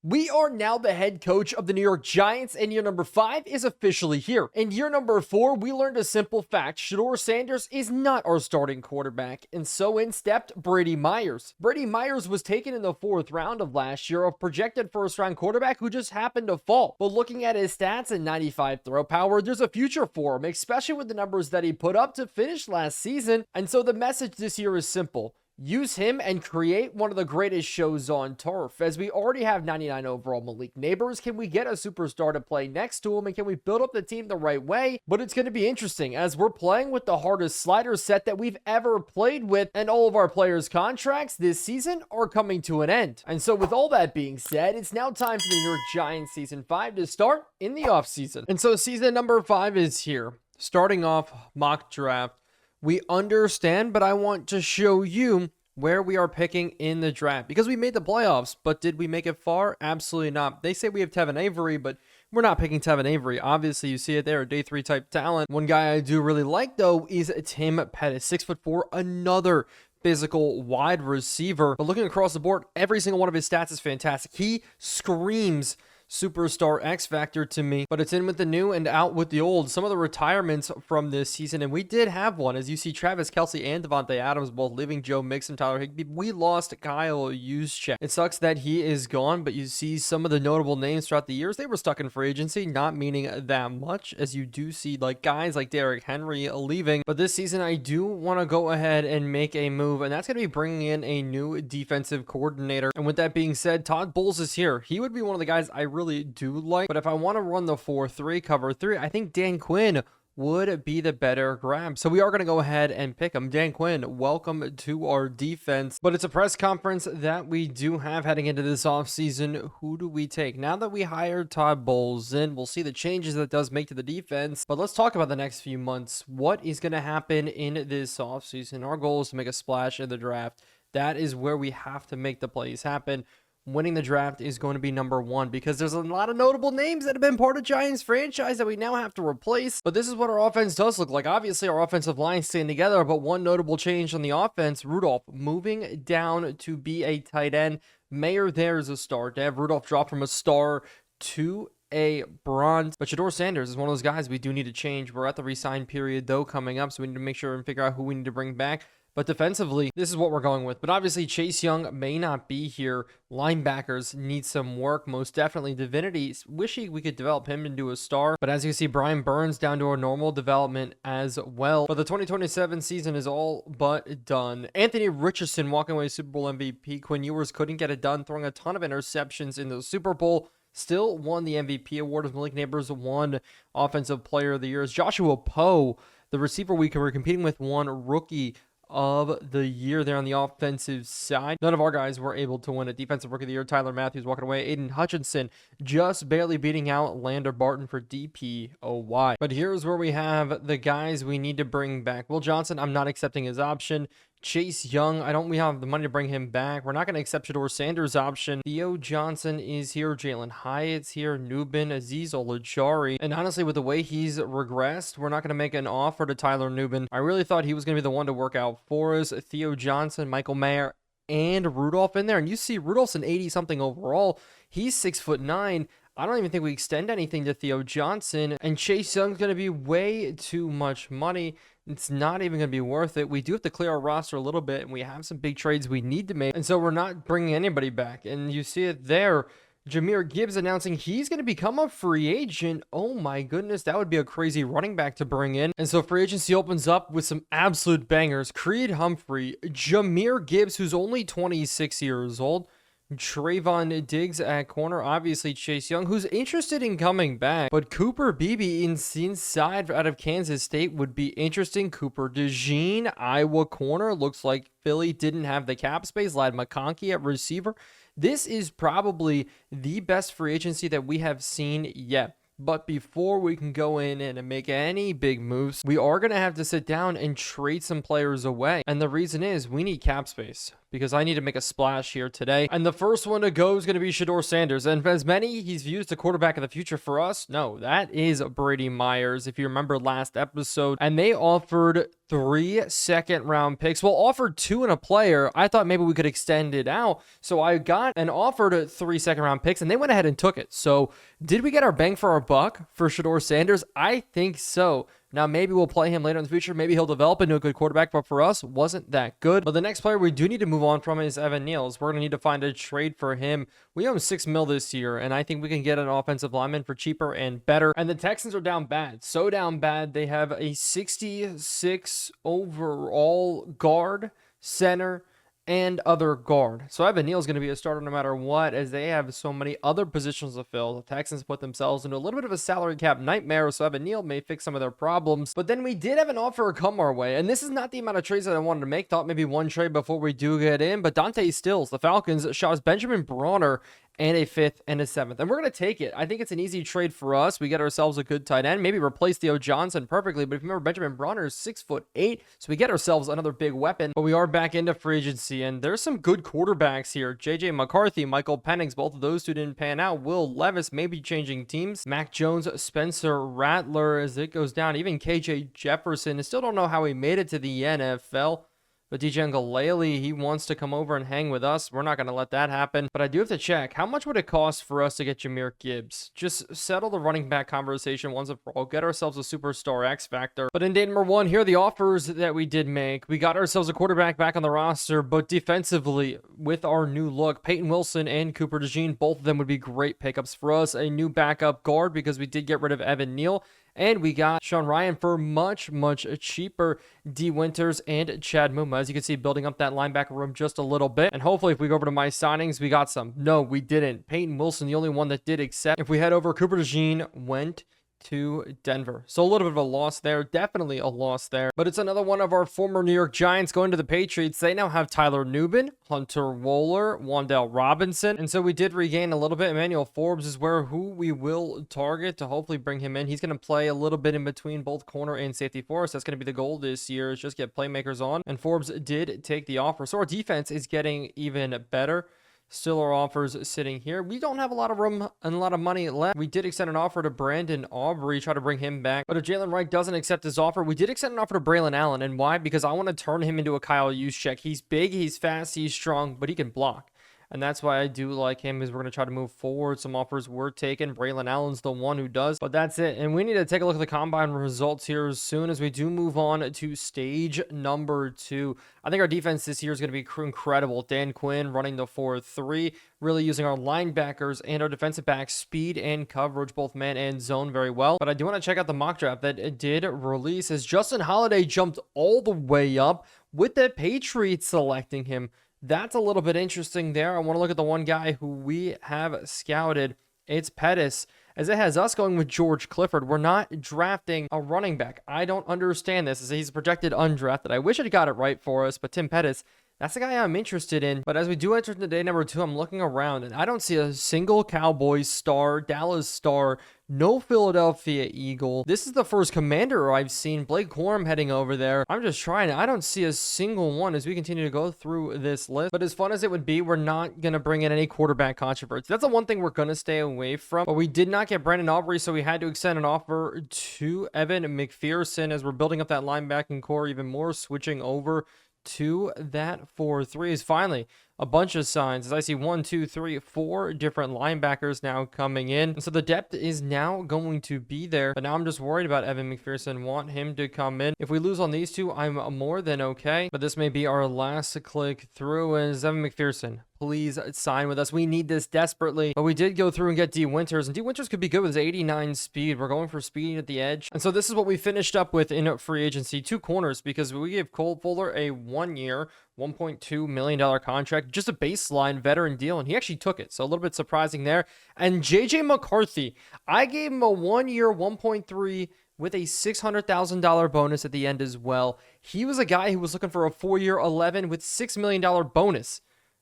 We are now the head coach of the New York Giants, and year number 5 is officially here. In year number 4, we learned a simple fact. Shedeur Sanders is not our starting quarterback, and so in stepped Brady Myers. Brady Myers was taken in the 4th round of last year, a projected first-round quarterback who just happened to fall. But looking at his stats and 95 throw power, there's a future for him, especially with the numbers that he put up to finish last season. And so the message this year is simple. Use him and create one of the greatest shows on turf. As we already have 99 overall Malik Neighbors, can we get a superstar to play next to him, and can we build up the team the right way? But it's going to be interesting as we're playing with the hardest slider set that we've ever played with, and all of our players' contracts this season are coming to an end. And so with all that being said, it's now time for the New York Giants Season 5 to start in the offseason. And so season number 5 is here. Starting off mock draft. We understand, but I want to show you where we are picking in the draft because we made the playoffs, but did we make it far? Absolutely not. They say we have Tevin Avery, but we're not picking Tevin Avery. Obviously, you see it there, a day 3 type talent. One guy I do really like, though, is Tim Pettis, 6'4", another physical wide receiver. But looking across the board, every single one of his stats is fantastic. He screams superstar X Factor to me, but it's in with the new and out with the old. Some of the retirements from this season, and we did have one, as you see Travis Kelce and Devontae Adams both leaving, Joe Mixon, Tyler Higbee. We lost Kyle Juszczyk. It sucks that he is gone, but you see some of the notable names throughout the years. They were stuck in free agency, not meaning that much, as you do see like guys like Derrick Henry leaving. But this season, I do want to go ahead and make a move, and that's going to be bringing in a new defensive coordinator. And with that being said, Todd Bowles is here. He would be one of the guys I really do like, but if I want to run the 4-3 cover 3, I think Dan Quinn would be the better grab. So we are going to go ahead and pick him. Dan Quinn, welcome to our defense. But it's a press conference that we do have heading into this offseason. Who do we take? Now that we hired Todd Bowles in, we'll see the changes that does make to the defense. But let's talk about the next few months. What is going to happen in this offseason? Our goal is to make a splash in the draft. That is where we have to make the plays happen. Winning the draft is going to be number 1 because there's a lot of notable names that have been part of Giants franchise that we now have to replace. But this is what our offense does look like. Obviously, our offensive line staying together, but one notable change on the offense, Rudolph moving down to be a tight end. Mayer there is a star. Dev Rudolph dropped from a star to a bronze. But Shedeur Sanders is one of those guys we do need to change. We're at the re-sign period, though, coming up, so we need to make sure and figure out who we need to bring back. But defensively, this is what we're going with. But obviously, Chase Young may not be here. Linebackers need some work, most definitely. Divinity, wishing we could develop him into a star. But as you see, Brian Burns down to a normal development as well. But the 2027 season is all but done. Anthony Richardson walking away Super Bowl MVP. Quinn Ewers couldn't get it done, throwing a ton of interceptions in the Super Bowl. Still won the MVP award as Malik Neighbors won Offensive Player of the Year. As Joshua Poe, the receiver we were competing with, won Rookie of the Year there on the offensive side. None of our guys were able to win a Defensive Rookie of the Year. Tyler Matthews walking away. Aiden Hutchinson just barely beating out Lander Barton for DPOY. But here's where we have the guys we need to bring back. Will Johnson, I'm not accepting his option. Chase Young, we have the money to bring him back. We're not going to accept Shedeur Sanders' option. Theo Johnson is here. Jalen Hyatt's here. Nubin, Aziz Olajari. And honestly, with the way he's regressed, we're not going to make an offer to Tyler Nubin. I really thought he was going to be the one to work out for us. Theo Johnson, Michael Mayer, and Rudolph in there. And you see Rudolph's an 80-something overall. He's 6'9". I don't even think we extend anything to Theo Johnson. And Chase Young's going to be way too much money. It's not even going to be worth it. We do have to clear our roster a little bit, and we have some big trades we need to make. And so we're not bringing anybody back. And you see it there. Jahmyr Gibbs announcing he's going to become a free agent. Oh my goodness, that would be a crazy running back to bring in. And so free agency opens up with some absolute bangers. Creed Humphrey, Jahmyr Gibbs, who's only 26 years old, Trayvon Diggs at corner, obviously Chase Young, who's interested in coming back, but Cooper Beebe inside out of Kansas State would be interesting. Cooper DeJean, Iowa corner, looks like Philly didn't have the cap space. Ladd McConkey at receiver. This is probably the best free agency that we have seen yet. But before we can go in and make any big moves, we are going to have to sit down and trade some players away. And the reason is we need cap space because I need to make a splash here today. And the first one to go is going to be Shedeur Sanders. And as many he's viewed as the quarterback of the future for us, no, that is Brady Myers. If you remember last episode, and they offered 3 second-round picks. Well, offered 2 in a player. I thought maybe we could extend it out. So I got and offered 3 second-round picks, and they went ahead and took it. So did we get our bang for our buck for Shedeur Sanders? I think so. Now, maybe we'll play him later in the future. Maybe he'll develop into a good quarterback, but for us, wasn't that good. But the next player we do need to move on from is Evan Neal. We're going to need to find a trade for him. We own $6 million this year, and I think we can get an offensive lineman for cheaper and better. And the Texans are down bad. So down bad, they have a 66 overall guard, center, and other guard. So Evan Neal is going to be a starter no matter what, as they have so many other positions to fill. The Texans put themselves into a little bit of a salary cap nightmare, so Evan Neal may fix some of their problems. But then we did have an offer come our way, and this is not the amount of trades that I wanted to make. Thought maybe one trade before we do get in, but Dante Stills, the Falcons, shot us Benjamin Bronner and a 5th and a 7th. And we're going to take it. I think it's an easy trade for us. We get ourselves a good tight end. Maybe replace Theo Johnson perfectly. But if you remember, Benjamin Bronner is 6'8", so we get ourselves another big weapon. But we are back into free agency, and there's some good quarterbacks here. J.J. McCarthy, Michael Penix, both of those two didn't pan out. Will Levis may be changing teams. Mac Jones, Spencer Rattler as it goes down. Even K.J. Jefferson. I still don't know how he made it to the NFL. But DJ Galele, he wants to come over and hang with us. We're not going to let that happen. But I do have to check. How much would it cost for us to get Jahmyr Gibbs? Just settle the running back conversation once and for all. Get ourselves a superstar X factor. But in day number 1, here are the offers that we did make. We got ourselves a quarterback back on the roster. But defensively, with our new look, Peyton Wilson and Cooper DeJean, both of them would be great pickups for us. A new backup guard because we did get rid of Evan Neal. And we got Sean Ryan for much, much cheaper. D. Winters and Chad Muma. As you can see, building up that linebacker room just a little bit. And hopefully, if we go over to my signings, we got some. No, we didn't. Peyton Wilson, the only one that did accept. If we head over, Cooper DeJean went to Denver. So a little bit of a loss there. Definitely a loss there. But it's another one of our former New York Giants going to the Patriots. They now have Tyler Nubin, Hunter Wohler, Wan'Dale Robinson. And so we did regain a little bit. Emmanuel Forbes is who we will target to hopefully bring him in. He's going to play a little bit in between both corner and safety for us. That's going to be the goal this year, is just get playmakers on. And Forbes did take the offer. So our defense is getting even better. Still our offers sitting here. We don't have a lot of room and a lot of money left. We did extend an offer to Brandon Aubrey, try to bring him back. But if Jalen Wright doesn't accept his offer, we did extend an offer to Braylon Allen. And why? Because I want to turn him into a Kyle Juszczyk. He's big, he's fast, he's strong, but he can block. And that's why I do like him, is we're going to try to move forward. Some offers were taken. Braylon Allen's the one who does. But that's it. And we need to take a look at the combine results here as soon as we do move on to stage number 2. I think our defense this year is going to be incredible. Dan Quinn running the 4-3, really using our linebackers and our defensive backs, speed and coverage, both man and zone, very well. But I do want to check out the mock draft that it did release, as Justin Holiday jumped all the way up with the Patriots selecting him. That's a little bit interesting there. I want to look at the one guy who we have scouted. It's Pettis, as it has us going with George Clifford. We're not drafting a running back. I don't understand this, as he's projected undrafted. I wish it got it right for us, but Tim Pettis, that's the guy I'm interested in. But as we do enter into day number 2, I'm looking around, and I don't see a single Cowboys star, Dallas star, no Philadelphia Eagle. This is the first Commander I've seen. Blake Corum heading over there. I'm just trying. I don't see a single one as we continue to go through this list. But as fun as it would be, we're not going to bring in any quarterback controversy. That's the one thing we're going to stay away from. But we did not get Brandon Aubrey, so we had to extend an offer to Evan McPherson as we're building up that linebacking core even more, switching over to that 4-3 is finally a bunch of signs, as I see 1, 2, 3, 4 different linebackers now coming in. And so the depth is now going to be there. But now I'm just worried about Evan McPherson. Want him to come in. If we lose on these two, I'm more than okay. But this may be our last click through, as Evan McPherson, please sign with us. We need this desperately. But we did go through and get D. Winters, and D. Winters could be good with his 89 speed. We're going for speed at the edge. And so this is what we finished up with in free agency. 2 corners, because we gave Cole Fuller a 1-year, $1.2 million contract, just a baseline veteran deal, and he actually took it. So a little bit surprising there. And JJ McCarthy, I gave him a 1-year, 1.3 with a $600,000 bonus at the end as well. He was a guy who was looking for a 4-year, 11 with $6 million bonus,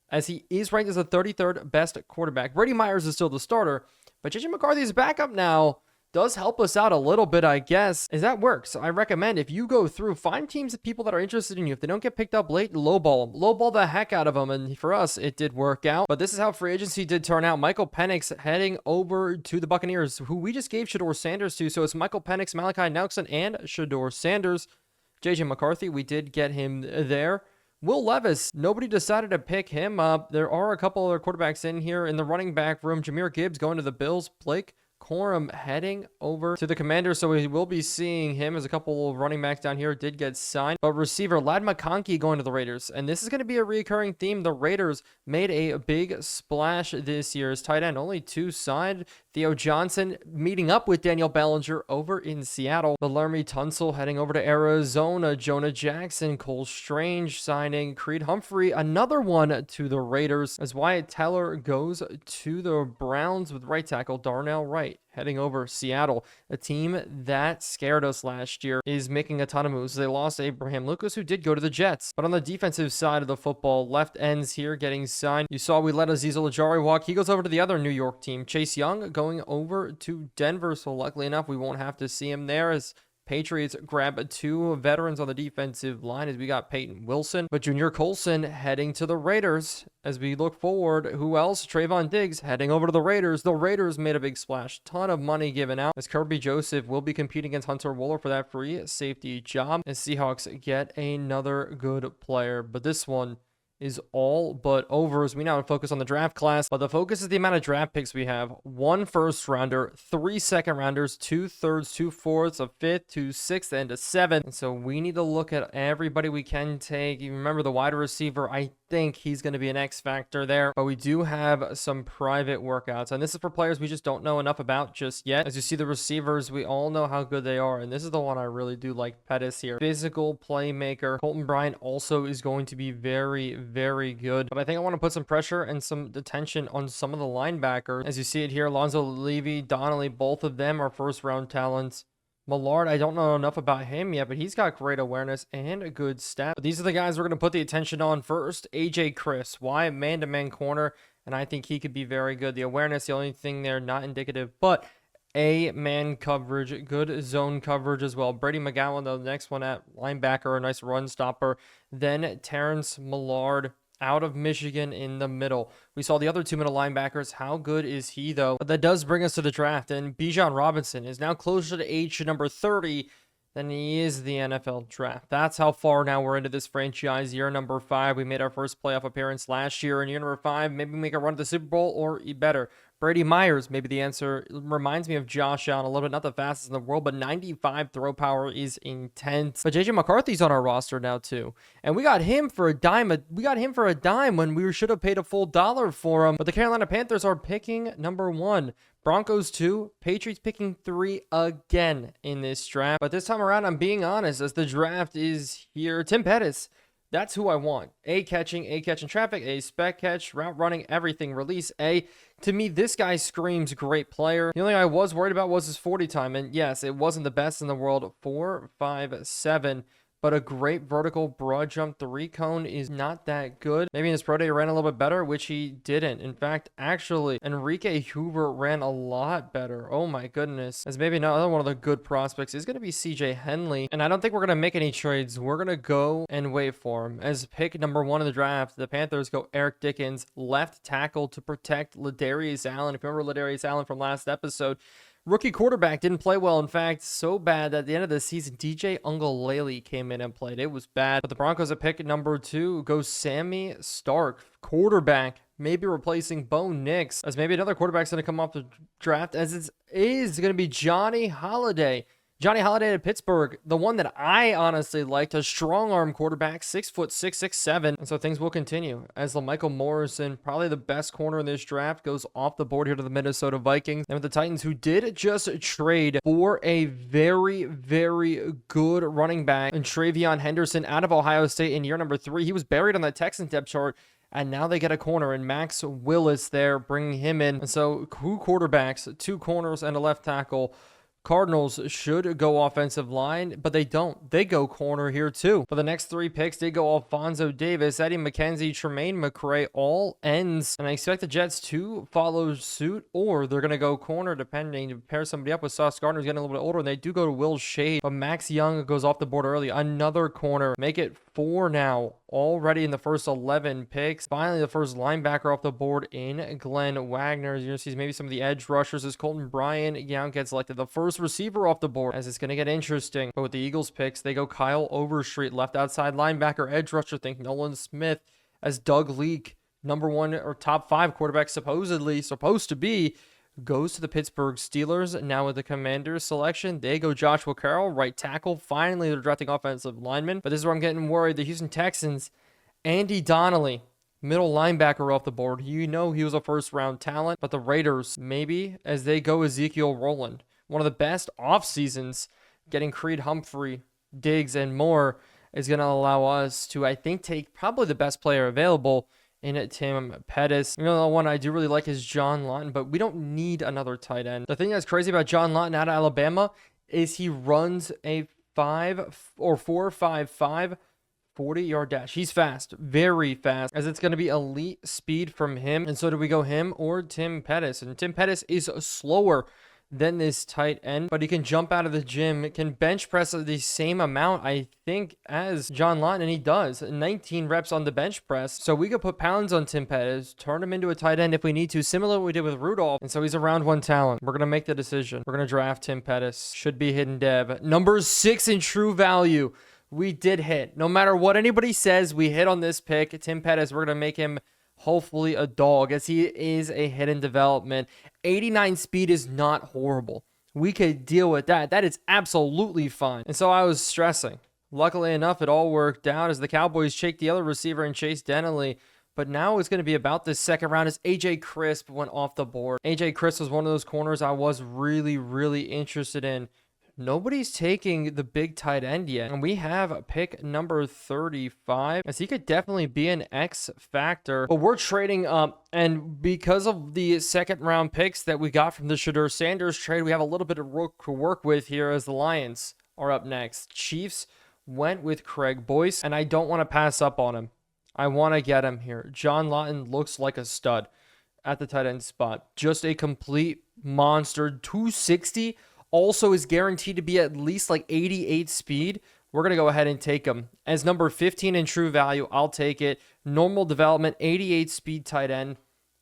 as he is ranked as the 33rd best quarterback. Brady Myers is still the starter, but JJ McCarthy's backup now does help us out a little bit, I guess, as that works. I recommend, if you go through, find teams of people that are interested in you. If they don't get picked up late, lowball them. Lowball the heck out of them, and for us, it did work out. But this is how free agency did turn out. Michael Penix heading over to the Buccaneers, who we just gave Shedeur Sanders to. So it's Michael Penix, Malachi Nelson, and Shedeur Sanders. JJ McCarthy, we did get him there. Will Levis, nobody decided to pick him up. There are a couple other quarterbacks in here in the running back room. Jahmyr Gibbs going to the Bills. Blake Corum heading over to the Commanders, so we will be seeing him as a couple of running backs down here did get signed. But receiver Ladd McConkey going to the Raiders, and this is going to be a recurring theme. The Raiders made a big splash this year as tight end. Only 2 signed. Theo Johnson meeting up with Daniel Bellinger over in Seattle. Laremy Tunsil heading over to Arizona. Jonah Jackson, Cole Strange signing. Creed Humphrey, another one to the Raiders, as Wyatt Teller goes to the Browns with right tackle Darnell Wright heading over Seattle. A team that scared us last year is making a ton of moves. They lost Abraham Lucas, who did go to the Jets. But on the defensive side of the football, left ends here getting signed. You saw we let Azeez Ojulari walk. He goes over to the other New York team. Chase Young going over to Denver. So luckily enough, we won't have to see him there as Patriots grab 2 veterans on the defensive line as we got Peyton Wilson. But Junior Colson heading to the Raiders as we look forward. Who else? Trayvon Diggs heading over to the Raiders. The Raiders made a big splash. Ton of money given out as Kirby Joseph will be competing against Hunter Wooler for that free safety job. And Seahawks get another good player. But this one is all but over as we now focus on the draft class. But the focus is the amount of draft picks we have. 1 first rounder, 3 second rounders, 2 thirds, 2 fourths, a 5th, 2 6th, and a 7th. And so we need to look at everybody we can take. You remember the wide receiver, I think he's going to be an X factor there. But we do have some private workouts. And this is for players we just don't know enough about just yet. As you see the receivers, we all know how good they are. And this is the one I really do like, Pettis here. Physical playmaker. Colton Bryant also is going to be very, very good. But I think I want to put some pressure and some attention on some of the linebackers. As you see it here, Alonzo Levy, Donnelly, both of them are first round talents. Millard, I don't know enough about him yet, but he's got great awareness and a good stat. But these are the guys we're going to put the attention on first. AJ Chris, why man-to-man corner, and I think he could be very good. The awareness, the only thing there, not indicative, but a man coverage, good zone coverage as well. Brady McGowan, the next one at linebacker, a nice run stopper. Then Terrence Millard out of Michigan in the middle. We saw the other 2 middle linebackers. How good is he, though? But that does bring us to the draft, and Bijan Robinson is now closer to age number 30 than he is the NFL draft. That's how far now we're into this franchise. Year number 5. We made our first playoff appearance last year. In year number 5, maybe make a run to the Super Bowl or better. Brady Myers, maybe the answer. Reminds me of Josh Allen a little bit. Not the fastest in the world, but 95 throw power is intense. But JJ McCarthy's on our roster now too. And we got him for a dime. We got him for a dime when we should have paid a full $1 for him. But the Carolina Panthers are picking number 1. Broncos 2, Patriots picking 3 again in this draft. But this time around, I'm being honest, as the draft is here. Tim Pettis, that's who I want. A catching traffic, A spec catch, route running, everything. Release A. To me, this guy screams great player. The only thing I was worried about was his 40 time. And yes, it wasn't the best in the world. 4.57. But a great vertical broad jump 3 cone is not that good. Maybe in his pro day he ran a little bit better, which he didn't. In fact, actually, Enrique Hoover ran a lot better. Oh my goodness. As maybe another one of the good prospects is going to be CJ Henley. And I don't think we're going to make any trades. We're going to go and wait for him. As pick number 1 in the draft, the Panthers go Eric Dickens, left tackle to protect Ladarius Allen. If you remember Ladarius Allen from last episode, rookie quarterback didn't play well. In fact, so bad that at the end of the season, DJ Ungalele came in and played. It was bad. But the Broncos at pick number 2 goes Sammy Stark, quarterback, maybe replacing Bo Nix. As maybe another quarterback's going to come off the draft, as it is going to be Johnny Holiday. Johnny Holiday at Pittsburgh, the one that I honestly liked, a strong arm quarterback, 6'6", 6'7". And so things will continue as LaMichael Morrison, probably the best corner in this draft, goes off the board here to the Minnesota Vikings. And with the Titans, who did just trade for a very, very good running back, and Travion Henderson out of Ohio State in year number 3. He was buried on the Texans depth chart. And now they get a corner, and Max Willis there, bringing him in. And so 2 quarterbacks, 2 corners, and a left tackle. Cardinals should go offensive line, but they don't. They go corner here too. For the next 3 picks, they go Alfonso Davis, Eddie McKenzie, Tremaine McRae, all ends. And I expect the Jets to follow suit, or they're going to go corner, depending to pair somebody up with Sauce Gardner, who's getting a little bit older, and they do go to Will Shade. But Max Young goes off the board early. Another corner. Make it 4 now. already in the first 11 picks. Finally, the first linebacker off the board in Glenn Wagner. As you're going to see maybe some of the edge rushers as Colton Bryant Young gets selected. The first receiver off the board, as it's going to get interesting. But with the Eagles picks, they go Kyle Overstreet, left outside linebacker, edge rusher, think Nolan Smith, as Doug Leak, number 1 or top 5 quarterback supposed to be, goes to the Pittsburgh Steelers. Now with the Commanders selection, they go Joshua Carroll, right tackle. Finally, they're drafting offensive linemen. But this is where I'm getting worried. The Houston Texans, Andy Donnelly, middle linebacker off the board. You know he was a first-round talent. But the Raiders, maybe, as they go Ezekiel Rowland. One of the best off-seasons, getting Creed Humphrey, Diggs, and more, is going to allow us to, I think, take probably the best player available in Tim Pettis. You know, the one I do really like is John Lawton, but we don't need another tight end. The thing that's crazy about John Lawton out of Alabama is he runs a 4.55 40-yard dash. He's fast, very fast, as it's going to be elite speed from him. And so do we go him or Tim Pettis? And Tim Pettis is slower than this tight end, but he can jump out of the gym, can bench press the same amount, I think, as John Lawton, and he does. 19 reps on the bench press. So we could put pounds on Tim Pettis, turn him into a tight end if we need to, similar to what we did with Rudolph. And so he's a round 1 talent. We're going to make the decision. We're going to draft Tim Pettis. Should be hidden dev. Number 6 in true value. We did hit. No matter what anybody says, we hit on this pick. Tim Pettis, we're going to make him hopefully a dog, as he is a hidden development. 89 speed is not horrible. We could deal with that. That is absolutely fine. And so I was stressing. Luckily enough, it all worked out as the Cowboys shake the other receiver and Chase Denley. But now it's going to be about this second round as AJ Crisp went off the board. AJ Crisp was one of those corners I was really, really interested in. Nobody's taking the big tight end yet. And we have pick number 35, as he could definitely be an X factor. But we're trading up. And because of the second round picks that we got from the Shedeur Sanders trade, we have a little bit of work to work with here as the Lions are up next. Chiefs went with Craig Boyce, and I don't want to pass up on him. I want to get him here. John Lawton looks like a stud at the tight end spot. Just a complete monster. 260. Also is guaranteed to be at least like 88 speed. We're going to go ahead and take him. As number 15 in true value, I'll take it. Normal development, 88 speed tight end.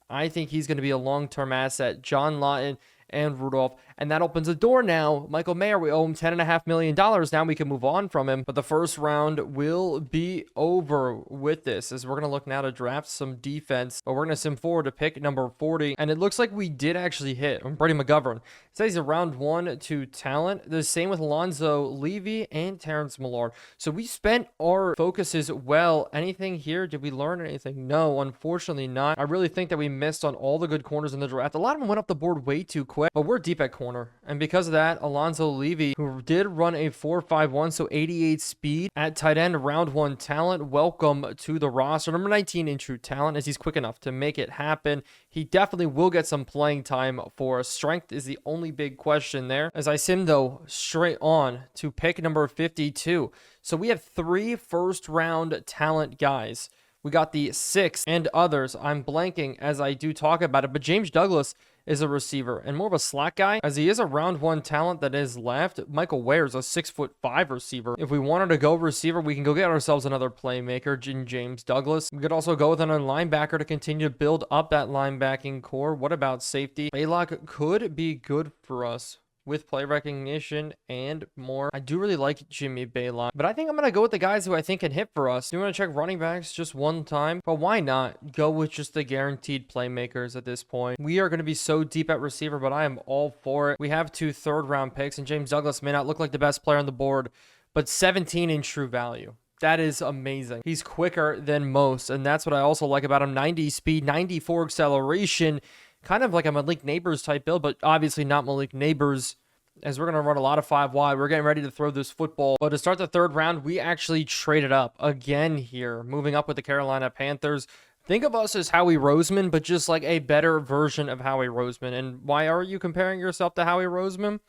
I think he's going to be a long-term asset. John Lawton and Rudolph. And that opens the door now. Michael Mayer, we owe him $10.5 million. Now we can move on from him. But the first round will be over with this, as we're going to look now to draft some defense. But we're going to sim forward to pick number 40. And it looks like we did actually hit Brady McGovern. It says he's a round 1 to talent. The same with Alonzo Levy and Terrence Millard. So we spent our focuses well. Anything here? Did we learn anything? No, unfortunately not. I really think that we missed on all the good corners in the draft. A lot of them went up the board way too quick, but we're deep at corner. And because of that, Alonzo Levy, who did run a 4.51, so 88 speed at tight end, round 1 talent, welcome to the roster. Number 19 in true talent, as he's quick enough to make it happen. He definitely will get some playing time for us. Strength is the only big question there. As I sim, though, straight on to pick number 52. So we have 3 first-round talent guys. We got the 6 and others. I'm blanking as I do talk about it, but James Douglas is a receiver and more of a slot guy, as he is a round 1 talent that is left. Michael Ware's a 6'5" receiver. If we wanted to go receiver, we can go get ourselves another playmaker in James Douglas. We could also go with another linebacker to continue to build up that linebacking core. What about safety? Baylock could be good for us with play recognition and more. I do really like Jimmy Baylock, but I think I'm going to go with the guys who I think can hit for us. Do you want to check running backs just one time? But why not go with just the guaranteed playmakers at this point? We are going to be so deep at receiver, but I am all for it. We have 2 third-round picks, and James Douglas may not look like the best player on the board, but 17 in true value. That is amazing. He's quicker than most, and that's what I also like about him. 90 speed, 94 acceleration, kind of like a Malik Neighbors type build, but obviously not Malik Neighbors, as we're going to run a lot of 5 wide. We're getting ready to throw this football. But to start the third round, we actually traded up again here, moving up with the Carolina Panthers. Think of us as Howie Roseman, but just like a better version of Howie Roseman. And why are you comparing yourself to Howie Roseman?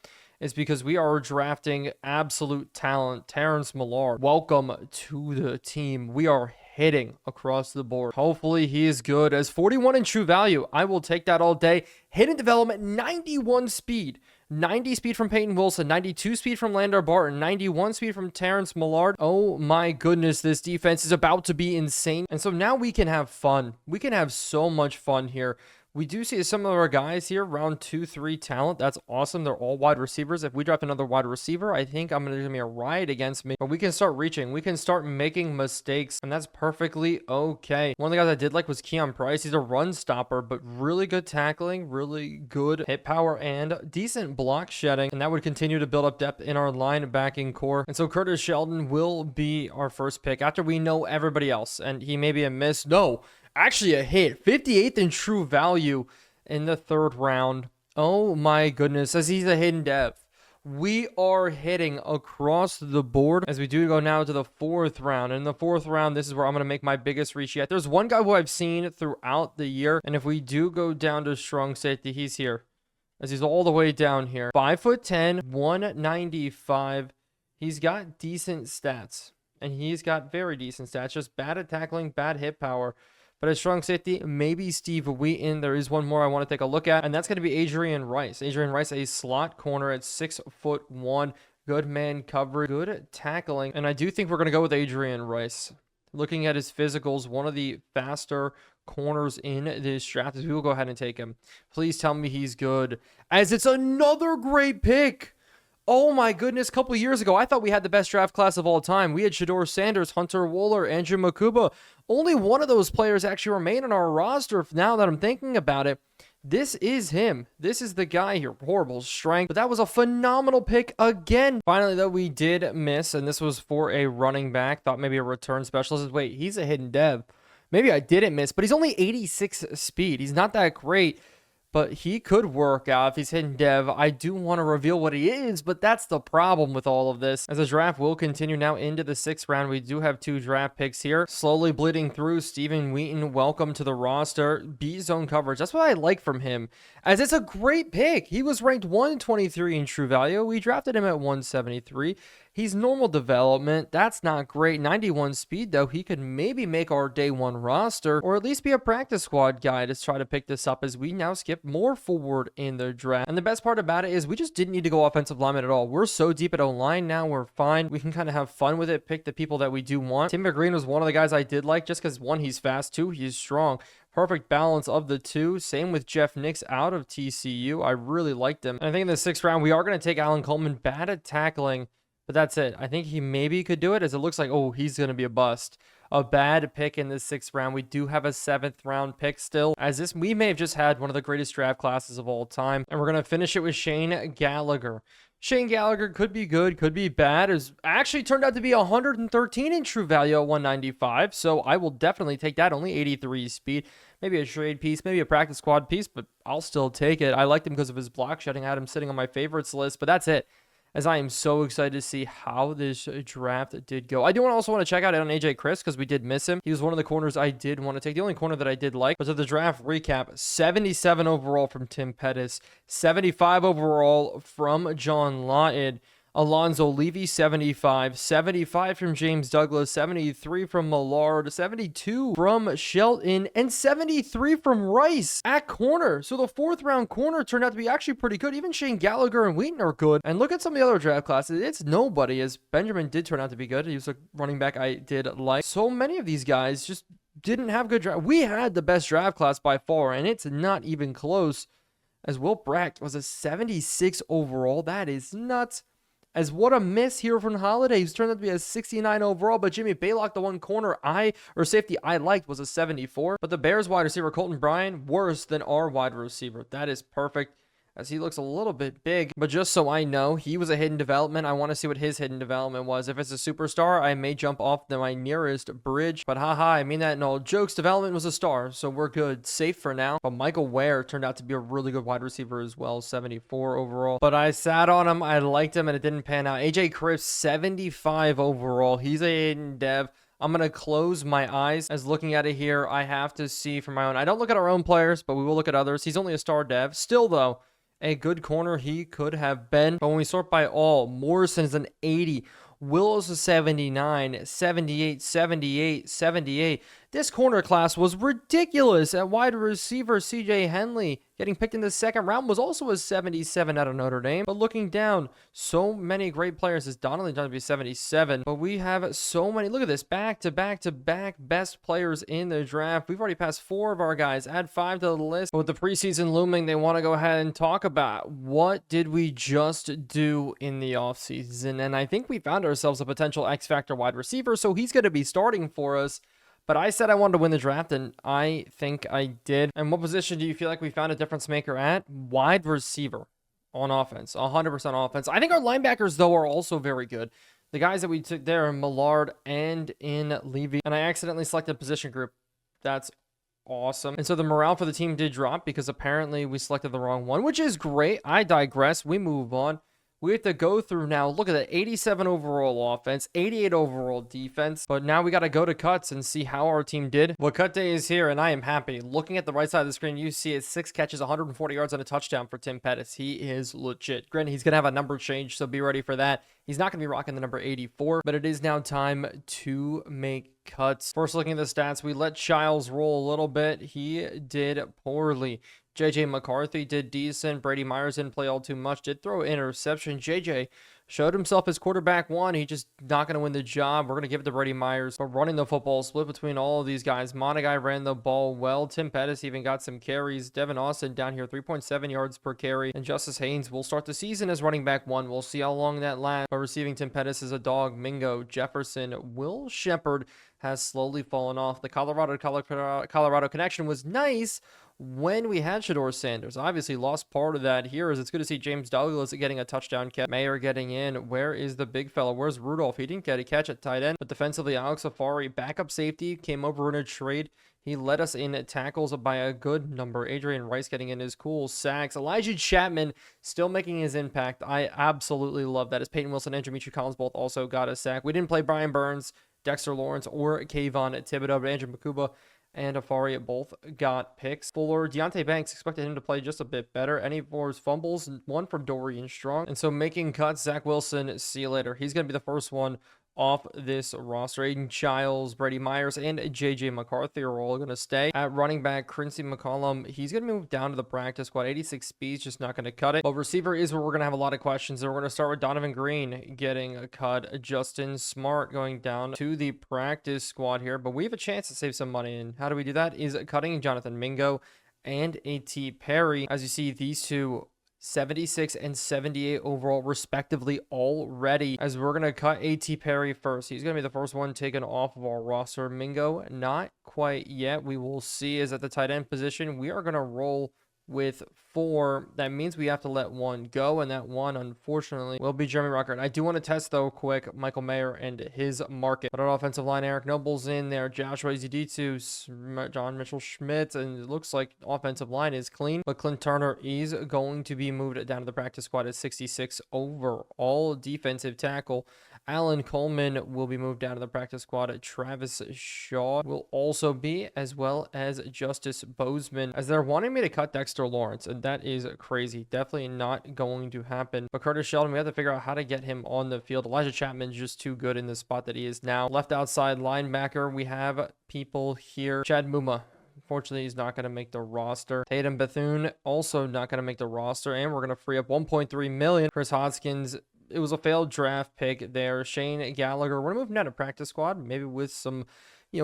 It's because we are drafting absolute talent. Terrence Millard, welcome to the team. We are hitting across the board. Hopefully he is good. As 41 in true value, I will take that all day. Hidden development, 91 speed. 90 speed from Peyton Wilson, 92 speed from Landar Barton, 91 speed from Terrence Millard. Oh my goodness, this defense is about to be insane. And so now we can have fun. We can have so much fun here. We do see some of our guys here, round 2-3 talent. That's awesome. They're all wide receivers. If we draft another wide receiver, I think there's going to be a riot against me. But we can start reaching. We can start making mistakes, and that's perfectly okay. One of the guys I did like was Keon Price. He's a run stopper, but really good tackling, really good hit power, and decent block shedding. And that would continue to build up depth in our linebacking core. And so Curtis Sheldon will be our first pick after we know everybody else. And he may be a miss. No. Actually a hit. 58th in true value in the 3rd round. Oh my goodness, as he's a hidden dev. We are hitting across the board as we do go now to the 4th round. In the 4th round, this is where I'm going to make my biggest reach yet. There's one guy who I've seen throughout the year, and if we do go down to strong safety, he's here. As he's all the way down here. 5'10", 195. He's got decent stats, and he's got very decent stats. Just bad at tackling, bad hit power. But at strong safety, maybe Steve Wheaton. There is one more I want to take a look at, and that's going to be Adrian Rice. Adrian Rice, a slot corner at 6'1". Good man coverage, good at tackling. And I do think we're going to go with Adrian Rice. Looking at his physicals, one of the faster corners in this draft. We will go ahead and take him. Please tell me he's good, as it's another great pick. Oh my goodness, a couple years ago, I thought we had the best draft class of all time. We had Shedeur Sanders, Hunter Wooler, Andrew Makuba. Only one of those players actually remain on our roster now that I'm thinking about it. This is him. This is the guy here. Horrible strength, but that was a phenomenal pick again. Finally, though, we did miss, and this was for a running back. Thought maybe a return specialist. Wait, he's a hidden dev. Maybe I didn't miss, but he's only 86 speed. He's not that great. But he could work out if he's hidden dev. I do want to reveal what he is, but that's the problem with all of this. As the draft will continue now into the 6th round, we do have 2 draft picks here. Slowly bleeding through. Stephen Wheaton, welcome to the roster. Beat zone coverage. That's what I like from him, as it's a great pick. He was ranked 123 in true value. We drafted him at 173. He's normal development. That's not great. 91 speed, though. He could maybe make our day 1 roster, or at least be a practice squad guy to try to pick this up, as we now skip more forward in the draft. And the best part about it is we just didn't need to go offensive lineman at all. We're so deep at O-line now. We're fine. We can kind of have fun with it, pick the people that we do want. Tim McGreen was one of the guys I did like, just because 1, he's fast, 2, he's strong. Perfect balance of the 2. Same with Jeff Nix out of TCU. I really liked him. And I think in the 6th round, we are going to take Alan Coleman. Bad at tackling, but that's it. I think he maybe could do it, as it looks like, oh, he's going to be a bust. A bad pick in the 6th round. We do have a 7th round pick still, as this, we may have just had one of the greatest draft classes of all time. And we're going to finish it with Shane Gallagher. Shane Gallagher could be good, could be bad. It actually turned out to be 113 in true value at 195. So I will definitely take that. Only 83 speed. Maybe a trade piece, maybe a practice squad piece, but I'll still take it. I liked him because of his block shedding. I had him sitting on my favorites list, but that's it. As I am so excited to see how this draft did go. I do also want to check out on AJ Chris, because we did miss him. He was one of the corners I did want to take. The only corner that I did like. But to the draft recap, 77 overall from Tim Pettis, 75 overall from John Lawton, Alonzo Levy, 75, 75 from James Douglas, 73 from Millard, 72 from Shelton, and 73 from Rice at corner. So the 4th round corner turned out to be actually pretty good. Even Shane Gallagher and Wheaton are good. And look at some of the other draft classes. It's nobody, as Benjamin did turn out to be good. He was a running back I did like. So many of these guys just didn't have good draft. We had the best draft class by far, and it's not even close, as Will Brack was a 76 overall. That is nuts. As what a miss here from Holiday. He's turned out to be a 69 overall, but Jimmy Baylock, the one corner safety I liked, was a 74. But the Bears wide receiver, Colton Bryan, worse than our wide receiver. That is perfect, as he looks a little bit big. But just so I know, he was a hidden development. I want to see what his hidden development was. If it's a superstar, I may jump off my nearest bridge. But haha, I mean that in all jokes. Development was a star, so we're good. Safe for now. But Michael Ware turned out to be a really good wide receiver as well, 74 overall. But I sat on him. I liked him, and it didn't pan out. AJ Chris, 75 overall. He's a hidden dev. I'm going to close my eyes, as looking at it here, I have to see for my own. I don't look at our own players, but we will look at others. He's only a star dev. Still, though, a good corner he could have been. But when we sort by all, Morrison is an 80. Willis was 79, 78, 78, 78. This corner class was ridiculous. At wide receiver, CJ Henley, getting picked in the second round, was also a 77 out of Notre Dame. But looking down, so many great players. As Donnelly done to be 77. But we have so many. Look at this. Back-to-back best players in the draft. We've already passed 4 of our guys. Add 5 to the list. But with the preseason looming, they want to go ahead and talk about what did we just do in the offseason. And I think we found ourselves a potential X-Factor wide receiver. So he's going to be starting for us. But I said I wanted to win the draft, and I think I did. And what position do you feel like we found a difference maker at? Wide receiver on offense, 100% offense. I think our linebackers, though, are also very good. The guys that we took there are Millard and in Levy. And I accidentally selected position group. That's awesome. And so the morale for the team did drop because apparently we selected the wrong one, which is great. I digress. We move on. We have to go through now, look at that, 87 overall offense, 88 overall defense. But now we got to go to cuts and see how our team did. Well, cut day is here, and I am happy. Looking at the right side of the screen, you see it's 6 catches, 140 yards, and a touchdown for Tim Pettis. He is legit. Granted, he's going to have a number change, so be ready for that. He's not going to be rocking the number 84, but it is now time to make cuts. First, looking at the stats, we let Childs roll a little bit. He did poorly. JJ McCarthy did decent. Brady Myers didn't play all too much. Did throw an interception. JJ showed himself as quarterback 1. He just not going to win the job. We're going to give it to Brady Myers. But running the football, split between all of these guys. Monagai ran the ball well. Tim Pettis even got some carries. Devin Austin down here, 3.7 yards per carry. And Justice Haynes will start the season as running back 1. We'll see how long that lasts. But receiving Tim Pettis is a dog. Mingo, Jefferson, Will Shepard has slowly fallen off. The Colorado connection was nice when we had Shedeur Sanders. Obviously lost part of that here, as it's good to see James Douglas getting a touchdown catch. Mayer getting in. Where is the big fella? Where's Rudolph? He didn't get a catch at tight end. But defensively, Alex Safari, backup safety, came over in a trade. He led us in tackles by a good number. Adrian Rice getting in his cool sacks. Elijah Chapman still making his impact. I absolutely love that. As Peyton Wilson and Demetri Collins both also got a sack. We didn't play Brian Burns, Dexter Lawrence, or Kayvon Thibodeau, but Andrew Makuba and Afari both got picks. Fuller, Deontay Banks, expected him to play just a bit better. Any for his fumbles, 1 from Dorian Strong. And so making cuts, Zach Wilson, see you later. He's going to be the first one off this roster. Aiden Childs, Brady Myers, and JJ McCarthy are all going to stay. At running back, Quincy McCollum, he's going to move down to the practice squad. 86 speeds, just not going to cut it. But receiver is where we're going to have a lot of questions. And we're going to start with Donovan Green getting a cut. Justin Smart going down to the practice squad here. But we have a chance to save some money. And how do we do that? Is cutting Jonathan Mingo and A.T. Perry. As you see, these two 76 and 78 overall respectively already, as we're going to cut A.T. Perry first. He's going to be the first one taken off of our roster. Mingo, not quite yet. We will see. Is at the tight end position. We are going to roll with 4. That means we have to let 1 go, and that 1, unfortunately, will be Jeremy Ruckert. I do want to test, though, quick, Michael Mayer and his market. But on offensive line, Eric Noble's in there, Joshua Ziditu, John Mitchell-Schmidt, and it looks like offensive line is clean. But Clint Turner is going to be moved down to the practice squad at 66 overall. Defensive tackle Alan Coleman will be moved down to the practice squad. Travis Shaw will also be, as well as Justice Bozeman, as they're wanting me to cut Dexter Lawrence, and that is crazy. Definitely not going to happen. But Curtis Sheldon, we have to figure out how to get him on the field. Elijah Chapman's just too good in the spot that he is now. Left outside linebacker, we have people here. Chad Muma, unfortunately, he's not going to make the roster. Tatum Bethune, also not going to make the roster. And we're going to free up $1.3 million. Chris Hoskins, it was a failed draft pick there. Shane Gallagher, we're moving down to practice squad, maybe with some,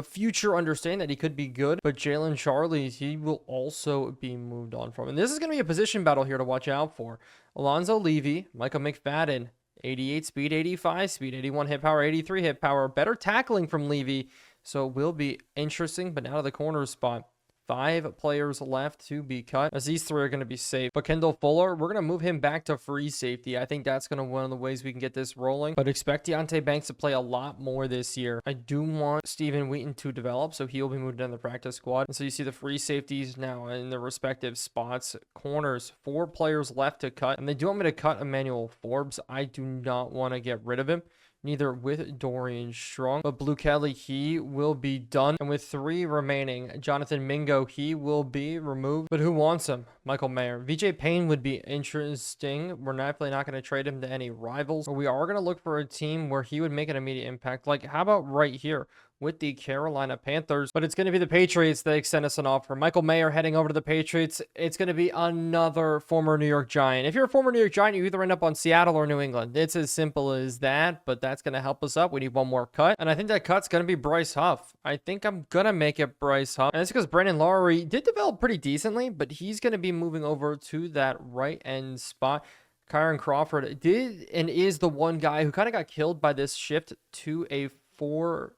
future understanding that he could be good. But Jalen Charlie, he will also be moved on from. And this is going to be a position battle here to watch out for. Alonzo Levy, Michael McFadden, 88 speed, 85 speed, 81 hit power, 83 hit power. Better tackling from Levy, so it will be interesting. But now to the corner spot. 5 players left to be cut, as these 3 are going to be safe. But Kendall Fuller, we're going to move him back to free safety. I think that's going to be one of the ways we can get this rolling. But expect Deontay Banks to play a lot more this year. I do want Stephen Wheaton to develop, so he'll be moved down the practice squad. And so you see the free safeties now in their respective spots. Corners, 4 players left to cut. And they do want me to cut Emmanuel Forbes. I do not want to get rid of him. neither with Dorian Strong. But Blue Kelly, he will be done. And with 3 remaining, Jonathan Mingo, he will be removed. But who wants him? Michael Mayer. VJ Payne would be interesting. We're definitely not going to trade him to any rivals. But we are going to look for a team where he would make an immediate impact. Like, how about right here with the Carolina Panthers? But it's going to be the Patriots that extend us an offer. Michael Mayer heading over to the Patriots. It's going to be another former New York Giant. If you're a former New York Giant, you either end up on Seattle or New England. It's as simple as that, but that's going to help us up. We need one more cut, and I think that cut's going to be Bryce Huff. I think I'm going to make it Bryce Huff, and it's because Brandon Laurie did develop pretty decently, but he's going to be moving over to that right end spot. Kyron Crawford did and is the one guy who kind of got killed by this shift to a 4-3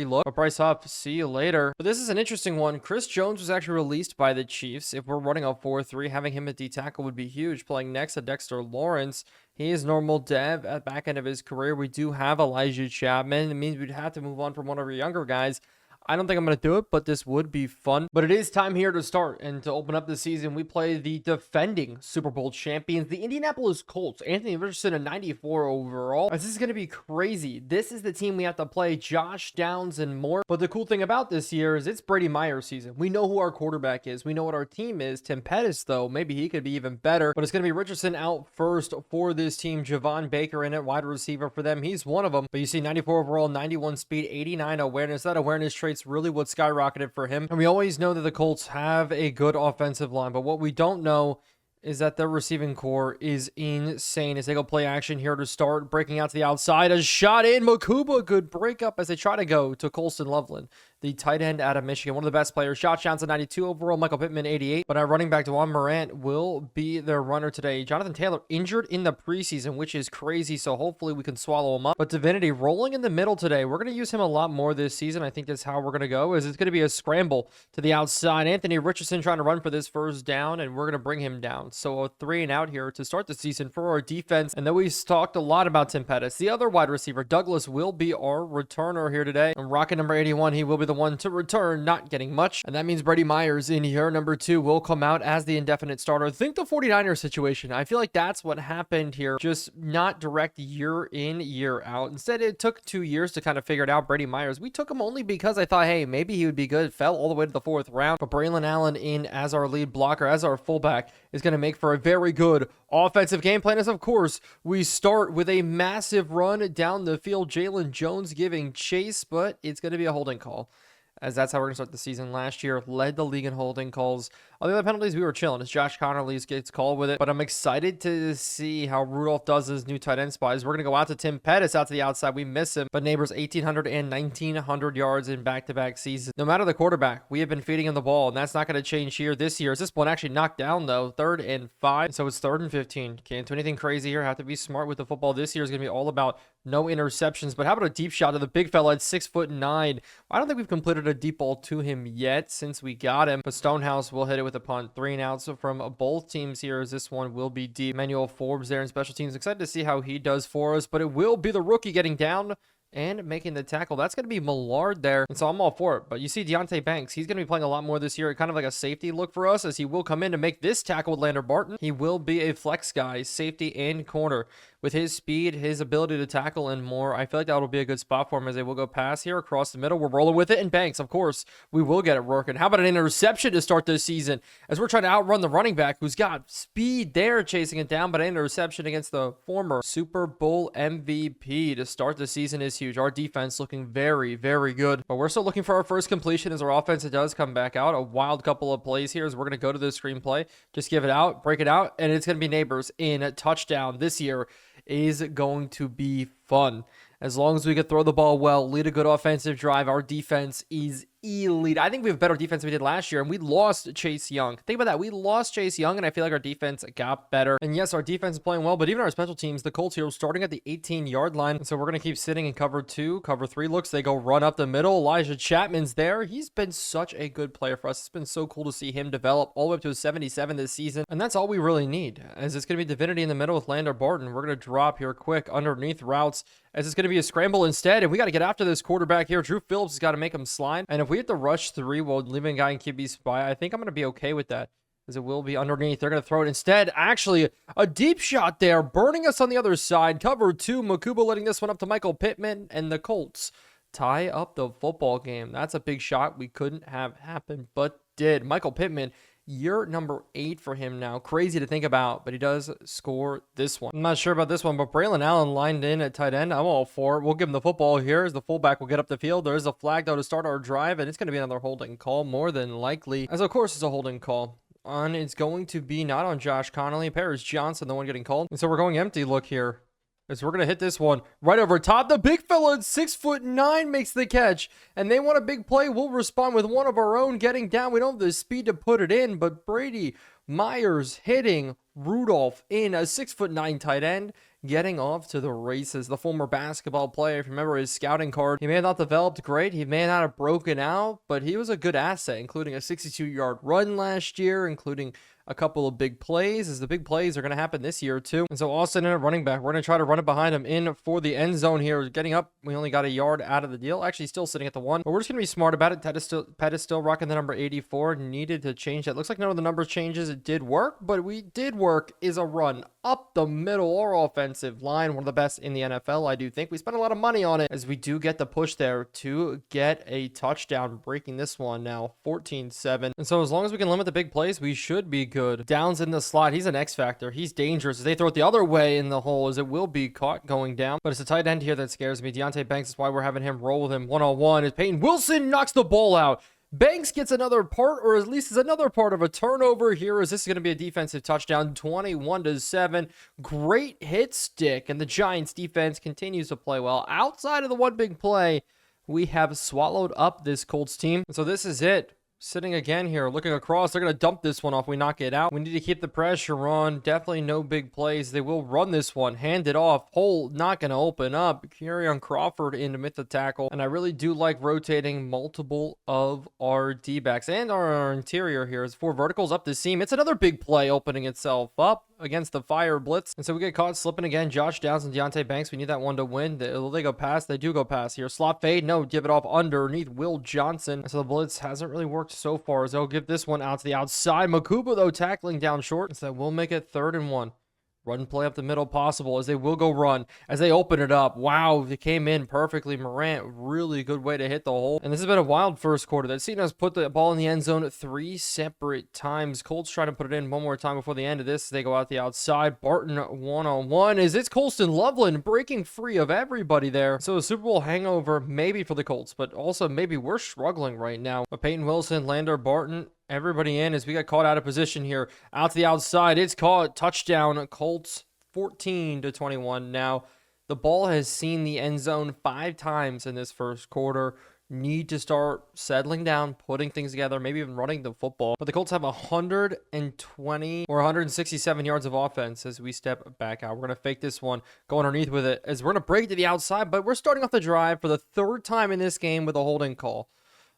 look. But Bryce Huff, see you later. But this is an interesting one. Chris Jones was actually released by the Chiefs. If we're running a 4-3, having him at D tackle would be huge. Playing next to Dexter Lawrence. He is normal dev at back end of his career. We do have Elijah Chapman. It means we'd have to move on from one of our younger guys. I don't think I'm going to do it, but this would be fun. But it is time here to start. And to open up the season, we play the defending Super Bowl champions, the Indianapolis Colts. Anthony Richardson, a 94 overall. This is going to be crazy. This is the team we have to play, Josh Downs and more. But the cool thing about this year is it's Brady Myers season. We know who our quarterback is. We know what our team is. Tim Pettis, though, maybe he could be even better. But it's going to be Richardson out first for this team. Javon Baker in it, wide receiver for them. He's one of them. But you see 94 overall, 91 speed, 89 awareness. That awareness trait's really what skyrocketed for him. And we always know that the Colts have a good offensive line, but what we don't know is that their receiving core is insane as they go play action here to start. Breaking out to the outside, a shot in. Makuba, good breakup as they try to go to Colston Loveland, the tight end out of Michigan, one of the best players. Josh Johnson, 92 overall. Michael Pittman, 88. But our running back, Dewan Morant, will be their runner today. Jonathan Taylor injured in the preseason, which is crazy, so hopefully we can swallow him up. But Divinity rolling in the middle today. We're going to use him a lot more this season. I think that's how we're going to go, is it's going to be a scramble to the outside. Anthony Richardson trying to run for this first down, and we're going to bring him down. So a 3 and out here to start the season for our defense. And then we've talked a lot about Tim Pettis. The other wide receiver, Douglas, will be our returner here today. And rocket number 81, he will be the one to return, not getting much. And that means Brady Myers in here, number 2, will come out as the indefinite starter. Think the 49ers situation. I feel like that's what happened here. Just not direct year in, year out. Instead, it took 2 years to kind of figure it out. Brady Myers, we took him only because I thought, hey, maybe he would be good. Fell all the way to the 4th round. But Braylon Allen in as our lead blocker, as our fullback, is going to make for a very good offensive game plan. As of course, we start with a massive run down the field. Jalen Jones giving chase, but it's going to be a holding call, as that's how we're going to start the season. Last year, led the league in holding calls. On the other penalties, we were chilling as Josh Connerly gets called with it. But I'm excited to see how Rudolph does his new tight end spies. We're going to go out to Tim Pettis out to the outside. We miss him. But Neighbors, 1,800 and 1,900 yards in back-to-back seasons. No matter the quarterback, we have been feeding him the ball, and that's not going to change here this year. Is this one actually knocked down, though? 3rd and 5. So it's 3rd and 15. Can't do anything crazy here. Have to be smart with the football. This year is going to be all about no interceptions. But how about a deep shot to the big fella at 6'9"? I don't think we've completed a deep ball to him yet since we got him. But Stonehouse will hit it with a punt. 3 and out from both teams here, as this one will be deep. Emmanuel Forbes there in special teams. Excited to see how he does for us, but it will be the rookie getting down and making the tackle. That's going to be Millard there, and so I'm all for it. But you see Deontay Banks, he's going to be playing a lot more this year, kind of like a safety look for us, as he will come in to make this tackle with Lander Barton. He will be a flex guy, safety and corner. With his speed, his ability to tackle, and more, I feel like that'll be a good spot for him as they will go pass here across the middle. We're rolling with it, and Banks, of course, we will get it working. How about an interception to start this season as we're trying to outrun the running back who's got speed there chasing it down, but an interception against the former Super Bowl MVP to start the season is huge. Our defense looking very, very good, but we're still looking for our first completion as our offense does come back out. A wild couple of plays here as we're going to go to the screenplay. Just give it out, break it out, and it's going to be Neighbors in a touchdown. This year is going to be fun. As long as we can throw the ball well, lead a good offensive drive, our defense is elite. I think we have better defense than we did last year, and we lost Chase Young. Think about that. We lost Chase Young, and I feel like our defense got better. And yes, our defense is playing well, but even our special teams, the Colts here, are starting at the 18-yard line. And so we're going to keep sitting in cover 2, cover 3 looks. They go run up the middle. Elijah Chapman's there. He's been such a good player for us. It's been so cool to see him develop all the way up to a 77 this season. And that's all we really need, as it's going to be Divinity in the middle with Lander Barton. We're going to drop here quick underneath routes, as it's going to be a scramble instead, and we got to get after this quarterback here. Drew Phillips has got to make him slide, and if we have to rush 3 while leaving a guy in QB spy, I think I'm going to be okay with that, as it will be underneath. They're going to throw it instead. Actually, a deep shot there, burning us on the other side. Cover 2, Makuba letting this one up to Michael Pittman, and the Colts tie up the football game. That's a big shot we couldn't have happened, but did. Michael Pittman, year number 8 for him now. Crazy to think about, but he does score this one. I'm not sure about this one, but Braylon Allen lined in at tight end. I'm all for it. We'll give him the football here as the fullback will get up the field. There is a flag, though, to start our drive, and it's going to be another holding call, more than likely, as of course it's a holding call. It's going to be not on Josh Connolly. Paris Johnson, the one getting called. And so we're going empty look here, as we're going to hit this one right over top. The big fella at 6'9" makes the catch, and they want a big play. We'll respond with one of our own getting down. We don't have the speed to put it in, but Brady Myers hitting Rudolph in, a 6'9" tight end, getting off to the races. The former basketball player, if you remember his scouting card, he may have not developed great. He may not have broken out, but he was a good asset, including a 62-yard run last year, including a couple of big plays, as the big plays are going to happen this year too. And so Austin in a running back. We're going to try to run it behind him in for the end zone here. Getting up, we only got a yard out of the deal. Actually, still sitting at the 1. But we're just going to be smart about it. Pettis still rocking the number 84. Needed to change that. Looks like none of the numbers changes. It did work, but we did work is a run up the middle. Our offensive line, one of the best in the NFL, I do think. We spent a lot of money on it, as we do get the push there to get a touchdown, breaking this one now 14-7. And so as long as we can limit the big plays, we should be good. Downs in the slot. He's an X factor. He's dangerous. As they throw it the other way in the hole, as it will be caught going down. But it's a tight end here that scares me. Deontay Banks is why we're having him roll with him one-on-one. As Peyton Wilson knocks the ball out. Banks gets another part, or at least is another part of a turnover here, as this is going to be a defensive touchdown, 21-7. Great hit stick, and the Giants defense continues to play well. Outside of the one big play, we have swallowed up this Colts team. And so this is it. Sitting again here, looking across. They're going to dump this one off. We knock it out. We need to keep the pressure on. Definitely no big plays. They will run this one. Hand it off. Hole not going to open up. Kerryon Crawford in to make the tackle. And I really do like rotating multiple of our D-backs and our interior here. As 4 verticals up the seam. It's another big play opening itself up against the fire blitz. And so we get caught slipping again. Josh Downs and Deontay Banks. We need that one to win. Will they go past? They do go past here. Slot fade. No, give it off underneath Will Johnson. So the blitz hasn't really worked so far, as they'll give this one out to the outside. Makuba, though, tackling down short. So we'll make it 3rd and 1. Run play up the middle possible, as they will go run as they open it up. Wow, they came in perfectly. Morant, really good way to hit the hole. And this has been a wild first quarter. They've seen us put the ball in the end zone 3 separate times. Colts trying to put it in one more time before the end of this. They go out the outside. Barton one-on-one, as it's Colston Loveland breaking free of everybody there. So a Super Bowl hangover maybe for the Colts, but also maybe we're struggling right now. But Peyton Wilson, Lander, Barton, everybody in, as we got caught out of position here. Out to the outside. It's caught. Touchdown. Colts 14-21. Now, the ball has seen the end zone 5 times in this first quarter. Need to start settling down, putting things together, maybe even running the football. But the Colts have 120 or 167 yards of offense as we step back out. We're going to fake this one, go underneath with it, as we're going to break to the outside, but we're starting off the drive for the 3rd time in this game with a holding call.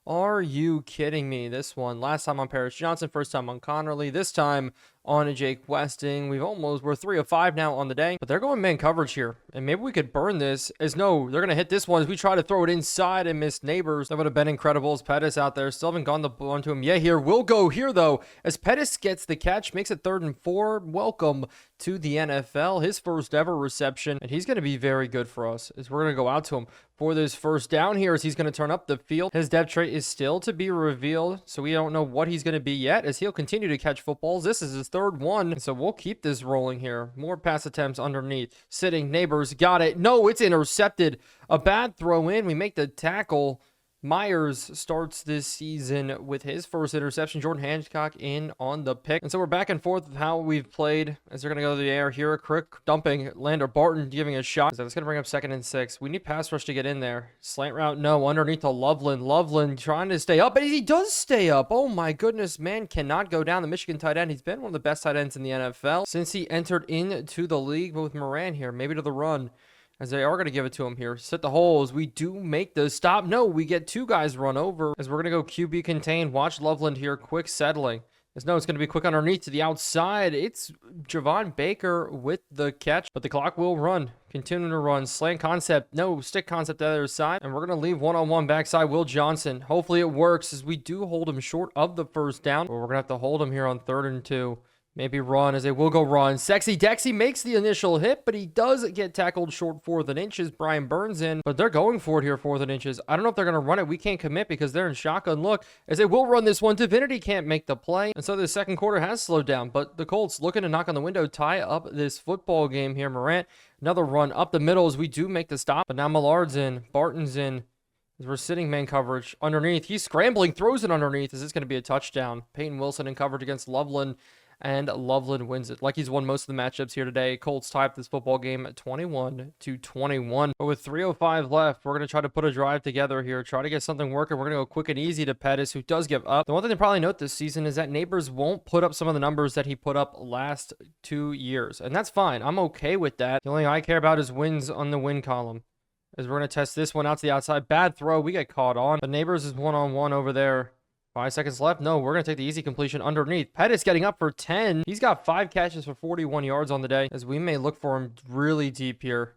Are you kidding me? This one, last time on Paris Johnson, first time on Connerly, this time on Jake Westing. We're 3 of 5 now on the day, but they're going man coverage here, and maybe we could burn this. As no, they're going to hit this one as we try to throw it inside and miss Neighbors. That would have been incredible, as Pettis out there still haven't gone the ball to him yet. Here we'll go here though, as Pettis gets the catch, makes it 3rd and 4. Welcome to the NFL, his first ever reception, and he's going to be very good for us, as we're going to go out to him for this first down here, as he's going to turn up the field. His depth chart is still to be revealed, so we don't know what he's going to be yet, as he'll continue to catch footballs. This is his 3rd one, so we'll keep this rolling here. More pass attempts underneath. Sitting, Neighbors got it. No, it's intercepted. A bad throw in. We make the tackle. Myers starts this season with his first interception. Jordan Hancock in on the pick. And so we're back and forth with how we've played, as they're going to go to the air here. Quick dumping. Lander Barton giving a shot. So that's going to bring up 2nd and 6. We need pass rush to get in there. Slant route, no. Underneath to Loveland. Loveland trying to stay up, and he does stay up. Oh my goodness, man cannot go down. The Michigan tight end. He's been one of the best tight ends in the NFL since he entered into the league. But with Moran here, maybe to the run, as they are going to give it to him here. Set the holes. We do make the stop. No, we get 2 guys run over, as we're going to go QB contain. Watch Loveland here. Quick settling. No, it's going to be quick underneath to the outside. It's Javon Baker with the catch, but the clock will run. Continuing to run. Slant concept. No, stick concept the other side. And we're going to leave one-on-one backside Will Johnson. Hopefully it works as we do hold him short of the first down. But we're going to have to hold him here on 3rd and 2. Maybe run as they will go run. Sexy Dexy makes the initial hit, but he does get tackled short 4th and inches. Brian Burns in, but they're going for it here 4th and inches. I don't know if they're going to run it. We can't commit because they're in shotgun look as they will run this one. Divinity can't make the play. And so the second quarter has slowed down, but the Colts looking to knock on the window, tie up this football game here. Morant, another run up the middle as we do make the stop, but now Millard's in, Barton's in. As we're sitting man coverage underneath. He's scrambling, throws it underneath. Is this going to be a touchdown? Peyton Wilson in coverage against Loveland. And Loveland wins it. Like he's won most of the matchups here today. Colts tie up this football game at 21-21. But with 3:05 left, we're going to try to put a drive together here. Try to get something working. We're going to go quick and easy to Pettis, who does give up. The one thing to probably note this season is that Neighbors won't put up some of the numbers that he put up last 2 years. And that's fine. I'm okay with that. The only thing I care about is wins on the win column. As we're going to test this one out to the outside. Bad throw. We get caught on. But Neighbors is one-on-one over there. 5 seconds left. No, we're going to take the easy completion underneath. Pettis getting up for 10. He's got 5 catches for 41 yards on the day, as we may look for him really deep here.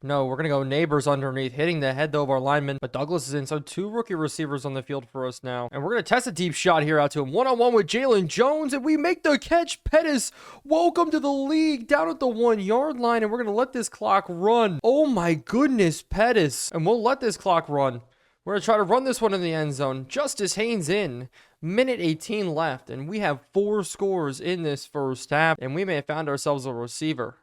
No, we're going to go Neighbors underneath, hitting the head, though, of our lineman. But Douglas is in, so 2 rookie receivers on the field for us now. And we're going to test a deep shot here out to him. One-on-one with Jalen Jones, and we make the catch. Pettis, welcome to the league, down at the 1-yard line, and we're going to let this clock run. Oh, my goodness, Pettis. And we'll let this clock run. We're going to try to run this one in the end zone. Justice Haynes in. Minute 18 left, and we have 4 scores in this first half, and we may have found ourselves a receiver.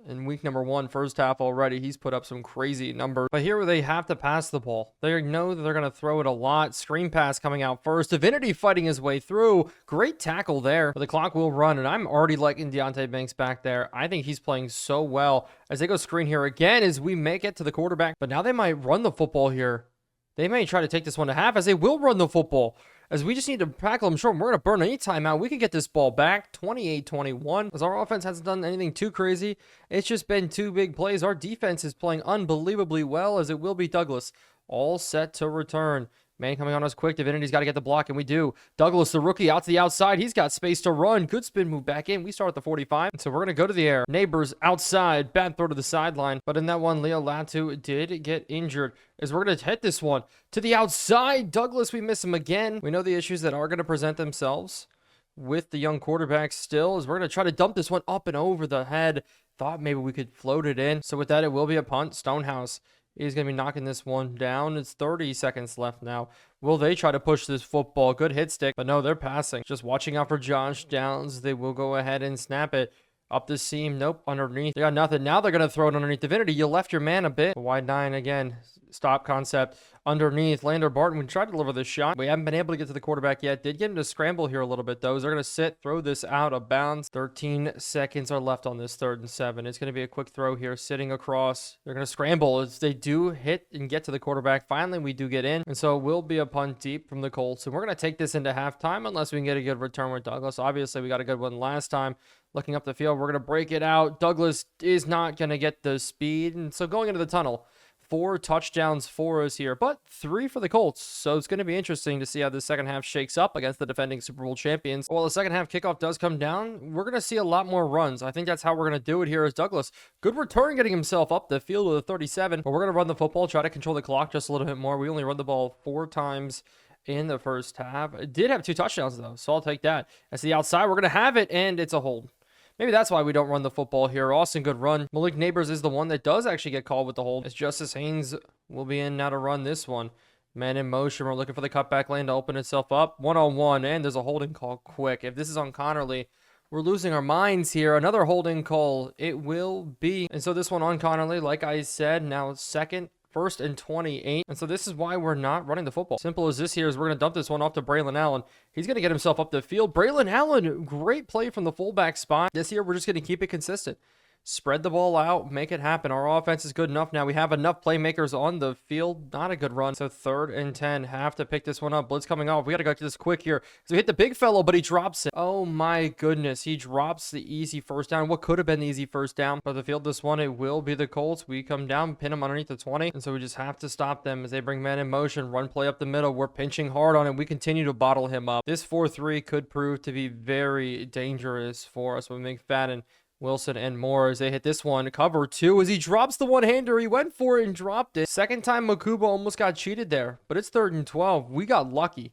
In week number 1, first half already, he's put up some crazy numbers. But here they have to pass the ball. They know that they're going to throw it a lot. Screen pass coming out first. Divinity fighting his way through. Great tackle there. But the clock will run, and I'm already liking Deontay Banks back there. I think he's playing so well. As they go screen here again as we make it to the quarterback. But now they might run the football here. They may try to take this one to half as they will run the football. As we just need to tackle them short. We're going to burn any timeout. We can get this ball back. 28-21. As our offense hasn't done anything too crazy. It's just been 2 big plays. Our defense is playing unbelievably well as it will be Douglas. All set to return. Man coming on us quick. Divinity's got to get the block, and we do. Douglas, the rookie, out to the outside. He's got space to run. Good spin move back in. We start at the 45. So we're going to go to the air. Neighbors outside. Bad throw to the sideline. But in that one, Leo Latu did get injured. As we're going to hit this one to the outside. Douglas, we miss him again. We know the issues that are going to present themselves with the young quarterback still. As we're going to try to dump this one up and over the head. Thought maybe we could float it in. So with that, it will be a punt. Stonehouse is going to be knocking this one down. It's 30 seconds left now. Will they try to push this football? Good hit stick, but no, they're passing. Just watching out for Josh Downs. They will go ahead and snap it. Up the seam. Nope, underneath. They got nothing. Now they're going to throw it underneath. Divinity, you left your man a bit. Wide 9 again. Stop concept. Underneath. Lander Barton, we tried to deliver this shot. We haven't been able to get to the quarterback yet. Did get him to scramble here a little bit, though. They're going to sit, throw this out of bounds. 13 seconds are left on this 3rd and 7. It's going to be a quick throw here, sitting across. They're going to scramble as they do hit and get to the quarterback. Finally, we do get in. And so it will be a punt deep from the Colts. And we're going to take this into halftime unless we can get a good return with Douglas. Obviously, we got a good one last time. Looking up the field, we're going to break it out. Douglas is not going to get the speed. And so going into the tunnel, 4 touchdowns for us here, but 3 for the Colts. So it's going to be interesting to see how the second half shakes up against the defending Super Bowl champions. While the second half kickoff does come down, we're going to see a lot more runs. I think that's how we're going to do it here as Douglas. Good return getting himself up the field with a 37, but we're going to run the football, try to control the clock just a little bit more. We only run the ball 4 times in the first half. It did have 2 touchdowns though, so I'll take that. As the outside, we're going to have it, and it's a hold. Maybe that's why we don't run the football here. Austin, good run. Malik Neighbors is the one that does actually get called with the hold. As Justice Haynes will be in now to run this one. Man in motion. We're looking for the cutback lane to open itself up. One-on-one, and there's a holding call quick. If this is on Connerly, we're losing our minds here. Another holding call. It will be. And so this one on Connerly, like I said, now 1st and 28. And so this is why we're not running the football. Simple as this here is we're going to dump this one off to Braylon Allen. He's going to get himself up the field. Braylon Allen, great play from the fullback spot. This year, we're just going to keep it consistent. Spread the ball out, make it happen. Our offense is good enough now. We have enough playmakers on the field. Not a good run. So 3rd and 10. Have to pick this one up. Blitz coming off. We got to go to this quick here. So we hit the big fellow, but he drops it. Oh my goodness. He drops the easy first down. What could have been the easy first down? But the field this one, it will be the Colts. We come down, pin them underneath the 20. And so we just have to stop them as they bring man in motion. Run play up the middle. We're pinching hard on him. We continue to bottle him up. This 4-3 could prove to be very dangerous for us with McFadden, Wilson, and more as they hit this one. Cover 2 as he drops the one-hander. He went for it and dropped it. Second time Makuba almost got cheated there, but it's 3rd and 12. We got lucky.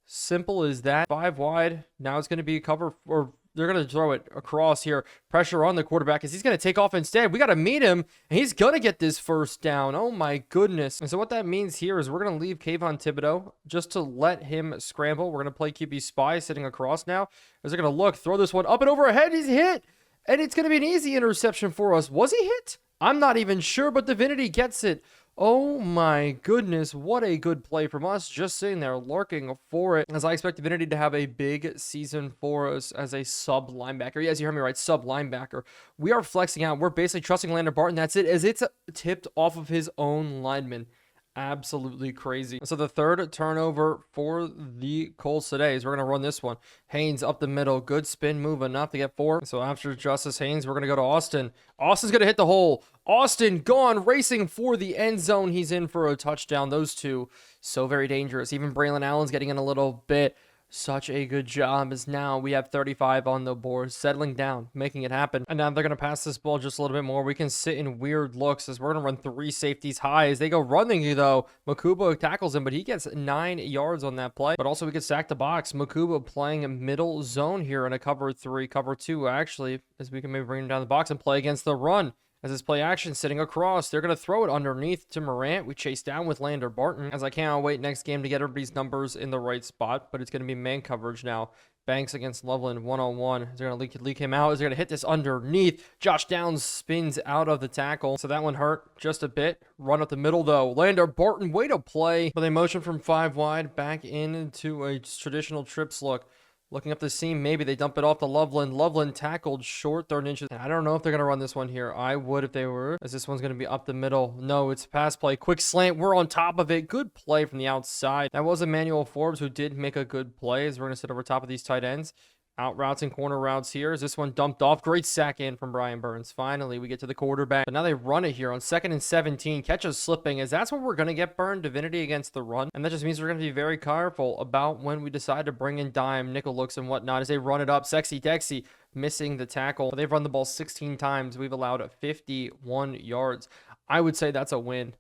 Simple as that. 5 wide. Now it's going to be cover, or they're going to throw it across here. Pressure on the quarterback as he's going to take off instead. We got to meet him, and he's going to get this first down. Oh my goodness. And so what that means here is we're going to leave Kayvon Thibodeau just to let him scramble. We're going to play QB spy sitting across now. As they're going to look, throw this one up and overhead. He's hit. And it's going to be an easy interception for us. Was he hit? I'm not even sure, but Divinity gets it. Oh my goodness, what a good play from us. Just sitting there lurking for it. As I expect Divinity to have a big season for us as a sub linebacker. Yes, you heard me right, sub linebacker. We are flexing out. We're basically trusting Lander Barton. That's it, as it's tipped off of his own lineman. Absolutely crazy. So the 3rd turnover for the Colts today is we're going to run this one. Haynes up the middle. Good spin move enough to get 4. So after Justice Haynes, we're going to go to Austin. Austin's going to hit the hole. Austin gone racing for the end zone. He's in for a touchdown. Those two, so very dangerous. Even Braylon Allen's getting in a little bit. Such a good job as now we have 35 on the board, settling down, making it happen. And now they're going to pass this ball just a little bit more. We can sit in weird looks as we're going to run 3 safeties high as they go running, though. Makuba tackles him, but he gets 9 yards on that play. But also we could sack the box. Makuba playing middle zone here in a cover 3, cover 2 actually, as we can maybe bring him down the box and play against the run. As this play action sitting across, they're going to throw it underneath to Morant. We chase down with Lander Barton. As I can't wait next game to get everybody's numbers in the right spot, but it's going to be man coverage now. Banks against Loveland one-on-one. They're going to leak him out. They're going to hit this underneath. Josh Downs spins out of the tackle. So that one hurt just a bit. Run up the middle, though. Lander Barton, way to play. But they motion from 5 wide back into a traditional trips look. Looking up the seam, maybe they dump it off to Loveland. Loveland tackled short, 3rd inches. I don't know if they're going to run this one here. I would if they were, as this one's going to be up the middle. No, it's pass play. Quick slant. We're on top of it. Good play from the outside. That was Emmanuel Forbes who did make a good play as we're going to sit over top of these tight ends. Out routes and corner routes here. Is this one dumped off? Great sack in from Brian Burns. Finally, we get to the quarterback. But now they run it here on 2nd and 17. Catch us slipping, as that's where we're going to get burned. Divinity against the run. And that just means we're going to be very careful about when we decide to bring in dime, nickel looks, and whatnot as they run it up. Sexy Dexy missing the tackle. But they've run the ball 16 times. We've allowed 51 yards. I would say that's a win.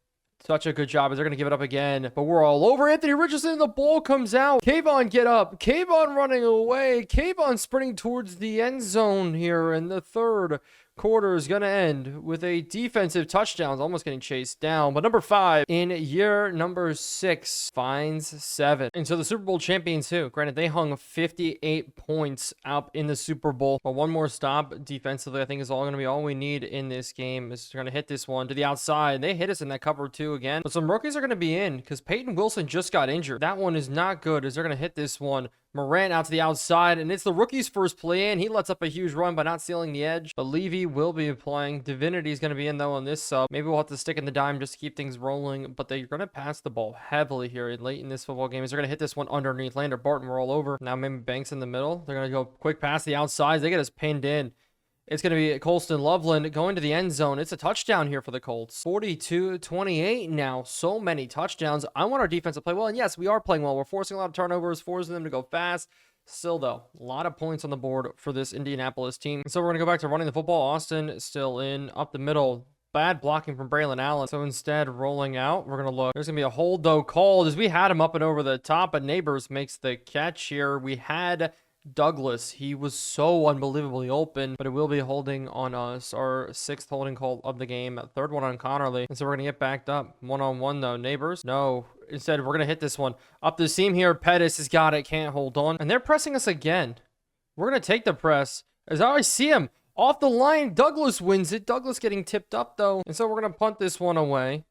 Such a good job as they're going to give it up again. But we're all over. Anthony Richardson, the ball comes out. Kayvon get up. Kayvon running away. Kayvon sprinting towards the end zone here in the 3rd quarter is going to end with a defensive touchdown. Almost getting chased down. But number 5 in year number 6 finds 7. And so the Super Bowl champions too. Granted, they hung 58 points out in the Super Bowl. But one more stop defensively, I think, is going to be all we need in this game. Is going to hit this one to the outside. They hit us in that cover 2 again. But some rookies are going to be in because Peyton Wilson just got injured. That one is not good as they're going to hit this one. Morant out to the outside, and it's the rookie's first play in. He lets up a huge run by not sealing the edge. But Levy will be playing. Divinity is going to be in, though, on this sub. Maybe we'll have to stick in the dime just to keep things rolling, but they're going to pass the ball heavily here late in this football game. They're going to hit this one underneath. Lander Barton, we're all over. Now maybe Banks in the middle. They're going to go quick pass the outside. They get us pinned in. It's going to be Colston Loveland going to the end zone. It's a touchdown here for the Colts. 42-28 now. So many touchdowns. I want our defense to play well, and yes, we are playing well. We're forcing a lot of turnovers, forcing them to go fast. Still, though, a lot of points on the board for this Indianapolis team. So we're going to go back to running the football. Austin still in, up the middle. Bad blocking from Braylon Allen. So instead, rolling out, we're going to look. There's going to be a hold, though, called as we had him up and over the top, but Neighbors makes the catch here. We had Douglas. He was so unbelievably open, but it will be holding on us. Our 6th holding call of the game. 3rd one on Connerly. And so we're going to get backed up. One-on-one, though. Neighbors? No. Instead, we're going to hit this one. Up the seam here. Pettis has got it. Can't hold on. And they're pressing us again. We're going to take the press. As I always see him. Off the line. Douglas wins it. Douglas getting tipped up, though. And so we're going to punt this one away.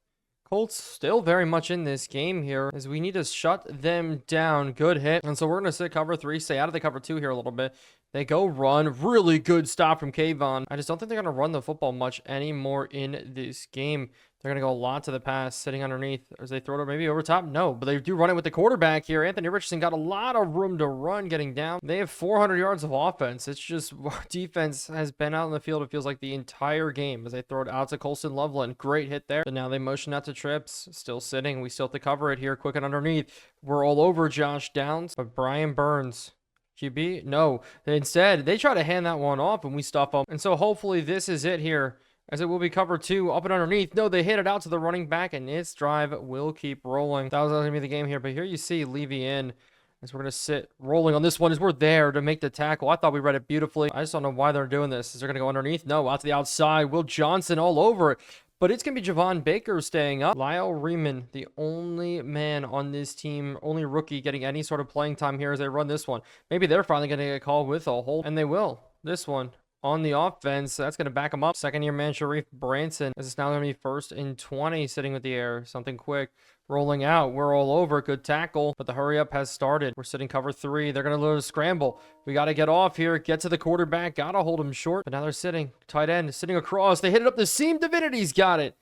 Colts still very much in this game here as we need to shut them down. Good hit. And so we're going to sit cover 3, stay out of the cover 2 here a little bit. They go run. Really good stop from Kayvon. I just don't think they're going to run the football much anymore in this game. They're going to go a lot to the pass, sitting underneath. As they throw it maybe over top? No, but they do run it with the quarterback here. Anthony Richardson got a lot of room to run getting down. They have 400 yards of offense. It's just defense has been out in the field, it feels like, the entire game as they throw it out to Colston Loveland. Great hit there. So now they motion out to Trips. Still sitting. We still have to cover it here. Quick and underneath. We're all over Josh Downs, but Brian Burns... QB? No. Instead, they try to hand that one off and we stuff up. And so hopefully this is it here, as it will be cover 2 up and underneath. No, they hit it out to the running back and its drive will keep rolling. That was going to be the game here. But here you see Levy in as we're going to sit rolling on this one as we're there to make the tackle. I thought we read it beautifully. I just don't know why they're doing this. Is they're going to go underneath? No, out to the outside. Will Johnson all over it. But it's going to be Javon Baker staying up. Lyle Riemann, the only man on this team, only rookie getting any sort of playing time here as they run this one. Maybe they're finally going to get a call with a hold, and they will. This one on the offense, that's going to back them up. Second-year man Sharif Branson. This is now going to be 1st and 20, sitting with the air. Something quick. Rolling out. We're all over. Good tackle. But the hurry up has started. We're sitting cover 3. They're going to load a scramble. We got to get off here. Get to the quarterback. Got to hold him short. But now they're sitting. Tight end sitting across. They hit it up the seam. Divinity's got it.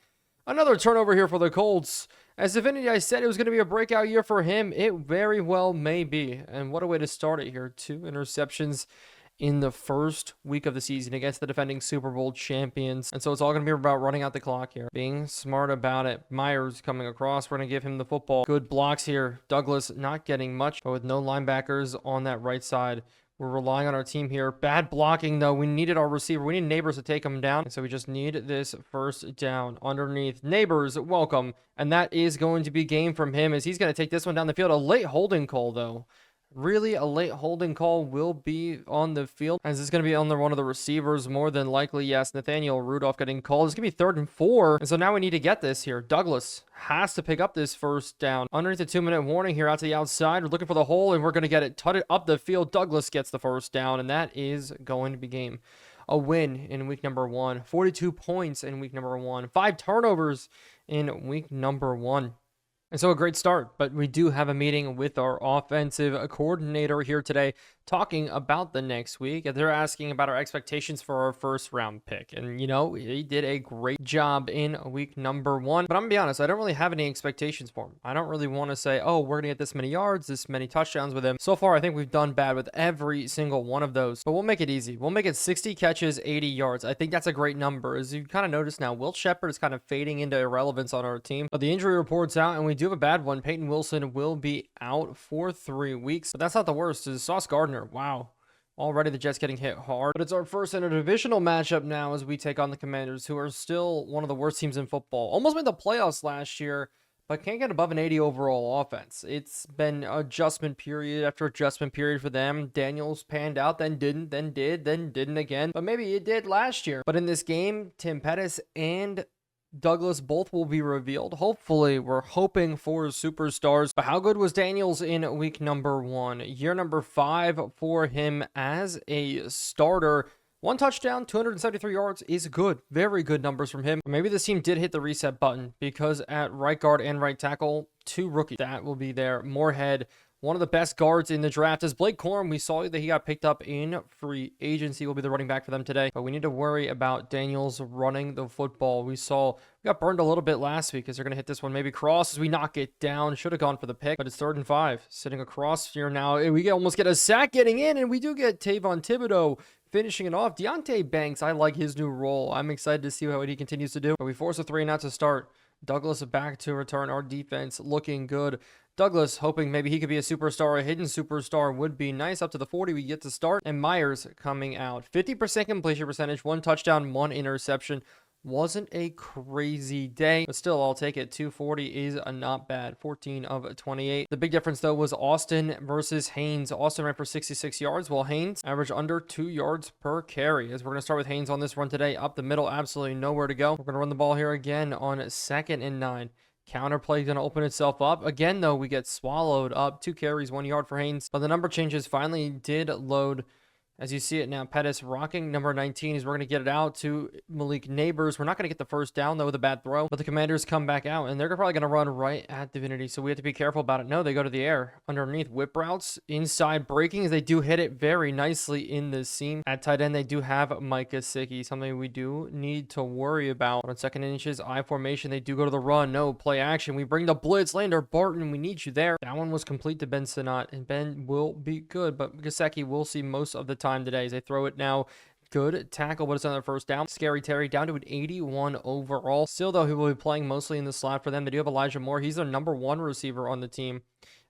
Another turnover here for the Colts. As Divinity, I said it was going to be a breakout year for him. It very well may be. And what a way to start it here. 2 interceptions in the first week of the season against the defending Super Bowl champions. And so it's all going to be about running out the clock here. Being smart about it. Myers coming across. We're going to give him the football. Good blocks here. Douglas not getting much, but with no linebackers on that right side. We're relying on our team here. Bad blocking, though. We needed our receiver. We need Neighbors to take him down. And so we just need this first down underneath. Neighbors, welcome. And that is going to be game from him as he's going to take this one down the field. A late holding call, though. Really, a late holding call will be on the field, as it's going to be on one of the receivers, more than likely. Yes, Nathaniel Rudolph getting called. It's going to be 3rd and 4, and so now we need to get this here. Douglas has to pick up this first down. Underneath the 2-minute warning here out to the outside. We're looking for the hole, and we're going to get it. Tutted up the field. Douglas gets the first down, and that is going to be game. A win in week number 1. 42 points in week number 1. 5 turnovers in week number 1. And so a great start, but we do have a meeting with our offensive coordinator here today talking about the next week. They're asking about our expectations for our first round pick. And, you know, he did a great job in week number 1. But I'm going to be honest, I don't really have any expectations for him. I don't really want to say, oh, we're going to get this many yards, this many touchdowns with him. So far, I think we've done bad with every single one of those. But we'll make it easy. We'll make it 60 catches, 80 yards. I think that's a great number. As you kind of notice now, Will Shepard is kind of fading into irrelevance on our team. But the injury report's out, and we do have a bad one. Peyton Wilson will be out for 3 weeks. But that's not the worst. Is Sauce Gardner. Wow. Already the Jets getting hit hard. But it's our first interdivisional matchup now as we take on the Commanders, who are still one of the worst teams in football. Almost made the playoffs last year, but can't get above an 80 overall offense. It's been adjustment period after adjustment period for them. Daniels panned out, then didn't, then did, then didn't again. But maybe it did last year. But in this game, Tim Pettis and Douglas both will be revealed. Hopefully, we're hoping for superstars. But how good was Daniels in week number 1? Year number 5 for him as a starter. 1 touchdown, 273 yards is good. Very good numbers from him. Maybe this team did hit the reset button because at right guard and right tackle, 2 rookies. That will be there. Moorhead, one of the best guards in the draft, is Blake Corum. We saw that he got picked up in free agency. Will be the running back for them today. But we need to worry about Daniels running the football. We got burned a little bit last week as they're going to hit this one. Maybe cross as we knock it down. Should have gone for the pick, but it's 3rd and 5. Sitting across here now. We almost get a sack getting in, and we do get Tavon Thibodeau finishing it off. Deontay Banks, I like his new role. I'm excited to see what he continues to do. But we force a 3 and out to start. Douglas back to return. Our defense looking good. Douglas hoping maybe he could be a superstar. A hidden superstar would be nice. Up to the 40 we get to start. And Myers coming out. 50% completion percentage. 1 touchdown, 1 interception. Wasn't a crazy day, but still, I'll take it. 240 is not bad. 14 of 28. The big difference, though, was Austin versus Haynes. Austin ran for 66 yards, while Haynes averaged under 2 yards per carry. As we're going to start with Haynes on this run today. Up the middle, absolutely nowhere to go. We're going to run the ball here again on 2nd and 9. Counterplay is going to open itself up. Again, though, we get swallowed up. 2 carries, 1 yard for Haynes. But the number changes finally did load As you see it now, Pettis rocking number 19 is we're going to get it out to Malik Neighbors. We're not going to get the first down, though, with a bad throw. But the Commanders come back out, and they're probably going to run right at Divinity. So we have to be careful about it. No, they go to the air. Underneath, whip routes. Inside breaking, as they do hit it very nicely in the seam. At tight end, they do have Micah Sickie, something we do need to worry about. On second inches, I formation, they do go to the run. No, play action. We bring the blitz. Lander Barton, we need you there. That one was complete to Ben Sinnott, and Ben will be good. But Gesicki will see most of the time today as they throw it now. Good tackle, but it's on their first down. Scary Terry down to an 81 overall. Still, though, he will be playing mostly in the slot for them. They do have Elijah Moore. He's their number 1 receiver on the team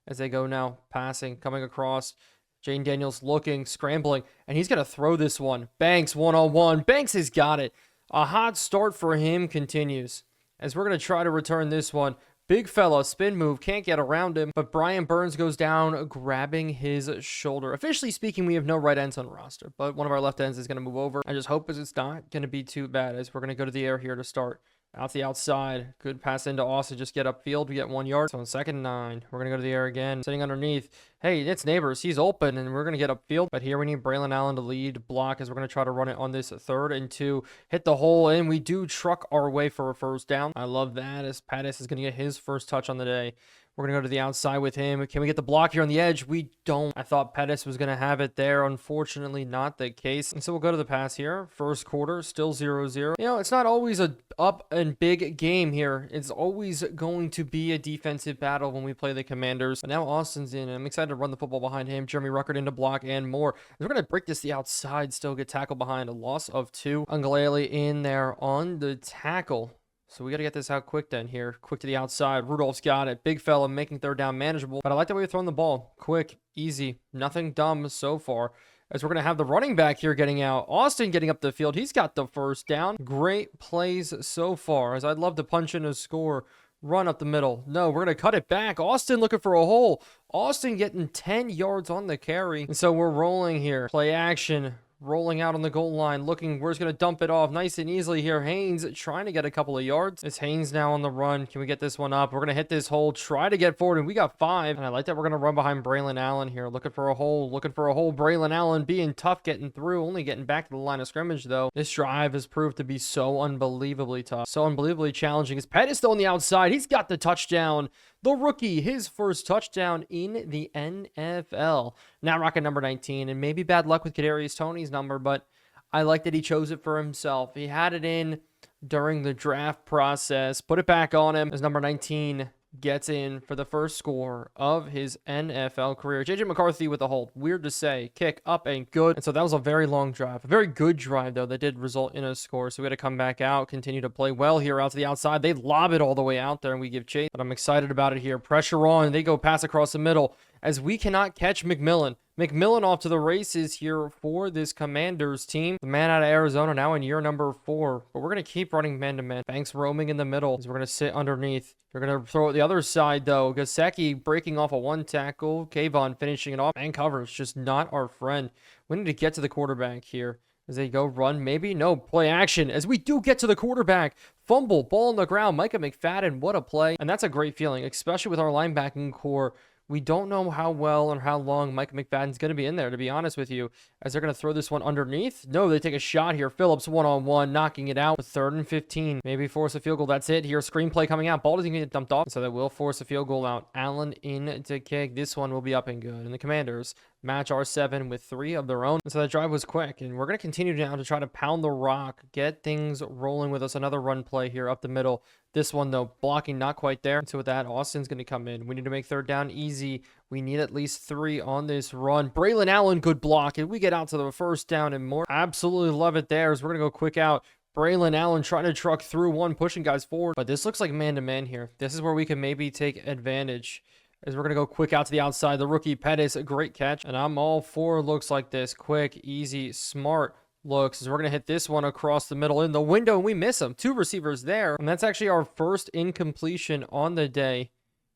as they go now. Passing, coming across. Jane Daniels looking, scrambling, and he's going to throw this one. Banks one-on-one. Banks has got it. A hot start for him continues as we're going to try to return this one. Big fella, spin move, can't get around him, but Brian Burns goes down, grabbing his shoulder. Officially speaking, we have no right ends on the roster, but one of our left ends is going to move over. I just hope it's not going to be too bad as we're going to go to the air here to start. Out the outside, good pass into Austin, just get upfield, we get 1 yard. So on 2nd and 9, we're going to go to the air again, sitting underneath. Hey, it's Neighbors, he's open, and we're going to get upfield. But here we need Braylon Allen to lead block as we're going to try to run it on this 3rd and 2. Hit the hole, and we do truck our way for a first down. I love that as Pettis is going to get his first touch on the day. We're going to go to the outside with him. Can we get the block here on the edge? We don't. I thought Pettis was going to have it there. Unfortunately, not the case. And so we'll go to the pass here. First quarter, still 0-0. You know, it's not always a up and big game here. It's always going to be a defensive battle when we play the Commanders. But now Austin's in, and I'm excited to run the football behind him. Jeremy Ruckert into block and more. We're going to break this the outside, still get tackled behind. A loss of 2. Ungalele in there on the tackle. So we got to get this out quick then here. Quick to the outside. Rudolph's got it. Big fella making 3rd down manageable. But I like the way we're throwing the ball. Quick, easy, nothing dumb so far. As we're going to have the running back here getting out. Austin getting up the field. He's got the first down. Great plays so far. As I'd love to punch in a score. Run up the middle. No, we're going to cut it back. Austin looking for a hole. Austin getting 10 yards on the carry. And so we're rolling here. Play action. Rolling out on the goal line, looking, we're just going to dump it off nice and easily here. Haynes trying to get a couple of yards. It's Haynes now on the run. Can we get this one up? We're going to hit this hole, try to get forward, and we got 5. And I like that we're going to run behind Braylon Allen here. Looking for a hole, Braylon Allen being tough, getting through, only getting back to the line of scrimmage, though. This drive has proved to be so unbelievably tough, so unbelievably challenging. Is Pettis still on the outside? He's got the touchdown. The rookie, his first touchdown in the NFL. Now rocking number 19, and maybe bad luck with Kadarius Toney's number, but I like that he chose it for himself. He had it in during the draft process, put it back on him as number 19 gets in for the first score of his NFL career. JJ McCarthy with a hold. Weird to say. Kick up and good. And so that was a very long drive. A very good drive, though, that did result in a score. So we got to come back out, continue to play well here out to the outside. They lob it all the way out there, and we give chase. But I'm excited about it here. Pressure on. They go pass across the middle as we cannot catch McMillan. McMillan off to the races here for this Commanders team. The man out of Arizona now in year number 4. But we're going to keep running man-to-man. Banks roaming in the middle as we're going to sit underneath. They're going to throw it the other side, though. Gesicki breaking off a 1 tackle. Kayvon finishing it off. Man coverage, just not our friend. We need to get to the quarterback here. As they go run, maybe? No, play action. As we do get to the quarterback. Fumble, ball on the ground. Micah McFadden, what a play. And that's a great feeling, especially with our linebacking core. We don't know how well or how long Micah McFadden's going to be in there, to be honest with you, as they're going to throw this one underneath. No, they take a shot here. Phillips one-on-one, knocking it out. 3rd and 15. Maybe force a field goal. That's it here. Screenplay coming out. Ball doesn't get dumped off, so they will force a field goal out. Allen in to kick. This one will be up and good. And the Commanders match R7 with 3 of their own. And so that drive was quick. And we're going to continue now to try to pound the rock, get things rolling with us. Another run play here up the middle. This one, though, blocking not quite there. And so with that, Austin's going to come in. We need to make 3rd down easy. We need at least 3 on this run. Braylon Allen, good block. And we get out to the first down and more. Absolutely love it there as we're going to go quick out. Braylon Allen trying to truck through one, pushing guys forward. But this looks like man-to-man here. This is where we can maybe take advantage. As we're going to go quick out to the outside. The rookie Pettis, a great catch. And I'm all for looks like this. Quick, easy, smart looks. As we're going to hit this one across the middle in the window. And we miss him. 2 receivers there. And that's actually our first incompletion on the day.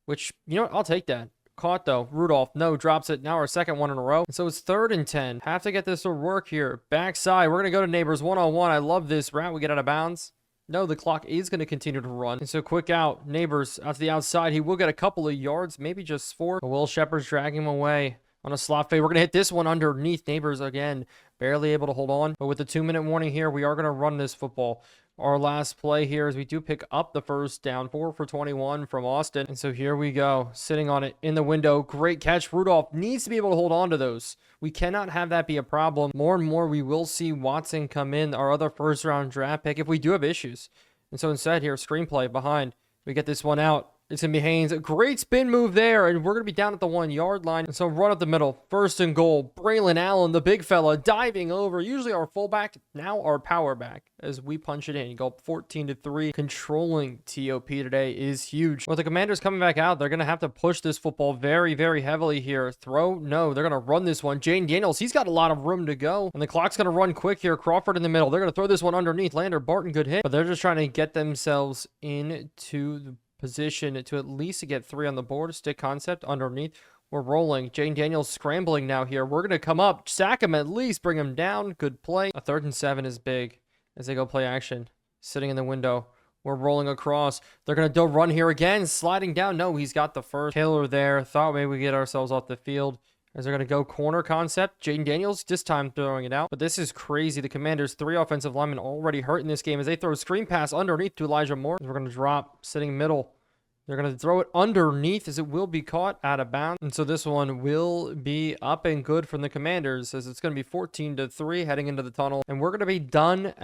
Which, you know what? I'll take that. Caught though. Rudolph, no, drops it. Now our 2nd one in a row. So it's 3rd and 10. Have to get this to work here. Backside. We're going to go to Neighbors one-on-one. I love this route. We get out of bounds. No, the clock is going to continue to run. And so quick out. Neighbors out to the outside. He will get a couple of yards, maybe just 4. But Will Shepard's dragging him away. on a slot fade. We're going to hit this one underneath. Neighbors, again, barely able to hold on. But with the 2-minute warning here, we are going to run this football. Our last play here is we do pick up the first down, 4 for 21 from Austin. And so here we go, sitting on it in the window. Great catch. Rudolph needs to be able to hold on to those. We cannot have that be a problem. More and more, we will see Watson come in, our other first-round draft pick, if we do have issues. And so instead here, screenplay behind. We get this one out. It's going to be Haynes. A great spin move there, and we're going to be down at the 1-yard line. And so run up the middle. First and goal. Braylon Allen, the big fella, diving over. Usually our fullback, now our power back as we punch it in. You go up 14-3. Controlling TOP today is huge. With the Commanders coming back out, they're going to have to push this football very, very heavily here. Throw? No, they're going to run this one. Jaden Daniels, he's got a lot of room to go. And the clock's going to run quick here. Crawford in the middle. They're going to throw this one underneath. Lander Barton, good hit. But they're just trying to get themselves into the position to at least get 3 on the board. Stick concept underneath. We're rolling. Jane Daniels scrambling now here. We're going to come up, sack him at least, bring him down. Good play. A 3rd and 7 is big as they go play action. Sitting in the window. We're rolling across. They're going to run here again. Sliding down. No, he's got the first. Taylor there. Thought maybe we get ourselves off the field. As they're going to go corner concept. Jaden Daniels this time throwing it out. But this is crazy. The Commanders, 3 offensive linemen already hurt in this game as they throw a screen pass underneath to Elijah Moore. We're going to drop sitting middle. They're going to throw it underneath as it will be caught out of bounds. And so this one will be up and good from the Commanders as it's going to be 14-3 heading into the tunnel. And we're going to be done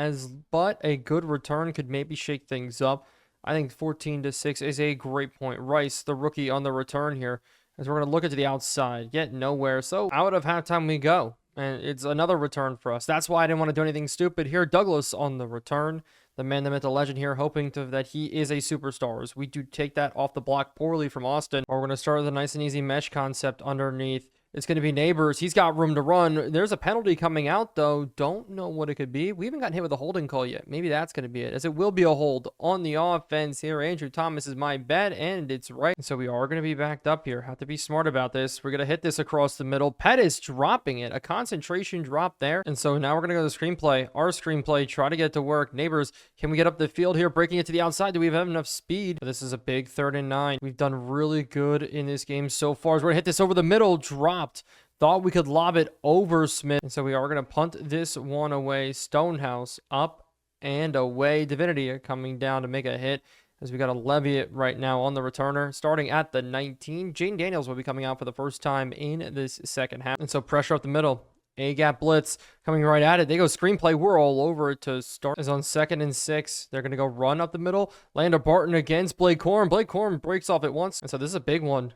but a good return could maybe shake things up. I think 14-6 is a great point. Rice, the rookie on the return here. As we're going to look it to the outside, yet nowhere. So out of halftime we go. And it's another return for us. That's why I didn't want to do anything stupid here. Douglas on the return. The man, the myth, the legend here, hoping that he is a superstar. As we do take that off the block poorly from Austin. Or we're going to start with a nice and easy mesh concept underneath. It's going to be Neighbors. He's got room to run. There's a penalty coming out, though. Don't know what it could be. We haven't gotten hit with a holding call yet. Maybe that's going to be it, as it will be a hold on the offense here. Andrew Thomas is my bet, and it's right. So we are going to be backed up here. Have to be smart about this. We're going to hit this across the middle. Pettis dropping it. A concentration drop there. And so now we're going to go to the screenplay. Our screenplay, try to get to work. Neighbors, can we get up the field here, breaking it to the outside? Do we have enough speed? This is a big 3rd and 9. We've done really good in this game so far. As we're going to hit this over the middle. Dropped. Thought we could lob it over Smith. And so we are going to punt this one away. Stonehouse up and away. Divinity coming down to make a hit as we got to levy it right now on the returner. Starting at the 19. Jaden Daniels will be coming out for the first time in this second half. And so pressure up the middle. A-gap blitz coming right at it. They go screenplay. We're all over it to start. Is on 2nd and 6. They're going to go run up the middle. Lander Barton against Blake Corum. Blake Corum breaks off at once. And so this is a big one.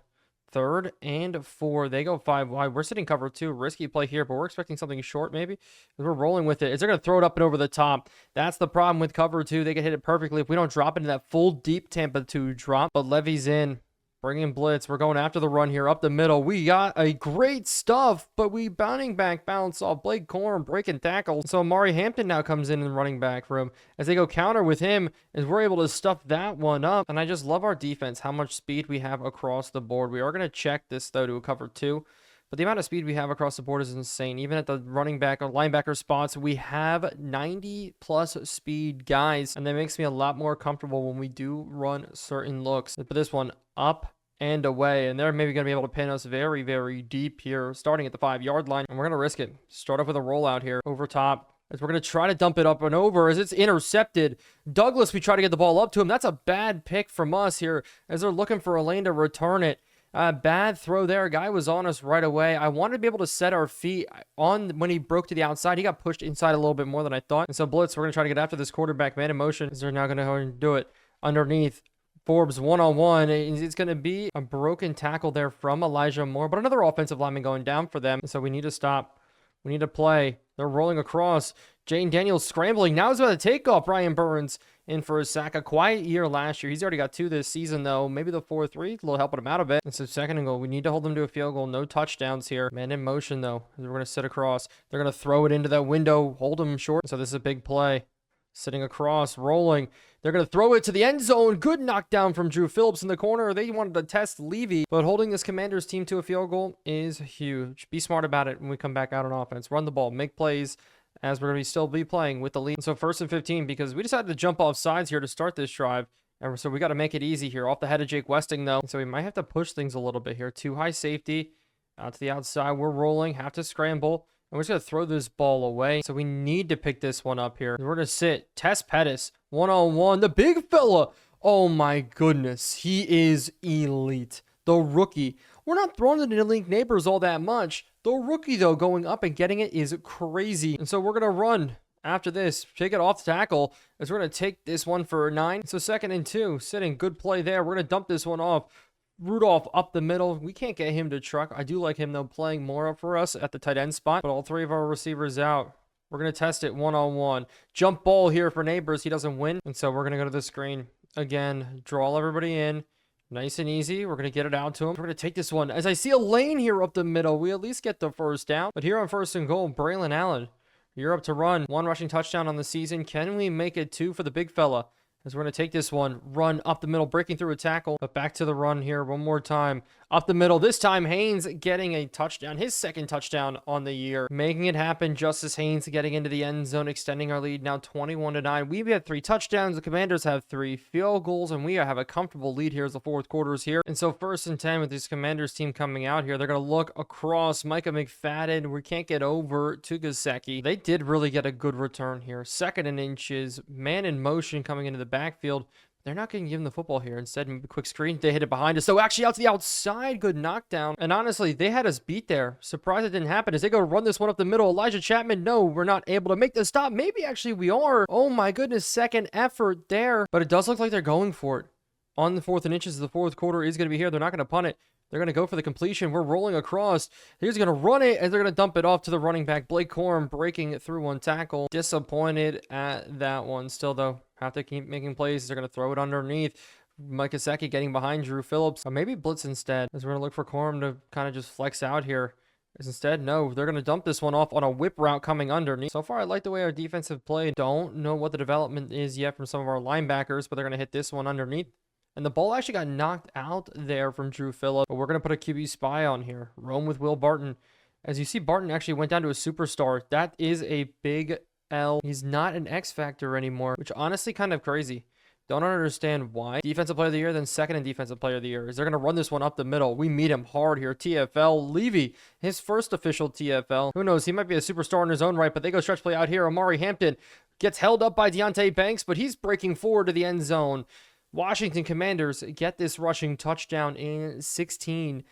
3rd and 4. They go 5 wide. We're sitting cover 2. Risky play here, but we're expecting something short maybe. We're rolling with it. They're going to throw it up and over the top. That's the problem with cover 2. They can hit it perfectly if we don't drop into that full deep Tampa 2 drop. But Levy's in. Bringing blitz. We're going after the run here up the middle. We got a great stuff, but we bounding back bounce off Blake Corum breaking tackles. So Amari Hampton now comes in the running back room as they go counter with him as we're able to stuff that one up. And I just love our defense, how much speed we have across the board. We are going to check this though to a cover 2. But the amount of speed we have across the board is insane. Even at the running back or linebacker spots, we have 90 plus speed guys. And that makes me a lot more comfortable when we do run certain looks. But this one up and away. And they're maybe going to be able to pin us very, very deep here, starting at the 5-yard line. And we're going to risk it. Start off with a rollout here over top. As we're going to try to dump it up and over as it's intercepted. Douglas, we try to get the ball up to him. That's a bad pick from us here as they're looking for a lane to return it. Bad throw there. Guy was on us right away. I wanted to be able to set our feet on when he broke to the outside. He got pushed inside a little bit more than I thought. And so blitz, we're going to try to get after this quarterback. Man in motion. They're now going to go and do it underneath. Forbes one-on-one. It's going to be a broken tackle there from Elijah Moore, but another offensive lineman going down for them. So we need to stop. We need to play. They're rolling across. Jaden Daniels scrambling. Now he's about to take off. Brian Burns in for a sack. A quiet year last year. He's already got 2 this season, though. Maybe the 4-3. A little helping him out a bit. It's a 2nd and goal. We need to hold them to a field goal. No touchdowns here. Man in motion, though. We're going to sit across. They're going to throw it into that window. Hold them short. So this is a big play. Sitting across. Rolling. They're going to throw it to the end zone. Good knockdown from Drew Phillips in the corner. They wanted to test Levy, but holding this Commanders team to a field goal is huge. Be smart about it when we come back out on offense. Run the ball. Make plays as we're going to still be playing with the lead. So 1st and 15 because we decided to jump off sides here to start this drive. And so we got to make it easy here. Off the head of Jake Westing, though. So we might have to push things a little bit here. Too high safety. Out to the outside. We're rolling. Have to scramble. And we're just going to throw this ball away. So we need to pick this one up here. We're going to sit. Tess Pettis. One-on-one. The big fella. Oh my goodness. He is elite. The rookie. We're not throwing it into Link Neighbors all that much. The rookie, though, going up and getting it is crazy. And so we're going to run after this. Take it off the tackle as we're going to take this one for a 9. So 2nd and 2. Sitting. Good play there. We're going to dump this one off. Rudolph up the middle. We can't get him to truck. I do like him, though, playing more up for us at the tight end spot. But all 3 of our receivers out. We're going to test it one-on-one. Jump ball here for Neighbors. He doesn't win. And so we're going to go to the screen. Again, draw everybody in. Nice and easy. We're going to get it out to him. We're going to take this one. As I see a lane here up the middle, we at least get the first down. But here on 1st and goal, Braylon Allen, you're up to run. 1 rushing touchdown on the season. Can we make it 2 for the big fella? As we're going to take this one, run up the middle, breaking through a tackle, but back to the run here one more time. Up the middle, this time Haynes getting a touchdown, his 2nd touchdown on the year, making it happen. Justice Haynes getting into the end zone, extending our lead now 21-9. We have 3 touchdowns, the Commanders have 3 field goals, and we have a comfortable lead here as the 4th quarter is here. And so 1st and 10 with this Commanders team coming out here, they're going to look across Micah McFadden. We can't get over to Gasecki. They did really get a good return here. 2nd and inches, man in motion coming into the backfield. They're not going to give him the football here. Instead, a quick screen. They hit it behind us. So actually out to the outside. Good knockdown. And honestly, they had us beat there. Surprised it didn't happen as they go to run this one up the middle. Elijah Chapman, no, we're not able to make the stop. Maybe actually we are. Oh my goodness, 2nd effort there. But it does look like they're going for it. On the 4th and inches, the 4th quarter is going to be here. They're not going to punt it. They're going to go for the completion. We're rolling across. He's going to run it, and they're going to dump it off to the running back. Blake Corum breaking it through one tackle. Disappointed at that one. Still, though, have to keep making plays. They're going to throw it underneath. Mike Gesicki getting behind Drew Phillips. Or maybe blitz instead, as we're going to look for Corum to kind of just flex out here. As instead, no, they're going to dump this one off on a whip route coming underneath. So far, I like the way our defense have played. Don't know what the development is yet from some of our linebackers, but they're going to hit this one underneath. And the ball actually got knocked out there from Drew Phillips. But we're going to put a QB spy on here. Roam with Will Barton. As you see, Barton actually went down to a superstar. That is a big L. He's not an X factor anymore, which honestly kind of crazy. Don't understand why. Defensive player of the year, then 2nd in defensive player of the year. Is they're going to run this one up the middle. We meet him hard here. TFL Levy, his 1st official TFL. Who knows? He might be a superstar in his own right, but they go stretch play out here. Amari Hampton gets held up by Deontay Banks, but he's breaking forward to the end zone. Washington Commanders get this rushing touchdown in 16-21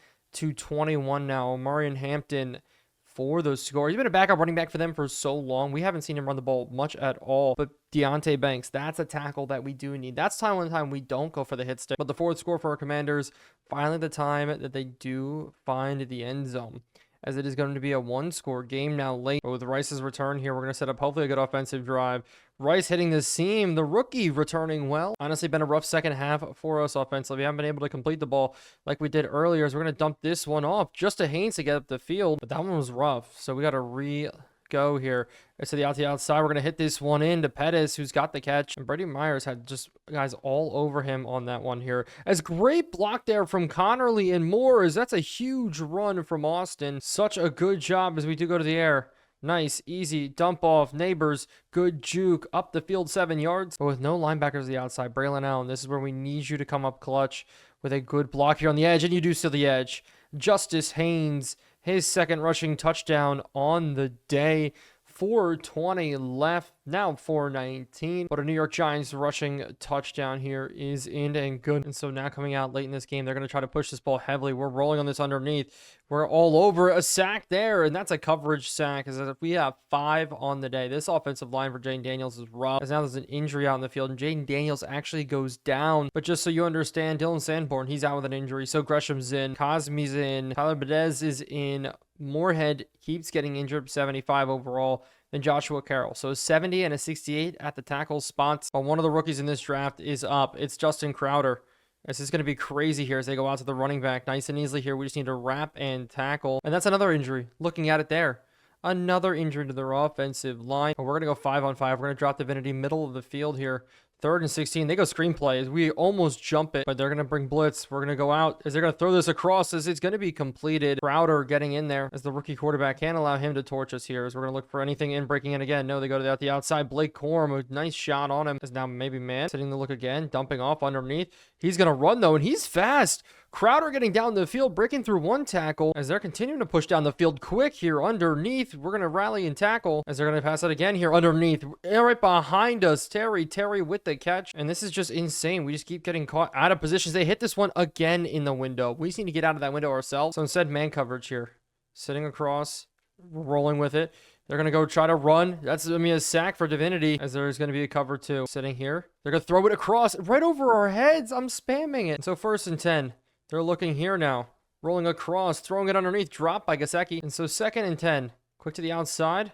now. Amari Hampton for those scores. He's been a backup running back for them for so long. We haven't seen him run the ball much at all. But Deontay Banks, that's a tackle that we do need. That's time we don't go for the hit stick. But the 4th score for our Commanders, finally the time that they do find the end zone, as it is going to be a 1-score game now late. But with Rice's return here, we're going to set up hopefully a good offensive drive. Rice hitting the seam, the rookie returning well. Honestly, been a rough 2nd half for us offensively. We haven't been able to complete the ball like we did earlier, so we're going to dump this one off just to Haynes to get up the field. But that one was rough, so we got to go here. To the outside, we're going to hit this one in to Pettis, who's got the catch. And Brady Myers had just guys all over him on that one here. As great block there from Connerly and Moore, as that's a huge run from Austin. Such a good job as we do go to the air. Nice, easy, dump off, Neighbors, good juke, up the field 7 yards. But with no linebackers on the outside, Braylon Allen, this is where we need you to come up clutch with a good block here on the edge, and you do steal the edge. Justice Haynes, his 2nd rushing touchdown on the day. 4:20 left, now 4:19. But a New York Giants rushing touchdown here is in and good. And so now coming out late in this game, they're going to try to push this ball heavily. We're rolling on this underneath. We're all over a sack there, and that's a coverage sack. As if we have 5 on the day. This offensive line for Jaden Daniels is rough. As now there's an injury out in the field, and Jaden Daniels actually goes down. But just so you understand, Dylan Sanborn, he's out with an injury. So Gresham's in, Cosme's in, Tyler Bedez is in. Moorhead keeps getting injured, 75 overall. Then Joshua Carroll. So 70 and a 68 at the tackle spots. But one of the rookies in this draft is up. It's Justin Crowder. This is going to be crazy here as they go out to the running back. Nice and easily here. We just need to wrap and tackle. And that's another injury. Looking at it there. Another injury to their offensive line. But we're going to go 5-on-5. We're going to drop Divinity middle of the field here. 3rd and 16. They go screenplay as we almost jump it, but they're going to bring blitz. We're going to go out as they're going to throw this across as it's going to be completed. Crowder getting in there as the rookie quarterback. Can't allow him to torch us here as we're going to look for anything in, breaking in again. No, they go to the outside. Blake Corum, a nice shot on him. Is now maybe man sitting the look again, dumping off underneath. He's going to run though, and he's fast. Crowder getting down the field, breaking through one tackle as they're continuing to push down the field quick here underneath. We're going to rally and tackle as they're going to pass it again here underneath. Right behind us, Terry with the catch. And this is just insane. We just keep getting caught out of positions. They hit this one again in the window. We just need to get out of that window ourselves. So instead, man coverage here. Sitting across, rolling with it. They're going to go try to run. That's going to be a sack for Divinity as there's going to be a cover 2. Sitting here. They're going to throw it across right over our heads. I'm spamming it. So 1st and 10. They're looking here now. Rolling across, throwing it underneath. Drop by Gesicki. And so 2nd and 10. Quick to the outside.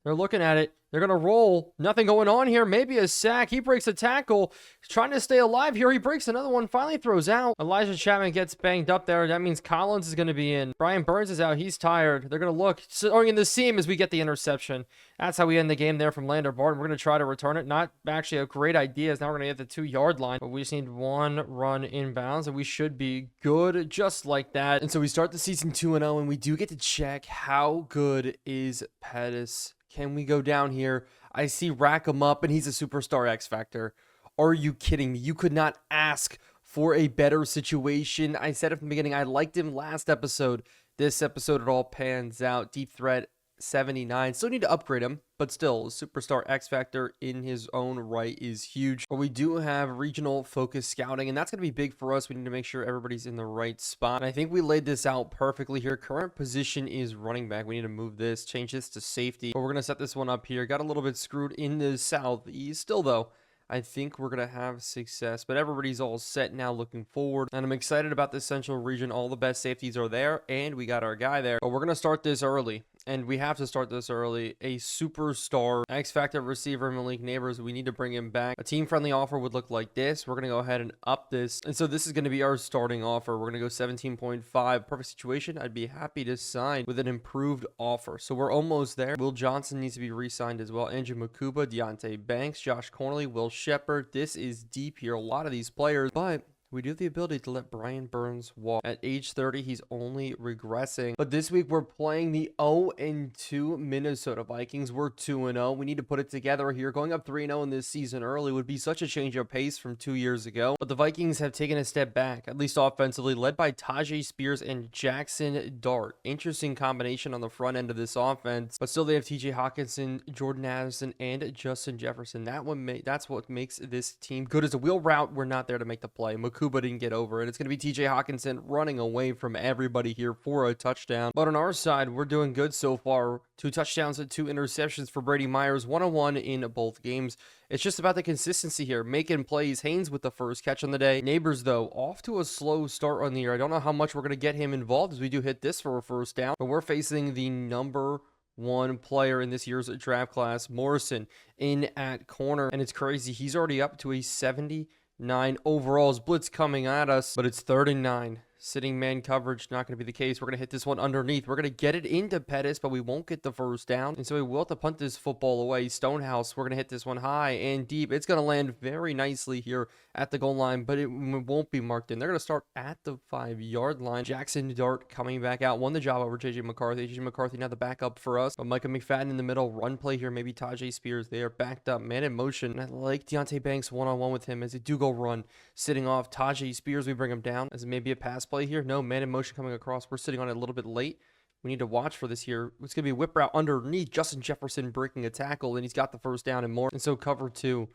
They're looking at it. They're going to roll. Nothing going on here. Maybe a sack. He breaks a tackle. He's trying to stay alive here. He breaks another one. Finally throws out. Elijah Chapman gets banged up there. That means Collins is going to be in. Brian Burns is out. He's tired. They're going to look. Throwing in the seam as we get the interception. That's how we end the game there from Lander Barton. We're going to try to return it. Not actually a great idea. Now we're going to get the 2-yard line. But we just need 1 run inbounds. And we should be good just like that. And so we start the season 2-0. And we do get to check how good is Pettis. Can we go down here? I see rack him up, and he's a superstar X Factor. Are you kidding me? You could not ask for a better situation. I said it from the beginning. I liked him last episode. This episode, it all pans out. Deep threat, 79. Still need to upgrade him, but still, superstar X Factor in his own right is huge. But we do have regional focus scouting, and that's going to be big for us. We need to make sure everybody's in the right spot. And I think we laid this out perfectly here. Current position is running back. We need to move this, change this to safety. But we're going to set this one up here. Got a little bit screwed in the southeast. Still, though, I think we're going to have success, but everybody's all set now looking forward, and I'm excited about this central region. All the best safeties are there, and we got our guy there, but we're going to start this early, and we have to start this early. A superstar X Factor receiver, Malik Neighbors. We need to bring him back. A team-friendly offer would look like this. We're going to go ahead and up this, and so this is going to be our starting offer. We're going to go 17.5. Perfect situation. I'd be happy to sign with an improved offer, so we're almost there. Will Johnson needs to be re-signed as well. Andrew Makuba, Deontay Banks, Josh Cornley, Will Shepard. This is deep here. A lot of these players, but we do have the ability to let Brian Burns walk. At age 30, he's only regressing. But this week, we're playing the 0-2 Minnesota Vikings. We're 2-0. We need to put it together here. Going up 3-0 in this season early would be such a change of pace from 2 years ago. But the Vikings have taken a step back, at least offensively, led by Tajay Spears and Jackson Dart. Interesting combination on the front end of this offense. But still, they have TJ Hawkinson, Jordan Addison, and Justin Jefferson. That's what makes this team good. As a wheel route, we're not there to make the play. Makuba didn't get over it. It's going to be TJ Hawkinson running away from everybody here for a touchdown. But on our side, we're doing good so far. 2 touchdowns and 2 interceptions for Brady Myers. 1-on-1 in both games. It's just about the consistency here, making plays. Haynes with the first catch on the day. Neighbors, though, off to a slow start on the year. I don't know how much we're going to get him involved as we do hit this for a first down. But we're facing the number 1 player in this year's draft class, Morrison, in at corner. And it's crazy. He's already up to a 79 overalls. Blitz coming at us, but it's 3rd and 9. Sitting man coverage, not going to be the case. We're going to hit this one underneath. We're going to get it into Pettis, but we won't get the first down. And so we will have to punt this football away. Stonehouse, we're going to hit this one high and deep. It's going to land very nicely here at the goal line, but it won't be marked in. They're going to start at the 5-yard line. Jackson Dart coming back out. Won the job over JJ McCarthy. JJ McCarthy now the backup for us. But Micah McFadden in the middle. Run play here. Maybe Tajay Spears. They are backed up. Man in motion. And I like Deontay Banks one-on-one with him as they do go run. Sitting off Tajay Spears. We bring him down as maybe a pass play here. No, man in motion coming across. We're sitting on it a little bit late. We need to watch for this here. It's going to be a whip route underneath. Justin Jefferson breaking a tackle, and he's got the first down and more. And so cover 2.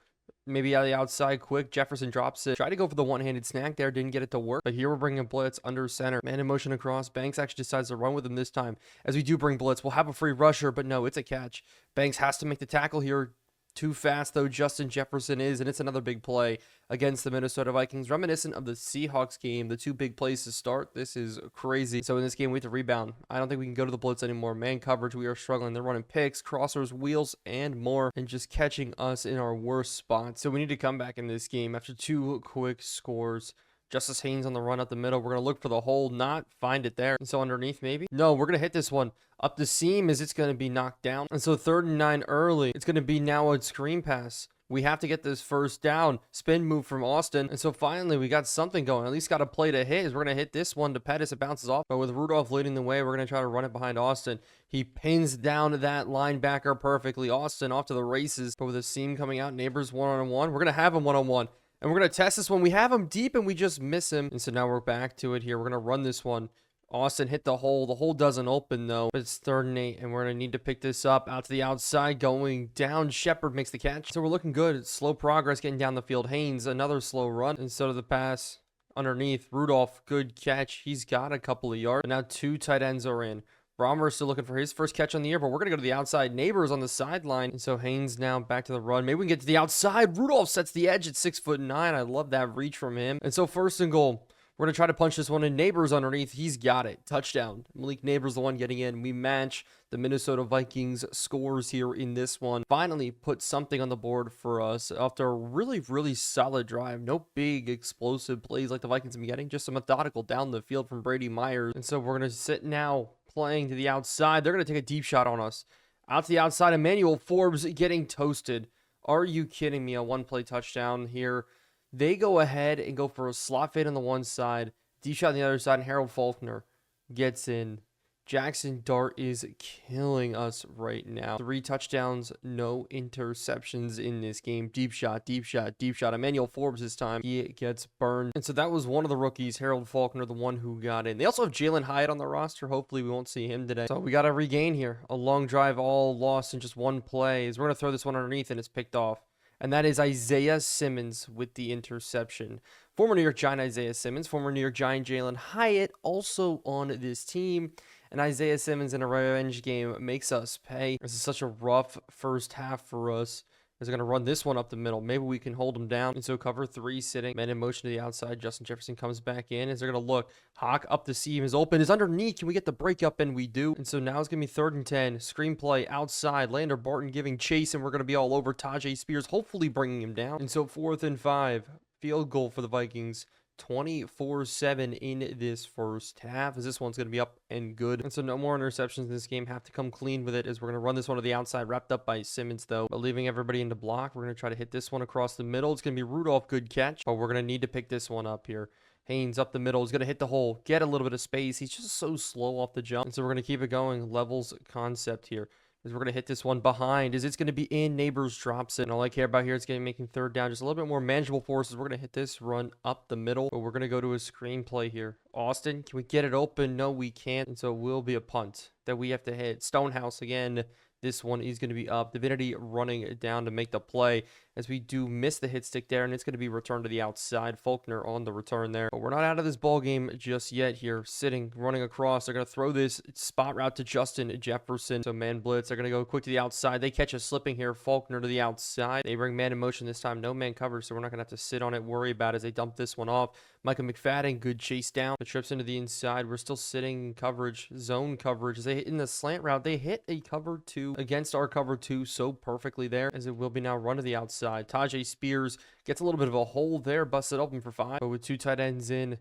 Maybe out of the outside quick. Jefferson drops it. Tried to go for the one-handed snack there. Didn't get it to work. But here we're bringing blitz under center. Man in motion across. Banks actually decides to run with him this time. As we do bring blitz, we'll have a free rusher, but no, it's a catch. Banks has to make the tackle here. Too fast, though, Justin Jefferson is, and it's another big play against the Minnesota Vikings. Reminiscent of the Seahawks game, the 2 big plays to start. This is crazy. So in this game, we have to rebound. I don't think we can go to the blitz anymore. Man coverage, we are struggling. They're running picks, crossers, wheels, and more, and just catching us in our worst spots. So we need to come back in this game after 2 quick scores. Justice Haynes on the run up the middle. We're going to look for the hole, not find it there. And so underneath maybe. No, we're going to hit this one up the seam as it's going to be knocked down. And so 3rd and 9 early. It's going to be now a screen pass. We have to get this first down. Spin move from Austin. And so finally we got something going. At least got a play to hit. We're going to hit this one to Pettis. It bounces off. But with Rudolph leading the way, we're going to try to run it behind Austin. He pins down that linebacker perfectly. Austin off to the races. But with a seam coming out, Neighbors one-on-one. We're going to have him one-on-one. And we're going to test this one. We have him deep and we just miss him. And so now we're back to it here. We're going to run this one. Austin hit the hole. The hole doesn't open though. It's 3rd and 8 and we're going to need to pick this up out to the outside going down. Shepard makes the catch. So we're looking good. It's slow progress getting down the field. Haynes, another slow run instead of the pass underneath. Rudolph, good catch. He's got a couple of yards. And now 2 tight ends are in. Brommer still looking for his first catch on the year, but we're going to go to the outside. Neighbors on the sideline. And so Haynes now back to the run. Maybe we can get to the outside. Rudolph sets the edge at 6'9". I love that reach from him. And so 1st and goal. We're going to try to punch this one in. Neighbors underneath. He's got it. Touchdown. Malik Neighbors the one getting in. We match the Minnesota Vikings scores here in this one. Finally put something on the board for us after a really, really solid drive. No big explosive plays like the Vikings have been getting. Just a methodical down the field from Brady Myers. And so we're going to sit now playing to the outside. They're going to take a deep shot on us. Out to the outside, Emmanuel Forbes getting toasted. Are you kidding me? A 1-play touchdown here. They go ahead and go for a slot fade on the one side, deep shot on the other side, and Harold Faulkner gets in. Jackson Dart is killing us right now. 3 touchdowns, no interceptions in this game. Deep shot, deep shot, deep shot. Emmanuel Forbes this time, he gets burned. And so that was one of the rookies, Harold Faulkner, the one who got in. They also have Jalen Hyatt on the roster. Hopefully we won't see him today. So we got to regain here. A long drive all lost in just 1 play. We're going to throw this one underneath and it's picked off. And that is Isaiah Simmons with the interception. Former New York Giant Isaiah Simmons, former New York Giant Jalen Hyatt also on this team. And Isaiah Simmons in a revenge game makes us pay. This is such a rough first half for us. They're going to run this one up the middle. Maybe we can hold them down. And so cover 3 sitting. Men in motion to the outside. Justin Jefferson comes back in. As they're going to look. Hawk up the seam is open. Is underneath. Can we get the break up? And we do. And so now it's going to be 3rd and 10. Screenplay outside. Lander Barton giving chase. And we're going to be all over Tajay Spears. Hopefully bringing him down. And so 4th and 5. Field goal for the Vikings. 24-7 in this first half, as this one's going to be up and good. And so no more interceptions in this game. Have to come clean with it, as we're going to run this one to the outside, wrapped up by Simmons though, but leaving everybody into block. We're going to try to hit this one across the middle. It's going to be Rudolph, good catch, but we're going to need to pick this one up here. Haynes up the middle is going to hit the hole, get a little bit of space. He's just so slow off the jump, and so we're going to keep it going. Levels concept here. As we're going to hit this one behind, as it's going to be in. Neighbors drops it. And all I care about here is getting making 3rd down just a little bit more manageable for us. As we're going to hit this run up the middle, but we're going to go to a screenplay here. Austin, can we get it open? No, we can't. And so it will be a punt that we have to hit. Stonehouse again. This one is going to be up. Divinity running it down to make the play, as we do miss the hit stick there, and it's going to be returned to the outside. Faulkner on the return there. But we're not out of this ball game just yet here. Sitting, running across. They're going to throw this spot route to Justin Jefferson. So man blitz. They're going to go quick to the outside. They catch a slipping here. Faulkner to the outside. They bring man in motion this time. No man coverage, so we're not going to have to sit on it, worry about it as they dump this one off. Micah McFadden, good chase down. The trips into the inside. We're still sitting coverage, zone coverage. As they hit in the slant route, they hit a cover 2 against our cover 2 so perfectly there, as it will be now run to the outside. Tajay Spears gets a little bit of a hole there, busted open for 5. But with 2 tight ends in,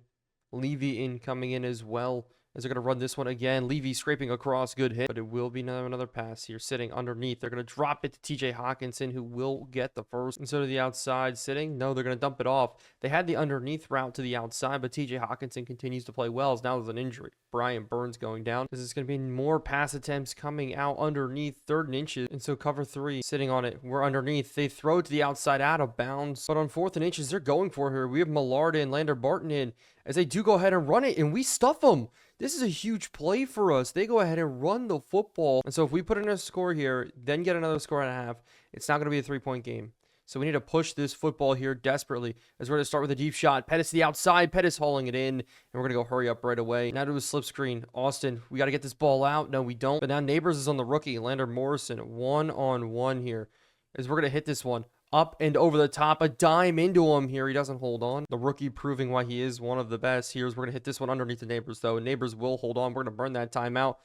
Levy in coming in as well. As they're going to run this one again. Levy scraping across, good hit. But it will be another pass here, sitting underneath. They're going to drop it to TJ Hawkinson, who will get the first. And so to the outside, sitting. No, they're going to dump it off. They had the underneath route to the outside, but TJ Hawkinson continues to play well, as now there's an injury. Brian Burns going down. This is going to be more pass attempts coming out underneath, 3rd and inches. And so cover 3, sitting on it. We're underneath. They throw it to the outside, out of bounds. But on 4th and inches, they're going for here. We have Millard in, Lander Barton in, as they do go ahead and run it, and we stuff them. This is a huge play for us. They go ahead and run the football. And so if we put in a score here, then get another score and a half, it's not going to be a 3-point game. So we need to push this football here desperately, as we're going to start with a deep shot. Pettis to the outside. Pettis hauling it in, and we're going to go hurry up right away. Now to a slip screen. Austin, we got to get this ball out. No, we don't. But now Neighbors is on the rookie. Lander Morrison, 1-on-1 here, as we're going to hit this one. Up and over the top, a dime into him here. He doesn't hold on. The rookie proving why he is one of the best. We're going to hit this one underneath the Neighbors, though. Neighbors will hold on. We're going to burn that timeout.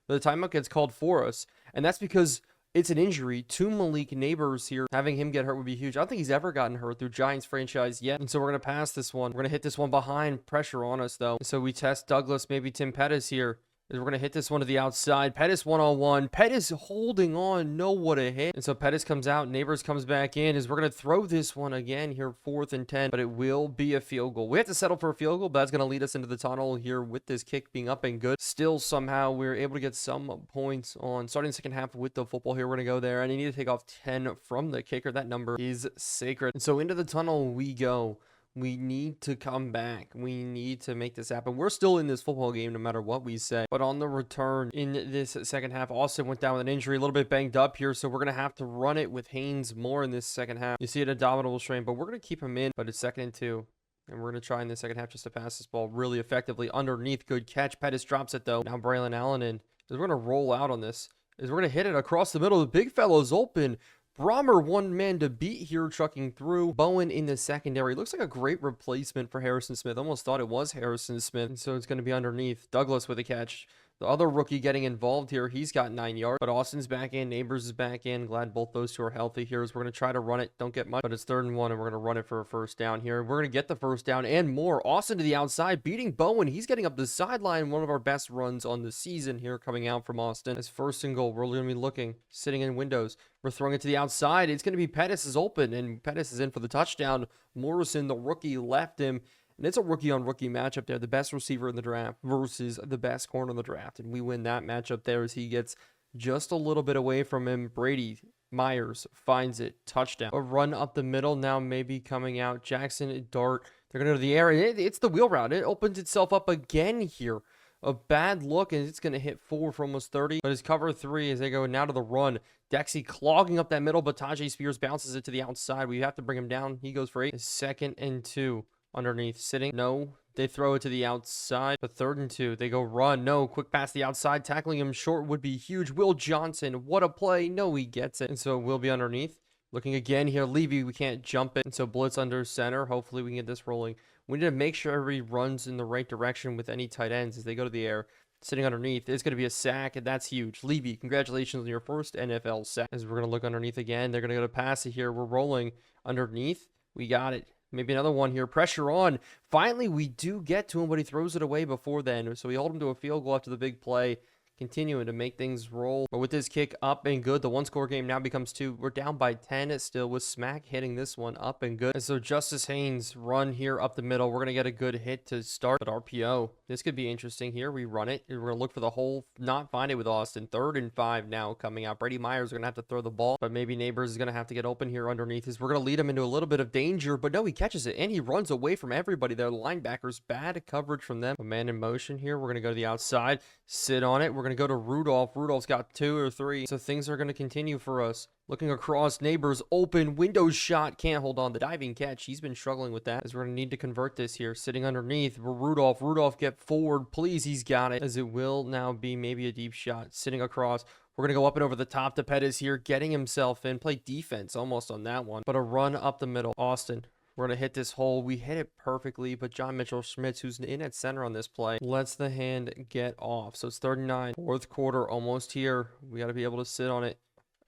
But the timeout gets called for us, and that's because it's an injury to Malik Neighbors here. Having him get hurt would be huge. I don't think he's ever gotten hurt through Giants franchise yet. And so we're going to pass this one. We're going to hit this one behind. Pressure on us, though. So we test Douglas, maybe Tim Pettis here. Is we're going to hit this one to the outside. Pettis one-on-one. Pettis holding on. No, what a hit. And so Pettis comes out. Neighbors comes back in. Is we're going to throw this one again here, 4th and 10. But it will be a field goal. We have to settle for a field goal, but that's going to lead us into the tunnel here with this kick being up and good. Still, somehow, we're able to get some points on starting the second half with the football here. We're going to go there. And you need to take off 10 from the kicker. That number is sacred. And so into the tunnel we go. We need to come back. We need to make this happen. We're still in this football game no matter what we say. But on the return in this second half, Austin went down with an injury, a little bit banged up here. So we're going to have to run it with Haynes more in this second half. You see an abdominal strain, but we're going to keep him in. But it's 2nd and 2. And we're going to try in the second half just to pass this ball really effectively underneath. Good catch. Pettis drops it though. Now Braylon Allen in. We're going to roll out on this. We're going to hit it across the middle. The big fellow's open. Brahmer one man to beat here, trucking through. Bowen in the secondary. Looks like a great replacement for Harrison Smith. Almost thought it was Harrison Smith. And so it's going to be underneath. Douglas with a catch. The other rookie getting involved here. He's got 9 yards. But Austin's back in. Neighbors is back in. Glad both those two are healthy here. As we're going to try to run it. Don't get much. But it's 3rd and 1. And we're going to run it for a first down here. We're going to get the first down and more. Austin to the outside. Beating Bowen. He's getting up the sideline. One of our best runs on the season here coming out from Austin. As 1st and goal. We're going to be looking. Sitting in windows. We're throwing it to the outside. It's going to be Pettis is open. And Pettis is in for the touchdown. Morrison, the rookie, left him. And it's a rookie-on-rookie matchup there. The best receiver in the draft versus the best corner in the draft. And we win that matchup there as he gets just a little bit away from him. Brady Myers finds it. Touchdown. A run up the middle now maybe coming out. Jackson, dart. They're going to go to the air. It's the wheel route. It opens itself up again here. A bad look, and it's going to hit 4 for almost 30. But his cover 3 as they go now to the run. Dexy clogging up that middle, but Tajay Spears bounces it to the outside. We have to bring him down. He goes for 8. 2nd and 2. Underneath, sitting. No, they throw it to the outside. But 3rd and 2. They go run. No, quick pass to the outside. Tackling him short would be huge. Will Johnson, what a play. No, he gets it. And so it will be underneath. Looking again here. Levy, we can't jump it. And so blitz under center. Hopefully we can get this rolling. We need to make sure everybody runs in the right direction with any tight ends as they go to the air. Sitting underneath. It's going to be a sack, and that's huge. Levy, congratulations on your first NFL sack. As we're going to look underneath again. They're going to go to pass it here. We're rolling underneath. We got it. Maybe another one here. Pressure on. Finally, we do get to him, but he throws it away before then. So we hold him to a field goal after the big play. Continuing to make things roll. But with this kick up and good, the 1-score game now becomes 2. We're down by 10 still with Smack hitting this one up and good. And so Justice Haynes run here up the middle. We're going to get a good hit to start. But RPO, this could be interesting here. We run it. We're going to look for the hole. Not find it with Austin. 3rd and 5 now coming out. Brady Myers is going to have to throw the ball. But maybe Neighbors is going to have to get open here underneath. We're going to lead him into a little bit of danger. But no, he catches it. And he runs away from everybody there. The linebackers, bad coverage from them. A man in motion here. We're going to go to the outside. Sit on it. We're going to go to Rudolph. Rudolph's got 2 or 3. So things are going to continue for us. Looking across, Neighbors open, windows shot, can't hold on. The diving catch, he's been struggling with that as we're going to need to convert this here. Sitting underneath, Rudolph. Rudolph, get forward, please. He's got it, as it will now be maybe a deep shot. Sitting across, we're going to go up and over the top to Pettis here, getting himself in. Play defense almost on that one, but a run up the middle. Austin. We're going to hit this hole. We hit it perfectly, but John Mitchell-Schmitz, who's in at center on this play, lets the hand get off. So it's 3rd and 9. 4th quarter, almost here. We got to be able to sit on it.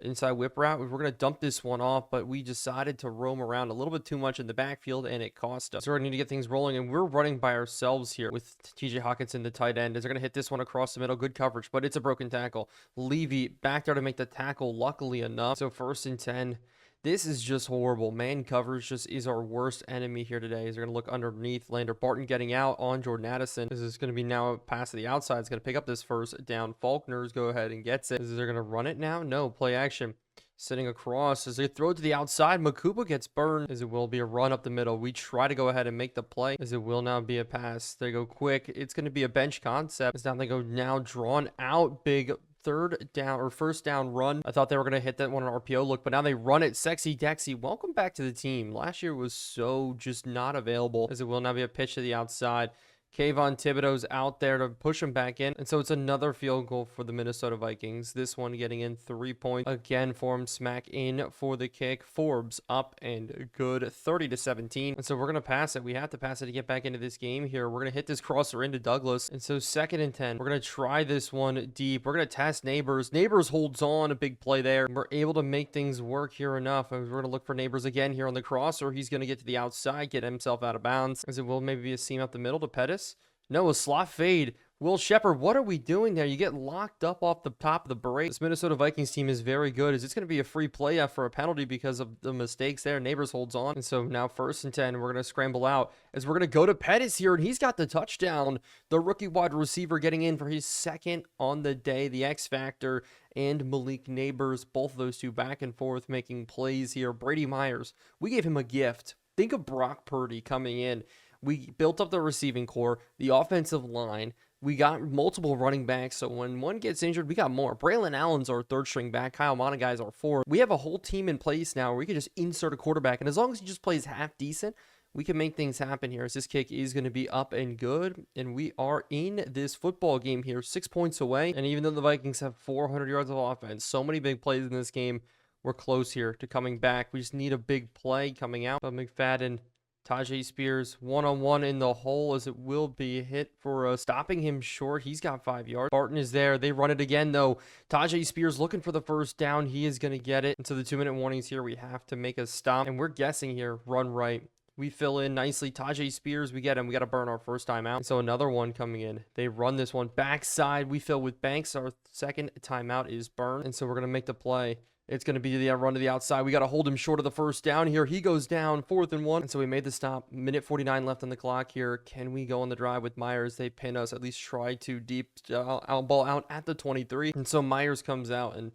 Inside whip route. We're going to dump this one off, but we decided to roam around a little bit too much in the backfield, and it cost us. So we're going to need to get things rolling, and we're running by ourselves here with TJ Hawkinson, the tight end. As they're going to hit this one across the middle. Good coverage, but it's a broken tackle. Levy back there to make the tackle, luckily enough. So 1st and 10. This is just horrible. Man coverage just is our worst enemy here today. As they're going to look underneath. Lander Barton getting out on Jordan Addison. This is going to be now a pass to the outside. It's going to pick up this first down. Faulkner's go ahead and gets it. Is they're going to run it now? No. Play action. Sitting across. As they throw it to the outside, Makuba gets burned. As it will be a run up the middle. We try to go ahead and make the play. As it will now be a pass. They go quick. It's going to be a bench concept. As now they go now drawn out. Big 3rd down or 1st down run. I thought they were going to hit that one on RPO look, but now they run it. Sexy Dexy, welcome back to the team. Last year was so just not available, as it will now be a pitch to the outside. Kayvon Thibodeau's out there to push him back in. And so it's another field goal for the Minnesota Vikings. This one getting in 3 points. Again for him, Smack in for the kick. Forbes up and good, 30-17. And so we're going to pass it. We have to pass it to get back into this game here. We're going to hit this crosser into Douglas. And so 2nd and 10. We're going to try this one deep. We're going to test Neighbors. Neighbors holds on, a big play there. We're able to make things work here enough. We're going to look for Neighbors again here on the crosser. He's going to get to the outside, get himself out of bounds. As it will maybe be a seam up the middle to Pettis. No, a slot fade. Will Shepard, what are we doing there? You get locked up off the top of the break. This Minnesota Vikings team is very good. Is it's going to be a free play after a penalty because of the mistakes there? Neighbors holds on. And so now 1st and 10, we're going to scramble out as we're going to go to Pettis here, and he's got the touchdown. The rookie wide receiver getting in for his 2nd on the day. The X Factor and Malik Neighbors, both of those two back and forth making plays here. Brady Myers, we gave him a gift. Think of Brock Purdy coming in. We built up the receiving core, the offensive line. We got multiple running backs, so when one gets injured, we got more. Braylon Allen's our 3rd string back. Kyle Monagai's our 4th. We have a whole team in place now where we can just insert a quarterback, and as long as he just plays half decent, we can make things happen here as this kick is going to be up and good, and we are in this football game here, 6 points away, and even though the Vikings have 400 yards of offense, so many big plays in this game, we're close here to coming back. We just need a big play coming out. But McFadden, Tajay Spears, one-on-one in the hole as it will be hit for stopping him short. He's got 5 yards. Barton is there. They run it again, though. Tajay Spears looking for the 1st down. He is going to get it. And so the 2-minute warnings here, we have to make a stop. And we're guessing here, run right. We fill in nicely. Tajay Spears, we get him. We got to burn our 1st timeout. And so another one coming in. They run this one backside. We fill with Banks. Our 2nd timeout is burned. And so we're going to make the play. It's going to be the run to the outside. We got to hold him short of the 1st down here. He goes down, 4th and 1. And so we made the stop. Minute 49 left on the clock here. Can we go on the drive with Myers? They pin us. At least try to deep ball out at the 23. And so Myers comes out, and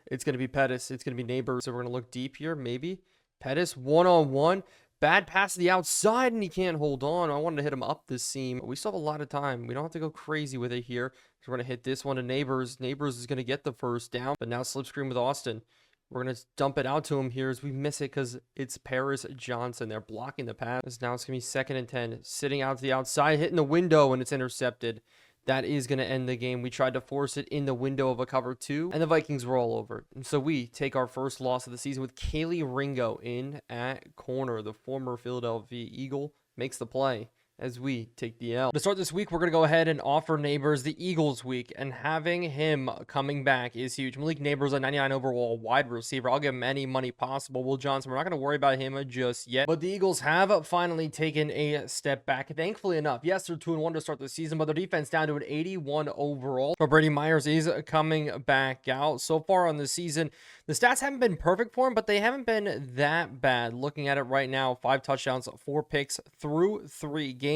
it's going to be Pettis. It's going to be Neighbors. So we're going to look deep here, maybe. Pettis, one-on-one. Bad pass to the outside, and he can't hold on. I wanted to hit him up the seam. But we still have a lot of time. We don't have to go crazy with it here. So we're going to hit this one to Neighbors. Neighbors is going to get the 1st down. But now slip screen with Austin. We're going to dump it out to him here as we miss it because it's Paris Johnson. They're blocking the pass. Now it's going to be 2nd and 10. Sitting out to the outside, hitting the window, and it's intercepted. That is going to end the game. We tried to force it in the window of a cover 2, and the Vikings roll over. And so we take our 1st loss of the season with Kaylee Ringo in at corner. The former Philadelphia Eagle makes the play as we take the L. To start this week, we're going to go ahead and offer Neighbors the Eagles week, and having him coming back is huge. Malik Neighbors, a 99 overall wide receiver. I'll give him any money possible. Will Johnson, we're not going to worry about him just yet, but the Eagles have finally taken a step back, thankfully enough. Yes, they're 2-1 to start the season, but their defense down to an 81 overall. But Brady Myers is coming back out. So far on the season, the stats haven't been perfect for him, but they haven't been that bad. Looking at it right now, 5 touchdowns, 4 picks through 3 games.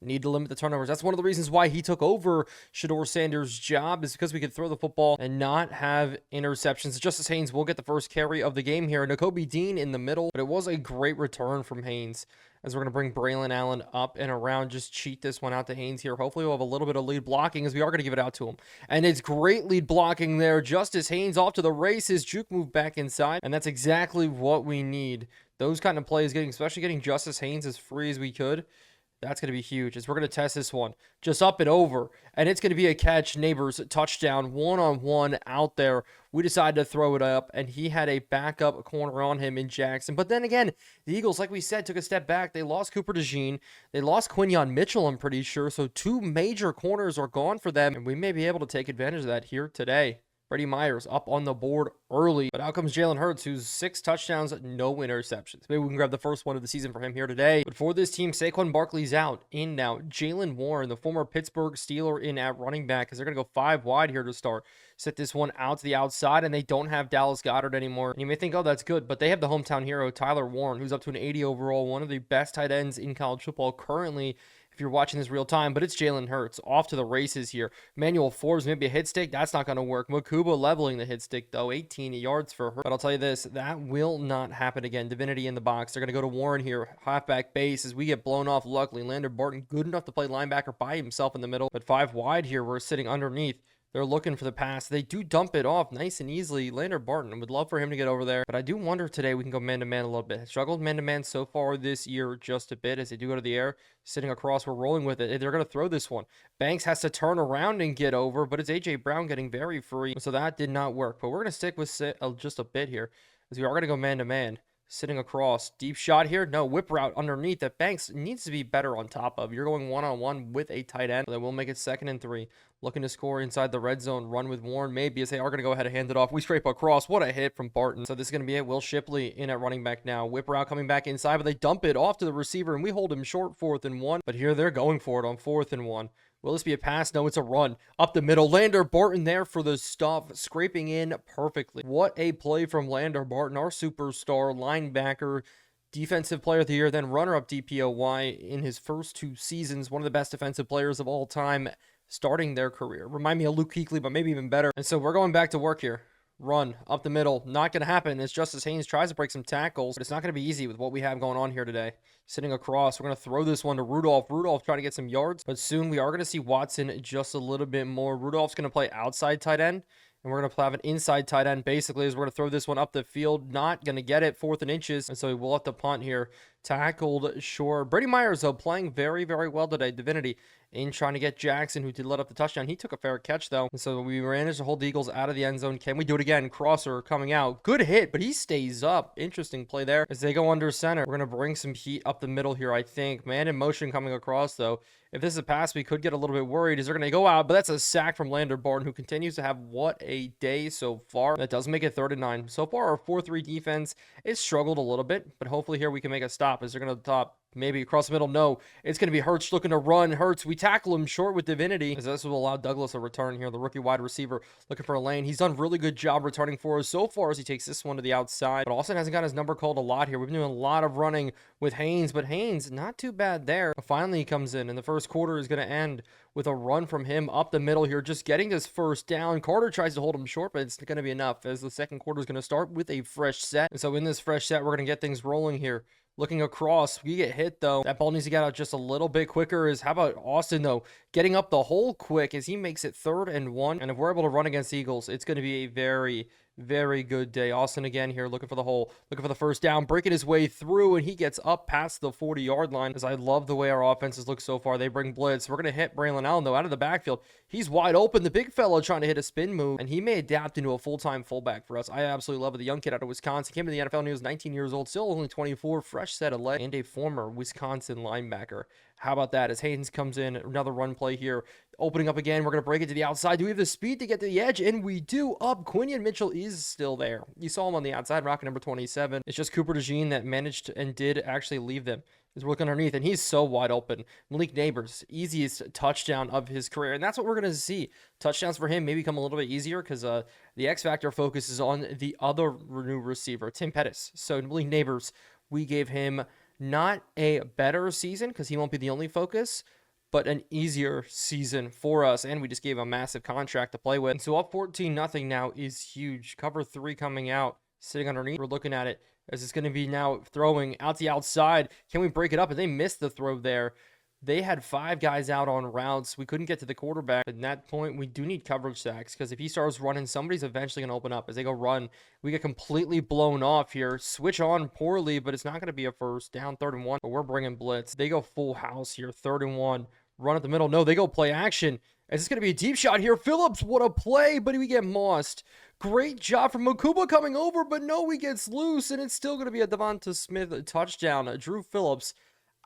Need to limit the turnovers. That's one of the reasons why he took over Shedeur Sanders' job, is because we could throw the football and not have interceptions. Justice Haynes will get the 1st carry of the game here. Nakobe Dean in the middle, but it was a great return from Haynes. As we're going to bring Braylon Allen up and around, just cheat this one out to Haynes here. Hopefully we'll have a little bit of lead blocking, as we are going to give it out to him. And it's great lead blocking there. Justice Haynes off to the races. Juke move back inside, and that's exactly what we need. Those kind of plays, especially getting Justice Haynes as free as we could. That's going to be huge as we're going to test this one just up and over, and it's going to be a catch. Neighbors touchdown, one-on-one out there. We decided to throw it up, and he had a backup corner on him in Jackson. But then again, the Eagles, like we said, took a step back. They lost Cooper DeJean. They lost Quinyon Mitchell, I'm pretty sure. So 2 major corners are gone for them, and we may be able to take advantage of that here today. Brady Myers up on the board early, but out comes Jalen Hurts, who's 6 touchdowns, no interceptions. Maybe we can grab the 1st one of the season for him here today. But for this team, Saquon Barkley's out. In now, Jalen Warren, the former Pittsburgh Steeler, in at running back, because they're going to go 5 wide here to start. Set this one out to the outside, and they don't have Dallas Goedert anymore. And you may think, oh, that's good, but they have the hometown hero, Tyler Warren, who's up to an 80 overall, one of the best tight ends in college football currently, if you're watching this real time. But it's Jalen Hurts off to the races here. Manuel Forbes, maybe a hit stick. That's not going to work. Makuba leveling the hit stick, though. 18 yards for her. But I'll tell you this, that will not happen again. Divinity in the box. They're going to go to Warren here. Halfback base as we get blown off. Luckily, Lander Barton good enough to play linebacker by himself in the middle. But 5 wide here. We're sitting underneath. They're looking for the pass. They do dump it off nice and easily. Lander Barton, would love for him to get over there. But I do wonder today we can go man-to-man a little bit. Struggled man-to-man so far this year just a bit as they do go to the air. Sitting across, we're rolling with it. They're going to throw this one. Banks has to turn around and get over, but it's A.J. Brown getting very free. So that did not work. But we're going to stick with just a bit here as we are going to go man-to-man. Sitting across. Deep shot here. No, whip route underneath that Banks needs to be better on top of. You're going one-on-one with a tight end. They will make it 2nd and 3. Looking to score inside the red zone. Run with Warren maybe as they are going to go ahead and hand it off. We scrape across. What a hit from Barton. So this is going to be it. Will Shipley in at running back now. Whip route coming back inside, but they dump it off to the receiver, and we hold him short 4th and 1. But here they're going for it on 4th and 1. Will this be a pass? No, it's a run. Up the middle. Lander Barton there for the stuff, scraping in perfectly. What a play from Lander Barton, our superstar linebacker, defensive player of the year, then runner-up DPOY in his first 2 seasons. One of the best defensive players of all time starting their career. Remind me of Luke Kuechly, but maybe even better. And so we're going back to work here. Run up the middle. Not going to happen as Justice Haynes tries to break some tackles, but it's not going to be easy with what we have going on here today. Sitting across, we're going to throw this one to Rudolph. Rudolph trying to get some yards, but soon we are going to see Watson just a little bit more. Rudolph's going to play outside tight end, and we're going to have an inside tight end basically as we're going to throw this one up the field. Not going to get it, 4th and inches, and so we will have to punt here. Tackled short. Brady Myers, though, playing very, very well today. Divinity in trying to get Jackson, who did let up the touchdown. He took a fair catch, though. And so we managed to hold the Eagles out of the end zone. Can we do it again? Crosser coming out. Good hit, but he stays up. Interesting play there as they go under center. We're going to bring some heat up the middle here, I think. Man in motion coming across, though. If this is a pass, we could get a little bit worried. Is they're going to go out, but that's a sack from Lander Barton, who continues to have what a day so far. That does make it 3rd and 9. So far, our 4-3 defense, it struggled a little bit, but hopefully here we can make a stop. Is they're going to top maybe across the middle? No, it's going to be Hurts looking to run. Hurts, we tackle him short with Divinity, as this will allow Douglas a return here, the rookie wide receiver looking for a lane. He's done a really good job returning for us so far as he takes this one to the outside, but Austin hasn't got his number called a lot here. We've been doing a lot of running with Haynes, but Haynes not too bad there. But finally he comes in, and the first quarter is going to end with a run from him up the middle here, just getting this first down. Carter tries to hold him short, but it's going to be enough as the second quarter is going to start with a fresh set. And so in this fresh set, we're going to get things rolling here. Looking across, we get hit, though. That ball needs to get out just a little bit quicker. How about Austin, though, getting up the hole quick as he makes it 3rd and 1. And if we're able to run against Eagles, it's going to be a very, very good day. Austin again here looking for the hole, looking for the first down, breaking his way through, and he gets up past the 40-yard line. As I love the way our offenses look so far. They bring blitz. We're going to hit Braylon Allen, though, out of the backfield. He's wide open. The big fella trying to hit a spin move, and he may adapt into a full-time fullback for us. I absolutely love it. The young kid out of Wisconsin came to the NFL when he was 19 years old, still only 24, fresh set of legs, and a former Wisconsin linebacker. How about that? As Haynes comes in, another run play here. Opening up again, we're going to break it to the outside. Do we have the speed to get to the edge? And we do. Up. Quinion Mitchell is still there. You saw him on the outside, rocking number 27. It's just Cooper DeJean that managed and did actually leave them. He's looking underneath, and he's so wide open. Malik Neighbors, easiest touchdown of his career, and that's what we're going to see. Touchdowns for him may become a little bit easier because the X Factor focuses on the other new receiver, Tim Pettis. So Malik Neighbors, we gave him not a better season because he won't be the only focus, but an easier season for us, and we just gave a massive contract to play with. And so up 14-0 now is huge. Cover 3 coming out, sitting underneath. We're looking at it as it's going to be now throwing out the outside. Can we break it up? And they missed the throw there. They had 5 guys out on routes. We couldn't get to the quarterback. At that point, we do need coverage sacks because if he starts running, somebody's eventually going to open up. As they go run, we get completely blown off here. Switch on poorly, but it's not going to be a first down, 3rd and 1. But we're bringing blitz. They go full house here, 3rd and 1. Run at the middle. No, they go play action. Is this going to be a deep shot here? Phillips, what a play, but we get mossed. Great job from Makuba coming over, but no, he gets loose, and it's still going to be a Devonta Smith touchdown. Drew Phillips,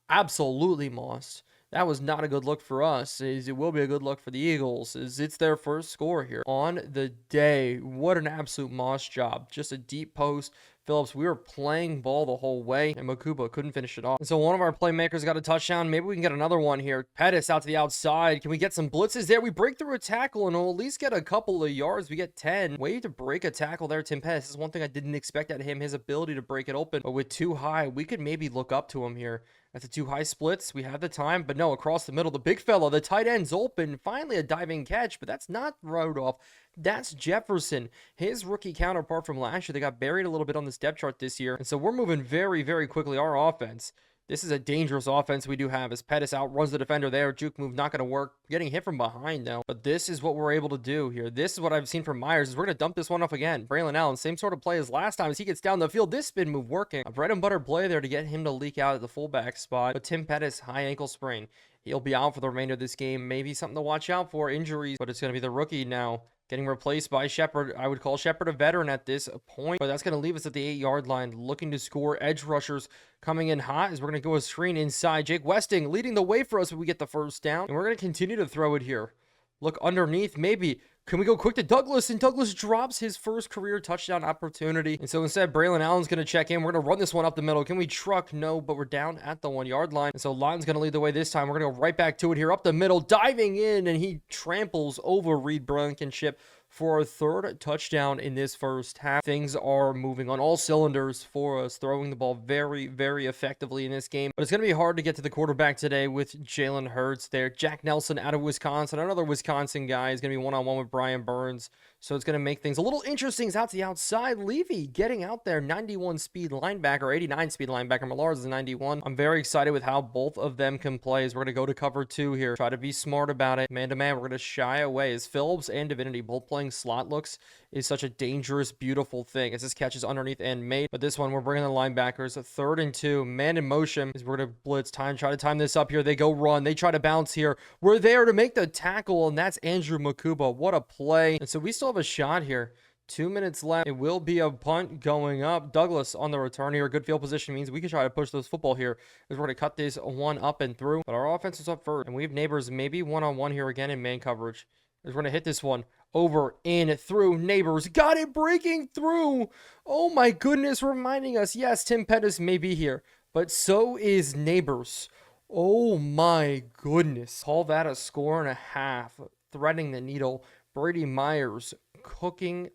absolutely mossed. That was not a good look for us. It will be a good look for the Eagles. It's their first score here on the day. What an absolute moss job. Just a deep post. Phillips, we were playing ball the whole way, and Makuba couldn't finish it off. And so one of our playmakers got a touchdown. Maybe we can get another one here. Pettis out to the outside. Can we get some blitzes there? We break through a tackle, and we'll at least get a couple of yards. We get 10. Way to break a tackle there, Tim Pettis. This is one thing I didn't expect out of him, his ability to break it open. But with too high, we could maybe look up to him here. That's a too high splits. We have the time, but no, across the middle, the big fella, the tight end's open. Finally, a diving catch, but that's not Rudolph. That's Jefferson, his rookie counterpart from last year. They got buried a little bit on this depth chart this year. And so we're moving very, very quickly. Our offense, this is a dangerous offense we do have as Pettis outruns the defender there. Juke move not going to work. Getting hit from behind now. But this is what we're able to do here. This is what I've seen from Myers. Is we're going to dump this one off again. Braylon Allen, same sort of play as last time as he gets down the field. This spin move working. A bread and butter play there to get him to leak out at the fullback spot. But Tim Pettis, high ankle sprain. He'll be out for the remainder of this game. Maybe something to watch out for. Injuries. But it's going to be the rookie now. Getting replaced by Shepard. I would call Shepard a veteran at this point, but that's going to leave us at the 8-yard line, looking to score. Edge rushers coming in hot as we're going to go a screen inside. Jake Westing leading the way for us when we get the first down, and we're going to continue to throw it here. Look underneath, maybe Can we go quick to Douglas? And Douglas drops his first career touchdown opportunity. And so instead, Braylon Allen's going to check in. We're going to run this one up the middle. Can we truck? No, but we're down at the 1 yard line. And so Lyon's going to lead the way this time. We're going to go right back to it here up the middle, diving in, and he tramples over Reed Blankenship for a third touchdown in this first half. Things are moving on all cylinders for us, throwing the ball very, very effectively in this game. But it's going to be hard to get to the quarterback today with Jalen Hurts there. Jack Nelson out of Wisconsin, another Wisconsin guy, is going to be one-on-one with Brian Burns. So it's going to make things a little interesting. It's out to the outside. Levy getting out there, 91 speed linebacker, 89 speed linebacker. Millard is a 91. I'm very excited with how both of them can play as we're going to go to cover 2 here. Try to be smart about it. Man-to-man, we're going to shy away as Phillips and Divinity both playing slot looks is such a dangerous, beautiful thing as this catches underneath and made. But this one, we're bringing the linebackers. 3rd and 2. Man in motion as we're going to blitz. Try to time this up here. They go run. They try to bounce here. We're there to make the tackle, and that's Andrew Makuba. What a play. And so we still have a shot here. 2 minutes left. It will be a punt going up. Douglas on the return here. Good field position means we can try to push this football here as we're going to cut this one up and through. But our offense is up first, and we have Neighbors maybe one-on-one here again in man coverage. As we're going to hit this one over, in, through. Neighbors got it, breaking through. Oh my goodness, reminding us, yes, Tim Pettis may be here, but so is Neighbors. Oh my goodness. Call that a 1.5. Threading the needle. Brady Myers cooking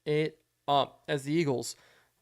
it up as the Eagles,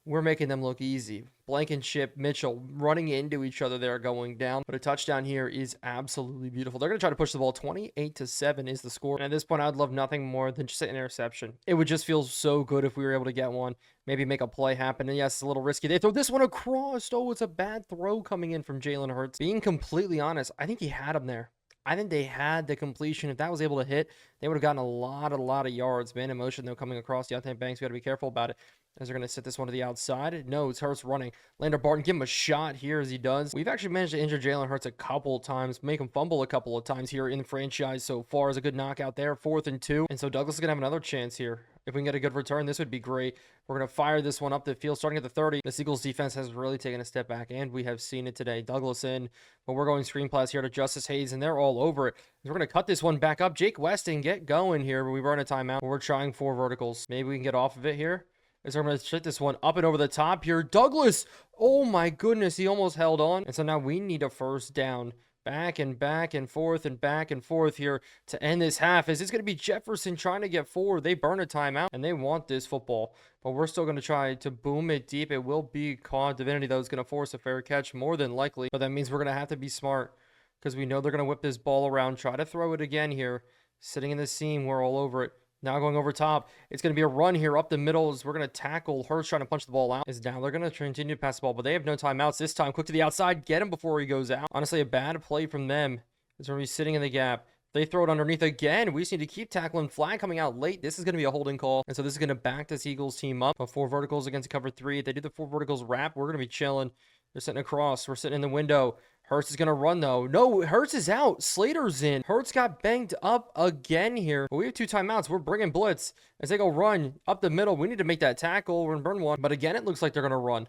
we're making them look easy. Blankenship, Mitchell running into each other there, going down. But a touchdown here is absolutely beautiful. They're going to try to push the ball. 28-7 is the score. And at this point, I'd love nothing more than just an interception. It would just feel so good if we were able to get one. Maybe make a play happen. And yes, it's a little risky. They throw this one across. Oh, it's a bad throw coming in from Jalen Hurts. Being completely honest, I think he had him there. I think they had the completion. If that was able to hit, they would have gotten a lot of yards. Man in motion, though, coming across the outside banks. We got to be careful about it as they're going to sit this one to the outside. No, it's Hurts running. Lander Barton, give him a shot here as he does. We've actually managed to injure Jalen Hurts a couple of times, make him fumble a couple of times here in the franchise so far. Is a good knockout there, 4th and 2. And so Douglas is going to have another chance here. If we can get a good return, this would be great. We're going to fire this one up the field starting at the 30. The Eagles defense has really taken a step back, and we have seen it today. Douglas in, but we're going screen pass here to Justice Hayes, and they're all over it. We're going to cut this one back up. Jake Weston, get going here, but we run a timeout. We're trying 4 verticals. Maybe we can get off of it here. As I'm going to shit this one up and over the top here. Douglas, oh my goodness, he almost held on. And so now we need a first down. Back and forth and back and forth here to end this half. Is this going to be Jefferson trying to get forward? They burn a timeout, and they want this football. But we're still going to try to boom it deep. It will be caught. Divinity, though, is going to force a fair catch more than likely. But that means we're going to have to be smart because we know they're going to whip this ball around. Try to throw it again here. Sitting in the seam, we're all over it. Now going over top. It's going to be a run here up the middle as we're going to tackle Hurts trying to punch the ball out. Is now they're going to continue to pass the ball, but they have no timeouts this time. Quick to the outside. Get him before he goes out. Honestly, a bad play from them. It's going to be sitting in the gap. They throw it underneath again. We just need to keep tackling. Flag coming out late. This is going to be a holding call. And so this is going to back this Eagles team up. 4 verticals against cover 3. If they do the 4 verticals wrap, we're going to be chilling. They're sitting across. We're sitting in the window. Hurts is going to run, though. No, Hurts is out. Slater's in. Hurts got banged up again here. But we have 2 timeouts. We're bringing blitz. As they go run up the middle, we need to make that tackle. We're going to burn one. But again, it looks like they're going to run.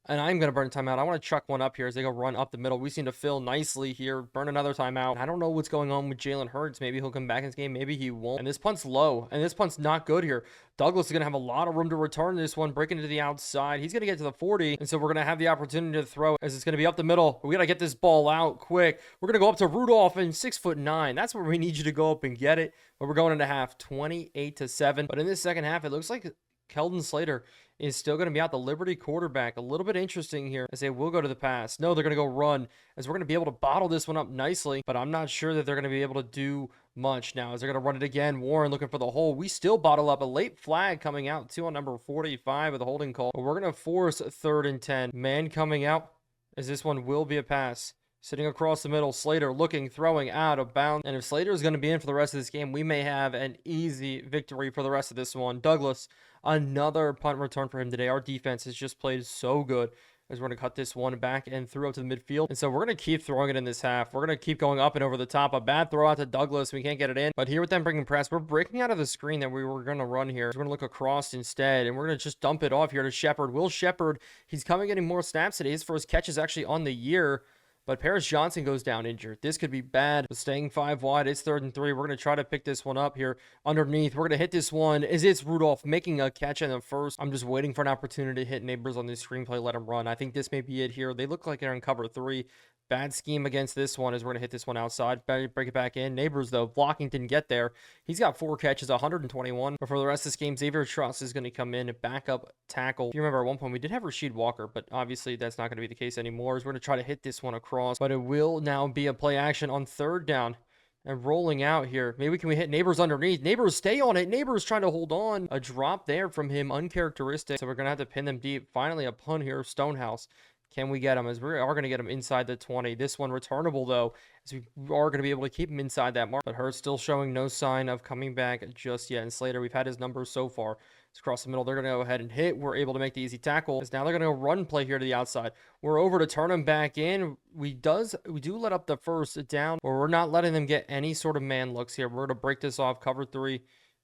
And I'm going to burn a timeout. I want to chuck one up here as they go run up the middle. We seem to fill nicely here. Burn another timeout. I don't know what's going on with Jalen Hurts. Maybe he'll come back in this game. Maybe he won't. And this punt's low. And this punt's not good here. Douglas is going to have a lot of room to return this one. Breaking to the outside. He's going to get to the 40. And so we're going to have the opportunity to throw as it's going to be up the middle. We got to get this ball out quick. We're going to go up to Rudolph and 6'9". That's where we need you to go up and get it. But we're going into half 28-7. But in this second half, it looks like Keldon Slater is still going to be out, the Liberty quarterback. A little bit interesting here as they will go to the pass. No, they're going to go run as we're going to be able to bottle this one up nicely, but I'm not sure that they're going to be able to do much now as they're going to run it again. Warren looking for the hole. We still bottle up. A late flag coming out too on number 45 with a holding call. But we're going to force 3rd and 10. Man coming out as this one will be a pass. Sitting across the middle, Slater looking, throwing out of bounds. And if Slater is going to be in for the rest of this game, we may have an easy victory for the rest of this one. Douglas, another punt return for him today. Our defense has just played so good as we're going to cut this one back and through up to the midfield. And so we're going to keep throwing it in this half. We're going to keep going up and over the top. A bad throw out to Douglas. We can't get it in. But here with them bringing press, we're breaking out of the screen that we were going to run here. We're going to look across instead, and we're going to just dump it off here to Shepard. Will Shepard, he's coming getting more snaps today. His first catch is actually on the year. But Paris Johnson goes down injured. This could be bad. But staying 5 wide, it's 3rd and 3. We're going to try to pick this one up here underneath. We're going to hit this one as it's Rudolph making a catch in the first. I'm just waiting for an opportunity to hit Neighbors on this screenplay, let him run. I think this may be it here. They look like they're in cover 3. Bad scheme against this one as we're going to hit this one outside. Break it back in. Neighbors, though, blocking didn't get there. He's got 4 catches, 121. But for the rest of this game, Xavier Truss is going to come in, backup tackle. If you remember, at one point, we did have Rasheed Walker, but obviously that's not going to be the case anymore. As we're going to try to hit this one across, but it will now be a play action on 3rd down. And rolling out here. Maybe can we hit Neighbors underneath? Neighbors, stay on it. Neighbors trying to hold on. A drop there from him, uncharacteristic. So we're going to have to pin them deep. Finally, a punt here, Stonehouse. Can we get him? As we are going to get him inside the 20. This one returnable, though, as we are going to be able to keep him inside that mark. But Hurts still showing no sign of coming back just yet. And Slater, we've had his numbers so far. It's across the middle. They're going to go ahead and hit. We're able to make the easy tackle. As now they're going to go run play here to the outside. We're over to turn him back in. We do let up the first down, but we're not letting them get any sort of man looks here. We're going to break this off, cover 3.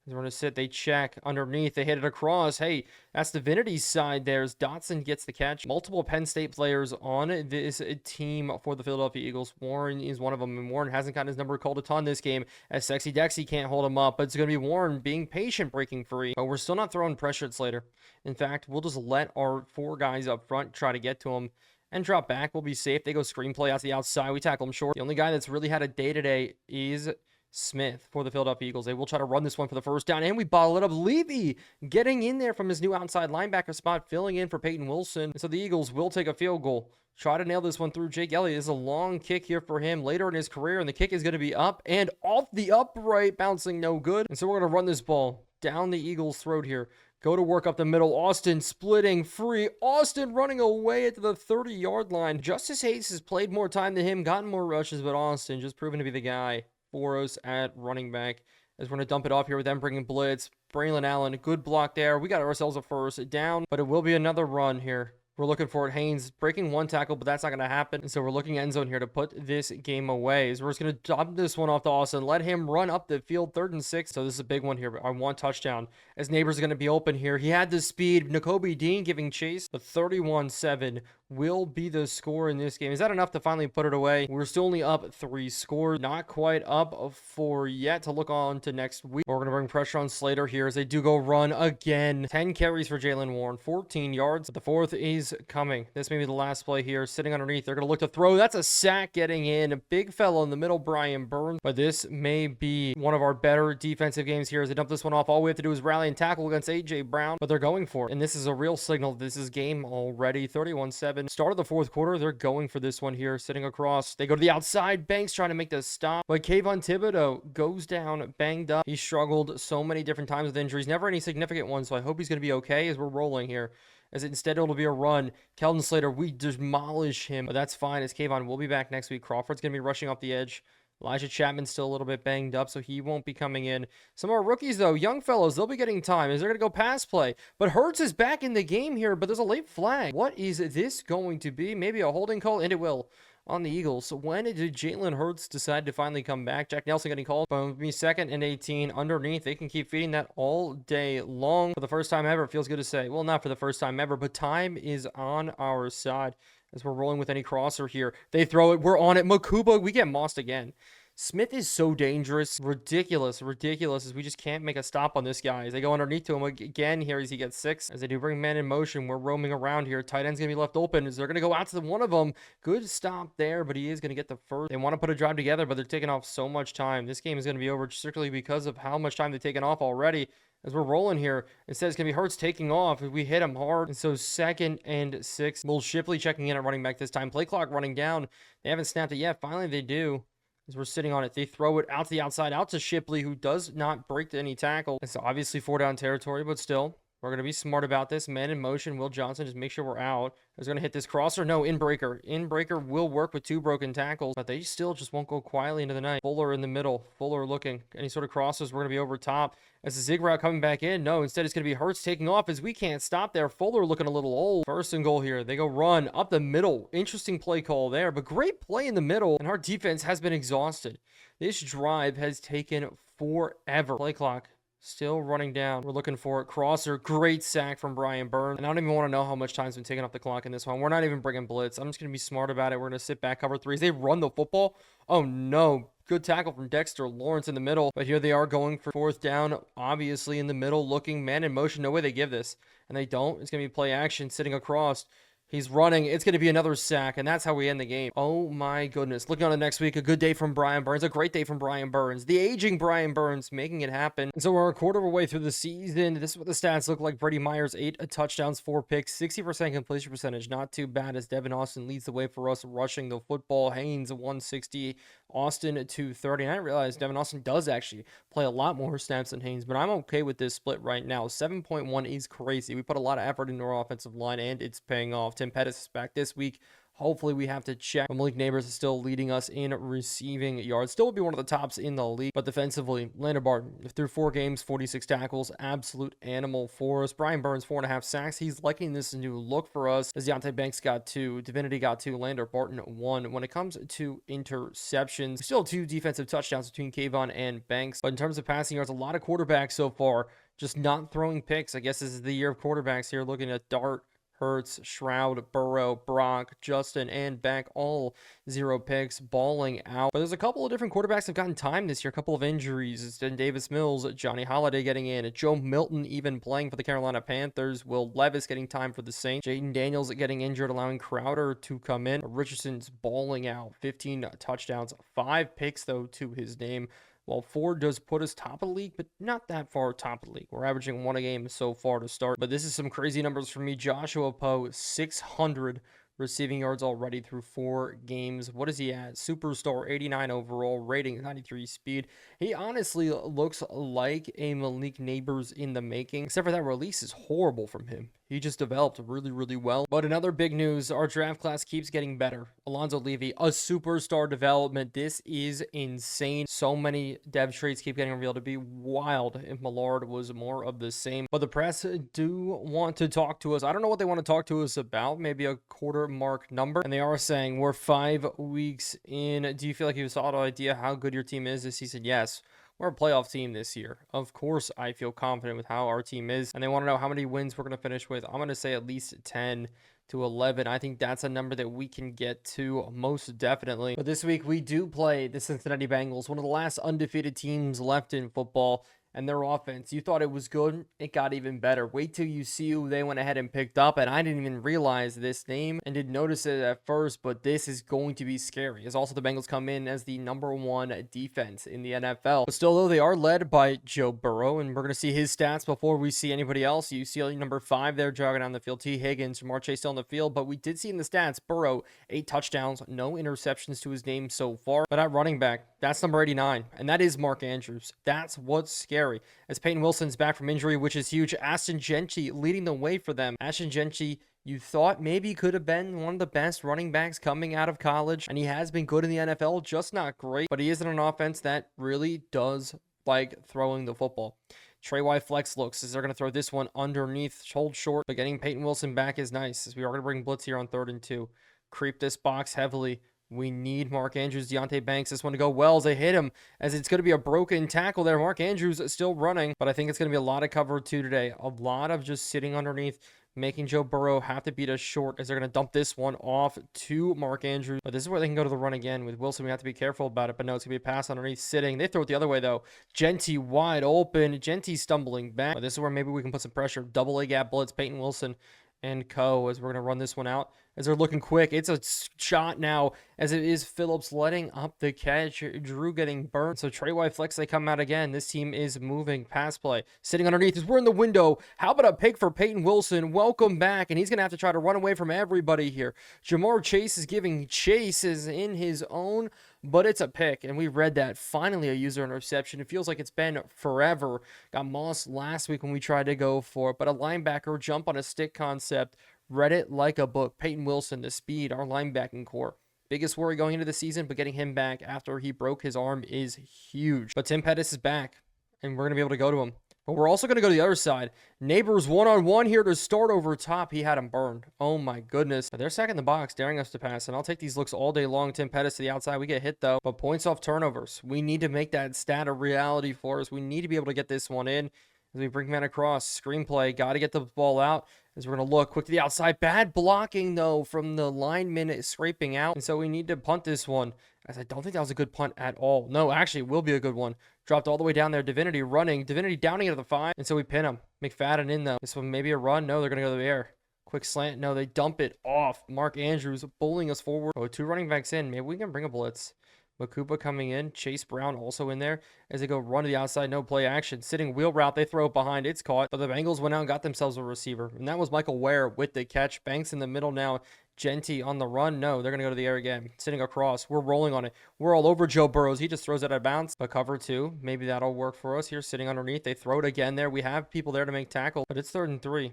We're going to sit, they check underneath, they hit it across. Hey, that's Divinity's side there as Dotson gets the catch. Multiple Penn State players on this team for the Philadelphia Eagles. Warren is one of them, and Warren hasn't gotten his number called a ton this game as Sexy Dexy can't hold him up, but it's going to be Warren being patient, breaking free. But we're still not throwing pressure at Slater. In fact, we'll just let our 4 guys up front try to get to him and drop back. We'll be safe. They go screenplay out to the outside. We tackle him short. The only guy that's really had a day-to-day is Smith for the Philadelphia Eagles. They will try to run this one for the first down, and we bottle it up. Levy getting in there from his new outside linebacker spot, filling in for Peyton Wilson. And so the Eagles will take a field goal. Try to nail this one through. Jake Elliott is a long kick here for him later in his career, and the kick is going to be up and off the upright, bouncing no good. And so we're going to run this ball down the Eagles' throat here. Go to work up the middle. Austin splitting free. Austin running away at the 30-yard line. Justice Hayes has played more time than him, gotten more rushes, but Austin just proven to be the guy for us at running back. As we're going to dump it off here with them bringing blitz. Braylon Allen, a good block there. We got ourselves a first down, but it will be another run here. We're looking for it. Haynes breaking 1 tackle, but that's not going to happen. And so we're looking end zone here to put this game away. So we're just going to dump this one off to Austin. Let him run up the field, 3rd and 6. So this is a big one here. Our 1 touchdown. As Neighbors are going to be open here. He had the speed. Nakobe Dean giving chase. The 31-7 will be the score in this game. Is that enough to finally put it away? We're still only up 3 scores. Not quite up 4 yet to look on to next week. We're going to bring pressure on Slater here as they do go run again. 10 carries for Jalen Warren. 14 yards. But the 4th is coming. This may be the last play here. Sitting underneath. They're going to look to throw. That's a sack getting in. A big fellow in the middle, Brian Burns. But this may be one of our better defensive games here as they dump this one off. All we have to do is rally and tackle against A.J. Brown. But they're going for it. And this is a real signal. This is game already. 31-7. Start of the 4th quarter. They're going for this one here. Sitting across. They go to the outside. Banks trying to make the stop. But Kayvon Thibodeau goes down banged up. He struggled so many different times with injuries. Never any significant ones. So I hope he's going to be okay as we're rolling here. As instead it'll be a run. Keldon Slater, we demolish him. But that's fine as Kayvon will be back next week. Crawford's going to be rushing off the edge. Elijah Chapman's still a little bit banged up, so he won't be coming in. Some more rookies, though, young fellows, they'll be getting time as they're going to go pass play. But Hurts is back in the game here, but there's a late flag. What is this going to be? Maybe a holding call, and it will on the Eagles. So when did Jalen Hurts decide to finally come back? Jack Nelson getting called. But me 2nd and 18 underneath. They can keep feeding that all day long. For the first time ever, it feels good to say. Well, not for the first time ever, but time is on our side as we're rolling with any crosser here. They throw it. We're on it. Makuba, we get mossed again. Smith is so dangerous. Ridiculous as we just can't make a stop on this guy. As they go underneath to him again here as he gets 6. As they do bring man in motion, we're roaming around here. Tight end's going to be left open as they're going to go out to one of them. Good stop there, but he is going to get the first. They want to put a drive together, but they're taking off so much time. This game is going to be over strictly because of how much time they've taken off already. As we're rolling here, instead it's going to be Hurts taking off. We hit him hard. And so 2nd and 6. Will Shipley checking in at running back this time. Play clock running down. They haven't snapped it yet. Finally, they do. As we're sitting on it, they throw it out to the outside, out to Shipley, who does not break any tackle. It's obviously 4-down territory, but still, we're going to be smart about this. Man in motion, Will Johnson, just make sure we're out. Is going to hit this crosser. No, in-breaker. In-breaker will work with 2 broken tackles, but they still just won't go quietly into the night. Fuller in the middle. Fuller looking. Any sort of crosses, we're going to be over top. As the zig route coming back in. No, instead it's going to be Hurts taking off as we can't stop there. Fuller looking a little old. 1st and goal here. They go run up the middle. Interesting play call there, but great play in the middle, and our defense has been exhausted. This drive has taken forever. Play clock Still running down. We're looking for it. Crosser. Great sack from Brian Burns. And I don't even want to know how much time's been taken off the clock in this one. We're not even bringing blitz. I'm just going to be smart about it. We're going to sit back, cover threes. They run the football. Oh, no. Good tackle from Dexter Lawrence in the middle. But here they are going for fourth down. Obviously in the middle, looking man in motion. No way they give this. And they don't. It's going to be play action sitting across. He's running. It's going to be another sack, and that's how we end the game. Oh, my goodness. Looking on to next week, a good day from Brian Burns, a great day from Brian Burns. The aging Brian Burns making it happen. And so we're a quarter of a way through the season. This is what the stats look like. Brady Myers, 8 touchdowns, 4 picks, 60% completion percentage. Not too bad as Devin Austin leads the way for us rushing the football. Haynes, 160. Austin, 230. And I realized Devin Austin does actually play a lot more snaps than Haynes, but I'm okay with this split right now. 7.1 is crazy. We put a lot of effort into our offensive line, and it's paying off. Tim Pettis is back this week. Hopefully we have to check. Malik Neighbors is still leading us in receiving yards. Still will be one of the tops in the league. But defensively, Landon Barton, through 4 games, 46 tackles. Absolute animal for us. Brian Burns, 4.5 sacks. He's liking this new look for us. As Deontay Banks got 2. Divinity got 2. Landon Barton, 1. When it comes to interceptions, still 2 defensive touchdowns between Kayvon and Banks. But in terms of passing yards, a lot of quarterbacks so far just not throwing picks. I guess this is the year of quarterbacks here. Looking at Dart, Hurts, Shroud, Burrow, Brock, Justin, and Beck, all 0 picks, balling out. But there's a couple of different quarterbacks that have gotten time this year, a couple of injuries. It's been Davis Mills, Johnny Holiday getting in, Joe Milton even playing for the Carolina Panthers, Will Levis getting time for the Saints, Jaden Daniels getting injured, allowing Crowder to come in. Richardson's balling out, 15 touchdowns, 5 picks, though, to his name. Well, 4 does put us top of the league, but not that far top of the league. We're averaging 1 a game so far to start. But this is some crazy numbers for me. Joshua Poe, 600 receiving yards already through 4 games. What is he at? Superstar, 89 overall, rating 93 speed. He honestly looks like a Malik Neighbors in the making, except for that release is horrible from him. He just developed really, really well. But in other big news, our draft class keeps getting better. Alonzo Levy, a superstar development. This is insane. So many dev traits keep getting revealed to be wild if Millard was more of the same. But the press do want to talk to us. I don't know what they want to talk to us about. Maybe a quarter mark number. And they are saying we're 5 weeks in. Do you feel like you have a solid idea how good your team is this season? Yes. We're a playoff team this year. Of course, I feel confident with how our team is. And they want to know how many wins we're going to finish with. I'm going to say at least 10 to 11. I think that's a number that we can get to most definitely. But this week, we do play the Cincinnati Bengals, one of the last undefeated teams left in football. And their offense, you thought it was good, it got even better. Wait till you see who they went ahead and picked up, and I didn't even realize this name and didn't notice it at first, but this is going to be scary. As also the Bengals come in as the #1 defense in the NFL. But still, though, they are led by Joe Burrow, and we're going to see his stats before we see anybody else. You see number 5 there jogging down the field, T. Higgins, Jamar Chase still on the field, but we did see in the stats, Burrow, 8 touchdowns, no interceptions to his name so far. But at running back, that's number 89, and that is Mark Andrews. That's what's scary. As Peyton Wilson's back from injury, which is huge. Ashton Jeanty leading the way for them. Ashton Jeanty, you thought maybe could have been one of the best running backs coming out of college, and he has been good in the NFL, just not great, but he is in an offense that really does like throwing the football. Trey White flex looks as they're going to throw this one underneath, hold short, but getting Peyton Wilson back is nice, as we are going to bring blitz here on 3rd and 2. Creep this box heavily. We need Mark Andrews, Deontay Banks, this one to go well as they hit him, as it's going to be a broken tackle there. Mark Andrews still running, but I think it's going to be a lot of cover 2 today. A lot of just sitting underneath, making Joe Burrow have to beat us short as they're going to dump this one off to Mark Andrews. But this is where they can go to the run again. With Wilson, we have to be careful about it, but no, it's going to be a pass underneath sitting. They throw it the other way, though. Jeanty wide open. Jeanty stumbling back. But this is where maybe we can put some pressure. Double A gap blitz, Peyton Wilson and co. as we're going to run this one out. As they're looking quick, it's a shot now, as it is Phillips letting up the catch. Drew getting burnt. So Trey White flex, they come out again. This team is moving. Pass play. Sitting underneath as we're in the window. How about a pick for Peyton Wilson? Welcome back. And he's going to have to try to run away from everybody here. Jamar Chase is giving chases in his own, but it's a pick. And we read that. Finally, a user interception. It feels like it's been forever. Got Moss last week when we tried to go for it, but a linebacker jump on a stick concept. Read it like a book. Peyton Wilson, the speed, our linebacking core. Biggest worry going into the season, but getting him back after he broke his arm is huge. But Tim Pettis is back, and we're going to be able to go to him. But we're also going to go to the other side. Neighbors one-on-one here to start over top. He had him burned. Oh my goodness. They're sacking the box, daring us to pass. And I'll take these looks all day long. Tim Pettis to the outside. We get hit though. But points off turnovers. We need to make that stat a reality for us. We need to be able to get this one in. As we bring men across. Screenplay. Got to get the ball out. As we're going to look quick to the outside. Bad blocking though from the lineman scraping out. And so we need to punt this one. As I don't think that was a good punt at all. No, actually it will be a good one. Dropped all the way down there. Divinity running. Divinity downing into the 5. And so we pin him. McFadden in though. This one maybe a run. No, they're going to go to the air. Quick slant. No, they dump it off. Mark Andrews bullying us forward. Oh, 2 running backs in. Maybe we can bring a blitz. Makuba coming in. Chase Brown also in there. As they go run to the outside. No play action. Sitting wheel route. They throw it behind. It's caught. But the Bengals went out and got themselves a receiver. And that was Michael Ware with the catch. Banks in the middle now. Genty on the run. No, they're going to go to the air again. Sitting across. We're rolling on it. We're all over Joe Burrows. He just throws it out of bounds. But cover 2. Maybe that'll work for us. Here sitting underneath. They throw it again there. We have people there to make tackle. But it's 3rd and 3.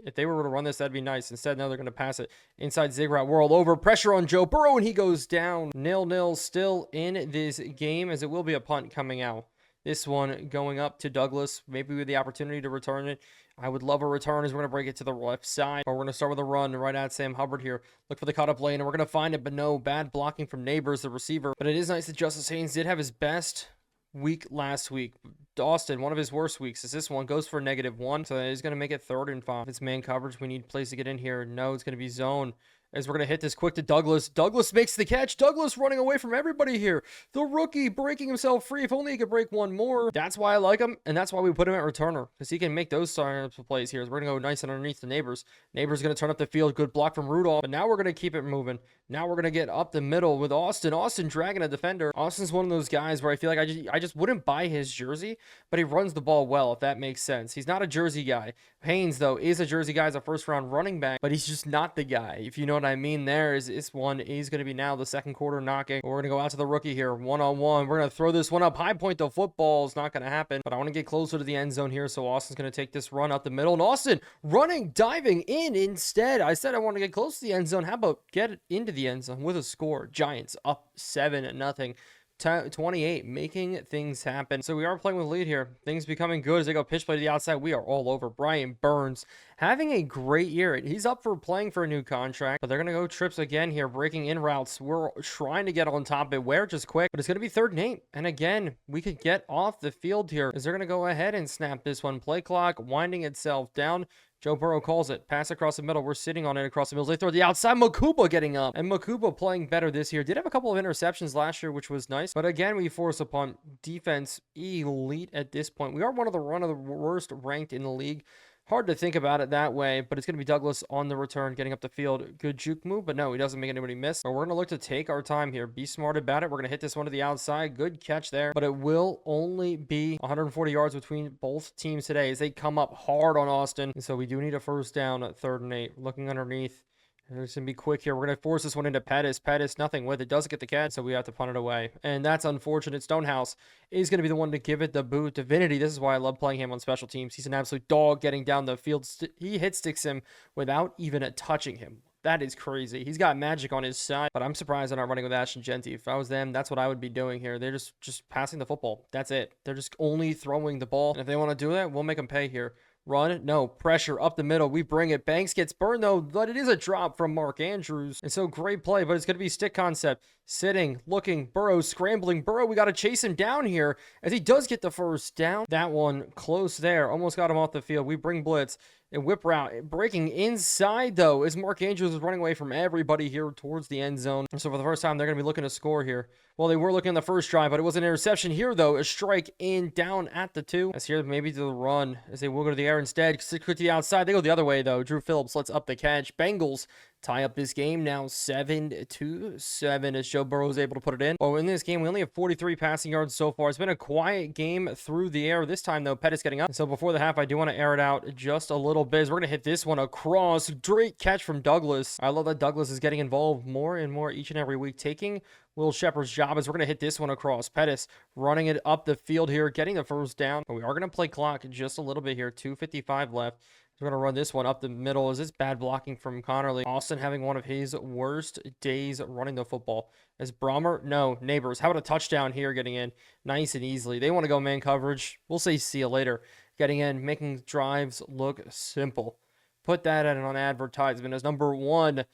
If they were to run this, that'd be nice. Instead, now they're going to pass it. Inside zig route. We're all over. Pressure on Joe Burrow, and he goes down. 0-0 still in this game, as it will be a punt coming out. This one going up to Douglas. Maybe with the opportunity to return it. I would love a return as we're going to break it to the left side. Or we're going to start with a run right at Sam Hubbard here. Look for the cut-up lane, and we're going to find it. But no, bad blocking from Neighbors, the receiver. But it is nice that Justice Haynes did have his best week last week. Austin, one of his worst weeks. Is this one goes for -1. So he's going to make it 3rd and 5. It's man coverage. We need plays to get in here. No, it's going to be zone. As we're going to hit this quick to Douglas. Douglas makes the catch. Douglas running away from everybody here. The rookie breaking himself free. If only he could break one more. That's why I like him, and that's why we put him at returner, because he can make those types of plays here. We're going to go nice and underneath the Neighbors. Neighbors going to turn up the field. Good block from Rudolph. But now we're going to keep it moving. Now we're going to get up the middle with Austin. Austin dragging a defender. Austin's one of those guys where I feel like I just wouldn't buy his jersey, but he runs the ball well, if that makes sense. He's not a jersey guy. Haynes, though, is a jersey guy as a first-round running back, but he's just not the guy, if you know what I mean. There is this one. He's going to be now the 2nd quarter knocking. We're going to go out to the rookie here, one-on-one. We're going to throw this one up. High point, though. Football is not going to happen, but I want to get closer to the end zone here, so Austin's going to take this run out the middle, and Austin running, diving in instead. I said I want to get close to the end zone. How about get it into the end zone with a score? Giants up 7-0. 28, making things happen. So we are playing with lead here. Things becoming good as they go pitch play to the outside. We are all over. Brian Burns having a great year. He's up for playing for a new contract, but they're going to go trips again here, breaking in routes. We're trying to get on top of it. Ware just quick, but it's going to be 3rd and 8. And again, we could get off the field here as they're going to go ahead and snap this one. Play clock winding itself down. Joe Burrow calls it. Pass across the middle. We're sitting on it across the middle. They throw the outside. Makuba getting up. And Makuba playing better this year. Did have a couple of interceptions last year, which was nice. But again, we force upon defense elite at this point. We are one of the worst ranked in the league. Hard to think about it that way, but it's going to be Douglas on the return, getting up the field. Good juke move, but no, he doesn't make anybody miss. So we're going to look to take our time here. Be smart about it. We're going to hit this one to the outside. Good catch there, but it will only be 140 yards between both teams today as they come up hard on Austin. And so we do need a first down at 3rd and 8. Looking underneath. It's going to be quick here. We're going to force this one into Pettis. Pettis, nothing with it. Doesn't get the catch, so we have to punt it away. And that's unfortunate. Stonehouse is going to be the one to give it the boot. Divinity, this is why I love playing him on special teams. He's an absolute dog getting down the field. He hit sticks him without even touching him. That is crazy. He's got magic on his side, but I'm surprised they're not running with Ashton Genty. If I was them, that's what I would be doing here. They're just passing the football. That's it. They're just only throwing the ball. And if they want to do that, we'll make them pay here. Run, no, pressure up the middle. We bring it. Banks gets burned though, but it is a drop from Mark Andrews. And so great play, but it's going to be stick concept. Sitting, looking, Burrow scrambling. Burrow, we got to chase him down here as he does get the first down. That one close there. Almost got him off the field. We bring blitz. And whip route. Breaking inside, though, as Mark Andrews is running away from everybody here towards the end zone. And so for the first time, they're going to be looking to score here. Well, they were looking in the first drive, but it was an interception here, though. A strike in down at the 2. As here, maybe to the run, as they will go to the air instead. Quick to the outside. They go the other way, though. Drew Phillips lets up the catch. Bengals tie up this game now 7-7 as Joe Burrow is able to put it in. Well, in this game, we only have 43 passing yards so far. It's been a quiet game through the air. This time, though, Pettis getting up. And so before the half, I do want to air it out just a little bit. We're going to hit this one across. Great catch from Douglas. I love that Douglas is getting involved more and more each and every week, taking Will Shepard's job as we're going to hit this one across. Pettis running it up the field here, getting the first down. But we are going to play clock just a little bit here. 2:55 left. We're going to run this one up the middle. Is this bad blocking from Connerly? Austin having one of his worst days running the football. As Brommer, no, Neighbors. How about a touchdown here getting in nice and easily? They want to go man coverage. We'll say see you later. getting in, making drives look simple. Put that on an advertisement as number one,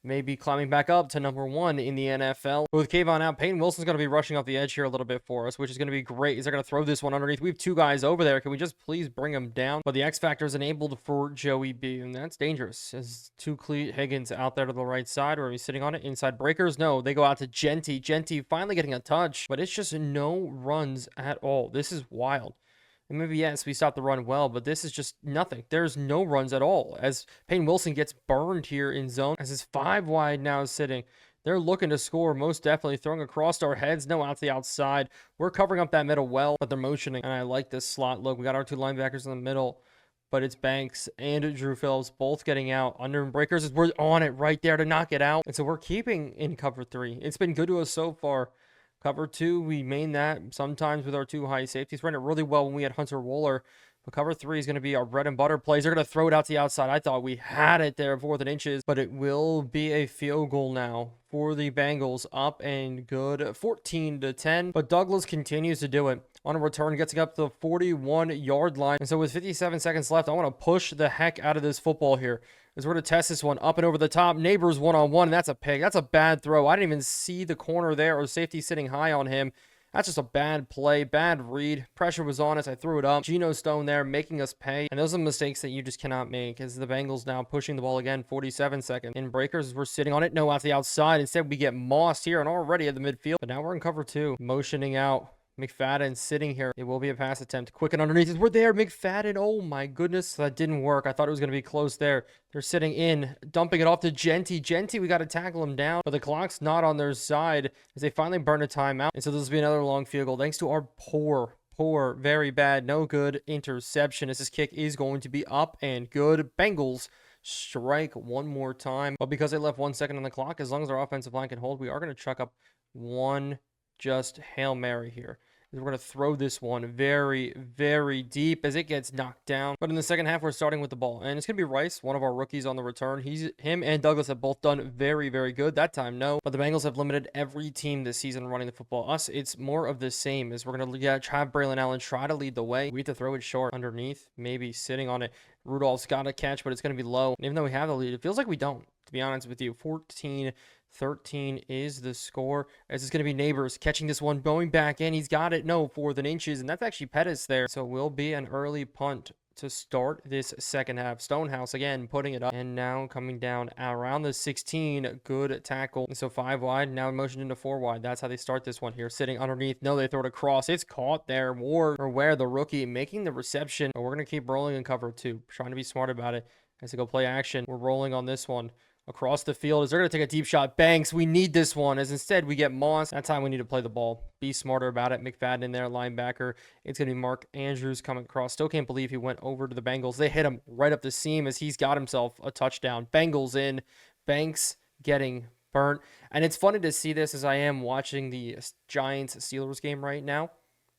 maybe climbing back up to number one in the NFL. With Kayvon out, Peyton Wilson's going to be rushing off the edge here a little bit for us, which is going to be great. Is they're going to throw this one underneath. We have two guys over there. Can we just please bring them down? But the X Factor is enabled for Joey B, and that's dangerous. As two Cleat Higgins out there to the right side, or are we sitting on it? Inside breakers? No, they go out to Genty. Genty finally getting a touch, but it's just no runs at all. This is wild. And maybe, yes, we stopped the run well, but this is just nothing. There's no runs at all as Peyton Wilson gets burned here in zone as his 5 wide now is sitting. They're looking to score, most definitely throwing across our heads. No, out to the outside. We're covering up that middle well, but they're motioning, and I like this slot look. We got our 2 linebackers in the middle, but it's Banks and Drew Phillips both getting out. Under breakers, we're on it right there to knock it out. And so we're keeping in cover 3. It's been good to us so far. Cover 2, we main that sometimes with our 2 high safeties. Ran it really well when we had Hunter Wooler. But cover 3 is going to be our bread and butter plays. They're going to throw it out to the outside. I thought we had it there 4th and inches. But it will be a field goal now for the Bengals. Up and good. 14-10. But Douglas continues to do it. On a return, gets up to the 41-yard line. And so with 57 seconds left, I want to push the heck out of this football here. As we're going to test this one up and over the top. Neighbors one-on-one, and that's a pick. That's a bad throw. I didn't even see the corner there or safety sitting high on him. That's just a bad play, bad read. Pressure was on us. I threw it up. Geno Stone there making us pay. And those are mistakes that you just cannot make as the Bengals now pushing the ball again. 47 seconds. In breakers, we're sitting on it. No, out the outside. Instead, we get mossed here and already at the midfield. But now we're in cover 2. Motioning out. McFadden sitting here. It will be a pass attempt. Quick and underneath. We're there. McFadden. Oh my goodness. That didn't work. I thought it was going to be close there. They're sitting in. Dumping it off to Genty. Genty, we got to tackle him down. But the clock's not on their side as they finally burn a timeout. And so this will be another long field goal. Thanks to our poor, very bad, no good interception. As this kick is going to be up and good. Bengals strike one more time. But because they left 1 second on the clock, as long as our offensive line can hold, we are going to chuck up one just Hail Mary here. We're going to throw this one very, very deep as it gets knocked down. But in the second half, we're starting with the ball. And it's going to be Rice, one of our rookies on the return. Him and Douglas have both done very, very good. That time, no. But the Bengals have limited every team this season running the football. Us, it's more of the same as we're going to have Braylon Allen try to lead the way. We have to throw it short underneath, maybe sitting on it. Rudolph's got a catch, but it's going to be low. And even though we have the lead, it feels like we don't, to be honest with you. 14-13 is the score. As it's going to be Neighbors catching this one, going back in. He's got it. No, 4th inches. And that's actually Pettis there. So it will be an early punt to start this second half. Stonehouse again putting it up. And now coming down around the 16. Good tackle. And so 5 wide. Now motioned into 4 wide. That's how they start this one here. Sitting underneath. No, they throw it across. It's caught there. Where the rookie making the reception. But we're going to keep rolling in cover 2. Trying to be smart about it. As they go play action. We're rolling on this one. Across the field as they're going to take a deep shot. Banks, we need this one as instead we get Moss. That time we need to play the ball. Be smarter about it. McFadden in there, linebacker. It's going to be Mark Andrews coming across. Still can't believe he went over to the Bengals. They hit him right up the seam as he's got himself a touchdown. Bengals in. Banks getting burnt. And it's funny to see this as I am watching the Giants-Steelers game right now.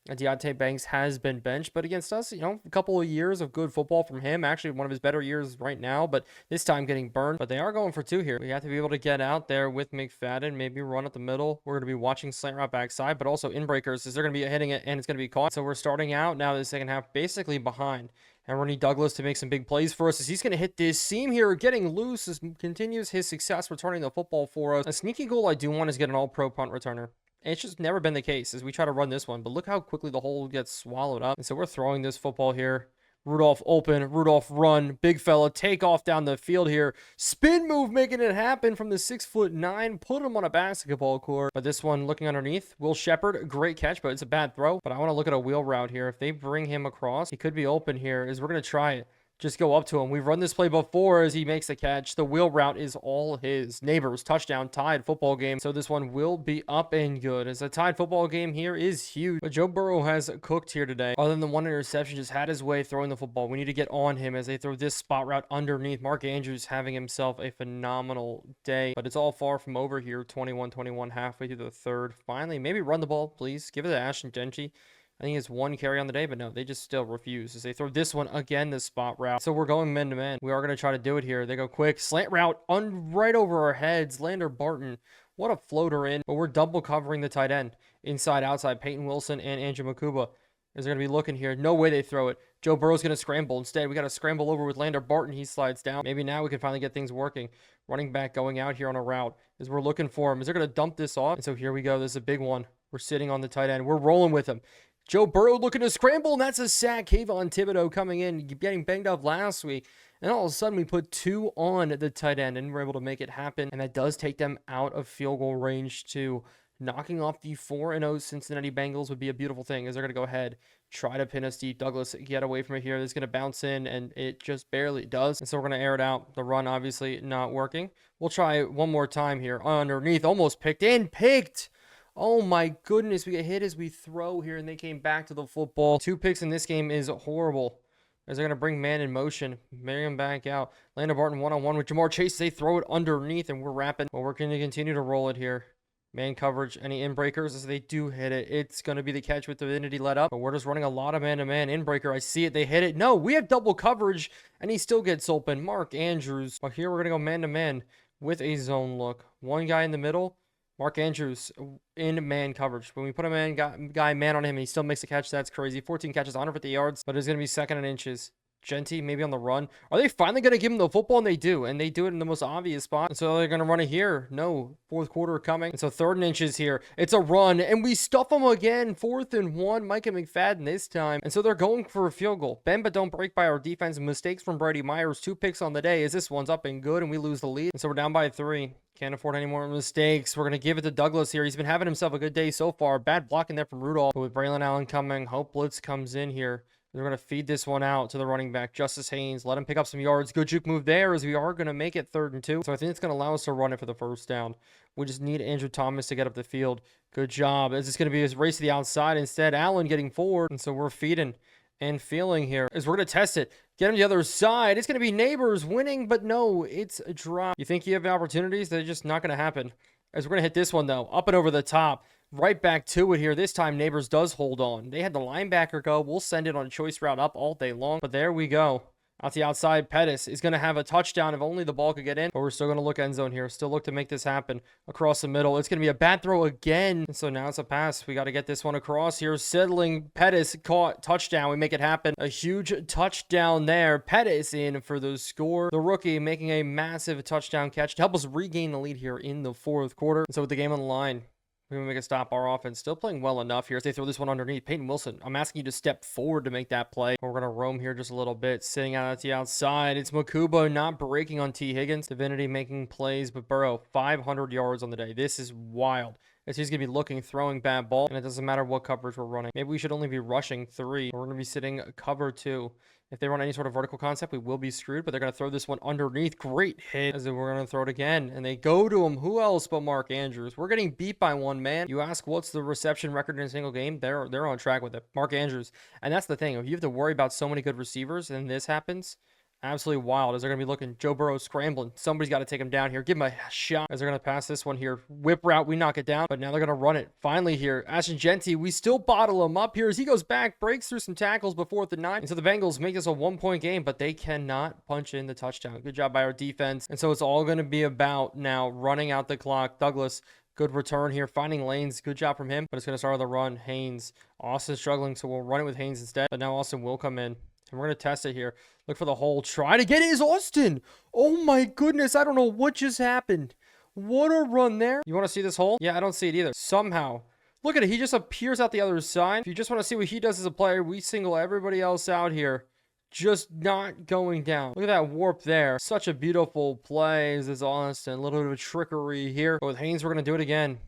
Deontay Banks has been benched, but against us, a couple of years of good football from him. Actually, one of his better years right now, but this time getting burned. But they are going for 2 here. We have to be able to get out there with McFadden, maybe run up the middle. We're going to be watching slant route backside, but also in breakers as they're going to be hitting it and it's going to be caught. So we're starting out now the second half basically behind. And we're going to need Douglas to make some big plays for us as he's going to hit this seam here, getting loose as continues his success returning the football for us. A sneaky goal I do want is get an all-pro punt returner. And it's just never been the case as we try to run this one. But look how quickly the hole gets swallowed up. And so we're throwing this football here. Rudolph open. Rudolph run. Big fella. Take off down the field here. Spin move making it happen from the 6'9". Put him on a basketball court. But this one looking underneath. Will Shepard. Great catch, but it's a bad throw. But I want to look at a wheel route here. If they bring him across, he could be open here as we're going to try it. Just go up to him. We've run this play before as he makes the catch. The wheel route is all his. Neighbors, touchdown, tied football game. So this one will be up and good. As a tied football game here is huge. But Joe Burrow has cooked here today. Other than the one interception, just had his way throwing the football. We need to get on him as they throw this spot route underneath. Mark Andrews having himself a phenomenal day. But it's all far from over here. 21-21 halfway through the third. Finally, maybe run the ball, please. Give it to Ashton Genty. I think it's 1 carry on the day, but no, they just still refuse as they throw this one again, the spot route. So we're going man to man. We are going to try to do it here. They go quick slant route right over our heads. Lander Barton, what a floater in, but we're double covering the tight end inside outside. Peyton Wilson and Andrew Makuba Is they're going to be looking here. No way they throw it. Joe Burrow's going to scramble. Instead, we got to scramble over with Lander Barton. He slides down. Maybe now we can finally get things working. Running back going out here on a route as we're looking for him. Is they're going to dump this off? And so here we go. This is a big one. We're sitting on the tight end. We're rolling with him. Joe Burrow looking to scramble, and that's a sack. Kayvon Thibodeau coming in, getting banged up last week. And all of a sudden, we put 2 on the tight end, and we're able to make it happen. And that does take them out of field goal range too. Knocking off the 4-0 Cincinnati Bengals would be a beautiful thing, as they're going to go ahead, try to pin us deep. Douglas, get away from it here. This is going to bounce in, and it just barely does. And so we're going to air it out. The run, obviously, not working. We'll try one more time here. Underneath, almost picked in. Picked! Oh my goodness, we get hit as we throw here, and they came back to the football. 2 picks in this game is horrible, as they're going to bring man in motion. Marry him back out. Landon Barton one-on-one with Jamar Chase. They throw it underneath, and we're wrapping. But we're going to continue to roll it here. Man coverage, any in-breakers, as they do hit it. It's going to be the catch with Divinity let up, but we're just running a lot of man-to-man in-breaker. I see it. They hit it. No, we have double coverage, and he still gets open. Mark Andrews. But here we're going to go man-to-man with a zone look. One guy in the middle. Mark Andrews in man coverage. When we put a guy man on him, and he still makes a catch. That's crazy. 14 catches, 150 yards, but it's going to be 2nd and inches. Genty maybe on the run. Are they finally going to give him the football? And they do. And they do it in the most obvious spot. And so they're going to run it here. No. 4th quarter coming. And so 3rd and inches here. It's a run. And we stuff them again. 4th and 1. Micah McFadden this time. And so they're going for a field goal. Bend but don't break by our defense. Mistakes from Brady Myers. 2 picks on the day as this one's up and good. And we lose the lead. And so we're down by 3. Can't afford any more mistakes. We're going to give it to Douglas here. He's been having himself a good day so far. Bad blocking there from Rudolph. But with Braylon Allen coming, Hope Blitz comes in here. They're going to feed this one out to the running back, Justice Haynes. Let him pick up some yards. Good juke move there, as we are going to make it 3rd and 2. So I think it's going to allow us to run it for the 1st down. We just need Andrew Thomas to get up the field. Good job. Is this going to be a race to the outside? Instead, Allen getting forward. And so we're feeding and feeling here, as we're going to test it. Get him to the other side. It's going to be Neighbors winning, but no, it's a drop. You think you have opportunities? They're just not going to happen. As we're going to hit this one, though, up and over the top. Right back to it here. This time, Neighbors does hold on. They had the linebacker go. We'll send it on a choice route up all day long. But there we go. Out the outside, Pettis is going to have a touchdown if only the ball could get in. But we're still going to look end zone here. Still look to make this happen across the middle. It's going to be a bad throw again. And so now it's a pass. We got to get this one across here. Settling. Pettis caught. Touchdown. We make it happen. A huge touchdown there. Pettis in for the score. The rookie making a massive touchdown catch to help us regain the lead here in the 4th quarter. And so with the game on the line, we're going to make a stop. Our offense still playing well enough here as they throw this one underneath. Peyton Wilson, I'm asking you to step forward to make that play. We're going to roam here just a little bit. Sitting out at the outside. It's Makubo not breaking on T. Higgins. Divinity making plays, but Burrow, 500 yards on the day. This is wild. As he's going to be looking, throwing bad ball, and it doesn't matter what coverage we're running. Maybe we should only be rushing 3. We're going to be sitting cover 2. If they run any sort of vertical concept, we will be screwed, but they're going to throw this one underneath. Great hit, as we're going to throw it again, and they go to him. Who else but Mark Andrews? We're getting beat by one man. You ask, what's the reception record in a single game? They're on track with it. Mark Andrews. And that's the thing. If you have to worry about so many good receivers, and this happens, absolutely wild, as they're going to be looking. Joe Burrow scrambling. Somebody's got to take him down here. Give him a shot, as they're going to pass this one here. Whip route, we knock it down, but now they're going to run it. Finally here, Ashton Genty, we still bottle him up here as he goes back, breaks through some tackles before the 9. And so the Bengals make this a 1-point game, but they cannot punch in the touchdown. Good job by our defense. And so it's all going to be about now running out the clock. Douglas, good return here, finding lanes. Good job from him, but it's going to start with a run. Haynes, Austin struggling, so we'll run it with Haynes instead, but now Austin will come in. And we're going to test it here. Look for the hole. Try to get it is Austin. Oh my goodness. I don't know what just happened. What a run there. You want to see this hole? Yeah, I don't see it either. Somehow. Look at it. He just appears out the other side. If you just want to see what he does as a player, we single everybody else out here. Just not going down. Look at that warp there. Such a beautiful play. This is Austin. A little bit of trickery here. But with Haynes, we're going to do it again.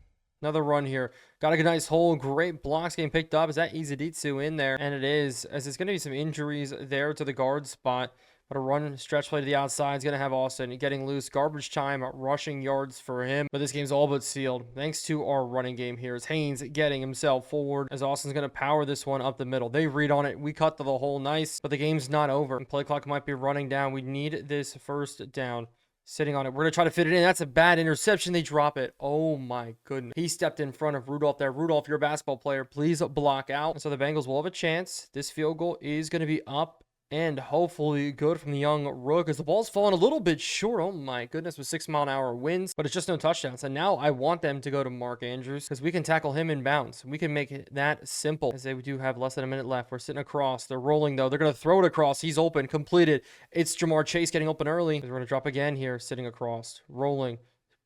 Another run here. Got a nice hole. Great blocks getting picked up. Is that Izuditsu in there? And it is, as it's going to be some injuries there to the guard spot. But a run stretch play to the outside is going to have Austin getting loose. Garbage time, rushing yards for him. But this game's all but sealed. Thanks to our running game here. As Haynes getting himself forward. As Austin's going to power this one up the middle. They read on it. We cut to the hole nice. But the game's not over. Play clock might be running down. We need this 1st down. Sitting on it. We're going to try to fit it in. That's a bad interception. They drop it. Oh my goodness. He stepped in front of Rudolph there. Rudolph, you're a basketball player. Please block out. And so the Bengals will have a chance. This field goal is going to be up And hopefully good from the young rook as the ball's falling a little bit short. Oh my goodness, with 6-mile-an-hour winds, but it's just no touchdowns. And now I want them to go to Mark Andrews because we can tackle him in bounds. We can make it that simple as they do have less than a minute left. We're sitting across. They're rolling though. They're going to throw it across. He's open, completed. It's Jamar Chase getting open early. We're going to drop again here, sitting across, rolling.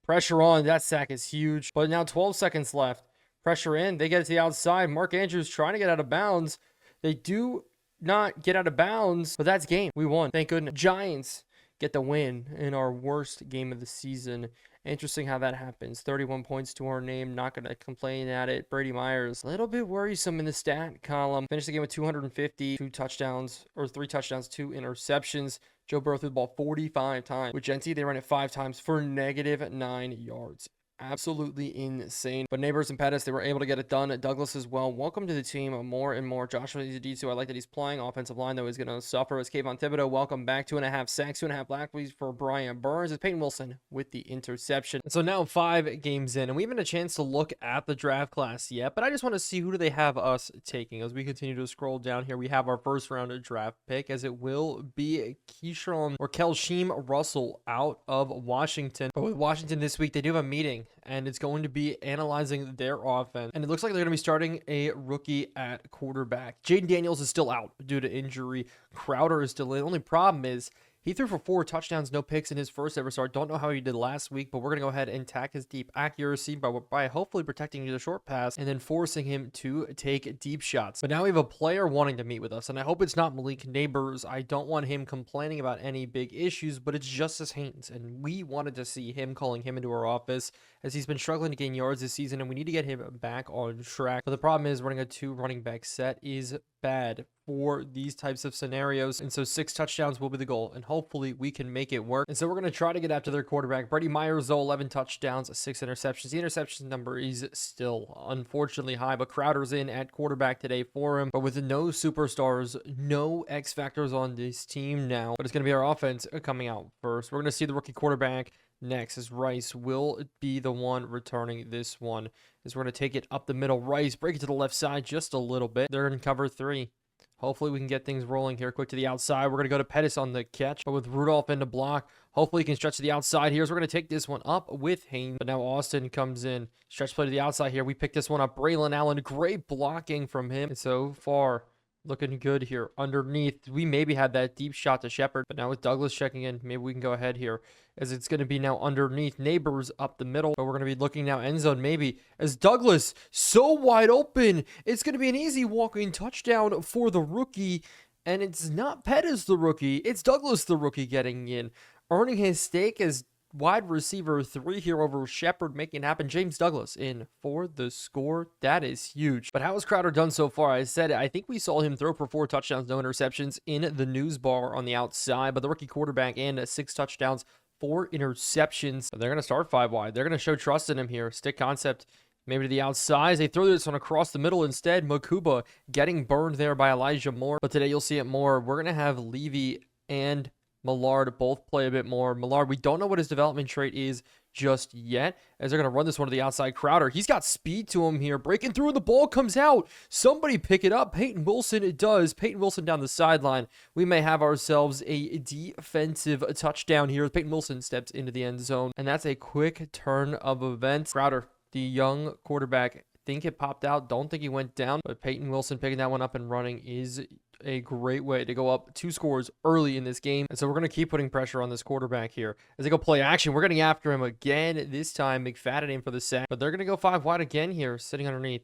Pressure on. That sack is huge. But now 12 seconds left. Pressure in. They get it to the outside. Mark Andrews trying to get out of bounds. They do not get out of bounds, but that's game. We won. Thank goodness. Giants get the win in our worst game of the season. Interesting how that happens. 31 points to our name. Not going to complain at it. Brady Myers, a little bit worrisome in the stat column. Finished the game with 250, 2 touchdowns, or 3 touchdowns, 2 interceptions. Joe Burrow threw the ball 45 times. With Genty, they ran it 5 times for -9 yards. Absolutely insane. But Neighbors and Pettis, they were able to get it done. Douglas as well. Welcome to the team more and more. Joshua Izidisu, I like that he's playing. Offensive line, though, is going to suffer. As Kayvon Thibodeau, welcome back. 2.5 sacks, 2.5 black fleas for Brian Burns. It's Peyton Wilson with the interception. And so now 5 games in, and we haven't had a chance to look at the draft class yet, but I just want to see who do they have us taking. As we continue to scroll down here, we have our first round draft pick, as it will be Kelshim Russell out of Washington. But with Washington this week, they do have a meeting, and it's going to be analyzing their offense. And it looks like they're going to be starting a rookie at quarterback. Jaden Daniels is still out due to injury. Crowder is still in. The only problem is he threw for 4 touchdowns, no picks in his first ever start. Don't know how he did last week, but we're going to go ahead and attack his deep accuracy by hopefully protecting the short pass and then forcing him to take deep shots. But now we have a player wanting to meet with us, and I hope it's not Malik Neighbors. I don't want him complaining about any big issues, but it's Justice Haynes, and we wanted to see him calling him into our office as he's been struggling to gain yards this season, and we need to get him back on track. But the problem is running a 2 running back set is bad for these types of scenarios, and so 6 touchdowns will be the goal, and hopefully we can make it work. And so we're going to try to get after their quarterback. Brady Myers, though, 11 touchdowns, 6 interceptions. The interception number is still unfortunately high, but Crowder's in at quarterback today for him. But with no superstars, no X factors on this team now, but it's going to be our offense coming out first. We're going to see the rookie quarterback next, as Rice will be the one returning this one. As we're going to take it up the middle. Rice, break it to the left side just a little bit. They're in cover 3. Hopefully we can get things rolling here. Quick to the outside. We're going to go to Pettis on the catch, but with Rudolph in the block, hopefully he can stretch to the outside here. So we're going to take this one up with Haynes. But now Austin comes in. Stretch play to the outside here. We pick this one up. Braylon Allen, great blocking from him. And so far, looking good here. Underneath, we maybe had that deep shot to Shepard, but now with Douglas checking in, maybe we can go ahead here, as it's going to be now underneath. Neighbors up the middle, but we're going to be looking now end zone maybe, as Douglas so wide open. It's going to be an easy walk-in touchdown for the rookie, and it's not Pettis the rookie, it's Douglas the rookie getting in, earning his stake as wide receiver 3 here over Shepard, making it happen. James Douglas in for the score. That is huge. But how has Crowder done so far? I said I think we saw him throw for 4 touchdowns, no interceptions in the news bar on the outside, but the rookie quarterback and 6 touchdowns, 4 interceptions. They're going to start 5 wide. They're going to show trust in him here. Stick concept maybe to the outside. They throw this one across the middle instead. Makuba getting burned there by Elijah Moore. But today you'll see it more. We're going to have Levy and Millard both play a bit more. Millard, we don't know what his development trait is just yet, as they're going to run this one to the outside. Crowder, he's got speed to him here, breaking through, and the ball comes out. Somebody pick it up. Peyton Wilson, it does. Peyton Wilson down the sideline. We may have ourselves a defensive touchdown here. Peyton Wilson steps into the end zone, and that's a quick turn of events. Crowder, the young quarterback, think it popped out. Don't think he went down, but Peyton Wilson picking that one up and running is a great way to go up 2 scores early in this game. And so we're going to keep putting pressure on this quarterback here. As they go play action, we're getting after him again. This time, McFadden in for the sack, but they're going to go 5 wide again here, sitting underneath.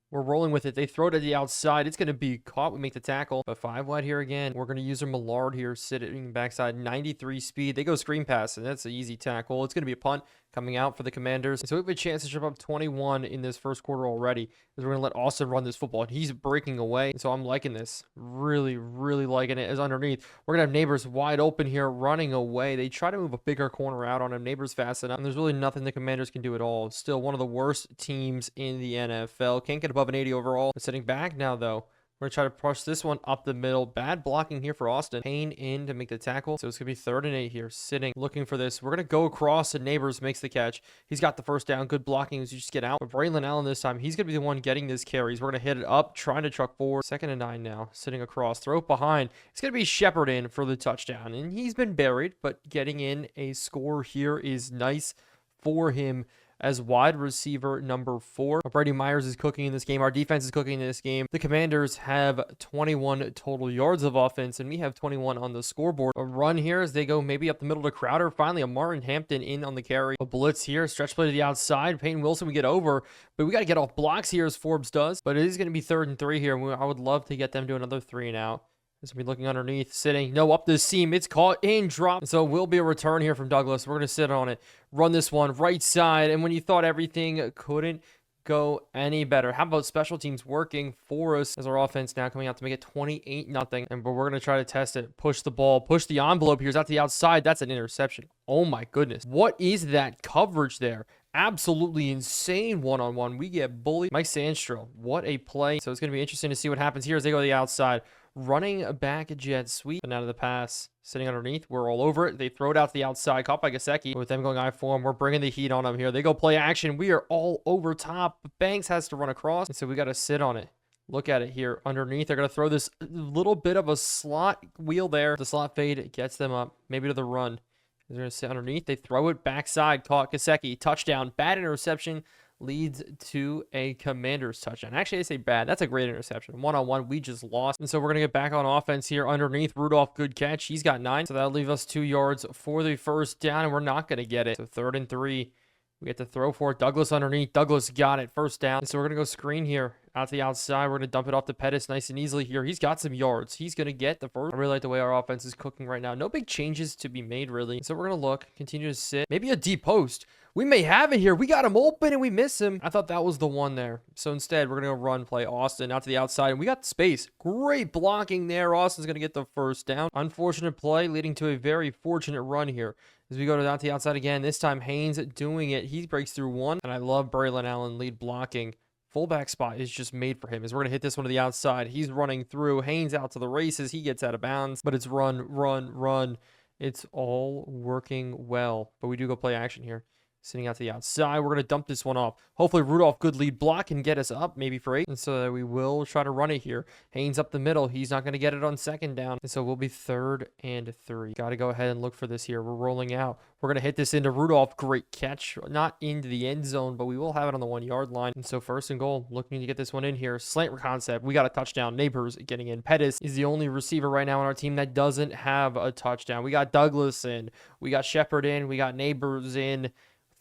We're rolling with it. They throw it to the outside. It's going to be caught. We make the tackle, but 5 wide here again. We're going to use our Millard here, sitting backside, 93 speed. They go screen pass, and that's an easy tackle. It's going to be a punt coming out for the Commanders. So we have a chance to jump up 21 in this first quarter already, as we're going to let Austin run this football. He's breaking away, so I'm liking this. Really, really liking it. As underneath, we're going to have Neighbors wide open here, running away. They try to move a bigger corner out on him. Neighbors fast enough, and there's really nothing the Commanders can do at all. Still one of the worst teams in the NFL. Can't get above an 80 overall. But sitting back now, though, We're going to try to push this one up the middle. Bad blocking here for Austin. Payne in to make the tackle. So it's going to be 3rd and 8 here. Sitting, looking for this. We're going to go across and Neighbors makes the catch. He's got the first down. Good blocking as you just get out. But Braylon Allen this time, he's going to be the one getting this carries. We're going to hit it up, trying to truck forward. 2nd and 9 now. Sitting across. Throw it behind. It's going to be Shepard in for the touchdown. And he's been buried, but getting in a score here is nice for him as wide receiver number 4. Brady Myers is cooking in this game. Our defense is cooking in this game. The Commanders have 21 total yards of offense, and we have 21 on the scoreboard. A run here as they go maybe up the middle to Crowder. Finally, a Martin Hampton in on the carry. A blitz here. Stretch play to the outside. Peyton Wilson, we get over, but we got to get off blocks here as Forbes does. But it is going to be 3rd and 3 here. I would love to get them to another 3 and out. As we looking underneath, sitting, no, up the seam, it's caught and dropped. So it will be a return here from Douglas. We're going to sit on it, run this one right side, and when you thought everything couldn't go any better, how about special teams working for us as our offense now coming out to make it 28-0, and but we're going to try to test it, push the ball, push the envelope. Here's out to the outside. That's an interception. Oh my goodness, what is that coverage there? Absolutely insane one-on-one. We get bullied. Mike Sandstrom, what a play. So it's going to be interesting to see what happens here as they go to the outside. Running back jet sweep, and out of the pass, sitting underneath. We're all over it. They throw it out to the outside, caught by Gesicki. With them going I form, we're bringing the heat on them here. They go play action. We are all over top. Banks has to run across, and so we got to sit on it. Look at it here underneath. They're going to throw this little bit of a slot wheel there. The slot fade gets them up, maybe to the run. They're going to sit underneath. They throw it backside, caught Gesicki. Touchdown. Bad interception. Leads to a Commanders touchdown. Actually, I say bad. That's a great interception. One-on-one, we just lost. And so we're going to get back on offense here underneath. Rudolph, good catch. He's got 9. So that'll leave us 2 yards for the first down, and we're not going to get it. So 3rd and 3. We get to throw for it. Douglas underneath. Douglas got it. First down. And so we're going to go screen here out to the outside. We're going to dump it off to Pettis nice and easily here. He's got some yards. He's going to get the first. I really like the way our offense is cooking right now. No big changes to be made, really. So we're going to look, continue to sit. Maybe a deep post. We may have it here. We got him open and we miss him. I thought that was the one there. So instead, we're going to go run play Austin out to the outside. And we got space. Great blocking there. Austin's going to get the first down. Unfortunate play leading to a very fortunate run here. As we go down to the outside again, this time Haynes doing it. He breaks through one. And I love Braylon Allen lead blocking. Fullback spot is just made for him. As we're going to hit this one to the outside. He's running through. Haynes out to the races. He gets out of bounds. But it's run, run, run. It's all working well. But we do go play action here. Sitting out to the outside. We're going to dump this one off. Hopefully Rudolph, good lead block, can get us up maybe for 8. And so we will try to run it here. Haynes up the middle. He's not going to get it on 2nd down. And so we'll be 3rd and 3. Got to go ahead and look for this here. We're rolling out. We're going to hit this into Rudolph. Great catch. Not into the end zone, but we will have it on the 1-yard line. And so 1st and goal. Looking to get this one in here. Slant concept. We got a touchdown. Neighbors getting in. Pettis is the only receiver right now on our team that doesn't have a touchdown. We got Douglas in. We got Shepard in. We got Neighbors in.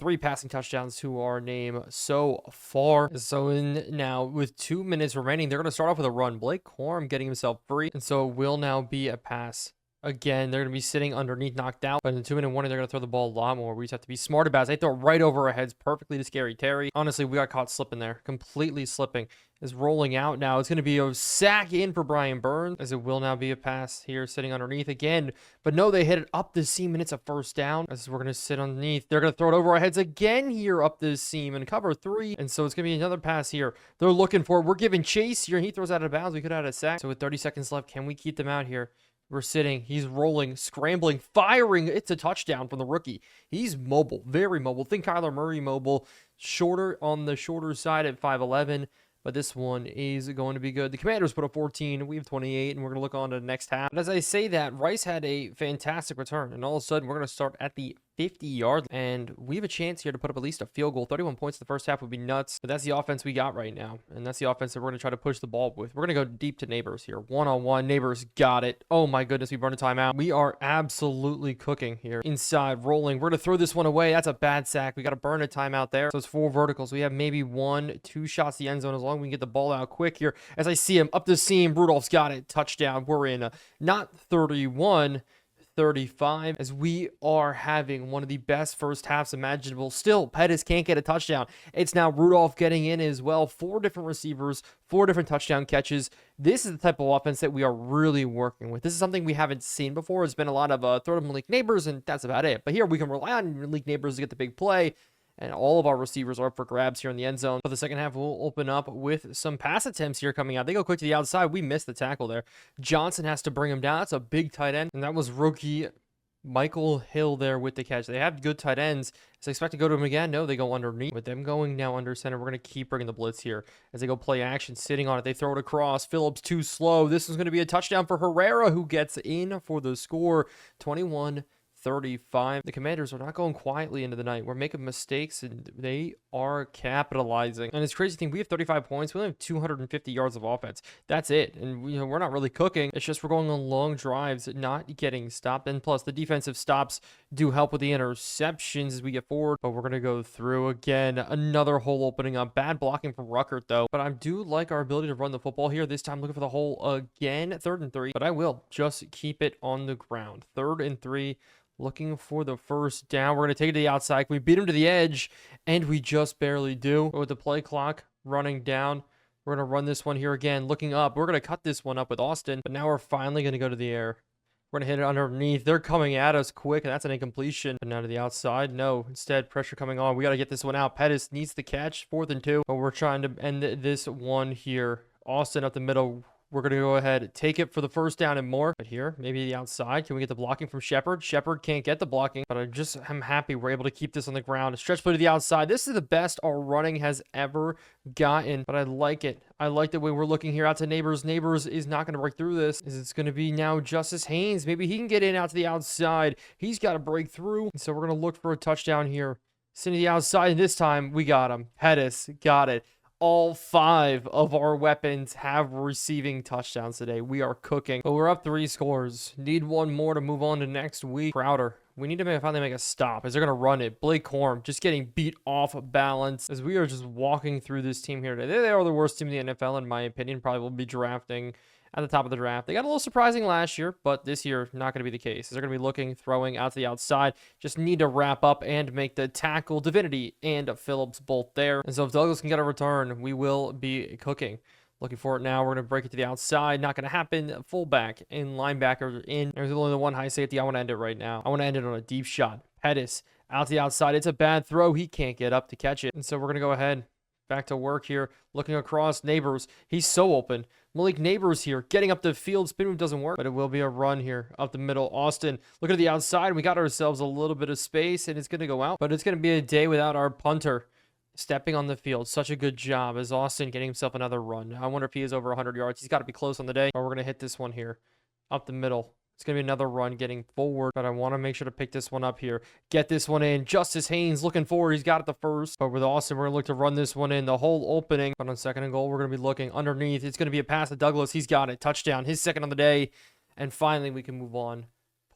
3 passing touchdowns to our name so far. So in now with 2 minutes remaining, they're going to start off with a run. Blake Corum getting himself free. And so it will now be a pass. Again, they're going to be sitting underneath, knocked out. But in the 2-minute warning, they're going to throw the ball a lot more. We just have to be smart about it. They throw it right over our heads perfectly to Scary Terry. Honestly, we got caught slipping there. Completely slipping. Is rolling out now. It's going to be a sack in for Brian Burns. As it will now be a pass here sitting underneath again. But no, they hit it up the seam and it's a first down. As we're going to sit underneath. They're going to throw it over our heads again here up this seam and cover 3. And so it's going to be another pass here. They're looking for it. We're giving chase here. He throws out of bounds. We could have had a sack. So with 30 seconds left, can we keep them out here? We're sitting. He's rolling, scrambling, firing. It's a touchdown from the rookie. He's mobile, very mobile. Think Kyler Murray mobile. Shorter on the shorter side at 5'11". But this one is going to be good. The Commanders put up 14. We have 28, and we're going to look on to the next half. But as I say that, Rice had a fantastic return. And all of a sudden, we're going to start at the 50-yard. And we have a chance here to put up at least a field goal. 31 points in the first half would be nuts. But that's the offense we got right now. And that's the offense that we're going to try to push the ball with. We're going to go deep to Neighbors here. One-on-one. Neighbors got it. Oh, my goodness. We burned a timeout. We are absolutely cooking here. Inside, rolling. We're going to throw this one away. That's a bad sack. We got to burn a timeout there. So it's 4 verticals. We have maybe 1-2 shots to the end zone as long as we can get the ball out quick here. As I see him up the seam, Rudolph's got it. Touchdown. We're in not 31, 35, as we are having one of the best first halves imaginable. Still, Pettis can't get a touchdown. It's now Rudolph getting in as well. 4 different receivers, 4 different touchdown catches. This is the type of offense that we are really working with. This is something we haven't seen before. It's been a lot of throw to Malik Neighbors, and that's about it. But here we can rely on Malik Neighbors to get the big play. and all of our receivers are up for grabs here in the end zone. But the second half will open up with some pass attempts here coming out. They go quick to the outside. We missed the tackle there. Johnson has to bring him down. That's a big tight end, and that was rookie Michael Hill there with the catch. They have good tight ends. Is they expect to go to him again? No, they go underneath. With them going now under center, we're going to keep bringing the blitz here as they go play action, sitting on it. They throw it across. Phillips too slow. This is going to be a touchdown for Herrera, who gets in for the score. 21-35. The Commanders are not going quietly into the night. We're making mistakes, and they are capitalizing. And it's crazy thing, we have 35 points. We only have 250 yards of offense. That's it. And we're not really cooking. It's just we're going on long drives, not getting stopped. And plus, the defensive stops do help with the interceptions as we get forward. But we're going to go through again. Another hole opening up. Bad blocking from Ruckert, though. But I do like our ability to run the football here. This time, looking for the hole again. 3rd and 3. But I will just keep it on the ground. 3rd and 3. Looking for the first down. We're going to take it to the outside. We beat him to the edge, and we just barely do. But with the play clock running down, we're going to run this one here again. Looking up. We're going to cut this one up with Austin, but now we're finally going to go to the air. We're going to hit it underneath. They're coming at us quick, and that's an incompletion. But now to the outside. No, instead, pressure coming on. We got to get this one out. Pettis needs the catch. 4th and 2, but we're trying to end this one here. Austin up the middle. We're going to go ahead, take it for the first down and more. But here, maybe the outside. Can we get the blocking from Shepard? Shepard can't get the blocking, but I'm happy we're able to keep this on the ground. A stretch play to the outside. This is the best our running has ever gotten, but I like it. I like the way we're looking here out to Neighbors. Neighbors is not going to break through this. It's going to be now Justice Haynes. Maybe he can get in out to the outside. He's got to break through. So we're going to look for a touchdown here. Send to the outside, and this time we got him. Pettis got it. All 5 of our weapons have receiving touchdowns today. We are cooking. But we're up 3 scores. Need one more to move on to next week. Crowder. We need to finally make a stop as they're going to run it. Blake Corum just getting beat off balance as we are just walking through this team here today. They are the worst team in the NFL, in my opinion. Probably will be drafting at the top of the draft. They got a little surprising last year, but this year, not going to be the case. They're going to be looking, throwing out to the outside. Just need to wrap up and make the tackle. Divinity and Phillips both there. And so if Douglas can get a return, we will be cooking. Looking for it now. We're going to break it to the outside. Not going to happen. Fullback and linebacker in. There's only the one high safety. I want to end it right now. I want to end it on a deep shot. Pettis out to the outside. It's a bad throw. He can't get up to catch it. And so we're going to go ahead. Back to work here. Looking across. Neighbors. He's so open. Malik Neighbors here. Getting up the field. Spin move doesn't work, but it will be a run here up the middle. Austin. Look at the outside. We got ourselves a little bit of space, and it's going to go out. But it's going to be a day without our punter stepping on the field. Such a good job as Austin getting himself another run. I wonder if he is over 100 yards. He's got to be close on the day. But we're going to hit this one here up the middle. It's going to be another run getting forward, but I want to make sure to pick this one up here. Get this one in. Justice Haynes looking forward. He's got it the first, but with Austin, we're going to look to run this one in. The whole opening, but on 2nd and goal, we're going to be looking underneath. It's going to be a pass to Douglas. He's got it. Touchdown. His 2nd on the day, and finally we can move on.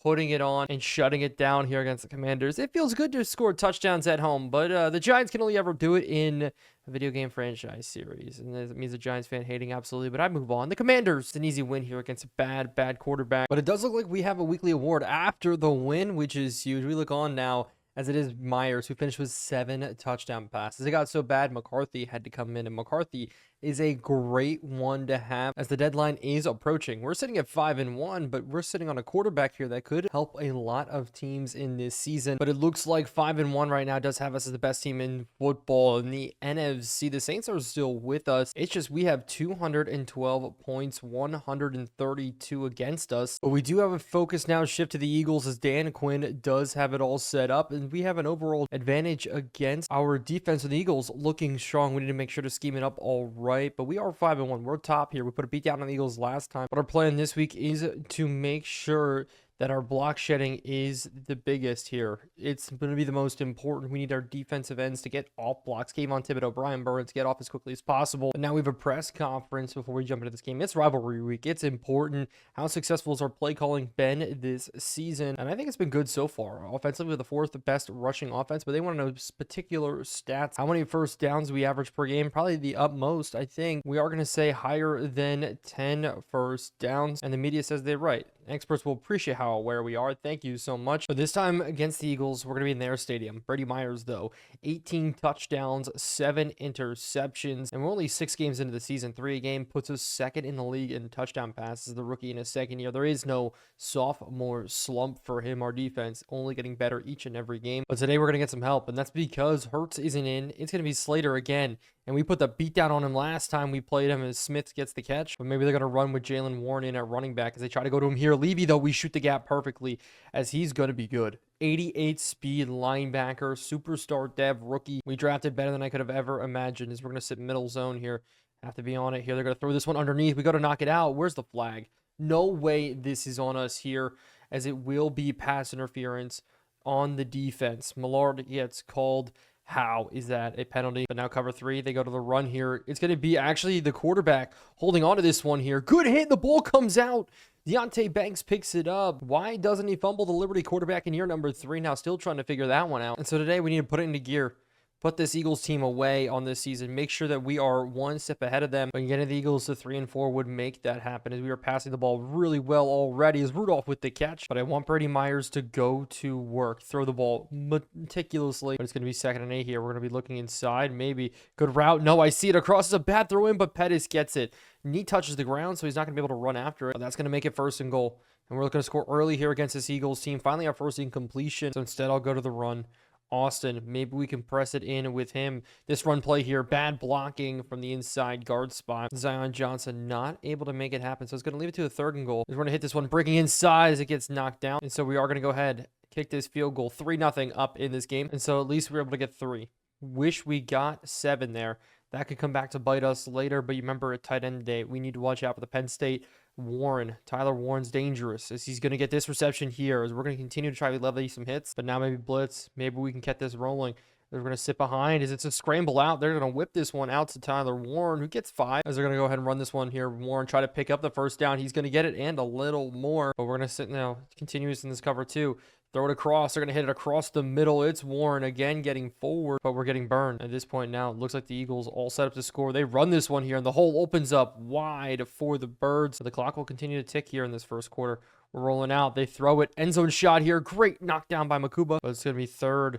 Putting it on and shutting it down here against the Commanders. It feels good to score touchdowns at home, but the Giants can only ever do it in a video game franchise series, and that means a Giants fan hating absolutely, but I move on. The Commanders, it's an easy win here against a bad quarterback, but it does look like we have a weekly award after the win, which is huge. We look on now as it is Myers, who finished with 7 touchdown passes. It got so bad, McCarthy had to come in, and McCarthy is a great one to have as the deadline is approaching. We're sitting at 5-1, but we're sitting on a quarterback here that could help a lot of teams in this season. But it looks like 5-1 right now does have us as the best team in football. In the NFC, the Saints are still with us. It's just we have 212 points, 132 against us. But we do have a focus now shift to the Eagles as Dan Quinn does have it all set up, and we have an overall advantage against our defense. of the Eagles looking strong. We need to make sure to scheme it up all right. But we are 5-1. We're top here. We put a beat down on the Eagles last time. But our plan this week is to make sure that our block shedding is the biggest here. It's going to be the most important. We need our defensive ends to get off blocks. Kayvon Thibodeau, Brian Burns, get off as quickly as possible. And now we have a press conference before we jump into this game. It's rivalry week. It's important. How successful has our play calling been this season? And I think it's been good so far. Offensively, we're the 4th best rushing offense, but they want to know particular stats. How many first downs do we average per game? Probably the utmost, I think. We are going to say higher than 10 first downs. And the media says they're right. Experts will appreciate how aware we are. Thank you so much. But this time against the Eagles, we're going to be in their stadium. Brady Myers, though, 18 touchdowns, 7 interceptions, and we're only 6 games into the season. 3 a game puts us second in the league in touchdown passes. The rookie in his second year. There is no sophomore slump for him. Our defense only getting better each and every game. But today we're going to get some help, and that's because Hurts isn't in. It's going to be Slater again. And we put the beat down on him last time we played him as Smith gets the catch. But maybe they're going to run with Jalen Warren in at running back as they try to go to him here. Levy, though, we shoot the gap perfectly as he's going to be good. 88 speed linebacker, superstar dev rookie. We drafted better than I could have ever imagined as we're going to sit middle zone here. Have to be on it here. They're going to throw this one underneath. We got to knock it out. Where's the flag? No way this is on us here as it will be pass interference on the defense. Millard gets called. How is that a penalty? But now cover 3, they go to the run here. It's going to be actually the quarterback holding on to this one here. Good hit. The ball comes out. Deontay Banks picks it up. Why doesn't he fumble the Liberty quarterback in year number 3? Now still trying to figure that one out. And so today we need to put it into gear. Put this Eagles team away on this season. Make sure that we are one step ahead of them. But getting the Eagles to 3-4 would make that happen as we are passing the ball really well already as Rudolph with the catch. But I want Brady Myers to go to work. Throw the ball meticulously. But it's going to be 2nd and 8 here. We're going to be looking inside. Maybe. Good route. No, I see it across. It's a bad throw in, but Pettis gets it. Knee touches the ground, so he's not going to be able to run after it. But that's going to make it 1st and goal. And we're looking to score early here against this Eagles team. Finally, our first incompletion. So instead, I'll go to the run. Austin, maybe we can press it in with him. This run play here, bad blocking from the inside guard spot. Zion Johnson not able to make it happen, so it's going to leave it to a 3rd and goal. We're going to hit this one breaking inside as it gets knocked down, and so we are going to go ahead, kick this field goal, 3-0 up in this game, and so at least we're able to get 3. Wish we got 7 there. That could come back to bite us later, but you remember at tight end day, we need to watch out for the Penn State Warren. Tyler Warren's dangerous as he's going to get this reception here as we're going to continue to try to levy some hits, but now maybe blitz. Maybe we can get this rolling. They're going to sit behind as it's a scramble out. They're going to whip this one out to Tyler Warren, who gets 5 as they're going to go ahead and run this one here. Warren try to pick up the 1st down. He's going to get it and a little more, but we're going to sit now. Continuous in this cover 2. Throw it across. They're going to hit it across the middle. It's Warren again getting forward, but we're getting burned. At this point now, it looks like the Eagles all set up to score. They run this one here, and the hole opens up wide for the Birds. So the clock will continue to tick here in this 1st quarter. We're rolling out. They throw it. End zone shot here. Great knockdown by Makuba. But it's going to be 3rd.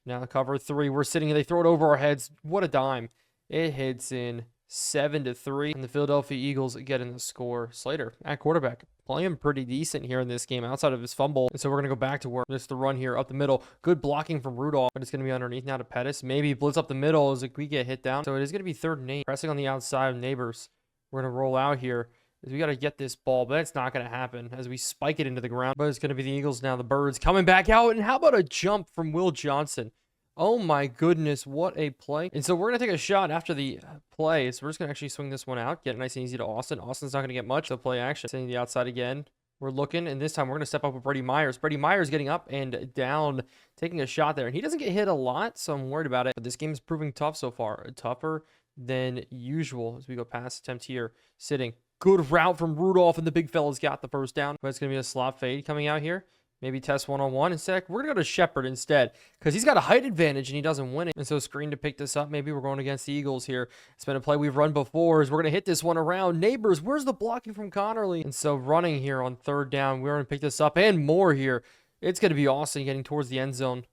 Now cover 3. We're sitting. They throw it over our heads. What a dime. It hits in 7-3. And the Philadelphia Eagles get in the score. Slater at quarterback. Playing pretty decent here in this game outside of his fumble. And so we're going to go back to work. Just the run here up the middle. Good blocking from Rudolph. But it's going to be underneath now to Pettis. Maybe blitz up the middle as we get hit down. So it is going to be 3rd and 8. Pressing on the outside of Neighbors. We're going to roll out here. We got to get this ball, but it's not going to happen as we spike it into the ground. But it's going to be the Eagles now. The Birds coming back out. And how about a jump from Will Johnson? Oh my goodness, what a play. And so we're going to take a shot after the play. So we're just going to actually swing this one out. Get it nice and easy to Austin. Austin's not going to get much. So play action. Sending the outside again. We're looking, and this time we're going to step up with Brady Myers. Brady Myers getting up and down, taking a shot there. And he doesn't get hit a lot, so I'm worried about it. But this game is proving tough so far. Tougher than usual as we go past attempt here. Sitting. Good route from Rudolph, and the big fella's got the 1st down. But it's going to be a slot fade coming out here. Maybe test one-on-one instead. We're going to go to Shepard instead because he's got a height advantage and he doesn't win it. And so screen to pick this up. Maybe we're going against the Eagles here. It's been a play we've run before as we're going to hit this one around. Neighbors, where's the blocking from Connerly? And so running here on 3rd down. We're going to pick this up and more here. It's going to be Austin getting towards the end zone.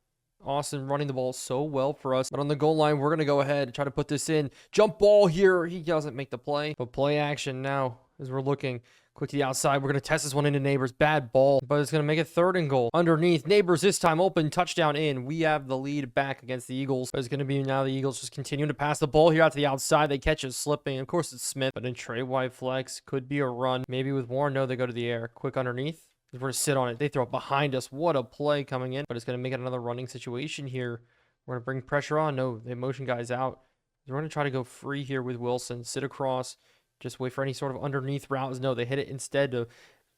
Austin running the ball so well for us. But on the goal line, we're going to go ahead and try to put this in. Jump ball here. He doesn't make the play. But play action now as we're looking. Quick to the outside. We're going to test this one into Neighbors. Bad ball, but it's going to make it 3rd and goal. Underneath. Neighbors this time open. Touchdown in. We have the lead back against the Eagles. But it's going to be now the Eagles just continuing to pass the ball here out to the outside. They catch it slipping. Of course, it's Smith, but in Trey wide flex. Could be a run. Maybe with Warren. No, they go to the air. Quick underneath. We're going to sit on it. They throw it behind us. What a play coming in. But it's going to make it another running situation here. We're going to bring pressure on. No, the motion guy's out. We're going to try to go free here with Wilson. Sit across. Just wait for any sort of underneath routes. No, they hit it instead to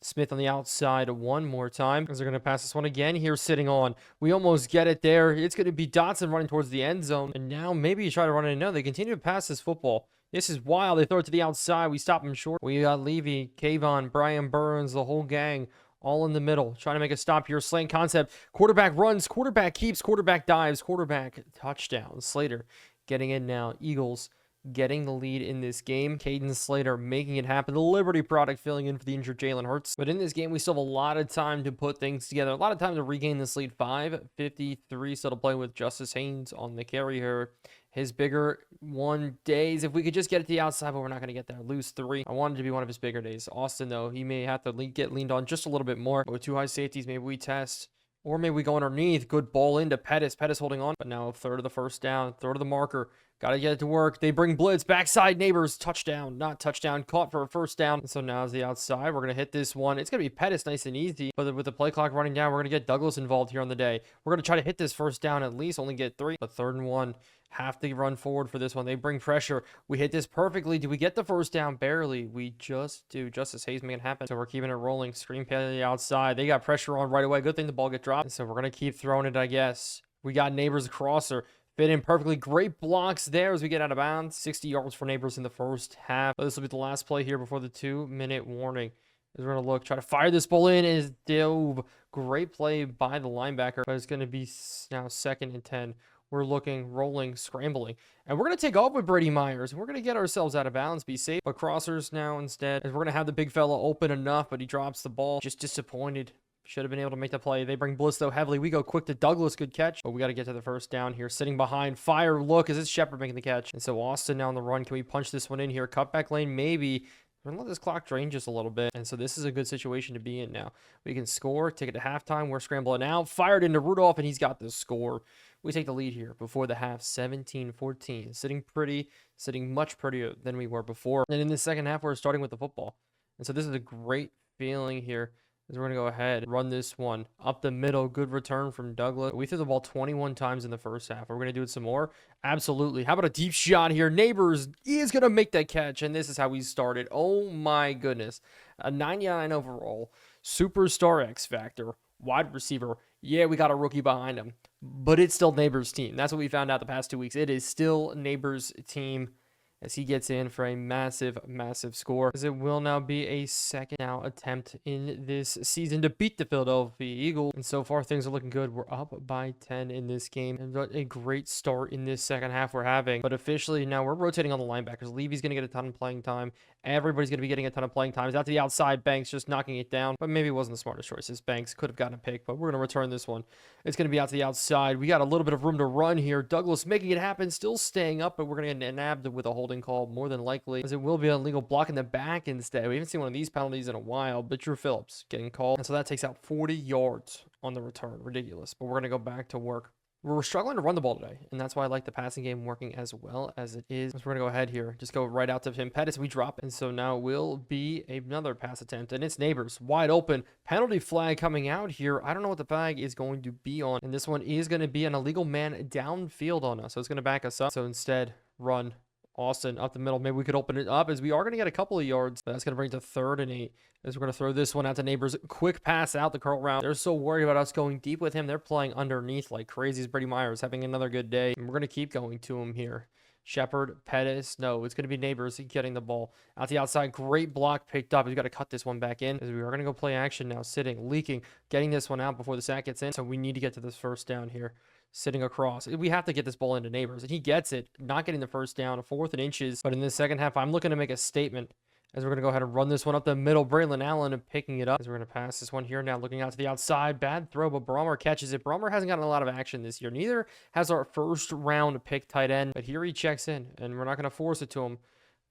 Smith on the outside one more time. As they're going to pass this one again here, sitting on. We almost get it there. It's going to be Dotson running towards the end zone. And now maybe you try to run it in. No, they continue to pass this football. This is wild. They throw it to the outside. We stop him short. We got Levy, Kayvon, Brian Burns, the whole gang all in the middle. Trying to make a stop here. Slant concept. Quarterback runs. Quarterback keeps. Quarterback dives. Quarterback touchdown. Slater getting in now. Eagles getting the lead in this game. Caden Slater making it happen. The Liberty product filling in for the injured Jalen Hurts. But in this game, we still have a lot of time to put things together. A lot of time to regain this lead. 5:53 still to play with Justice Haynes on the carry here. His bigger one days. If we could just get it to the outside, but we're not going to get there. Lose 3. I wanted to be one of his bigger days. Austin, though, he may have to get leaned on just a little bit more. But with 2 high safeties, maybe we test. Or maybe we go underneath. Good ball into Pettis. Pettis holding on. But now 1/3 of the first down. 1/3 of the marker. Got to get it to work. They bring blitz. Backside Neighbors. Touchdown. Not touchdown. Caught for a first down. And so now is the outside. We're going to hit this one. It's going to be Pettis nice and easy. But with the play clock running down, we're going to get Douglas involved here on the day. We're going to try to hit this first down at least. Only get 3. But 3rd and 1. Have to run forward for this one. They bring pressure. We hit this perfectly. Do we get the first down? Barely. We just do. Justice Hayes making it happen. So we're keeping it rolling. Screen play to the outside. They got pressure on right away. Good thing the ball get dropped. And so we're going to keep throwing it, I guess. We got Neighbors crosser. Fit in perfectly. Great blocks there as we get out of bounds. 60 yards for Neighbors in the first half. But this will be the last play here before the 2-minute warning. As we're going to look, try to fire this ball in. Is dove. Great play by the linebacker. But it's going to be now 2nd and 10. We're looking, rolling, scrambling. And we're going to take off with Brady Myers. We're going to get ourselves out of bounds, be safe. But crossers now instead. As we're going to have the big fella open enough, but he drops the ball. Just disappointed. Should have been able to make the play. They bring Bliss, though, heavily. We go quick to Douglas. Good catch. But we got to get to the first down here. Sitting behind. Fire look. Is it Shepard making the catch? And so Austin now on the run. Can we punch this one in here? Cutback lane, maybe. We're going to let this clock drain just a little bit. And so this is a good situation to be in now. We can score. Take it to halftime. We're scrambling out. Fired into Rudolph, and he's got the score. We take the lead here before the half, 17-14. Sitting pretty, sitting much prettier than we were before. And in the second half, we're starting with the football. And so this is a great feeling here. As we're going to go ahead, run this one up the middle. Good return from Douglas. We threw the ball 21 times in the first half. Are we going to do it some more? Absolutely. How about a deep shot here? Neighbors is going to make that catch, and this is how we started. Oh, my goodness. A 99 overall, superstar X Factor, wide receiver. Yeah, we got a rookie behind him, but it's still Neighbors' team. That's what we found out the past 2 weeks. It is still Neighbors' team as he gets in for a massive, massive score. As it will now be a second attempt in this season to beat the Philadelphia Eagles. And so far, things are looking good. We're up by 10 in this game. And what a great start in this second half we're having. But officially, now we're rotating on the linebackers. Levy's going to get a ton of playing time. Everybody's going to be getting a ton of playing time. He's out to the outside. Banks just knocking it down. But maybe it wasn't the smartest choice. Banks could have gotten a pick, but we're going to return this one. It's going to be out to the outside. We got a little bit of room to run here. Douglas making it happen. Still staying up, but we're going to get nabbed with a holding call more than likely, as it will be an illegal block in the back instead. We haven't seen one of these penalties in a while, but Drew Phillips getting called. And so that takes out 40 yards on the return. Ridiculous. But we're going to go back to work. We're struggling to run the ball today, and that's why I like the passing game working as well as it is. So we're going to go ahead here. Just go right out to Tim Pettis. We drop it. And so now will be another pass attempt, and it's Neighbors. Wide open. Penalty flag coming out here. I don't know what the flag is going to be on, and this one is going to be an illegal man downfield on us. So it's going to back us up. So instead, run. Austin up the middle. Maybe we could open it up as we are going to get a couple of yards. But that's going to bring it to 3rd and 8 as we're going to throw this one out to Neighbors. Quick pass out the curl round. They're so worried about us going deep with him. They're playing underneath like crazy. As Brady Myers having another good day. And we're going to keep going to him here. Shepard, Pettis. No, it's going to be Neighbors getting the ball out the outside. Great block picked up. We've got to cut this one back in as we are going to go play action now. Sitting, leaking, getting this one out before the sack gets in. So we need to get to this first down here. Sitting across. We have to get this ball into Neighbors, and he gets it. Not getting the first down, 4th and inches. But in the second half, I'm looking to make a statement as we're going to go ahead and run this one up the middle. Braylon Allen picking it up as we're going to pass this one here now, looking out to the outside. Bad throw, but Brommer catches it. Brommer hasn't gotten a lot of action this year. Neither has our first round pick tight end, but here he checks in, and we're not going to force it to him.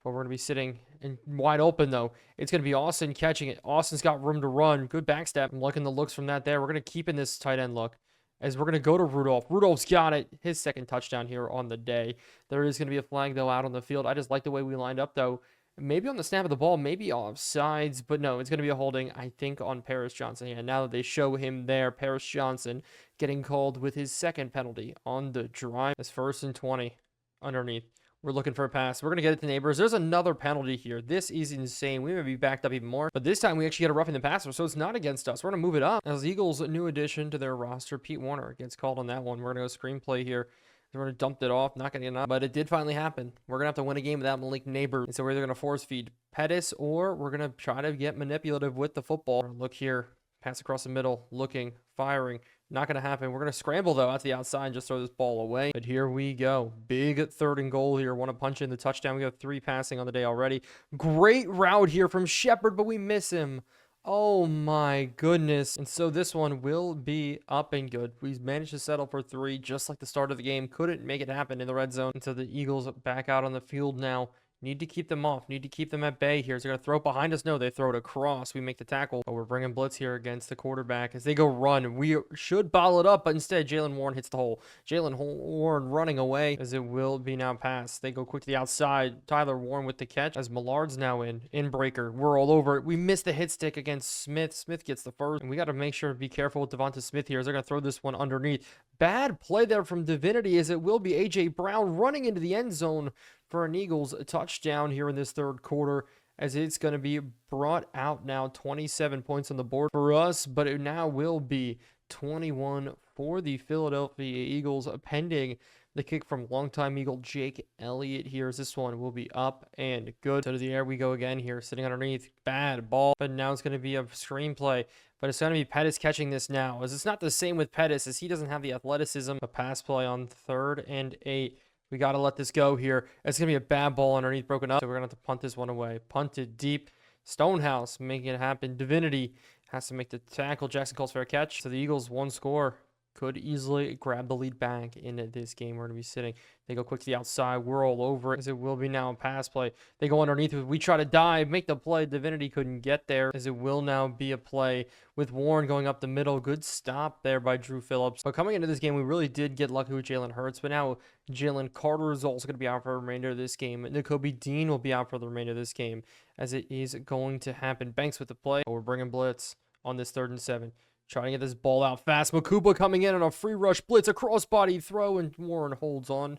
But we're going to be sitting and wide open, though. It's going to be Austin catching it. Austin's got room to run. Good backstep. I'm liking the looks from that there. We're going to keep in this tight end look as we're going to go to Rudolph. Rudolph's got it. His second touchdown here on the day. There is going to be a flag, though, out on the field. I just like the way we lined up, though. Maybe on the snap of the ball, maybe offsides, but no, it's going to be a holding, I think, on Paris Johnson. And now that they show him there, Paris Johnson getting called with his second penalty on the drive. It's 1st and 20 underneath. We're looking for a pass. We're going to get it to Neighbors. There's another penalty here. This is insane. We may be backed up even more. But this time, we actually get a roughing the passer, so it's not against us. We're going to move it up. As Eagles' new addition to their roster, Pete Warner gets called on that one. We're going to go screenplay here. We're going to dump it off. Not going to get enough. But it did finally happen. We're going to have to win a game without Malik Neighbors. And so we're either going to force feed Pettis or we're going to try to get manipulative with the football. Look here. Pass across the middle, looking, firing. Not going to happen. We're going to scramble, though, out to the outside and just throw this ball away. But here we go. Big 3rd and goal here. Want to punch in the touchdown. We got 3 passing on the day already. Great route here from Shepard, but we miss him. Oh, my goodness. And so this one will be up and good. We managed to settle for 3, just like the start of the game. Couldn't make it happen in the red zone. And so the Eagles back out on the field now. Need to keep them off. Need to keep them at bay here. Is they're going to throw it behind us? No, they throw it across. We make the tackle. But we're bringing blitz here against the quarterback as they go run. We should bottle it up, but instead Jalen Warren hits the hole. Jalen Warren running away as it will be now passed. They go quick to the outside. Tyler Warren with the catch as Millard's now in breaker. We're all over it. We missed the hit stick against Smith. Smith gets the first. And we got to make sure to be careful with Devonta Smith here as they're going to throw this one underneath. Bad play there from Divinity as it will be A.J. Brown running into the end zone for an Eagles touchdown here in this 3rd quarter, as it's going to be brought out now. 27 points on the board for us, but it now will be 21 for the Philadelphia Eagles, pending the kick from longtime Eagle Jake Elliott here. As this one will be up and good. So to the air we go again here, sitting underneath. Bad ball, but now it's going to be a screenplay. But it's going to be Pettis catching this now, as it's not the same with Pettis, as he doesn't have the athleticism. A pass play on 3rd and 8. We got to let this go here. It's going to be a bad ball underneath, broken up. So we're going to have to punt this one away. Punt it deep. Stonehouse making it happen. Divinity has to make the tackle. Jackson calls for a catch. So the Eagles, 1 score. Could easily grab the lead back in this game. We're going to be sitting. They go quick to the outside. We're all over it, as it will be now a pass play. They go underneath. We try to dive, make the play. Divinity couldn't get there, as it will now be a play with Warren going up the middle. Good stop there by Drew Phillips. But coming into this game, we really did get lucky with Jalen Hurts. But now Jalen Carter is also going to be out for the remainder of this game. Nakobe Dean will be out for the remainder of this game, as it is going to happen. Banks with the play. But we're bringing blitz on this 3rd and 7. Trying to get this ball out fast. Makuba coming in on a free rush blitz, a crossbody throw, and Warren holds on.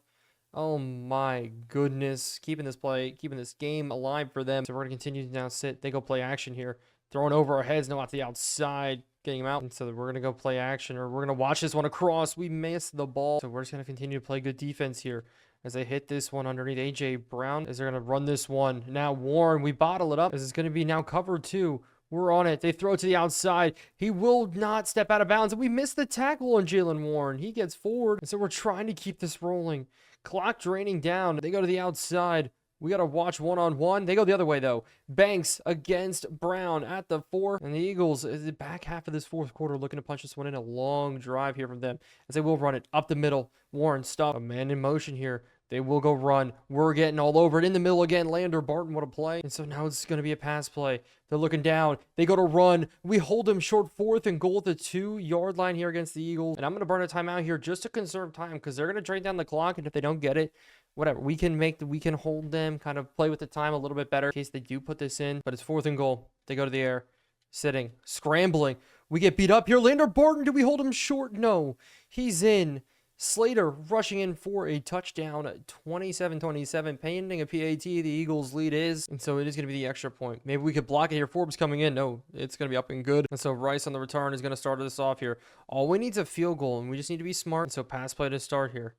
Oh my goodness. Keeping this game alive for them. So we're going to continue to now sit. They go play action here. Throwing over our heads, no, out the outside. Getting him out. And so we're going to go play action, or we're going to watch this one across. We missed the ball. So we're just going to continue to play good defense here as they hit this one underneath A.J. Brown. As they're going to run this one. Now Warren, we bottle it up. As it's going to be now covered 2. We're on it. They throw it to the outside. He will not step out of bounds. And we missed the tackle on Jalen Warren. He gets forward. And so we're trying to keep this rolling. Clock draining down. They go to the outside. We got to watch 1-on-1. They go the other way, though. Banks against Brown at the 4. And the Eagles, is the back half of this 4th quarter, looking to punch this one in. A long drive here from them, as they will run it up the middle. Warren, stop. A man in motion here. They will go run. We're getting all over it. In the middle again. Lander Barton, what a play. And so now it's going to be a pass play. They're looking down. They go to run. We hold them short 4th and goal at the 2-yard line here against the Eagles. And I'm going to burn a timeout here just to conserve time, because they're going to drain down the clock. And if they don't get it, whatever. We can hold them, kind of play with the time a little bit better in case they do put this in. But it's 4th and goal. They go to the air. Sitting. Scrambling. We get beat up here. Lander Barton, do we hold him short? No. He's in. Slater rushing in for a touchdown, 27-27, pending a PAT. The Eagles' lead is, and so it is going to be the extra point. Maybe we could block it here. Forbes coming in. No, it's going to be up and good. And so Rice on the return is going to start us off here. All we need is a field goal, and we just need to be smart. And so pass play to start here.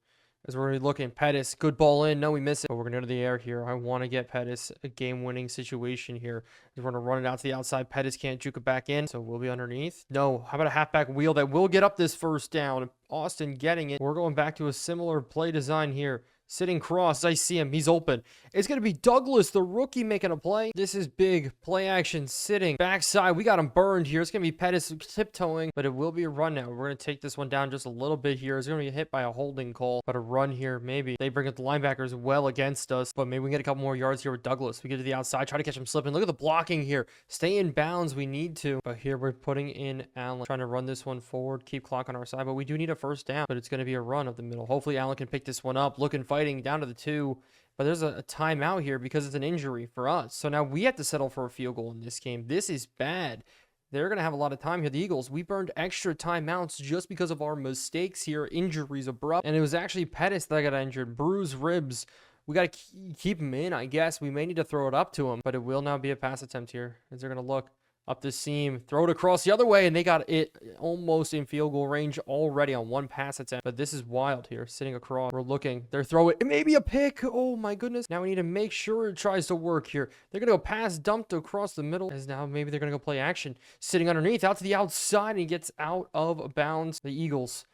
As we're looking, Pettis, good ball in. No, we miss it. But we're going to go to the air here. I want to get Pettis a game-winning situation here. We're going to run it out to the outside. Pettis can't juke it back in, so we'll be underneath. No, how about a halfback wheel that will get up this 1st down? Austin getting it. We're going back to a similar play design here. Sitting cross. I see him. He's open. It's going to be Douglas, the rookie, making a play. This is big. Play action. Sitting. Backside. We got him burned here. It's going to be Pettis tiptoeing, but it will be a run now. We're going to take this one down just a little bit here. It's going to be hit by a holding call, but a run here, maybe. They bring up the linebackers well against us, but maybe we can get a couple more yards here with Douglas. We get to the outside. Try to catch him slipping. Look at the blocking here. Stay in bounds. We need to, but here we're putting in Allen. Trying to run this one forward. Keep clock on our side, but we do need a 1st down, but it's going to be a run up the middle. Hopefully Allen can pick this one up. Looking, fighting down to the 2, but there's a timeout here because it's an injury for us. So now we have to settle for a field goal in this game. This is bad. They're going to have a lot of time here. The Eagles, we burned extra timeouts just because of our mistakes here. Injuries abrupt, and it was actually Pettis that got injured. Bruised ribs. We got to keep him in, I guess. We may need to throw it up to him, but it will now be a pass attempt here as they're going to look. Up the seam, throw it across the other way, and they got it almost in field goal range already on one pass attempt. But this is wild here, sitting across. We're looking. They're throwing it. Maybe a pick. Oh, my goodness. Now we need to make sure it tries to work here. They're going to go pass dumped across the middle. As now maybe they're going to go play action. Sitting underneath, out to the outside, and he gets out of bounds. The Eagles.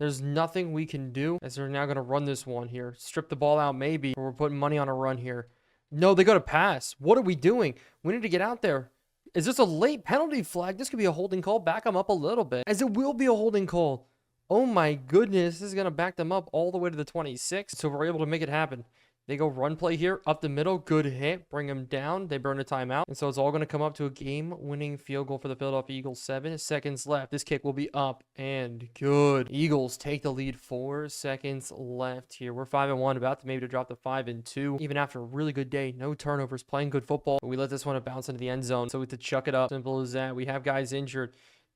There's nothing we can do as they're now going to run this one here. Strip the ball out maybe. Or we're putting money on a run here. No, they go to pass. What are we doing? We need to get out there. Is this a late penalty flag? This could be a holding call. Back them up a little bit, as it will be a holding call. Oh my goodness. This is going to back them up all the way to the 26. So we're able to make it happen. They go run play here, up the middle, good hit, bring them down. They burn a timeout. And so it's all going to come up to a game-winning field goal for the Philadelphia Eagles. 7 seconds left. This kick will be up and good. Eagles take the lead. 4 seconds left here. We're 5-1, about to maybe drop to 5-2. Even after a really good day, no turnovers, playing good football. We let this one bounce into the end zone, so we have to chuck it up. Simple as that. We have guys injured,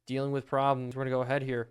dealing with problems. We're going to go ahead here.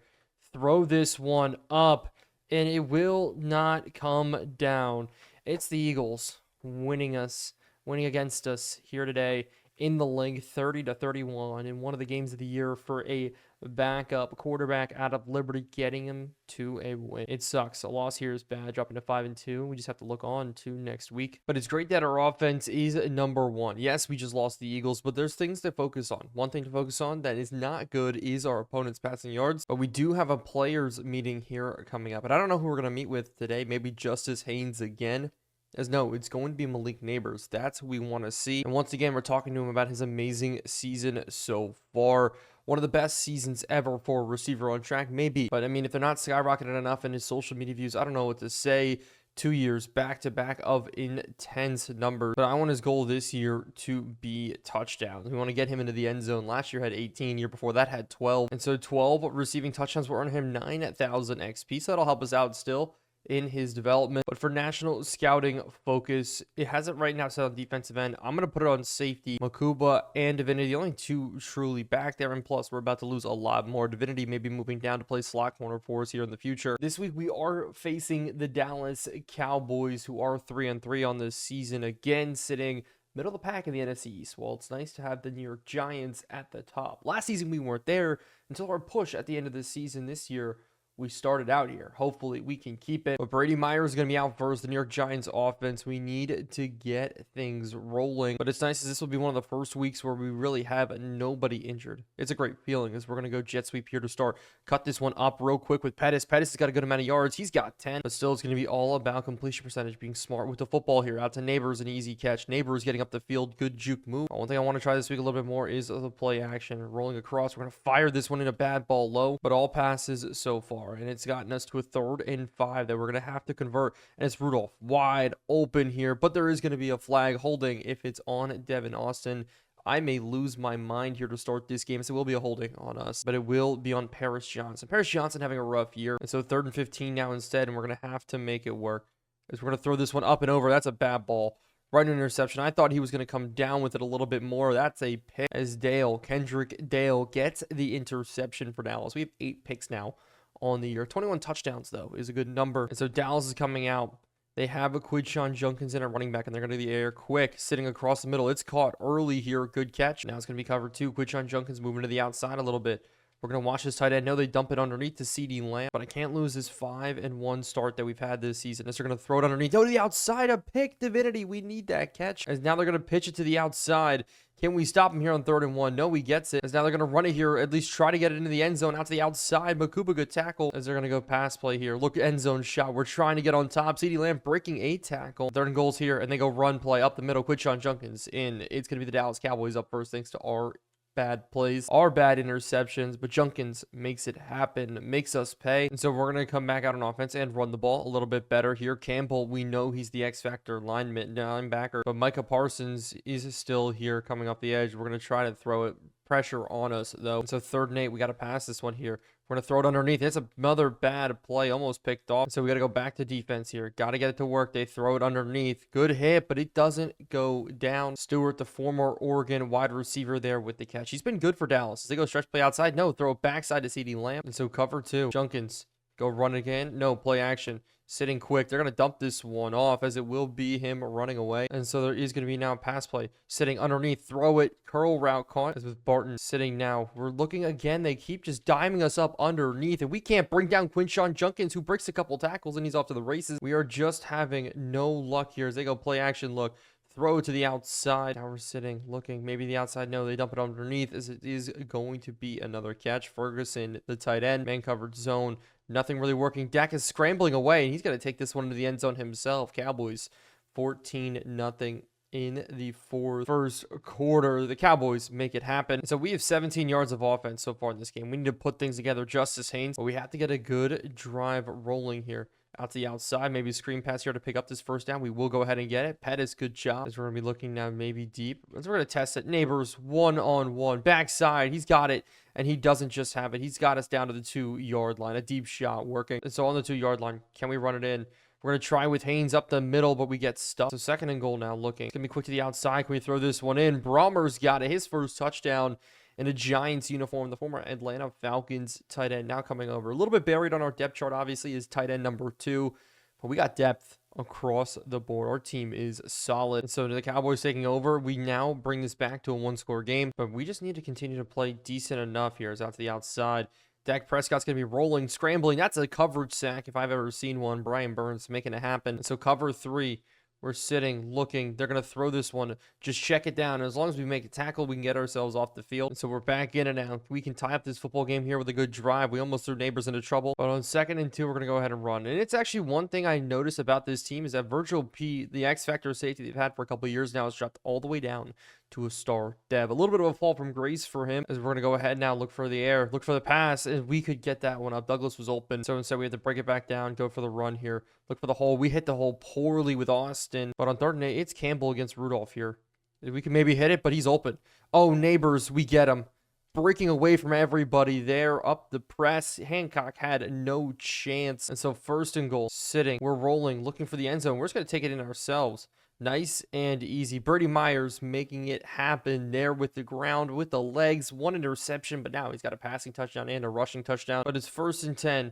Throw this one up, and it will not come down. It's the Eagles winning against us here today in the league, 30-31 in one of the games of the year for a backup quarterback out of Liberty, getting him to a win. It sucks. A loss here is bad, dropping to 5-2. We just have to look on to next week. But it's great that our offense is number one. Yes, we just lost the Eagles, but there's things to focus on. One thing to focus on that is not good is our opponent's passing yards. But we do have a players meeting here coming up. And I don't know who we're going to meet with today. Maybe Justice Haynes again. As no, it's going to be Malik Neighbors. That's who we want to see. And once again, we're talking to him about his amazing season so far. One of the best seasons ever for a receiver on track, maybe. But I mean, if they're not skyrocketed enough in his social media views, I don't know what to say. 2 years back-to-back of intense numbers. But I want his goal this year to be touchdowns. We want to get him into the end zone. Last year had 18. Year before that had 12. And so 12 receiving touchdowns will earn him 9,000 XP. So that'll help us out still in his development. But for national scouting focus, it has it right now set on defensive end. I'm going to put it on safety. Makuba and Divinity, the only two truly back there. And plus, we're about to lose a lot more. Divinity may be moving down to play slot corner for us here in the future. This week, we are facing the Dallas Cowboys, who are 3-3 on this season. Again, sitting middle of the pack in the NFC East. Well, it's nice to have the New York Giants at the top. Last season, we weren't there until our push at the end of the season this year. We started out here. Hopefully, we can keep it. But Brady Myers is going to be out first. The New York Giants offense, we need to get things rolling. But it's nice as this will be one of the first weeks where we really have nobody injured. It's a great feeling as we're going to go jet sweep here to start. Cut this one up real quick with Pettis. Pettis has got a good amount of yards. He's got 10. But still, it's going to be all about completion percentage, being smart with the football here. Out to Neighbors, an easy catch. Neighbors getting up the field. Good juke move. One thing I want to try this week a little bit more is the play action. Rolling across. We're going to fire this one in a bad ball low. But all passes so far. And it's gotten us to a 3rd and 5 that we're going to have to convert. And it's Rudolph wide open here. But there is going to be a flag holding if it's on Devin Austin. I may lose my mind here to start this game. So it will be a holding on us. But it will be on Paris Johnson. Paris Johnson having a rough year. And so 3rd and 15 now instead. And we're going to have to make it work. As we're going to throw this one up and over. That's a bad ball. Right in interception. I thought he was going to come down with it a little bit more. That's a pick as Kendrick Dale gets the interception for Dallas. We have 8 picks now on the year. 21 touchdowns, though, is a good number. And so Dallas is coming out. They have a Quidshawn Junkins in a running back, and they're going to the air quick, sitting across the middle. It's caught early here. Good catch. Now it's going to be covered, too. Quidshawn Junkins moving to the outside a little bit. We're going to watch this tight end. No, they dump it underneath to CeeDee Lamb, but I can't lose this 5-1 start that we've had this season. As they're going to throw it underneath. Go to the outside. A pick, Divinity. We need that catch. As now they're going to pitch it to the outside. Can we stop him here on 3rd and 1? No, he gets it. As now they're going to run it here, at least try to get it into the end zone, out to the outside. Makuba, good tackle. As they're going to go pass play here. Look, end zone shot. We're trying to get on top. CeeDee Lamb breaking a tackle. 3rd and goals here, and they go run play up the middle. Quidshawn Junkins in. It's going to be the Dallas Cowboys up first, thanks to our bad plays, our bad interceptions, but Junkins makes it happen, makes us pay. And so we're going to come back out on offense and run the ball a little bit better here. Campbell, we know he's the X-Factor linebacker, but Micah Parsons is still here coming off the edge. We're going to try to throw it. Pressure on us, though. And so 3rd and 8, we got to pass this one here. We're going to throw it underneath. It's another bad play, almost picked off. So we got to go back to defense here. Got to get it to work. They throw it underneath. Good hit, but it doesn't go down. Stewart, the former Oregon wide receiver there with the catch. He's been good for Dallas. As they go stretch play outside. No, throw it backside to CeeDee Lamb. And so cover 2. Junkins Go run again. No, play action. Sitting quick. They're going to dump this one off as it will be him running away. And so there is going to be now pass play. Sitting underneath. Throw it. Curl route caught. As with Barton sitting now. We're looking again. They keep just diming us up underneath. And we can't bring down Quinshawn Junkins, who breaks a couple tackles and he's off to the races. We are just having no luck here as they go play action look. Throw to the outside. Now we're sitting, looking. Maybe the outside. No, they dump it underneath as it is going to be another catch. Ferguson, the tight end. Man covered zone. Nothing really working. Dak is scrambling away, and he's going to take this one into the end zone himself. Cowboys 14-0 in the first quarter. The Cowboys make it happen. So we have 17 yards of offense so far in this game. We need to put things together. Justice Haynes, but we have to get a good drive rolling here. Out to the outside, maybe a screen pass here to pick up this first down. We will go ahead and get it. Pettis, good job. As we're going to be looking now maybe deep. As we're going to test it. Neighbors, one-on-one. Backside, he's got it. And he doesn't just have it. He's got us down to the 2-yard line. A deep shot working. And so on the 2-yard line, can we run it in? We're going to try with Haynes up the middle, but we get stuck. So 2nd and goal now looking. It's going to be quick to the outside. Can we throw this one in? Brommer's got it. His first touchdown in a Giants uniform. The former Atlanta Falcons tight end now coming over. A little bit buried on our depth chart, obviously, is tight end number 2. But we got depth across the board. Our team is solid. And so the Cowboys taking over. We now bring this back to a 1-score game. But we just need to continue to play decent enough here. It's out to the outside. Dak Prescott's going to be rolling, scrambling. That's a coverage sack if I've ever seen one. Brian Burns making it happen. So cover 3. We're sitting, looking. They're going to throw this one. Just check it down. As long as we make a tackle, we can get ourselves off the field. And so we're back in and out. We can tie up this football game here with a good drive. We almost threw Neighbors into trouble. But on 2nd and 2, we're going to go ahead and run. And it's actually one thing I noticed about this team is that Virgil P, the X-Factor safety they've had for a couple of years now, has dropped all the way down to a star dev. A little bit of a fall from grace for him as we're going to go ahead now, look for the air, look for the pass, and we could get that one up. Douglas was open, so instead we had to break it back down, go for the run here, look for the hole. We hit the hole poorly with Austin, but on 3rd and 8, it's Campbell against Rudolph here. We can maybe hit it, but he's open. Oh, Neighbors, we get him. Breaking away from everybody there, up the press. Hancock had no chance, and so 1st and goal, sitting. We're rolling, looking for the end zone. We're just going to take it in ourselves. Nice and easy. Brady Myers making it happen there with the ground, with the legs. 1 interception, but now he's got a passing touchdown and a rushing touchdown. But it's 1st and 10.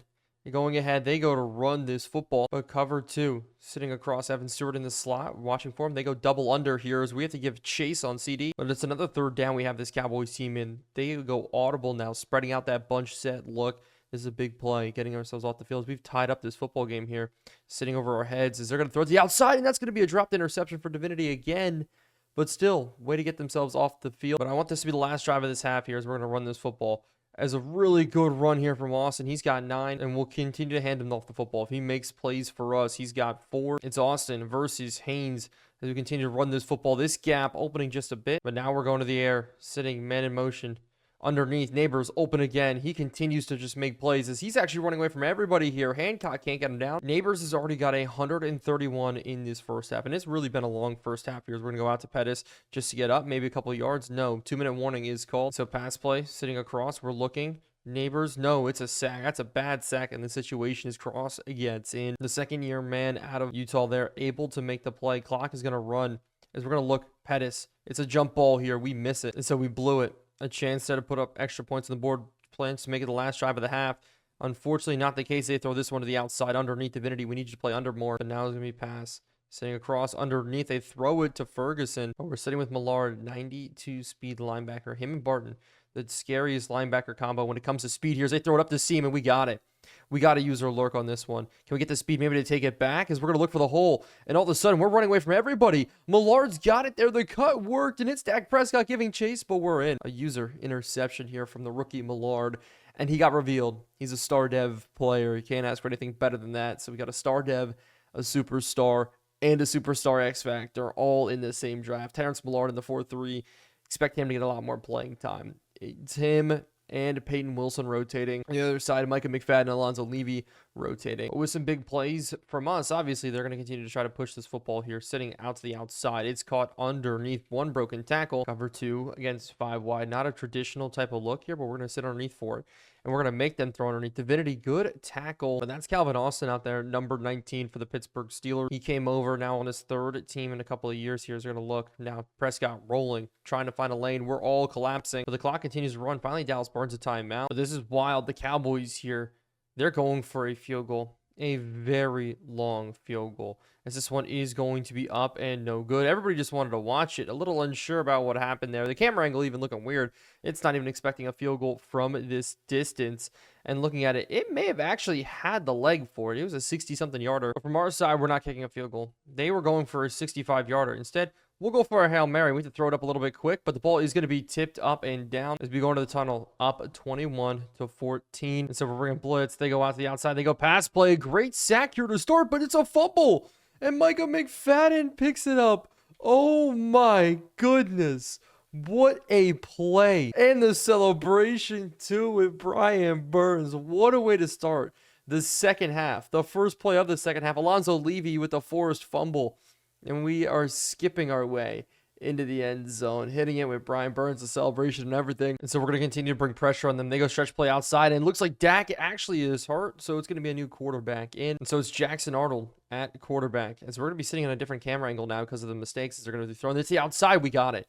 Going ahead, they go to run this football. But cover 2, sitting across Evan Stewart in the slot, watching for him. They go double under here as we have to give chase on CD. But it's another 3rd down we have this Cowboys team in. They go audible now, spreading out that bunch set look. This is a big play, getting ourselves off the field. We've tied up this football game here, sitting over our heads as they're going to throw it to the outside, and that's going to be a dropped interception for Divinity again. But still, way to get themselves off the field. But I want this to be the last drive of this half here as we're going to run this football. As a really good run here from Austin. He's got 9, and we'll continue to hand him off the football. If he makes plays for us, he's got 4. It's Austin versus Haynes as we continue to run this football. This gap opening just a bit, but now we're going to the air, sitting man in motion. Underneath, Neighbors open again. He continues to just make plays as he's actually running away from everybody here. Hancock can't get him down. Neighbors has already got 131 in this first half, and it's really been a long first half here. We're going to go out to Pettis just to get up, maybe a couple of yards. No, 2-minute warning is called. So pass play, sitting across. We're looking. Neighbors, no, it's a sack. That's a bad sack, and the situation is Cross gets in. The 2nd-year man out of Utah there, able to make the play. Clock is going to run as we're going to look. Pettis, it's a jump ball here. We miss it, and so we blew it. A chance there to put up extra points on the board. Plans to make it the last drive of the half. Unfortunately, not the case. They throw this one to the outside underneath Divinity. We need you to play under more. But now it's going to be pass. Sitting across underneath. They throw it to Ferguson. But we're sitting with Millard, 92 speed linebacker. Him and Barton, the scariest linebacker combo when it comes to speed here. As they throw it up the seam, and we got it. We got to use our lurk on this one. Can we get the speed maybe to take it back? As we're going to look for the hole. And all of a sudden, we're running away from everybody. Millard's got it there. The cut worked. And it's Dak Prescott giving chase, but we're in. A user interception here from the rookie Millard. And he got revealed. He's a star dev player. You can't ask for anything better than that. So we got a star dev, a superstar, and a superstar X Factor all in the same draft. Terrence Millard in the 4-3. Expect him to get a lot more playing time. It's him and Peyton Wilson rotating. On the other side, Micah McFadden and Alonzo Levy rotating. With some big plays from us, obviously, they're going to continue to try to push this football here, sitting out to the outside. It's caught underneath. 1 broken tackle. Cover 2 against 5 wide. Not a traditional type of look here, but we're going to sit underneath for it. And we're going to make them throw underneath. Divinity, good tackle. And that's Calvin Austin out there, number 19 for the Pittsburgh Steelers. He came over now on his 3rd team in a couple of years here. He's going to look. Now Prescott rolling, trying to find a lane. We're all collapsing. But the clock continues to run. Finally, Dallas burns a timeout. But this is wild. The Cowboys here They're going for a field goal, a very long field goal, as this one is going to be up and no good. Everybody just wanted to watch it, a little unsure about what happened there. The camera angle even looking weird. It's not even expecting a field goal from this distance. And looking at it, it may have actually had the leg for it. It was a 60-something yarder. But from our side, we're not kicking a field goal. They were going for a 65-yarder. Instead, we'll go for a Hail Mary. We have to throw it up a little bit quick, but the ball is going to be tipped up and down as we go into the tunnel, up 21-14. And so we're bringing blitz. They go out to the outside. They go pass play. Great sack here to start, but it's a fumble. And Micah McFadden picks it up. Oh my goodness. What a play. And the celebration too with Brian Burns. What a way to start the second half. The first play of the second half. Alonzo Levy with the forced fumble. And we are skipping our way into the end zone, hitting it with Brian Burns, the celebration and everything. And so we're going to continue to bring pressure on them. They go stretch play outside, and it looks like Dak actually is hurt, so it's going to be a new quarterback in. And so it's Jackson Arnold at quarterback, as we're going to be sitting on a different camera angle now because of the mistakes they're going to be throwing. It's the outside. We got it.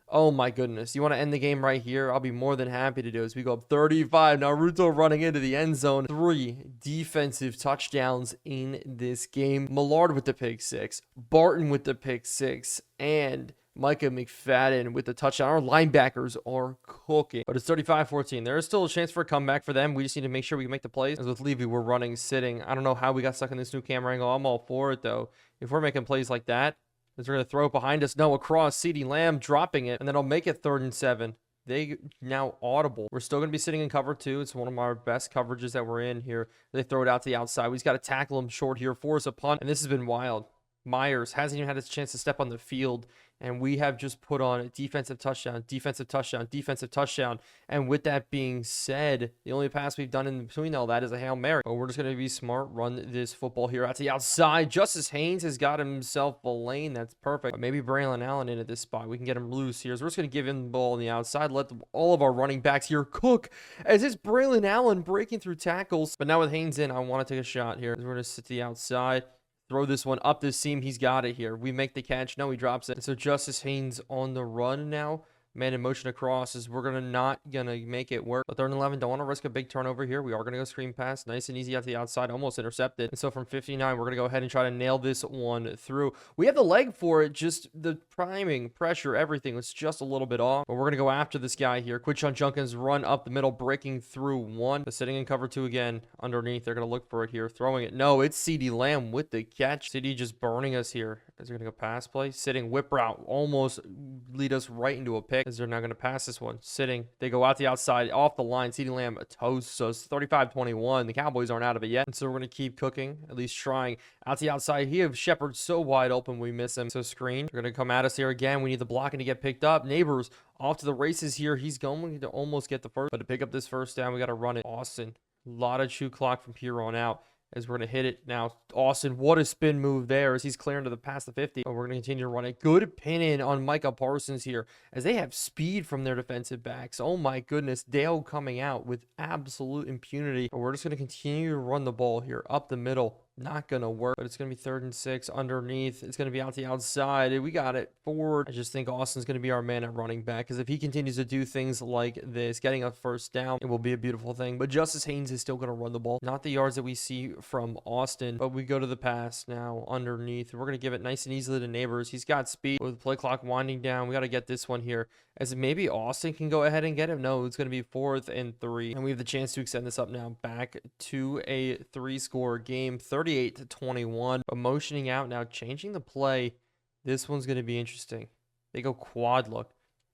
Oh my goodness. You want to end the game right here? I'll be more than happy to do it as we go up 35. Naruto running into the end zone. 3 defensive touchdowns in this game. Millard with the pick 6. Barton with the pick 6. And Micah McFadden with the touchdown. Our linebackers are cooking. But it's 35-14. There is still a chance for a comeback for them. We just need to make sure we can make the plays. As with Levy, we're running, sitting. I don't know how we got stuck in this new camera angle. I'm all for it, though. If we're making plays like that, as we're going to throw it behind us. No, across. CeeDee Lamb dropping it. And then I'll make it 3rd and 7. They now audible. We're still going to be sitting in cover 2. It's one of our best coverages that we're in here. They throw it out to the outside. We just got to tackle him short here, force a punt. And this has been wild. Myers hasn't even had his chance to step on the field. And we have just put on a defensive touchdown, defensive touchdown, defensive touchdown. And with that being said, the only pass we've done in between all that is a Hail Mary. But we're just going to be smart, run this football here out to the outside. Justice Haynes has got himself a lane. That's perfect. But maybe Braylon Allen in at this spot. We can get him loose here. So we're just going to give him the ball on the outside. Let all of our running backs here cook. As it's Braylon Allen breaking through tackles. But now with Haynes in, I want to take a shot here. We're going to sit to the outside. Throw this one up the seam. He's got it here. We make the catch. No, he drops it. So Justice Haynes on the run now. Man in motion across as we're not going to make it work. But 3rd and 11. Don't want to risk a big turnover here. We are going to go screen pass. Nice and easy out to the outside. Almost intercepted. And so from 59, we're going to go ahead and try to nail this one through. We have the leg for it. Just the priming, pressure, everything was just a little bit off. But we're going to go after this guy here. Quinshon Judkins run up the middle, breaking through 1. But sitting in cover 2 again underneath. They're going to look for it here. Throwing it. No, it's CeeDee Lamb with the catch. CeeDee just burning us here. As they're going to go pass play. Sitting whip route. Almost lead us right into a pick. As they're now going to pass this one. Sitting. They go out the outside. Off the line. CeeDee Lamb toasts us. 35-21. The Cowboys aren't out of it yet. And so we're going to keep cooking. At least trying. Out the outside. He has Shepard so wide open. We miss him. So screen. They're going to come at us here again. We need the blocking to get picked up. Neighbors off to the races here. He's going to almost get the first. But to pick up this first down, we got to run it. Austin. A lot of shoe clock from here on out. As we're going to hit it now. Austin, what a spin move there as he's clearing to the past the 50. But we're going to continue to run it. Good pin in on Micah Parsons here as they have speed from their defensive backs. Oh my goodness. Dale coming out with absolute impunity. But we're just going to continue to run the ball here up the middle. Not going to work, but it's going to be 3rd and 6 underneath. It's going to be out the outside. We got it forward. I just think Austin's going to be our man at running back because if he continues to do things like this, getting a first down, it will be a beautiful thing. But Justice Haynes is still going to run the ball. Not the yards that we see from Austin, but we go to the pass now underneath. We're going to give it nice and easily to Neighbors. He's got speed with the play clock winding down. We got to get this one here as maybe Austin can go ahead and get him. No, it's going to be 4th and 3. And we have the chance to extend this up now back to a 3-score game. 38-21. But motioning out now, changing the play. This one's going to be interesting. They go quad look.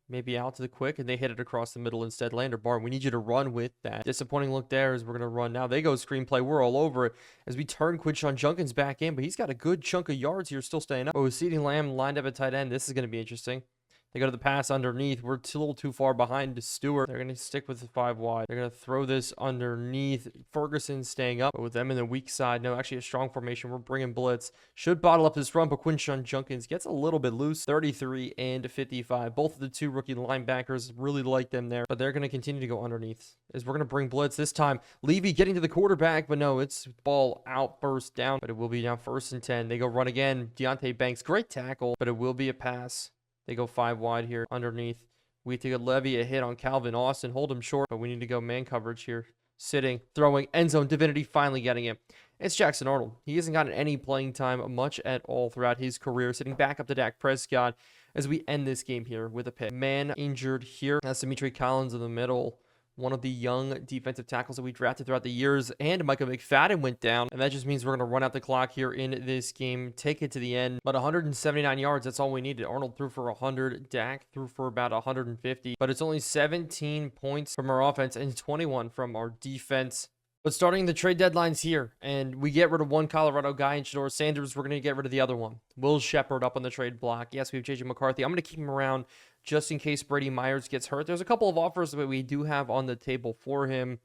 Maybe out to the quick, and they hit it across the middle instead. Lander Barton, we need you to run with that. Disappointing look there as we're going to run. Now they go screenplay. We're all over it as we turn Quinshon Judkins back in, but he's got a good chunk of yards here still staying up. But with CeeDee Lamb lined up at tight end, this is going to be interesting. They go to the pass underneath. We're a little too far behind Stewart. They're going to stick with the 5 wide. They're going to throw this underneath. Ferguson staying up. But with them in the weak side, no, actually a strong formation. We're bringing blitz. Should bottle up this run, but Quinshon Judkins gets a little bit loose. 33-55. Both of the 2 rookie linebackers really like them there. But they're going to continue to go underneath. As we're going to bring blitz this time. Levy getting to the quarterback, but no, it's ball out, first down. But it will be now 1st and 10. They go run again. Deontay Banks, great tackle, but it will be a pass. They go 5 wide here underneath. We take a levy, a hit on Calvin Austin. Hold him short, but we need to go man coverage here. sitting, throwing, end zone, divinity, finally getting him. It's Jackson Arnold. He hasn't gotten any playing time much at all throughout his career, sitting back up to Dak Prescott as we end this game here with a pick. Man injured here. That's Dimitri Collins in the middle. One of the young defensive tackles that we drafted throughout the years, and Micah McFadden went down, and that just means we're going to run out the clock here in this game, take it to the end. But 179 yards, that's all we needed. Arnold threw for 100, Dak threw for about 150, but it's only 17 points from our offense and 21 from our defense. But starting the trade deadlines here, and we get rid of one Colorado guy in Shedeur Sanders, we're going to get rid of the other one. Will Shepard up on the trade block. Yes, we have JJ McCarthy. I'm going to keep him around just in case Brady Myers gets hurt. There's a couple of offers that we do have on the table for him.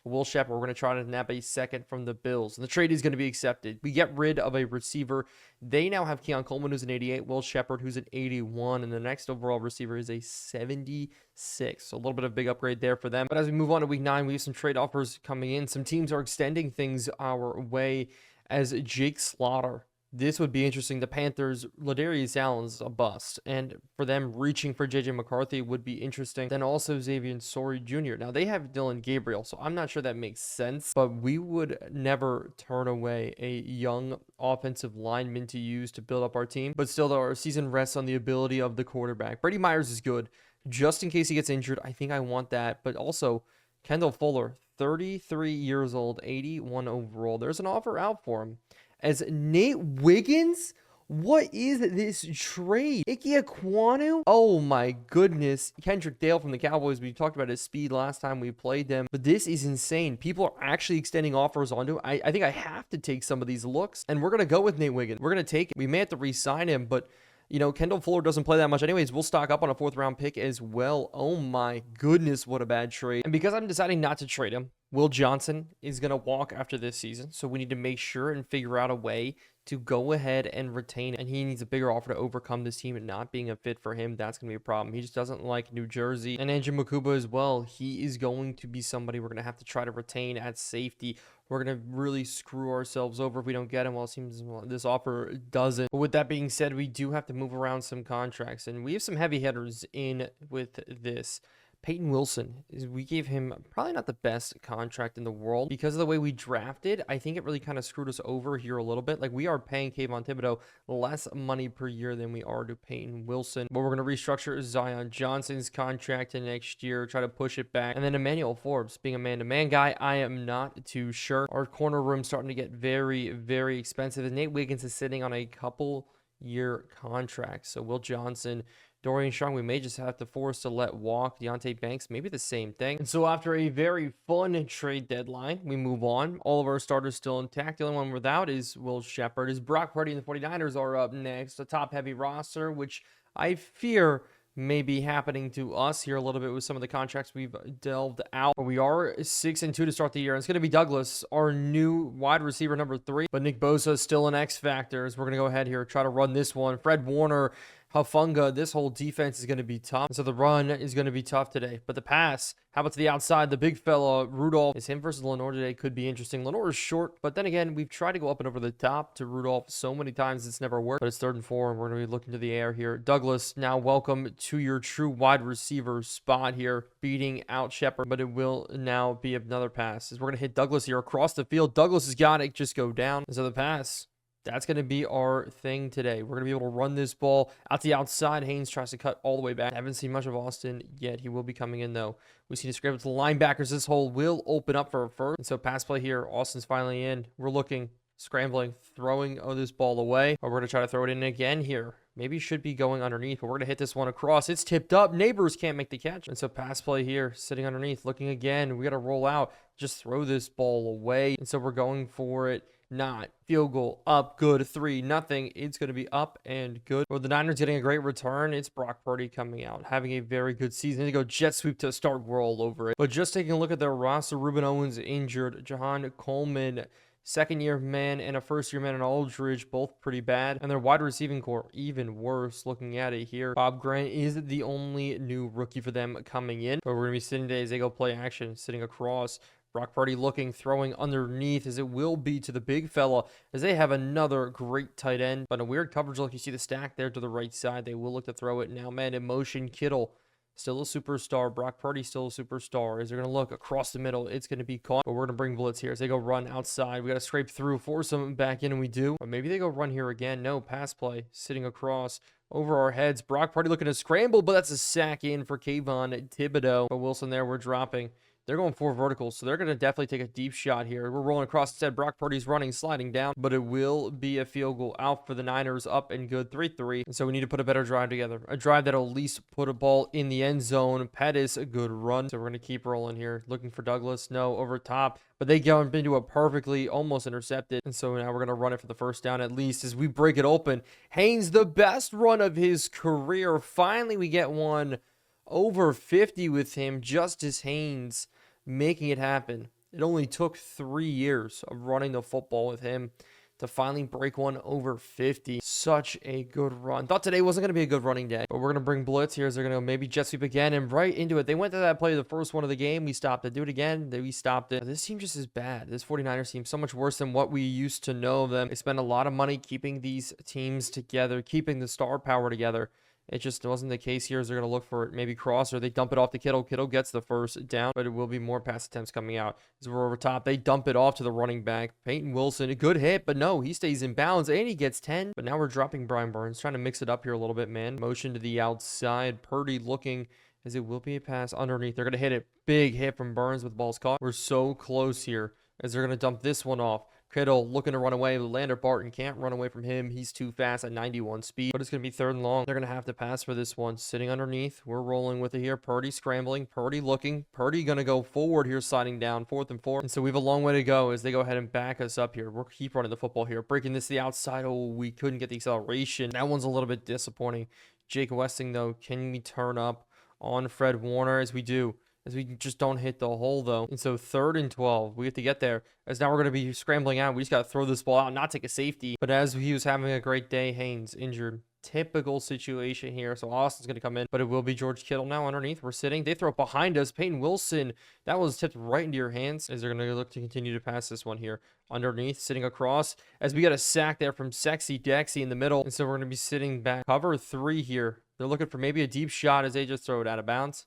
Will Shepard, we're going to try to nab a second from the Bills. And the trade is going to be accepted. We get rid of a receiver. They now have Keon Coleman, who's an 88. Will Shepard, who's an 81. And the next overall receiver is a 76. So a little bit of a big upgrade there for them. But as we move on to week 9, we have some trade offers coming in. Some teams are extending things our way as Jake Slaughter. This would be interesting. The Panthers, Ladarius Allen's a bust. And for them, reaching for J.J. McCarthy would be interesting. Then also Xavier Sorey Jr. Now, they have Dylan Gabriel, so I'm not sure that makes sense. But we would never turn away a young offensive lineman to use to build up our team. But still, though, our season rests on the ability of the quarterback. Brady Myers is good. Just in case he gets injured, I think I want that. But also, Kendall Fuller, 33 years old, 81 overall. There's an offer out for him. As Nate Wiggins, what is this trade? Ike Ekwonu? Oh my goodness. Kendrick Dale from the Cowboys. We talked about his speed last time we played them. But this is insane. People are actually extending offers onto him. I think I have to take some of these looks. And we're going to go with Nate Wiggins. We're going to take it. We may have to re-sign him, but you know, Kendall Fuller doesn't play that much anyways. We'll stock up on a 4th round pick as well. Oh my goodness, what a bad trade. And because I'm deciding not to trade him, Will Johnson is going to walk after this season. So we need to make sure and figure out a way to go ahead and retain. And he needs a bigger offer to overcome this team and not being a fit for him. That's going to be a problem. He just doesn't like New Jersey. And Andrew Makuba as well. He is going to be somebody we're going to have to try to retain at safety. We're going to really screw ourselves over if we don't get him. Well, it seems this offer doesn't. But with that being said, we do have to move around some contracts. And we have some heavy hitters in with this. Peyton Wilson, we gave him probably not the best contract in the world because of the way we drafted. I think it really kind of screwed us over here a little bit. Like, we are paying Kayvon Thibodeau less money per year than we are to Peyton Wilson. But we're going to restructure Zion Johnson's contract to next year, try to push it back. And then Emmanuel Forbes, being a man-to-man guy, I am not too sure. Our corner room's starting to get very, very expensive. And Nate Wiggins is sitting on a couple-year contract. So Will Johnson, Dorian Strong, we may just have to force to let walk. Deontay Banks, maybe the same thing. And so after a very fun trade deadline, we move on. All of our starters still intact. The only one without is Will Shepard. Is Brock Purdy and the 49ers are up next. A top-heavy roster, which I fear may be happening to us here a little bit with some of the contracts we've delved out. But we are 6-2 to start the year. And it's going to be Douglas, our new wide receiver number 3. But Nick Bosa is still an X factor. As we're going to go ahead here, try to run this one. Fred Warner, Hafunga, this whole defense is going to be tough. So the run is going to be tough today. But the pass, how about to the outside? The big fella, Rudolph, is him versus Lenore today. Could be interesting. Lenore is short, but then again, we've tried to go up and over the top to Rudolph so many times. It's never worked. But it's 3rd and 4, and we're going to be looking to the air here. Douglas, now welcome to your true wide receiver spot here, beating out Shepard. But it will now be another pass. As we're going to hit Douglas here across the field. Douglas has got it. Just go down. And so the pass, that's going to be our thing today. We're going to be able to run this ball out the outside. Haynes tries to cut all the way back. I haven't seen much of Austin yet. He will be coming in, though. We see the scramble to the linebackers. This hole will open up for a first. And so pass play here. Austin's finally in. We're looking, scrambling, throwing this ball away. But we're going to try to throw it in again here. Maybe should be going underneath, but we're going to hit this one across. It's tipped up. Neighbors can't make the catch. And so pass play here, sitting underneath, looking again. We got to roll out. Just throw this ball away. And so we're going for it. Not field goal up, good, 3-0. It's going to be up and good. With the Niners getting a great return, it's Brock Purdy coming out, having a very good season. They go jet sweep to start, we're all over it. But just taking a look at their roster, Ruben Owens injured, Jahan Coleman, 2nd-year man and a 1st-year man in Aldridge, both pretty bad. And their wide receiving core, even worse, looking at it here. Bob Grant is the only new rookie for them coming in. But we're going to be sitting today as they go play action, sitting across. Brock Purdy looking, throwing underneath as it will be to the big fella as they have another great tight end. But a weird coverage look. You see the stack there to the right side. They will look to throw it now. Man in motion. Kittle Still a superstar. Brock Purdy still a superstar. Is they're going to look across the middle. It's going to be caught. But we're going to bring blitz here as they go run outside. We got to scrape through, force them back in, and we do. Or maybe they go run here again. No, pass play. Sitting across over our heads. Brock Purdy looking to scramble, but that's a sack in for Kayvon Thibodeau. But Wilson there, we're dropping. They're going 4 verticals, so they're going to definitely take a deep shot here. We're rolling across instead. Brock Purdy's running, sliding down, but it will be a field goal out for the Niners, up and good, 3-3. And so we need to put a better drive together. A drive that'll at least put a ball in the end zone. Pettis, a good run. So we're going to keep rolling here. Looking for Douglas. No, over top. But they go into it perfectly, almost intercepted. And so now we're going to run it for the first down at least as we break it open. Haynes, the best run of his career. Finally, we get one over 50 with him. Justice Haynes making it happen. It only took 3 years of running the football with him to finally break one over 50. Such a good run. Thought today wasn't going to be a good running day, but we're going to bring blitz here as they're going to maybe jet sweep again and right into it. They went to that play, the first one of the game. We stopped it. Do it again. We stopped it. This team just is bad. This 49ers team so much worse than what we used to know of them. They spend a lot of money keeping these teams together, keeping the star power together. It just wasn't the case here as they're going to look for it. Maybe cross or they dump it off to Kittle. Kittle gets the first down, but it will be more pass attempts coming out as we're over top. They dump it off to the running back. Peyton Wilson, a good hit, but no, he stays in bounds and he gets 10. But now we're dropping Brian Burns, trying to mix it up here a little bit, man. Motion to the outside. Purdy looking as it will be a pass underneath. They're going to hit it. Big hit from Burns with balls caught. We're so close here as they're going to dump this one off. Kittle looking to run away. Lander Barton can't run away from him. He's too fast at 91 speed. But it's going to be 3rd and long. They're going to have to pass for this one. Sitting underneath. We're rolling with it here. Purdy scrambling. Purdy looking. Purdy going to go forward here, sliding down. 4th and 4. And so we have a long way to go as they go ahead and back us up here. We'll keep running the football here. Breaking this to the outside. Oh, we couldn't get the acceleration. That one's a little bit disappointing. Jake Westing, though, can we turn up on Fred Warner as we do? As we just don't hit the hole, though. And so 3rd and 12. We have to get there. As now we're going to be scrambling out. We just got to throw this ball out and not take a safety. But as he was having a great day, Haynes injured. Typical situation here. So Austin's going to come in. But it will be George Kittle now underneath. We're sitting. They throw it behind us. Peyton Wilson. That was tipped right into your hands. As they're going to look to continue to pass this one here. Underneath. Sitting across. As we got a sack there from Sexy Dexy in the middle. And so we're going to be sitting back. Cover 3 here. They're looking for maybe a deep shot as they just throw it out of bounds.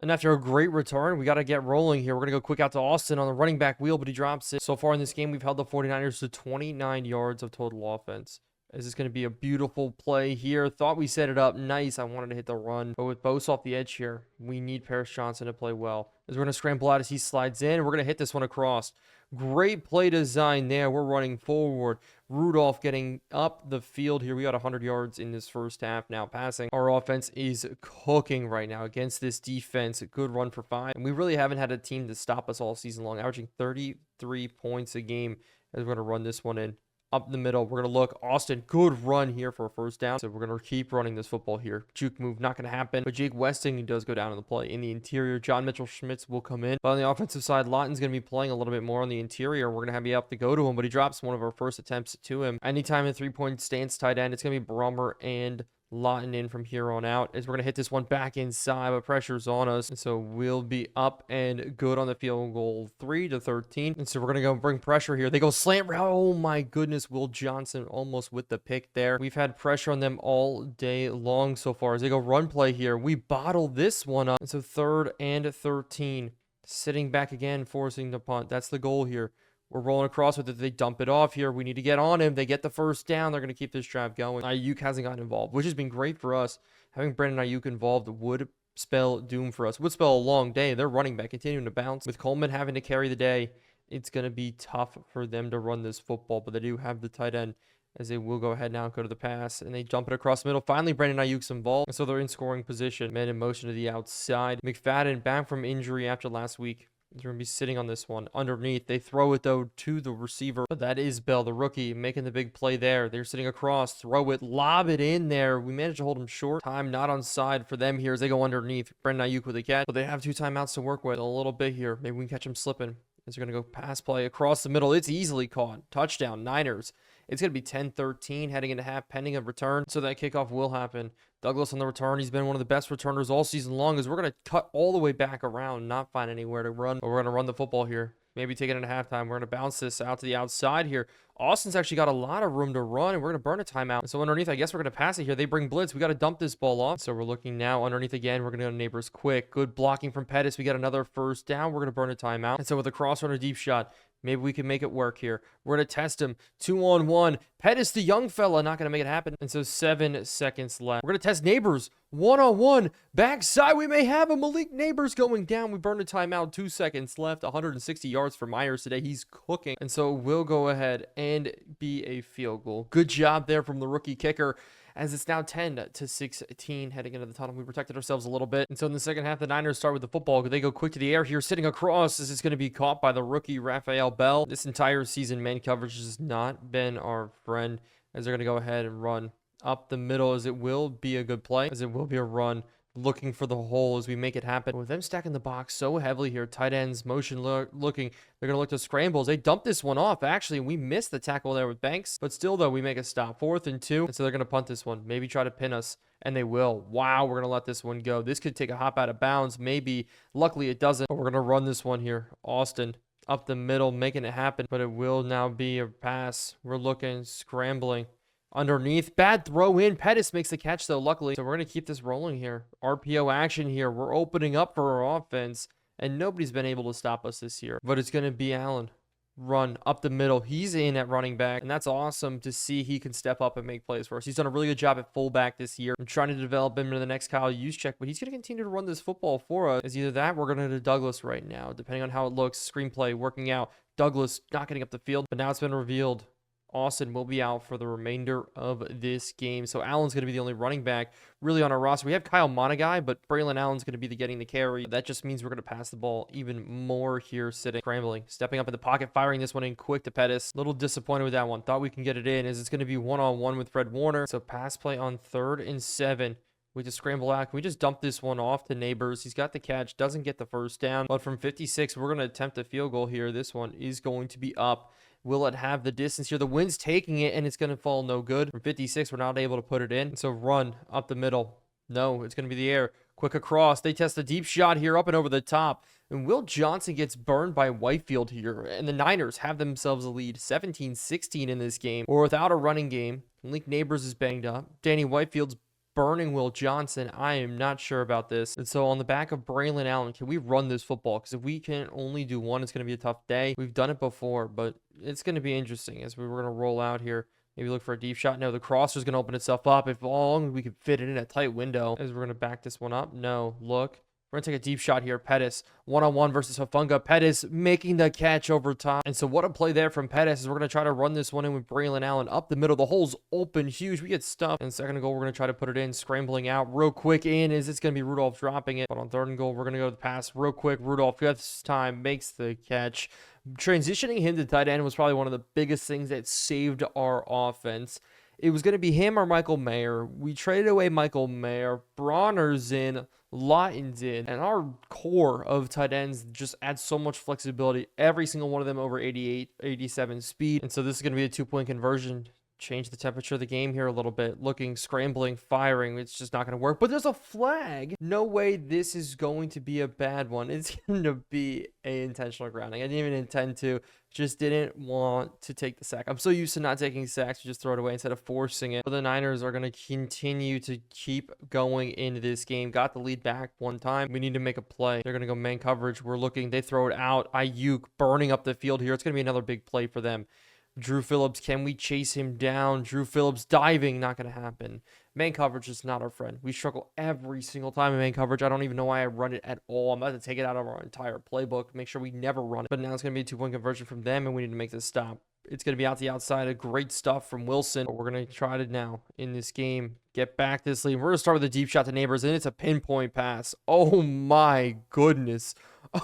And after a great return, we got to get rolling here. We're going to go quick out to Austin on the running back wheel, but he drops it. So far in this game, we've held the 49ers to 29 yards of total offense. Is this going to be a beautiful play here? Thought we set it up nice. I wanted to hit the run. But with Bose off the edge here, we need Paris Johnson to play well. As we're going to scramble out as he slides in. We're going to hit this one across. Great play design there. We're running forward. Rudolph getting up the field here. We got 100 yards in this first half now passing. Our offense is cooking right now against this defense. A good run for 5. And we really haven't had a team to stop us all season long, averaging 33 points a game as we're going to run this one in. Up the middle, we're going to look. Austin, good run here for a first down. So we're going to keep running this football here. Juke move, not going to happen. But Jake Westing does go down in the play. In the interior, John Mitchell-Schmitz will come in. But on the offensive side, Lawton's going to be playing a little bit more on the interior. We're going to have you up to go to him, but he drops one of our first attempts to him. Anytime in 3-point stance tight end, it's going to be Brummer and Lawton in from here on out as we're going to hit this one back inside, but pressure's on us. And so we'll be up and good on the field goal 3-13. And so we're going to go bring pressure here. They go slant route. Oh my goodness. Will Johnson almost with the pick there. We've had pressure on them all day long so far as they go run play here. We bottle this one up. And so 3rd and 13. Sitting back again, forcing the punt. That's the goal here. We're rolling across with it. They dump it off here. We need to get on him. They get the first down. They're going to keep this drive going. Ayuk hasn't gotten involved, which has been great for us. Having Brandon Ayuk involved would spell doom for us. Would spell a long day. They're running back, continuing to bounce. With Coleman having to carry the day, it's going to be tough for them to run this football, but they do have the tight end as they will go ahead now and go to the pass, and they dump it across the middle. Finally, Brandon Ayuk's involved, and so they're in scoring position. Man in motion to the outside. McFadden back from injury after last week. They're going to be sitting on this one underneath. They throw it, though, to the receiver. But that is Bell, the rookie, making the big play there. They're sitting across. Throw it. Lob it in there. We managed to hold him short. Time not on side for them here as they go underneath. Brandon Ayuk with a catch. But they have 2 timeouts to work with. A little bit here. Maybe we can catch him slipping. As they're going to go pass play across the middle. It's easily caught. Touchdown, Niners. It's going to be 10-13 heading into half pending a return. So that kickoff will happen. Douglas on the return. He's been one of the best returners all season long as we're going to cut all the way back around, not find anywhere to run. But we're going to run the football here. maybe take it at halftime. We're going to bounce this out to the outside here. Austin's actually got a lot of room to run, and we're going to burn a timeout. So underneath, I guess we're going to pass it here. They bring blitz. We got to dump this ball off. So we're looking now underneath again. We're going to go to Neighbors quick. Good blocking from Pettis. We got another first down. We're going to burn a timeout. And so with a cross runner deep shot, maybe we can make it work here. We're going to test him. 2-on-1. Pettis, the young fella, not going to make it happen. And so 7 seconds left. We're going to test Neighbors. 1-on-1. Backside, we may have a Malik Neighbors going down. We burned a timeout. 2 seconds left. 160 yards for Myers today. He's cooking. And so we'll go ahead and be a field goal. Good job there from the rookie kicker, as it's now 10-16 heading into the tunnel. We protected ourselves a little bit. And so in the second half, the Niners start with the football. They go quick to the air here, sitting across. This is going to be caught by the rookie, Raphael Bell. This entire season, man coverage has not been our friend, as they're going to go ahead and run up the middle, as it will be a good play, as it will be a run. Looking for the hole as we make it happen. With them stacking the box so heavily here, tight ends, motion looking. They're going to look to scrambles. They dump this one off, actually. We missed the tackle there with Banks. But still, though, we make a stop. 4th and 2. And so they're going to punt this one. Maybe try to pin us. And they will. Wow, we're going to let this one go. This could take a hop out of bounds. Maybe. Luckily, it doesn't. But we're going to run this one here. Austin up the middle, making it happen. But it will now be a pass. We're looking, scrambling. Underneath, bad throw in. Pettis makes the catch, though, luckily. So we're going to keep this rolling here. RPO action here. We're opening up for our offense, and nobody's been able to stop us this year. But it's going to be Allen. Run up the middle. He's in at running back, and that's awesome to see he can step up and make plays for us. He's done a really good job at fullback this year. I'm trying to develop him into the next Kyle Juszczyk, but he's going to continue to run this football for us. It's either that, we're going to go to Douglas right now, depending on how it looks. Screenplay working out. Douglas not getting up the field, but now it's been revealed Austin will be out for the remainder of this game. So Allen's going to be the only running back really on our roster. We have Kyle Monagai, but Braylon Allen's going to be getting the carry. That just means we're going to pass the ball even more here, sitting, scrambling, stepping up in the pocket, firing this one in quick to Pettis. A little disappointed with that one. Thought we can get it in, as it's going to be one-on-one with Fred Warner. So pass play on 3rd and 7. We just scramble out. Can we just dump this one off to Neighbors? He's got the catch, doesn't get the first down. But from 56, we're going to attempt a field goal here. This one is going to be up. Will it have the distance here? The wind's taking it, and it's going to fall no good. From 56, we're not able to put it in. So run up the middle. No, it's going to be the air. Quick across. They test a deep shot here up and over the top. And Will Johnson gets burned by Whitefield here. And the Niners have themselves a lead, 17-16 in this game. We're without a running game. Malik Neighbors is banged up. Danny Whitefield's burning Will Johnson. I am not sure about this. And so on the back of Braylon Allen, can we run this football? Because if we can only do one, it's going to be a tough day. We've done it before, but it's going to be interesting as we're going to roll out here. Maybe look for a deep shot. No, the crosser's going to open itself up. If long we can fit it in a tight window, as we're going to back this one up. No, look. We're going to take a deep shot here. Pettis, one-on-one versus Hufanga. Pettis making the catch over top. And so what a play there from Pettis, is we're going to try to run this one in with Braylon Allen up the middle. The hole's open, huge. We get stuffed. And second and goal, we're going to try to put it in, scrambling out real quick in. Is it's going to be Rudolph dropping it? But on 3rd and goal, we're going to go to the pass real quick. Rudolph this time makes the catch. Transitioning him to tight end was probably one of the biggest things that saved our offense. It was going to be him or Michael Mayer. We traded away Michael Mayer. Bronner's in. Lawton's in, and our core of tight ends just adds so much flexibility. Every single one of them over 88, 87 speed. And so this is going to be a 2-point conversion. Change the temperature of the game here a little bit. Looking, scrambling, firing. It's just not going to work. But there's a flag. No way this is going to be a bad one. It's going to be an intentional grounding. I didn't even intend to. Just didn't want to take the sack. I'm so used to not taking sacks. We just throw it away instead of forcing it. But the Niners are going to continue to keep going into this game. Got the lead back one time. We need to make a play. They're going to go man coverage. We're looking. They throw it out. Ayuk burning up the field here. It's going to be another big play for them. Drew Phillips, can we chase him down? Drew Phillips diving, not going to happen. Man coverage is not our friend. We struggle every single time in man coverage. I don't even know why I run it at all. I'm about to take it out of our entire playbook, make sure we never run it. But now it's going to be a 2-point conversion from them, and we need to make this stop. It's going to be out the outside. A great stuff from Wilson. But we're going to try to now, in this game, get back this lead. We're going to start with a deep shot to Neighbors, and it's a pinpoint pass. Oh, my goodness.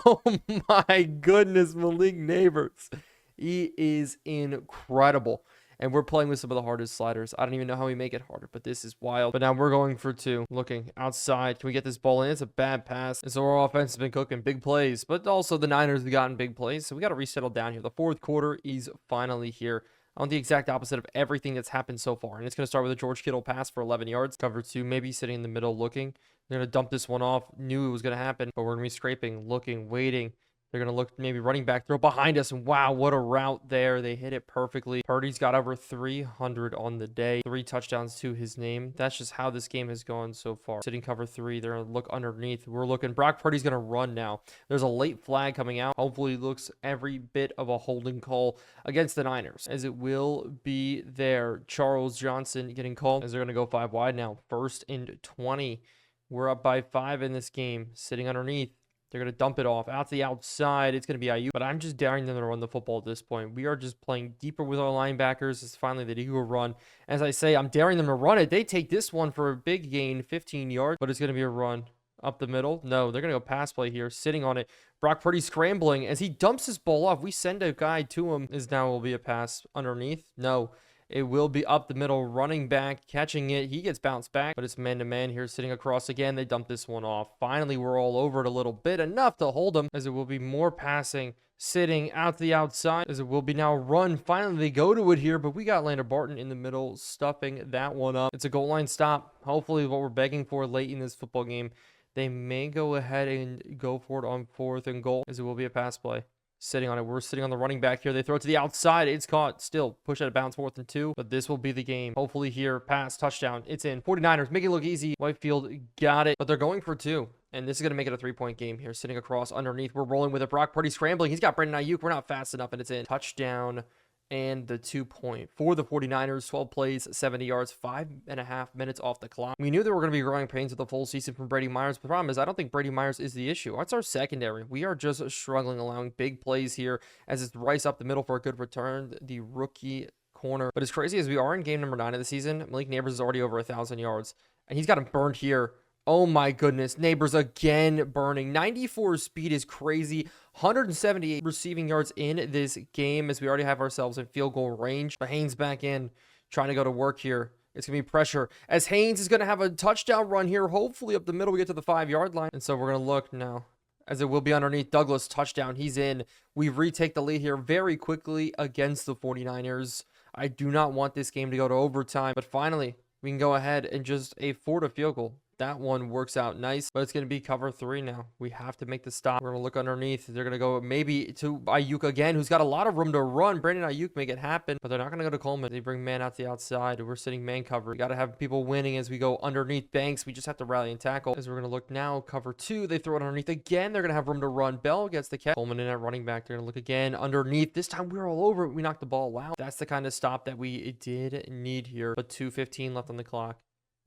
Oh, my goodness, Malik Neighbors. He is incredible. And we're playing with some of the hardest sliders. I don't even know how we make it harder, but this is wild. But now we're going for 2. Looking outside. Can we get this ball in? It's a bad pass. And so our offense has been cooking big plays. But also the Niners have gotten big plays. So we got to resettle down here. The 4th quarter is finally here. On the exact opposite of everything that's happened so far. And it's going to start with a George Kittle pass for 11 yards. Cover 2, maybe sitting in the middle looking. They're going to dump this one off. Knew it was going to happen. But we're going to be scraping, looking, waiting. They're going to look maybe running back throw behind us. And wow, what a route there. They hit it perfectly. Purdy's got over 300 on the day. 3 touchdowns to his name. That's just how this game has gone so far. Sitting cover 3. They're going to look underneath. We're looking. Brock Purdy's going to run now. There's a late flag coming out. Hopefully looks every bit of a holding call against the Niners, as it will be there. Charles Johnson getting called as they're going to go 5 wide now. 1st and 20. We're up by 5 in this game. Sitting underneath. They're going to dump it off out to the outside. It's going to be IU, but I'm just daring them to run the football at this point. We are just playing deeper with our linebackers. It's finally the Eagle run. As I say, I'm daring them to run it. They take this one for a big gain, 15 yards, but it's going to be a run up the middle. No, they're going to go pass play here, sitting on it. Brock Purdy scrambling as he dumps his ball off. We send a guy to him. Is now will be a pass underneath. No. It will be up the middle, running back, catching it. He gets bounced back, but it's man-to-man here, sitting across again. They dump this one off. Finally, we're all over it a little bit, enough to hold them, as it will be more passing, sitting out to the outside, as it will be now run. Finally, they go to it here, but we got Lander Barton in the middle, stuffing that one up. It's a goal line stop. Hopefully, what we're begging for late in this football game. They may go ahead and go for it on 4th and goal, as it will be a pass play. Sitting on it. We're sitting on the running back here. They throw it to the outside. It's caught. Still push out of bounds, 4th and 2. But this will be the game. Hopefully here. Pass. Touchdown. It's in. 49ers. Make it look easy. Whitefield got it. But they're going for 2. And this is going to make it a 3-point game here. Sitting across underneath. We're rolling with it. Brock Purdy scrambling. He's got Brandon Ayuk. We're not fast enough. And it's in. Touchdown. And the 2-point for the 49ers. 12 plays, 70 yards, 5.5 minutes off the clock. We knew there were going to be growing pains with the full season from Brady Myers. The problem is I don't think Brady Myers is the issue. That's our secondary. We are just struggling, allowing big plays here as it's Rice up the middle for a good return. The rookie corner. But as crazy as we are in game number 9 of the season, Malik Neighbors is already over 1,000 yards. And he's got him burned here. Oh my goodness. Neighbors again burning. 94 speed is crazy. 178 receiving yards in this game, as we already have ourselves in field goal range. But Haynes back in, trying to go to work here. It's going to be pressure, as Haynes is going to have a touchdown run here. Hopefully up the middle we get to the 5-yard line. And so we're going to look now, as it will be underneath. Douglas, touchdown. He's in. We retake the lead here very quickly against the 49ers. I do not want this game to go to overtime. But finally, we can go ahead and just afford a field goal. That one works out nice, but it's going to be cover 3 now. We have to make the stop. We're going to look underneath. They're going to go maybe to Ayuk again, who's got a lot of room to run. Brandon Ayuk make it happen, but they're not going to go to Coleman. They bring man out the outside. We're sitting man cover. We got to have people winning as we go underneath Banks. We just have to rally and tackle. As we're going to look now, cover 2. They throw it underneath again. They're going to have room to run. Bell gets the catch. Coleman in at running back. They're going to look again underneath. This time we're all over it. We knocked the ball out. That's the kind of stop that we did need here. But 2:15 left on the clock.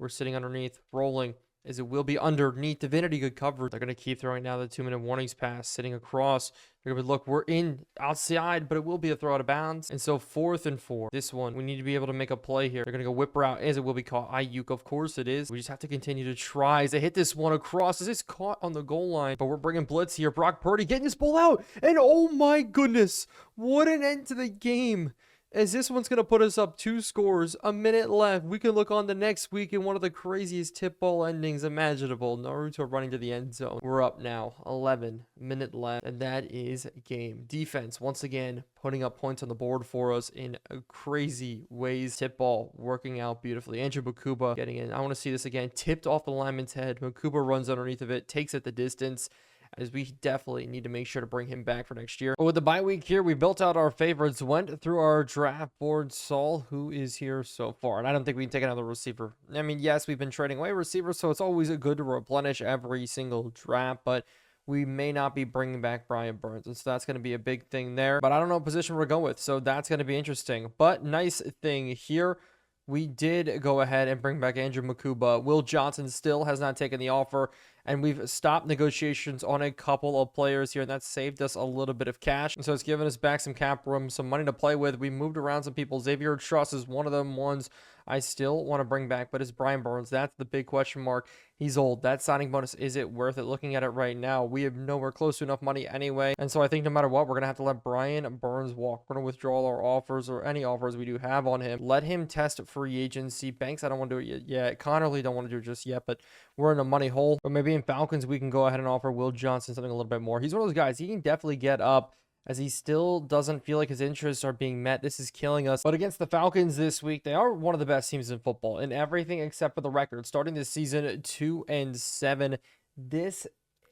We're sitting underneath, rolling. As it will be underneath. Divinity, good cover. They're going to keep throwing now the 2-minute warnings pass, sitting across. They're going to look, we're in outside, but it will be a throw out of bounds. And so 4th and 4. This one, we need to be able to make a play here. They're going to go whip route, as it will be caught. Ayuk, of course it is. We just have to continue to try as they hit this one across. As it's caught on the goal line, but we're bringing blitz here. Brock Purdy getting this ball out. And oh my goodness, what an end to the game. As this one's going to put us up 2 scores, a minute left. We can look on the next week in one of the craziest tip ball endings imaginable. Naruto running to the end zone. We're up now, 11 minute left, and that is game. Defense, once again, putting up points on the board for us in crazy ways. Tip ball working out beautifully. Andrew Makuba getting in. I want to see this again. Tipped off the lineman's head. Makuba runs underneath of it, takes it the distance, as we definitely need to make sure to bring him back for next year. But with the bye week here, we built out our favorites, went through our draft board. Saul, who is here so far, and I don't think we can take another receiver. I mean, yes, we've been trading away receivers, so it's always good to replenish every single draft, but we may not be bringing back Brian Burns, and so that's going to be a big thing there. But I don't know what position we're going with, so that's going to be interesting. But nice thing here, we did go ahead and bring back Andrew Makuba. Will Johnson still has not taken the offer, and we've stopped negotiations on a couple of players here, and that's saved us a little bit of cash. And so it's given us back some cap room, some money to play with. We moved around some people. Xavier Truss is one of them ones I still want to bring back, but it's Brian Burns. That's the big question mark. He's old. That signing bonus, is it worth it? Looking at it right now, we have nowhere close to enough money anyway. And so I think no matter what, we're going to have to let Brian Burns walk. We're going to withdraw all our offers, or any offers we do have on him. Let him test free agency. Banks, I don't want to do it yet. Connerly, don't want to do it just yet, but we're in a money hole. But maybe in Falcons, we can go ahead and offer Will Johnson something a little bit more. He's one of those guys. He can definitely get up, as he still doesn't feel like his interests are being met. This is killing us. But against the Falcons this week, they are one of the best teams in football in everything except for the record. Starting this season 2-7. This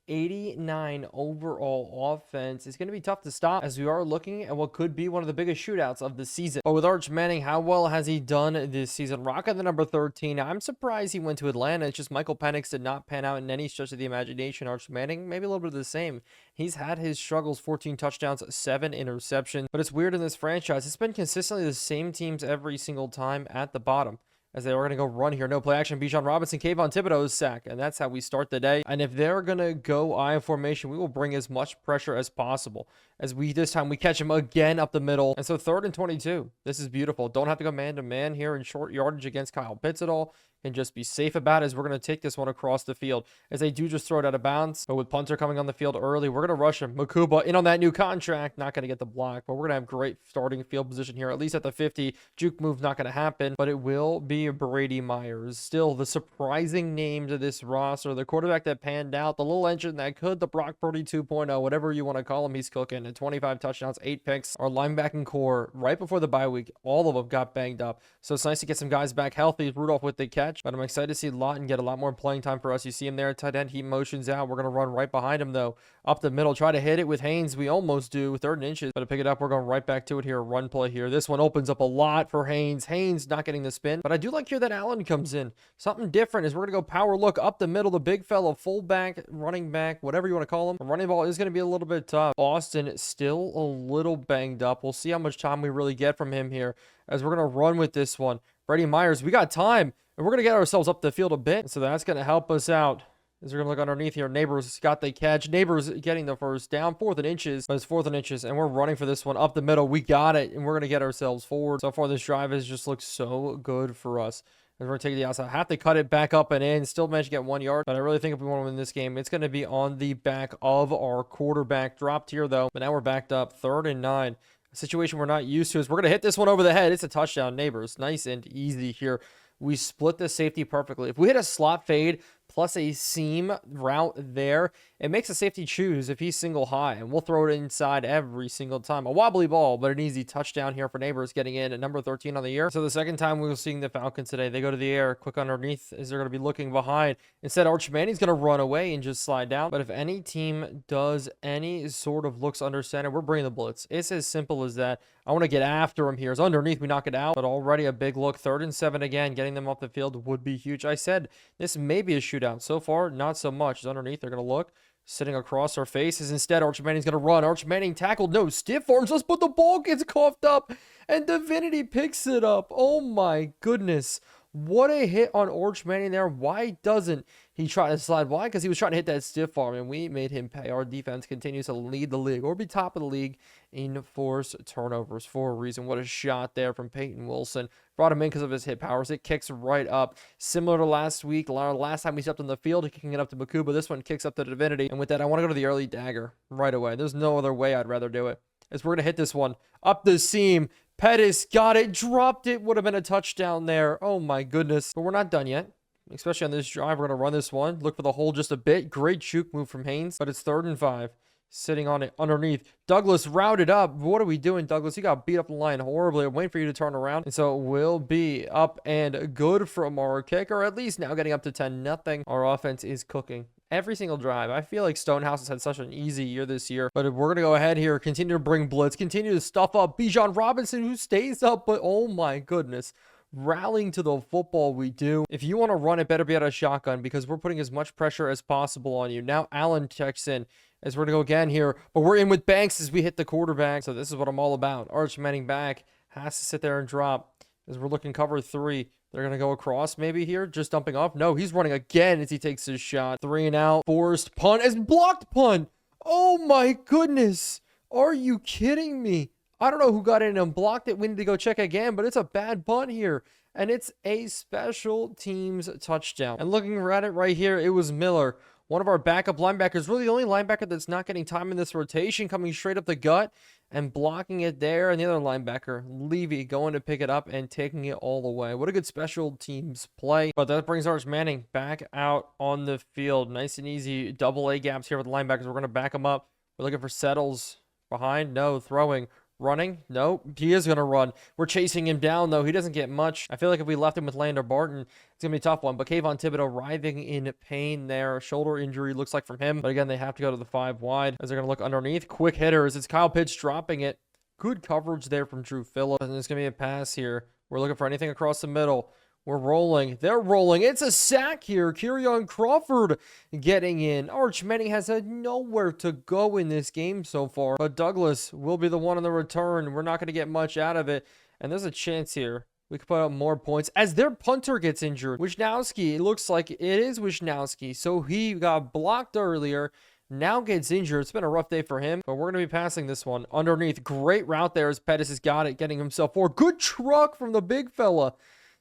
89 overall offense is going to be tough to stop, as we are looking at what could be one of the biggest shootouts of the season. But with Arch Manning, how well has he done this season? Rocking the number 13. I'm surprised he went to Atlanta. It's just Michael Penix did not pan out in any stretch of the imagination. Arch Manning, maybe a little bit of the same. He's had his struggles, 14 touchdowns, 7 interceptions. But it's weird in this franchise. It's been consistently the same teams every single time at the bottom, as they are going to go run here. No play action. Bijan Robinson, Kayvon Thibodeau's sack. And that's how we start the day. And if they're going to go I formation, we will bring as much pressure as possible. As this time we catch him again up the middle. And so 3rd and 22. This is beautiful. Don't have to go man-to-man here in short yardage against Kyle Pitts at all. And just be safe about it, as we're going to take this one across the field, as they do just throw it out of bounds. But with punter coming on the field early, we're going to rush him. Makuba in on that new contract, not going to get the block, but we're going to have great starting field position here, at least at the 50. Juke move not going to happen, but it will be Brady Myers. Still the surprising name to this roster, the quarterback that panned out, the little engine that could, the Brock Purdy 2.0, whatever you want to call him, he's cooking. And 25 touchdowns, 8 picks. Our linebacking core, right before the bye week, all of them got banged up, so it's nice to get some guys back healthy. Rudolph with the catch, but I'm excited to see Lawton get a lot more playing time for us. You see him there at tight end. He motions out. We're going to run right behind him, though. Up the middle. Try to hit it with Haynes. We almost do. 3rd and inches. But to pick it up, we're going right back to it here. Run play here. This one opens up a lot for Haynes. Haynes not getting the spin. But I do like here that Allen comes in. Something different is we're going to go power look up the middle. The big fella, fullback, running back, whatever you want to call him. The running ball is going to be a little bit tough. Austin still a little banged up. We'll see how much time we really get from him here, as we're going to run with this one. Brady Myers, we got time. And we're going to get ourselves up the field a bit, so that's going to help us out. As we're going to look underneath here, Neighbors got the catch. Neighbors getting the first down, 4th and inches, but it's 4th and inches, and we're running for this one up the middle. We got it, and we're going to get ourselves forward. So far, this drive has just looked so good for us. And we're going to take the outside. Have to cut it back up and in. Still managed to get 1 yard, but I really think if we want to win this game, it's going to be on the back of our quarterback. Dropped here, though, but now we're backed up. 3rd and 9. A situation we're not used to is we're going to hit this one over the head. It's a touchdown, Neighbors. Nice and easy here. We split the safety perfectly. If we hit a slot fade plus a seam route there, it makes a safety choose if he's single high, and we'll throw it inside every single time. A wobbly ball, but an easy touchdown here for Neighbors, getting in at number 13 on the year. So the second time we were seeing the Falcons today, they go to the air, quick underneath, as they're going to be looking behind. Instead, Arch Manning's going to run away and just slide down. But if any team does any sort of looks under center, we're bringing the blitz. It's as simple as that. I want to get after him here. It's underneath, we knock it out, but already a big look. 3rd and 7 again. Getting them off the field would be huge. I said this may be a shootout. So far, not so much. It's underneath. They're going to look. Sitting across our faces. Instead, Arch Manning's going to run. Arch Manning tackled. No, stiff arms us, but the ball gets coughed up, and Divinity picks it up. Oh my goodness. What a hit on Arch Manning there. Why doesn't he try to slide? Why? Because he was trying to hit that stiff arm, and we made him pay. Our defense continues to lead the league, or be top of the league in forced turnovers for a reason. What a shot there from Peyton Wilson. Brought him in because of his hit powers. It kicks right up. Similar to last week, last time we stepped on the field, kicking it up to Makuba. This one kicks up to Divinity. And with that, I want to go to the early dagger right away. There's no other way I'd rather do it. As we're going to hit this one up the seam. Pettis got it, dropped it. Would have been a touchdown there. Oh my goodness. But we're not done yet. Especially on this drive. We're going to run this one. Look for the hole just a bit. Great juke move from Haynes. But it's 3rd and 5. Sitting on it underneath. Douglas routed up. What are we doing, Douglas? You got beat up the line horribly. I'm waiting for you to turn around. And so it will be up and good from our kicker. At least now getting up to 10-0. Our offense is cooking every single drive. I feel like Stonehouse has had such an easy year this year. But we're going to go ahead here. Continue to bring blitz. Continue to stuff up Bijan Robinson, who stays up. But oh my goodness. Rallying to the football we do. If you want to run, it better be out of shotgun, because we're putting as much pressure as possible on you. Now Allen checks in, as we're going to go again here, but we're in with Banks as we hit the quarterback. So this is what I'm all about. Arch Manning back, has to sit there and drop as we're looking cover 3. They're going to go across maybe here, just dumping off. No, he's running again as he takes his shot. 3 and out, forced punt, as blocked punt. Oh my goodness. Are you kidding me? I don't know who got in and blocked it. We need to go check again, but it's a bad punt here. And it's a special teams touchdown. And looking at it right here, it was Miller, one of our backup linebackers. Really the only linebacker that's not getting time in this rotation, coming straight up the gut and blocking it there. And the other linebacker, Levy, going to pick it up and taking it all the way. What a good special teams play. But that brings Arch Manning back out on the field. Nice and easy double A gaps here with the linebackers. We're going to back them up. We're looking for Settles behind. No, throwing. Running? Nope. He is going to run. We're chasing him down, though. He doesn't get much. I feel like if we left him with Lander Barton, it's going to be a tough one. But Kayvon Thibodeau writhing in pain there. Shoulder injury looks like from him. But again, they have to go to the 5 wide as they're going to look underneath. Quick hitters. It's Kyle Pitts dropping it. Good coverage there from Drew Phillips. And there's going to be a pass here. We're looking for anything across the middle. We're rolling. They're rolling. It's a sack here. Kerryon Crawford getting in. Arch Manning has had nowhere to go in this game so far. But Douglas will be the one on the return. We're not going to get much out of it. And there's a chance here. We could put up more points as their punter gets injured. Wisnowski, it looks like it is Wisnowski. So he got blocked earlier. Now gets injured. It's been a rough day for him, but we're going to be passing this one underneath. Great route there as Pettis has got it, getting himself forward. Good truck from the big fella.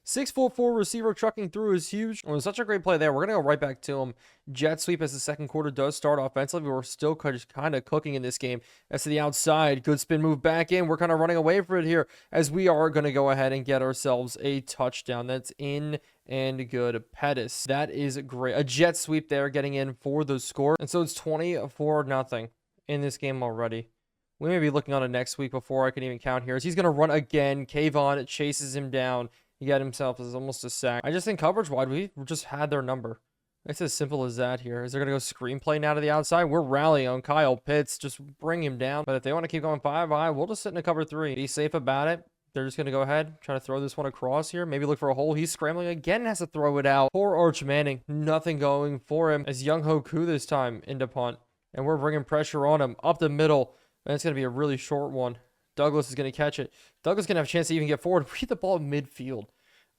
6'4" receiver trucking through is huge. It was such a great play there. We're going to go right back to him. Jet sweep as the second quarter does start offensively. We're still kind of cooking in this game. As to the outside, good spin move back in. We're kind of running away from it here as we are going to go ahead and get ourselves a touchdown. That's in and good. Pettis. That is great. A jet sweep there getting in for the score. And so it's 24-0 in this game already. We may be looking on it next week before I can even count here. As he's going to run again. Kayvon chases him down. He got himself as almost a sack. I just think coverage-wide, we just had their number. It's as simple as that here. Is they're going to go screenplay now to the outside? We're rallying on Kyle Pitts. Just bring him down. But if they want to keep going 5 high, we'll just sit in a cover 3. Be safe about it. They're just going to go ahead, try to throw this one across here. Maybe look for a hole. He's scrambling again, has to throw it out. Poor Arch Manning. Nothing going for him as Young Ho Koo this time into punt. And we're bringing pressure on him up the middle. And it's going to be a really short one. Douglas is going to catch it. Douglas is going to have a chance to even get forward. We hit the ball midfield.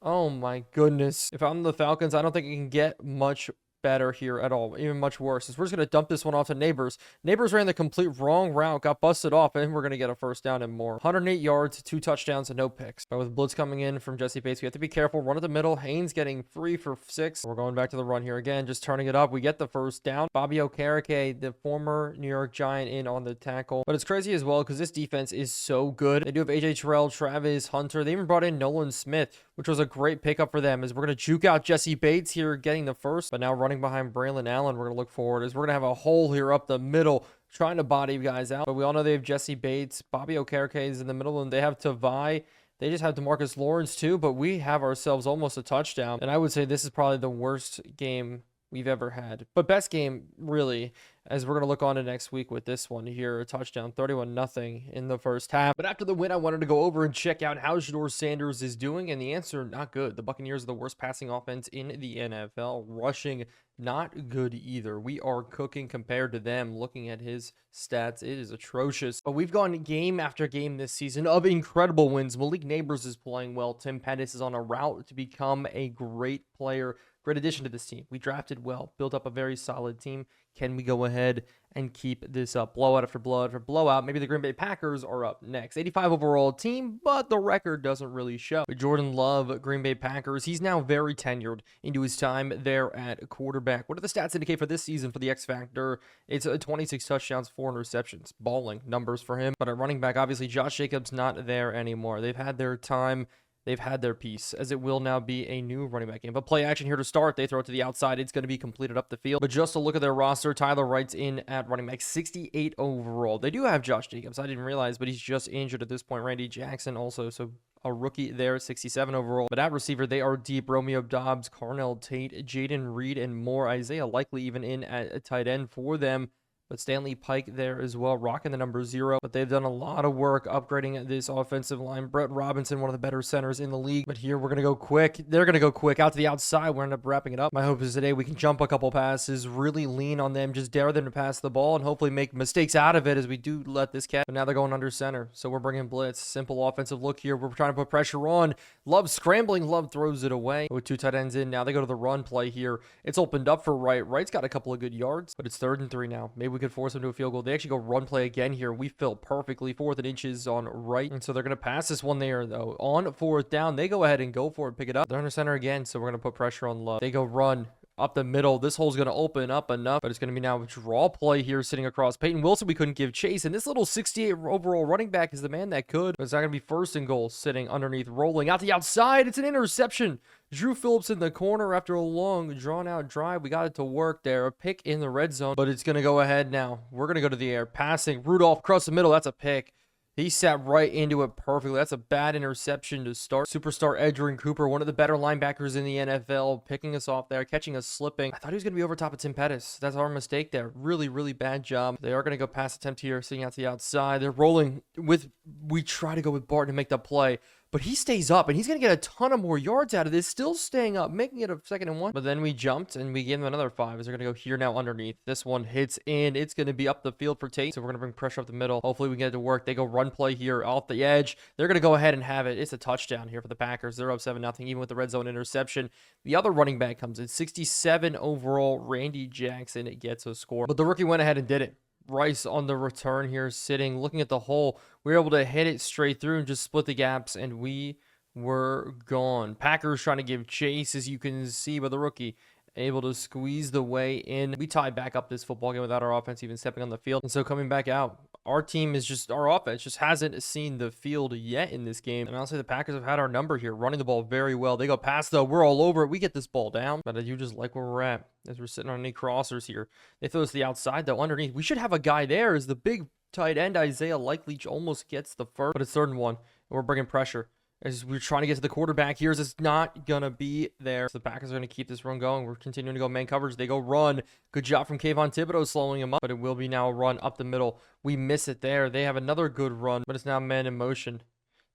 Oh my goodness. If I'm the Falcons, I don't think it can get much better here at all, even much worse. We're just going to dump this one off to Neighbors. Neighbors ran the complete wrong route, got busted off, and we're going to get a first down and more. 108 yards, 2 touchdowns, and no picks. But with blitz coming in from Jesse Bates, we have to be careful. Run at the middle. Haynes getting 3 for 6. We're going back to the run here again, just turning it up. We get the first down. Bobby Okereke, the former New York Giant, in on the tackle. But it's crazy as well because this defense is so good. They do have AJ Terrell, Travis Hunter. They even brought in Nolan Smith, which was a great pickup for them, as we're going to juke out Jesse Bates here, getting the first, but now running behind Braylon Allen. We're going to look forward as we're going to have a hole here up the middle, trying to body guys out. But we all know they have Jesse Bates. Bobby Okereke is in the middle, and they have Tavai. They just have DeMarcus Lawrence too, but we have ourselves almost a touchdown. And I would say this is probably the worst game we've ever had. But best game, really, as we're going to look on to next week with this one here. A touchdown, 31-0 in the first half. But after the win, I wanted to go over and check out how Shedeur Sanders is doing, and the answer, not good. The Buccaneers are the worst passing offense in the NFL. Rushing, not good either. We are cooking compared to them. Looking at his stats, it is atrocious. But we've gone game after game this season of incredible wins. Malik Neighbors is playing well. Tim Pettis is on a route to become a great player. Great addition to this team. We drafted well, built up a very solid team. Can we go ahead and keep this up? Blowout after blowout after blowout. Maybe the Green Bay Packers are up next. 85 overall team, but the record doesn't really show. But Jordan Love, Green Bay Packers, he's now very tenured into his time there at quarterback. What do the stats indicate for this season for the X Factor? It's 26 touchdowns, 4 interceptions. Balling numbers for him. But at running back, obviously, Josh Jacobs not there anymore. They've had their time. They've had their piece, as it will now be a new running back game. But play action here to start. They throw it to the outside. It's going to be completed up the field. But just to look at their roster, Tyler Wright's in at running back, 68 overall. They do have Josh Jacobs. I didn't realize, but he's just injured at this point. Randy Jackson also, so a rookie there, 67 overall. But at receiver, they are deep. Romeo Dobbs, Carnell Tate, Jaden Reed, and more. Isaiah likely even in at a tight end for them. But Stanley Pike there as well, rocking the number 0. But they've done a lot of work upgrading this offensive line. Brett Robinson, one of the better centers in the league. But here we're going to go quick. They're going to go quick out to the outside. We're going to end up wrapping it up. My hope is today we can jump a couple passes, really lean on them, just dare them to pass the ball, and hopefully make mistakes out of it as we do let this catch. But now they're going under center. So we're bringing blitz. Simple offensive look here. We're trying to put pressure on. Love scrambling. Love throws it away. With 2 tight ends in, now they go to the run play here. It's opened up for Wright. Wright's got a couple of good yards, but it's 3rd and 3 now. Maybe we could force him to a field goal. They actually go run play again here. We fill perfectly. 4th and inches on Wright. And so they're going to pass this one there, though. On 4th down, they go ahead and go for it, pick it up. They're under center again, so we're going to put pressure on Love. They go run up the middle. This hole's going to open up enough, but it's going to be now a draw play here sitting across. Peyton Wilson, we couldn't give chase, and this little 68 overall running back is the man that could. But it's not going to be 1st and goal sitting underneath, rolling out the outside. It's an interception. Drew Phillips in the corner after a long, drawn-out drive. We got it to work there. A pick in the red zone, but it's going to go ahead now. We're going to go to the air. Passing. Rudolph across the middle. That's a pick. He sat right into it perfectly. That's a bad interception to start. Superstar Edgerrin Cooper, one of the better linebackers in the NFL, picking us off there, catching us slipping. I thought he was going to be over top of Tim Pettis. That's our mistake there. Really, really bad job. They are going to go pass attempt here, sitting out to the outside. They're rolling with, we try to go with Barton to make the play. But he stays up, and he's going to get a ton of more yards out of this, still staying up, making it a 2nd and 1. But then we jumped, and we gave him another 5 as they're going to go here now underneath. This one hits, and it's going to be up the field for Tate. So we're going to bring pressure up the middle. Hopefully we can get it to work. They go run play here off the edge. They're going to go ahead and have it. It's a touchdown here for the Packers. They're up 7-0, even with the red zone interception. The other running back comes in. 67 overall. Randy Jackson gets a score. But the rookie went ahead and did it. Rice on the return here, sitting, looking at the hole. We were able to hit it straight through and just split the gaps, and we were gone. Packers trying to give chase, as you can see by the rookie, able to squeeze the way in. We tied back up this football game without our offense even stepping on the field. And so coming back out, our team is just, our offense just hasn't seen the field yet in this game. And I'll say the Packers have had our number here, running the ball very well. They go past, though. We're all over it. We get this ball down. But I do just like where we're at as we're sitting on any crossers here. They throw us to the outside, though, underneath. We should have a guy there as the big tight end, Isaiah Likely, almost gets the first. But it's 3rd and 1, and we're bringing pressure. As we're trying to get to the quarterback, here's it's not going to be there. So the Packers are going to keep this run going. We're continuing to go man coverage. They go run. Good job from Kayvon Thibodeau slowing him up, but it will be now a run up the middle. We miss it there. They have another good run, but it's now man in motion.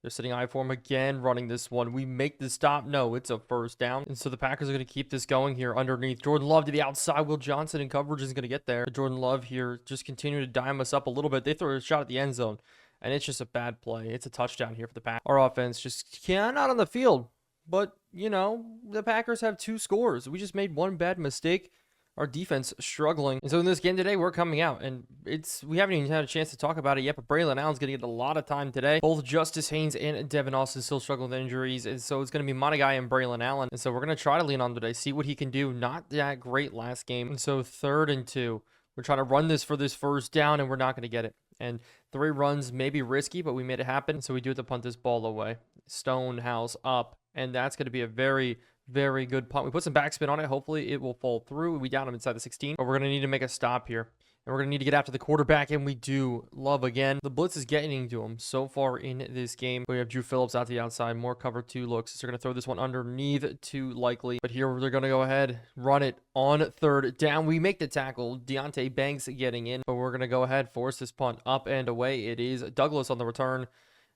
They're sitting I form again, running this one. We make the stop. No, it's a 1st down. And so the Packers are going to keep this going here underneath. Jordan Love to the outside. Will Johnson in coverage is going to get there. Jordan Love here just continuing to dime us up a little bit. They throw a shot at the end zone. And it's just a bad play. It's a touchdown here for the Packers. Our offense just cannot on the field. But, you know, the Packers have 2 scores. We just made one bad mistake. Our defense struggling. And so in this game today, we're coming out. And we haven't even had a chance to talk about it yet. But Braylon Allen's going to get a lot of time today. Both Justice Haynes and Devin Austin still struggling with injuries. And so it's going to be Monagai and Braylon Allen. And so we're going to try to lean on today. See what he can do. Not that great last game. And so 3rd and 2. We're trying to run this for this 1st down. And we're not going to get it. And 3 runs may be risky, but we made it happen. So we do have to punt this ball away. Stonehouse up. And that's going to be a very, very good punt. We put some backspin on it. Hopefully it will fall through. We down him inside the 16. But we're going to need to make a stop here. And we're going to need to get after the quarterback. And we do. Love again. The blitz is getting to him so far in this game. We have Drew Phillips out to the outside. More cover 2 looks. So they're going to throw this one underneath to Likely. But here they're going to go ahead. Run it on 3rd down. We make the tackle. Deontay Banks getting in. But we're going to go ahead. Force this punt up and away. It is Douglas on the return.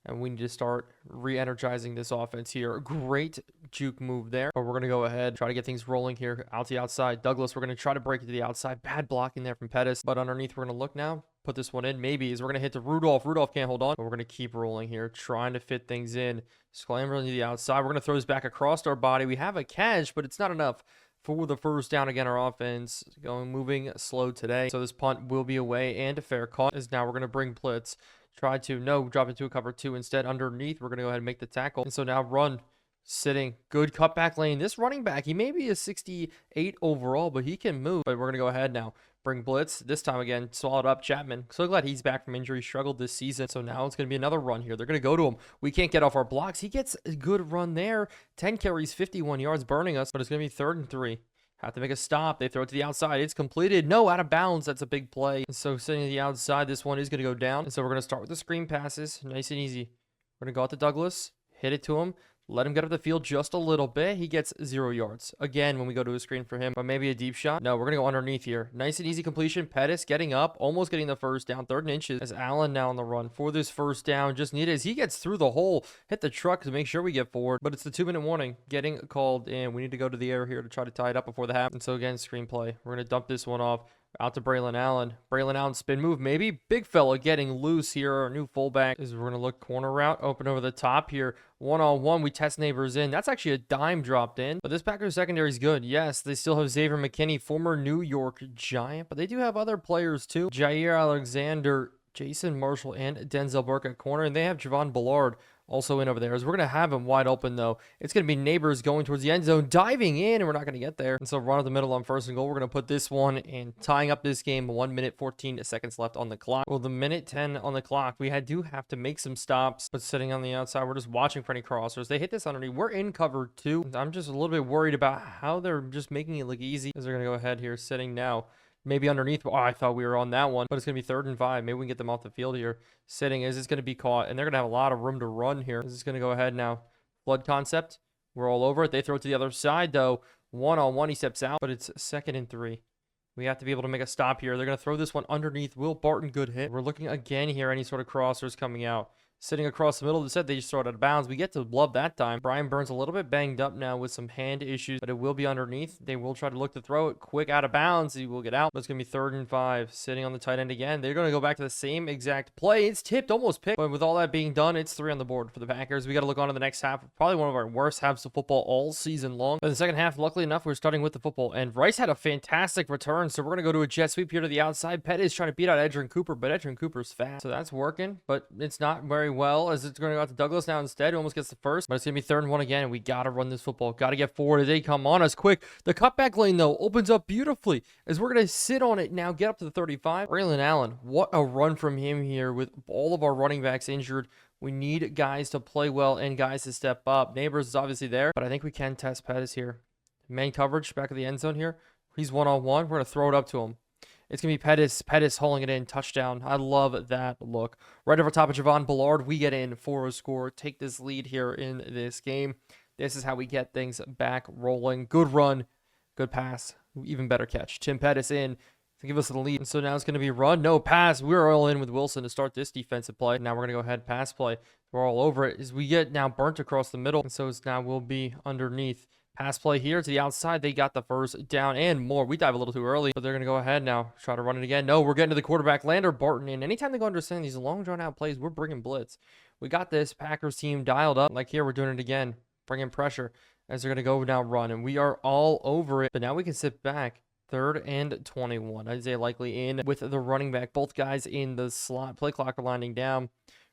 And we need to start re-energizing this offense here. Great juke move there. But we're going to go ahead, try to get things rolling here. Out to the outside. Douglas, we're going to try to break it to the outside. Bad blocking there from Pettis. But underneath, we're going to look now. Put this one in. Maybe as we're going to hit to Rudolph. Rudolph can't hold on. But we're going to keep rolling here. Trying to fit things in. Scrambling to the outside. We're going to throw this back across our body. We have a catch, but it's not enough for the 1st down. Again, our offense moving slow today. So this punt will be away and a fair caught. As now we're going to bring blitz. Try to, no, drop into a cover 2 instead. Underneath, we're going to go ahead and make the tackle. And so now run, sitting, good cutback lane. This running back, he may be a 68 overall, but he can move. But we're going to go ahead now. Bring blitz. This time again, swallowed up Chapman. So glad he's back from injury. Struggled this season. So now it's going to be another run here. They're going to go to him. We can't get off our blocks. He gets a good run there. 10 carries, 51 yards, burning us. But it's going to be 3rd and 3. Have to make a stop. They throw it to the outside. It's completed. No, out of bounds. That's a big play. And so sitting to the outside, this one is going to go down. And so we're going to start with the screen passes. Nice and easy. We're going to go out to Douglas. Hit it to him. Let him get up the field just a little bit. He gets 0 yards. Again, when we go to a screen for him, but maybe a deep shot. No, we're going to go underneath here. Nice and easy completion. Pettis getting up, almost getting the 1st down, 3rd and inches. As Allen now on the run for this 1st down. Just needed as he gets through the hole, hit the truck to make sure we get forward. But it's the 2-minute warning getting called in. We need to go to the air here to try to tie it up before the half. And so again, screenplay. We're going to dump this one off. Out to Braylon Allen. Braylon Allen spin move. Maybe big fella getting loose here. Our new fullback is we're going to look corner route. Open over the top here. 1-on-1. We test neighbors in. That's actually a dime dropped in. But this Packers secondary is good. Yes, they still have Xavier McKinney, former New York Giant. But they do have other players too. Jair Alexander, Jason Marshall, and Denzel Burke at corner. And they have Javon Ballard also in over there. As we're going to have him wide open, though. It's going to be Neighbors going towards the end zone, diving in, and we're not going to get there. And so run up the middle on 1st and goal. We're going to put this one in, tying up this game. 1 minute, 14 seconds left on the clock. Well, the minute 10 on the clock, we do have to make some stops. But sitting on the outside, we're just watching for any crossers. They hit this underneath. We're in cover 2. I'm just a little bit worried about how they're just making it look easy. As they're going to go ahead here, sitting now. Maybe underneath. Oh, I thought we were on that one, but it's going to be 3rd and 5. Maybe we can get them off the field here. Sitting. Is this going to be caught? And they're going to have a lot of room to run here. Is this going to go ahead now? Flood concept. We're all over it. They throw it to the other side, though. 1-on-1. He steps out, but it's 2nd and 3. We have to be able to make a stop here. They're going to throw this one underneath. Will Barton, good hit. We're looking again here. Any sort of crossers coming out. Sitting across the middle of the set, they just throw it out of bounds. We get to love that time. Brian Burns a little bit banged up now with some hand issues, but it will be underneath. They will try to look to throw it quick out of bounds. He will get out, but it's going to be 3rd and 5. Sitting on the tight end again. They're going to go back to the same exact play. It's tipped, almost picked, but with all that being done, it's 3 on the board for the Packers. We got to look on to the next half. Probably one of our worst halves of football all season long. But in the second half, luckily enough, we're starting with the football, and Rice had a fantastic return, so we're going to go to a jet sweep here to the outside. Pettis trying to beat out Edgerrin Cooper, but Edgerrin Cooper's fast, so that's working, but it's not very well, as it's going to go out to Douglas now instead, who almost gets the first, but it's going to be 3rd and 1 again, and we got to run this football. Got to get forward. They come on us quick. The cutback lane, though, opens up beautifully, as we're going to sit on it now, get up to the 35. Braylon Allen, what a run from him here with all of our running backs injured. We need guys to play well and guys to step up. Neighbors is obviously there, but I think we can test Pettis here. Man coverage, back of the end zone here. He's 1-on-1. We're going to throw it up to him. It's going to be Pettis hauling it in. Touchdown. I love that look. Right over top of Javon Bullard. We get in for a score. Take this lead here in this game. This is how we get things back rolling. Good run. Good pass. Even better catch. Tim Pettis in to give us the lead. And so now it's going to be run. No pass. We're all in with Wilson to start this defensive play. Now we're going to go ahead pass play. We're all over it. As we get now burnt across the middle. And so it's now will be underneath. Pass play here to the outside. They got the first down and more. We dive a little too early, but they're going to go ahead now. Try to run it again. No, we're getting to the quarterback. Lander Barton in. Anytime they go understand these long drawn out plays, we're bringing blitz. We got this Packers team dialed up. Like here, we're doing it again. Bringing pressure as they're going to go now run. And we are all over it. But now we can sit back. 3rd and 21. Isaiah likely in with the running back. Both guys in the slot. Play clock are lining down.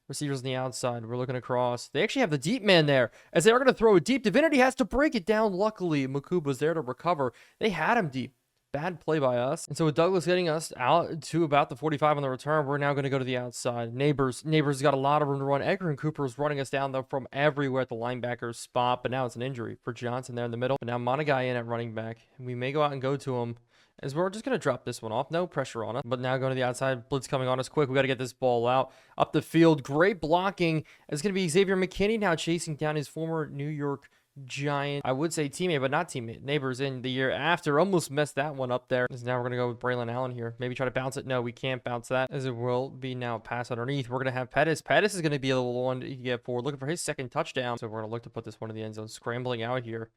Receivers on the outside. We're looking across. They actually have the deep man there, as they are going to throw it deep. Divinity has to break it down. Luckily, Makuba's there to recover. They had him deep. Bad play by us. And so with Douglas getting us out to about the 45 on the return, we're now going to go to the outside. Neighbors got a lot of room to run. Edgerrin Cooper is running us down, though, from everywhere at the linebacker's spot. But now it's an injury for Johnson there in the middle. But now Monagai in at running back. We may go out and go to him, as we're just going to drop this one off. No pressure on us. But now going to the outside. Blitz coming on us quick. We got to get this ball out. Up the field. Great blocking. It's going to be Xavier McKinney now chasing down his former New York Giant, I would say teammate, but not teammate. Neighbors in the year after. Almost messed that one up there. As now we're going to go with Braylon Allen here. Maybe try to bounce it. No, we can't bounce that, as it will be now pass underneath. We're going to have Pettis. Pettis is going to be the one to get forward, looking for his 2nd touchdown. So we're going to look to put this one in the end zone. Scrambling out here,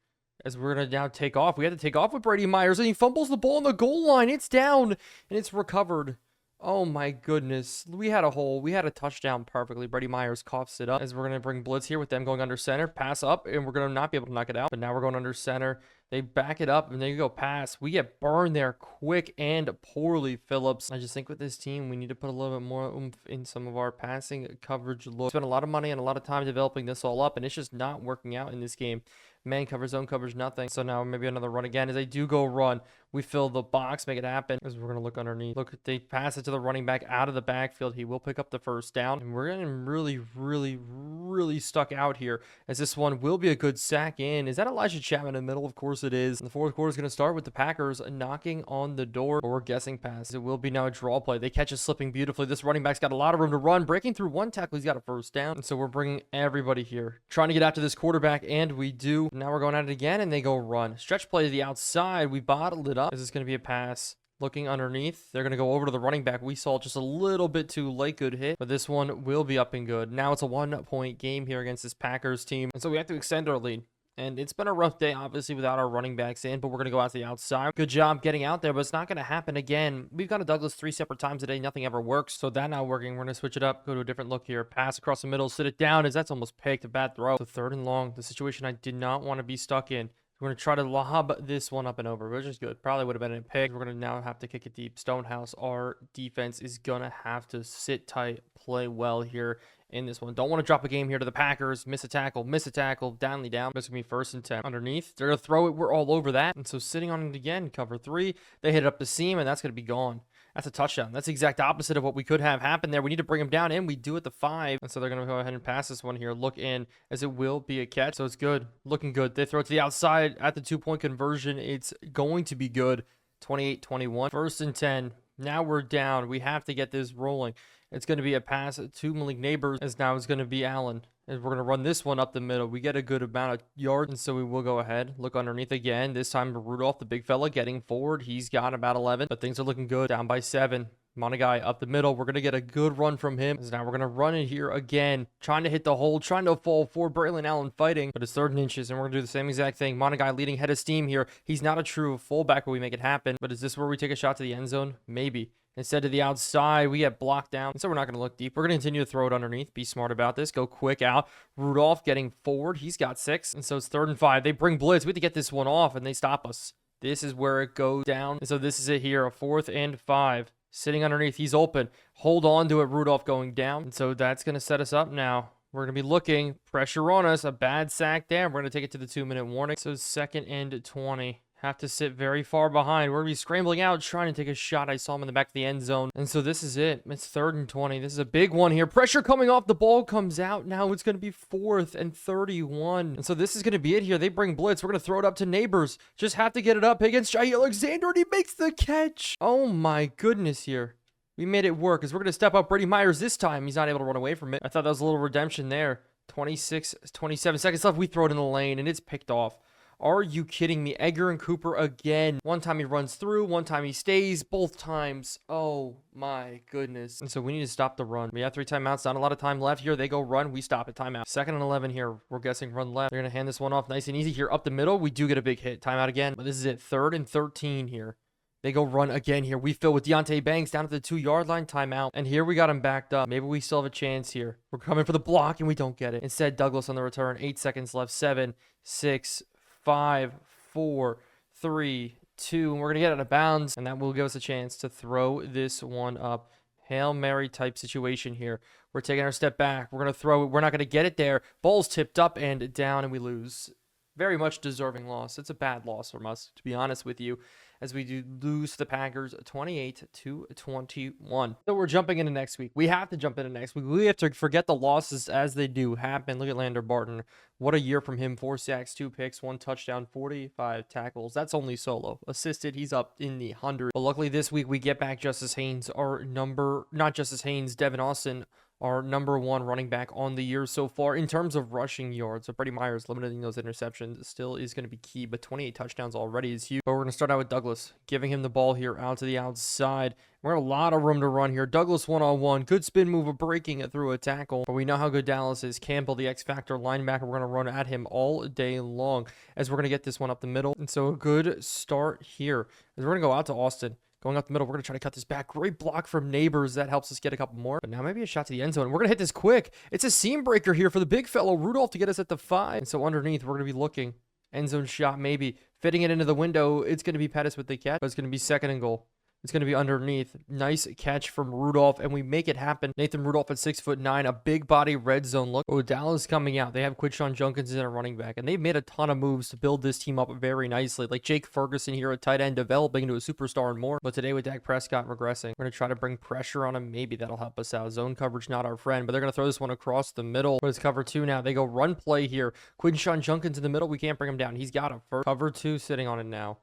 as we're going to now take off. We have to take off with Brady Myers, and he fumbles the ball on the goal line. It's down, and it's recovered. Oh my goodness. We had a hole. We had a touchdown perfectly. Brady Myers coughs it up, as we're going to bring blitz here with them going under center. Pass up, and we're going to not be able to knock it out. But now we're going under center. They back it up, and there you go, pass. We get burned there quick and poorly, Phillips. I just think with this team, we need to put a little bit more oomph in some of our passing coverage look. Spent a lot of money and a lot of time developing this all up, and it's just not working out in this game. Man coverage, zone coverage, nothing. So now maybe another run again. As they do go run, we fill the box, make it happen. As we're going to look underneath. Look, they pass it to the running back out of the backfield. He will pick up the first down. And we're getting really stuck out here, as this one will be a good sack in. Is that Elijah Chapman in the middle? Of course it is. And the 4th quarter is going to start with the Packers knocking on the door, or guessing pass. It will be now a draw play. They catch it slipping beautifully. This running back's got a lot of room to run. Breaking through one tackle, he's got a first down. And so we're bringing everybody here, trying to get after this quarterback, and we do. Now we're going at it again, and they go run. Stretch play to the outside. We bottled it up. This is going to be a pass. Looking underneath. They're going to go over to the running back. We saw just a little bit too late. Good hit. But this one will be up and good. Now it's a 1-point game here against this Packers team. And so we have to extend our lead. And it's been a rough day, obviously, without our running backs in, but we're going to go out to the outside. Good job getting out there, but it's not going to happen again. We've gone to Douglas 3 separate times today. Nothing ever works. So that not working. We're going to switch it up, go to a different look here. Pass across the middle, sit it down, as that's almost picked. A bad throw. So 3rd and long, the situation I did not want to be stuck in. We're going to try to lob this one up and over, which is good. Probably would have been a pick. We're going to now have to kick it deep. Stonehouse, our defense is going to have to sit tight, play well here in this one. Don't want to drop a game here to the Packers. Miss a tackle, downly down. This is going to be 1st and 10. Underneath, they're going to throw it. We're all over that. And so sitting on it again, cover 3. They hit it up the seam, and that's going to be gone. That's a touchdown. That's the exact opposite of what we could have happened there. We need to bring him down in. We do at the 5. And so they're going to go ahead and pass this one here. Look in, as it will be a catch. So it's good. Looking good. They throw it to the outside at the 2-point conversion. It's going to be good. 28-21. 1st and 10. Now we're down. We have to get this rolling. It's going to be a pass to Malik Neighbors, as now it's going to be Allen. And we're going to run this one up the middle. We get a good amount of yards, and so we will go ahead. Look underneath again. This time Rudolph, the big fella, getting forward. He's got about 11, but things are looking good. Down by 7. Monagai up the middle. We're going to get a good run from him. So now we're going to run it here again. Trying to hit the hole. Trying to fall for Braylon Allen fighting. But it's 3rd and inches. And we're going to do the same exact thing. Monagai leading head of steam here. He's not a true fullback where we make it happen. But is this where we take a shot to the end zone? Maybe. Instead to the outside, we get blocked down. So we're not going to look deep. We're going to continue to throw it underneath. Be smart about this. Go quick out. Rudolph getting forward. He's got 6. And so it's 3rd and 5. They bring blitz. We have to get this one off. And they stop us. This is where it goes down. And so this is it here. A 4th and 5. Sitting underneath. He's open. Hold on to it. Rudolph going down. And so that's going to set us up now. We're going to be looking. Pressure on us. A bad sack there. We're going to take it to the 2-minute warning. So 2nd and 20. Have to sit very far behind. We're going to be scrambling out, trying to take a shot. I saw him in the back of the end zone. And so this is it. It's 3rd and 20. This is a big one here. Pressure coming off. The ball comes out. Now it's going to be 4th and 31. And so this is going to be it here. They bring blitz. We're going to throw it up to Neighbors. Just have to get it up against Jair Alexander, and he makes the catch. Oh my goodness here. We made it work, as we're going to step up Brady Myers this time. He's not able to run away from it. I thought that was a little redemption there. 27 seconds left. We throw it in the lane, and it's picked off. Are you kidding me? Edgar and Cooper again. One time he runs through, one time he stays, both times. Oh my goodness. And so we need to stop the run. We have 3 timeouts, not a lot of time left here. They go run, we stop at timeout. 2nd and 11 here. We're guessing run left. They're going to hand this one off nice and easy here up the middle. We do get a big hit. Timeout again. But this is it. 3rd and 13 here. They go run again here. We fill with Deontay Banks down at the 2-yard line. Timeout. And here we got him backed up. Maybe we still have a chance here. We're coming for the block and we don't get it. Instead, Douglas on the return. 8 seconds left. 7, 6, 5, 4, 3, 2, and we're going to get out of bounds, and that will give us a chance to throw this one up. Hail Mary type situation here. We're taking our step back. We're going to throw it. We're not going to get it there. Ball's tipped up and down, and we lose. Very much deserving loss. It's a bad loss from us, to be honest with you, as we do lose the Packers 28-21. So we're jumping into next week. We have to jump into next week. We have to forget the losses as they do happen. Look at Lander Barton. What a year from him. 4 sacks, 2 picks, 1 touchdown, 45 tackles. That's only solo. Assisted, he's up in the 100. But luckily this week we get back Justice Haynes, not Justice Haynes, Devin Austin, our #1 running back on the year so far in terms of rushing yards. So Brady Myers limiting those interceptions still is going to be key, but 28 touchdowns already is huge. But we're going to start out with Douglas, giving him the ball here out to the outside. We're in a lot of room to run here. Douglas 1-on-1. Good spin move of breaking it through a tackle. But we know how good Dallas is. Campbell, the X-Factor linebacker, we're going to run at him all day long as we're going to get this one up the middle. And so a good start here as we're going to go out to Austin. Going up the middle, we're going to try to cut this back. Great block from Neighbors. That helps us get a couple more. But now maybe a shot to the end zone. We're going to hit this quick. It's a seam breaker here for the big fellow, Rudolph, to get us at the 5. And so underneath, we're going to be looking. End zone shot, maybe. Fitting it into the window. It's going to be Pettis with the catch. But it's going to be 2nd and goal. It's going to be underneath. Nice catch from Rudolph, and we make it happen. Nathan Rudolph at 6'9", a big body red zone look. Oh, Dallas coming out. They have Quinshawn Junkins in a running back, and they've made a ton of moves to build this team up very nicely. Like Jake Ferguson here at tight end, developing into a superstar and more. But today with Dak Prescott regressing, we're going to try to bring pressure on him. Maybe that'll help us out. Zone coverage, not our friend, but they're going to throw this one across the middle. But it's cover 2 now. They go run play here. Quinshawn Junkins in the middle. We can't bring him down. He's got him first. Cover 2 sitting on it now.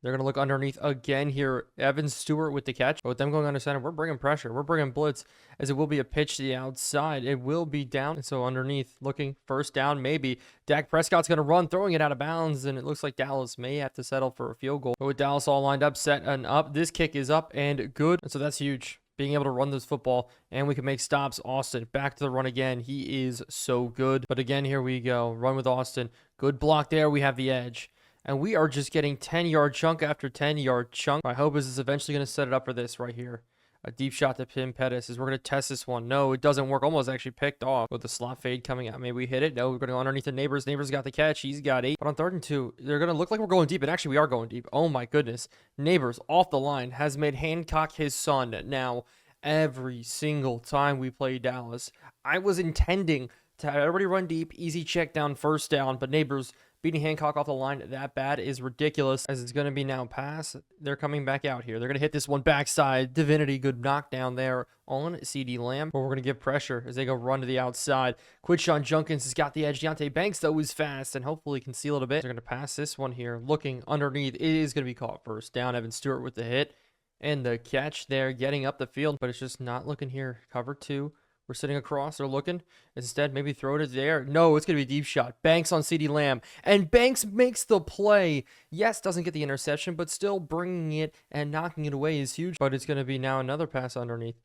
They're going to look underneath again here. Evan Stewart with the catch. But with them going under center, we're bringing pressure. We're bringing blitz, as it will be a pitch to the outside. It will be down. And so underneath, looking first down, maybe. Dak Prescott's going to run, throwing it out of bounds, and it looks like Dallas may have to settle for a field goal. But with Dallas all lined up, set and up, this kick is up and good. And so that's huge. Being able to run this football, and we can make stops. Austin back to the run again. He is so good. But again, here we go. Run with Austin. Good block there. We have the edge. And we are just getting 10-yard chunk after 10-yard chunk. My hope is it's eventually going to set it up for this right here. A deep shot to Tim Pettis as we're going to test this one. No, it doesn't work. Almost actually picked off with the slot fade coming out. Maybe we hit it. No, we're going to go underneath the Neighbors. Neighbors got the catch. He's got 8. But on 3rd and 2, they're going to look like we're going deep. And actually, we are going deep. Oh, my goodness. Neighbors off the line has made Hancock his son now every single time we play Dallas. I was intending Everybody run deep. Easy check down, first down. But Neighbors beating Hancock off the line that bad is ridiculous, as it's going to be now pass. They're coming back out here. They're going to hit this one backside. Divinity, good knockdown there on CD Lamb. But we're going to give pressure as they go run to the outside. Quidshon Junkins has got the edge. Deontay Banks, though, is fast and hopefully can seal it a bit. They're going to pass this one here. Looking underneath. It is going to be caught first down. Evan Stewart with the hit and the catch there, getting up the field. But it's just not looking here. Cover 2. We're sitting across. They're looking. Instead, maybe throw it there. No, it's going to be a deep shot. Banks on CD Lamb. And Banks makes the play. Yes, doesn't get the interception, but still bringing it and knocking it away is huge. But it's going to be now another pass underneath,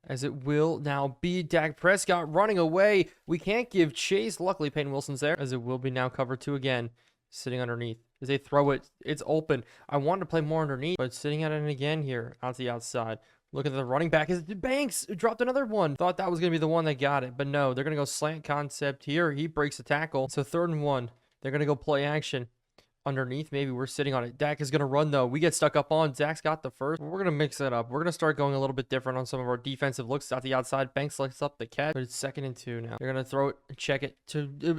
as it will now be Dak Prescott running away. We can't give chase. Luckily, Peyton Wilson's there, as it will be now cover 2 again. Sitting underneath. As they throw it, it's open. I wanted to play more underneath, but sitting at it again here, out to the outside. Look at the running back. Is Banks dropped another one. Thought that was going to be the one that got it, but no. They're going to go slant concept here. He breaks the tackle. So 3rd and 1. They're going to go play action underneath. Maybe we're sitting on it. Dak is going to run, though. We get stuck up on. Dak's got the first. We're going to mix it up. We're going to start going a little bit different on some of our defensive looks out the outside. Banks lets up the catch, but it's 2nd and 2 now. They're going to throw it and check it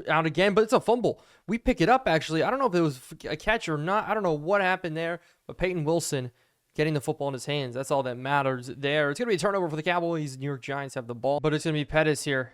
out again, but it's a fumble. We pick it up, actually. I don't know if it was a catch or not. I don't know what happened there, but Peyton Wilson getting the football in his hands. That's all that matters there. It's going to be a turnover for the Cowboys. New York Giants have the ball, but it's going to be Pettis here.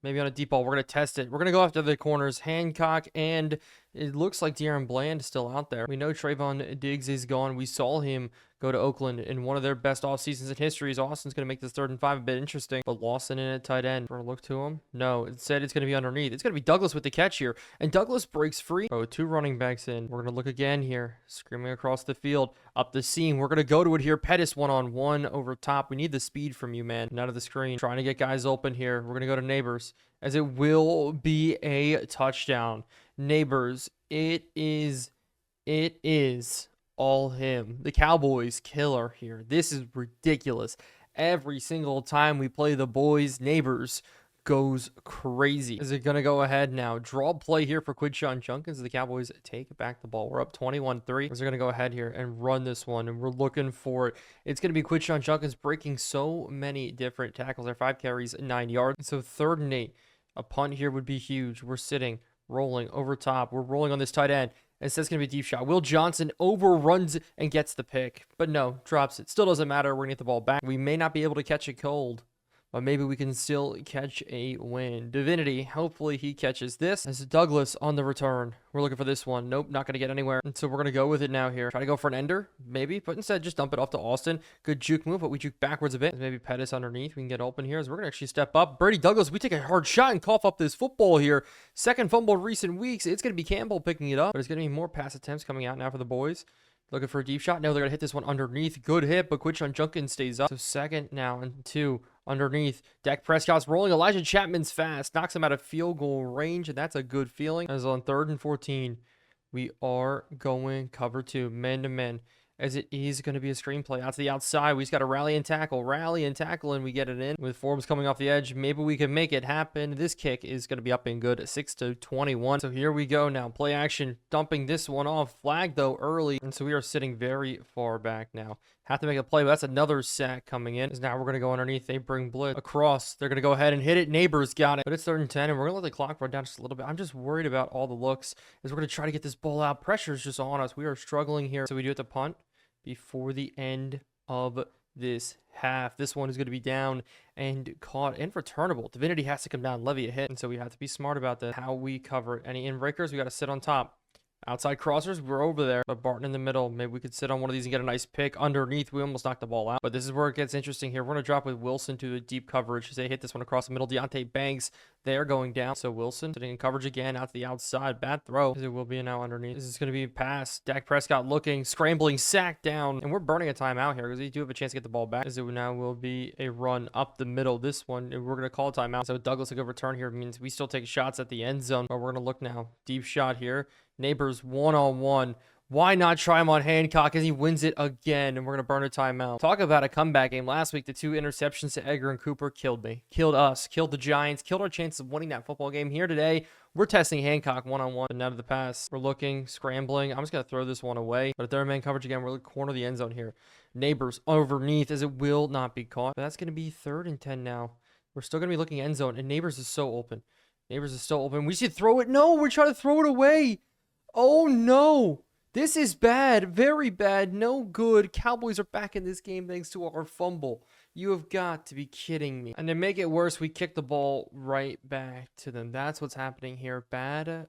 Maybe on a deep ball. We're going to test it. We're going to go after the corners. Hancock, and it looks like De'Aaron Bland is still out there. We know Trayvon Diggs is gone. We saw him go to Oakland in one of their best off seasons in history. Austin's going to make this 3rd and 5 a bit interesting. But Lawson in at tight end. For a look to him? No. It said it's going to be underneath. It's going to be Douglas with the catch here. And Douglas breaks free. Oh, 2 running backs in. We're going to look again here. Screaming across the field. Up the seam. We're going to go to it here. Pettis one-on-one over top. We need the speed from you, man. Out of the screen. Trying to get guys open here. We're going to go to Neighbors, as it will be a touchdown. Neighbors. It is all him. The Cowboys killer here. This is ridiculous. Every single time we play the boys, Neighbors goes crazy. Is it going to go ahead now? Draw play here for Quidshon Junkins. The Cowboys take back the ball. We're up 21-3. Is they're going to go ahead here and run this one, and we're looking for it. It's going to be Quidshon Junkins breaking so many different tackles. Our 5 carries, 9 yards. So 3rd and 8. A punt here would be huge. We're sitting, rolling over top. We're rolling on this tight end. It says it's going to be a deep shot. Will Johnson overruns and gets the pick. But no, drops it. Still doesn't matter. We're going to get the ball back. We may not be able to catch it cold, but maybe we can still catch a win. Divinity, hopefully he catches this. As Douglas on the return. We're looking for this one. Nope, not going to get anywhere. And so we're going to go with it now here. Try to go for an ender, maybe, but instead just dump it off to Austin. Good juke move, but we juke backwards a bit. Maybe Pettis underneath. We can get open here, as we're going to actually step up. Brady Douglas, we take a hard shot and cough up this football here. 2nd fumble in recent weeks. It's going to be Campbell picking it up, but it's going to be more pass attempts coming out now for the boys. Looking for a deep shot. No, they're going to hit this one underneath. Good hit, but Quidshon Junkins stays up. So 2nd now and 2 underneath. Dak Prescott's rolling. Elijah Chapman's fast. Knocks him out of field goal range, and that's a good feeling. As on 3rd and 14, we are going cover 2, man-to-man. As it is going to be a screenplay out to the outside. We just got to rally and tackle, and we get it in. With Forbes coming off the edge, maybe we can make it happen. This kick is going to be up and good, 6-21. So here we go now. Play action, dumping this one off. Flag, though, early. And so we are sitting very far back now. Have to make a play, but that's another sack coming in. As now we're going to go underneath. They bring blitz across. They're going to go ahead and hit it. Neighbors got it. But it's 3rd and 10, and we're going to let the clock run down just a little bit. I'm just worried about all the looks, as we're going to try to get this ball out. Pressure's just on us. We are struggling here. So we do it to punt before the end of this half. This one is going to be down and caught and returnable. Divinity has to come down, levy a hit, and so we have to be smart about that. How we cover it. Any in breakers, we got to sit on top. Outside crossers, we're over there. But Barton in the middle. Maybe we could sit on one of these and get a nice pick. Underneath, we almost knocked the ball out. But this is where it gets interesting here. We're going to drop with Wilson to a deep coverage as they hit this one across the middle. Deontay Banks, they're going down. So Wilson sitting in coverage again out to the outside. Bad throw. It will be now underneath. This is going to be a pass. Dak Prescott looking, scrambling, sack down. And we're burning a timeout here because we do have a chance to get the ball back. As it now will be a run up the middle. This one, we're going to call a timeout. So Douglas a good return here means we still take shots at the end zone. But we're going to look now. Deep shot here. Neighbors one-on-one. Why not try him on Hancock as he wins it again? And we're going to burn a timeout. Talk about a comeback game. Last week, the 2 interceptions to Edgar and Cooper killed me. Killed us. Killed the Giants. Killed our chances of winning that football game. Here today, we're testing Hancock one-on-one. And out of the pass, we're looking, scrambling. I'm just going to throw this one away. But at 3rd man coverage again, we're going to corner the end zone here. Neighbors underneath as it will not be caught. But that's going to be 3rd and 10 now. We're still going to be looking end zone. And Neighbors is so open. Neighbors is still open. We should throw it. No, we're trying to throw it away. Oh, no. This is bad. Very bad. No good. Cowboys are back in this game thanks to our fumble. You have got to be kidding me. And to make it worse, we kick the ball right back to them. That's what's happening here. Bad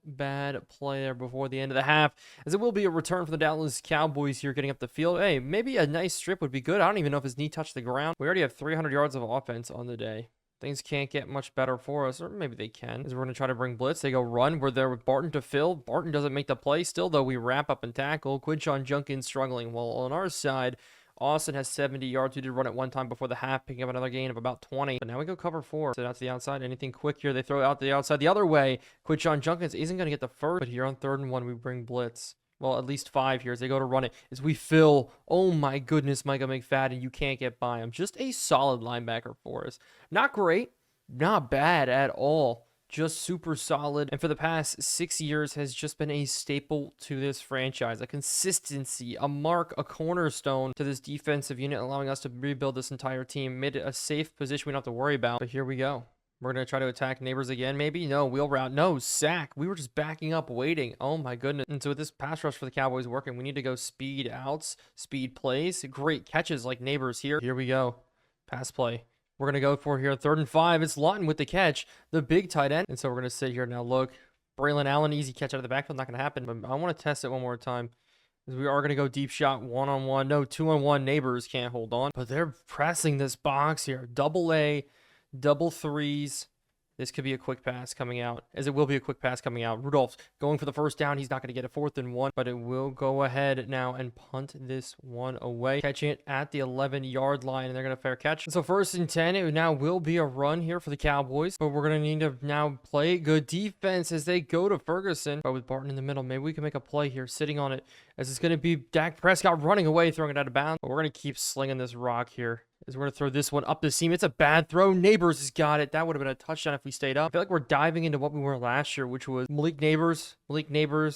play there before the end of the half, as it will be a return for the Dallas Cowboys here getting up the field. Hey, maybe a nice strip would be good. I don't even know if his knee touched the ground. We already have 300 yards of offense on the day. Things can't get much better for us, or maybe they can, as we're going to try to bring blitz. They go run. We're there with Barton to fill. Barton doesn't make the play. Still, though, we wrap up and tackle. Quinshon Judkins struggling. Well, on our side, Austin has 70 yards. We did run it one time before the half, picking up another gain of about 20. But now we go cover 4. So that's the outside. Anything quick here, they throw it out the outside the other way. Quinshon Judkins isn't going to get the first, but here on 3rd and 1, we bring blitz. Well, at least 5 here as they go to run it. As we fill, oh my goodness, Micah McFadden, you can't get by him. Just a solid linebacker for us. Not great. Not bad at all. Just super solid. And for the past 6 years has just been a staple to this franchise. A consistency, a mark, a cornerstone to this defensive unit, allowing us to rebuild this entire team. Made it a safe position we don't have to worry about. But here we go. We're going to try to attack Neighbors again, maybe? No, wheel route. No, sack. We were just backing up, waiting. Oh, my goodness. And so with this pass rush for the Cowboys working, we need to go speed outs, speed plays. Great catches like Neighbors here. Here we go. Pass play. We're going to go for here 3rd and 5. It's Lawton with the catch, the big tight end. And so we're going to sit here now. Look, Braylon Allen, easy catch out of the backfield. Not going to happen, but I want to test it one more time. We are going to go deep shot, 1-on-1. No, 2-on-1. Neighbors can't hold on. But they're pressing this box here. Double A, double threes. This could be a quick pass coming out, as it will be a quick pass coming out. Rudolph's going for the first down. He's not going to get a 4th and 1, but it will go ahead now and punt this one away. Catching it at the 11-yard line, and they're going to fair catch. So 1st and 10, it now will be a run here for the Cowboys, but we're going to need to now play good defense as they go to Ferguson. But with Barton in the middle, maybe we can make a play here, sitting on it, as it's going to be Dak Prescott running away, throwing it out of bounds. But we're going to keep slinging this rock here. As we're going to throw this one up the seam. It's a bad throw. Neighbors has got it. That would have been a touchdown if we stayed up. I feel like we're diving into what we were last year, which was Malik Neighbors,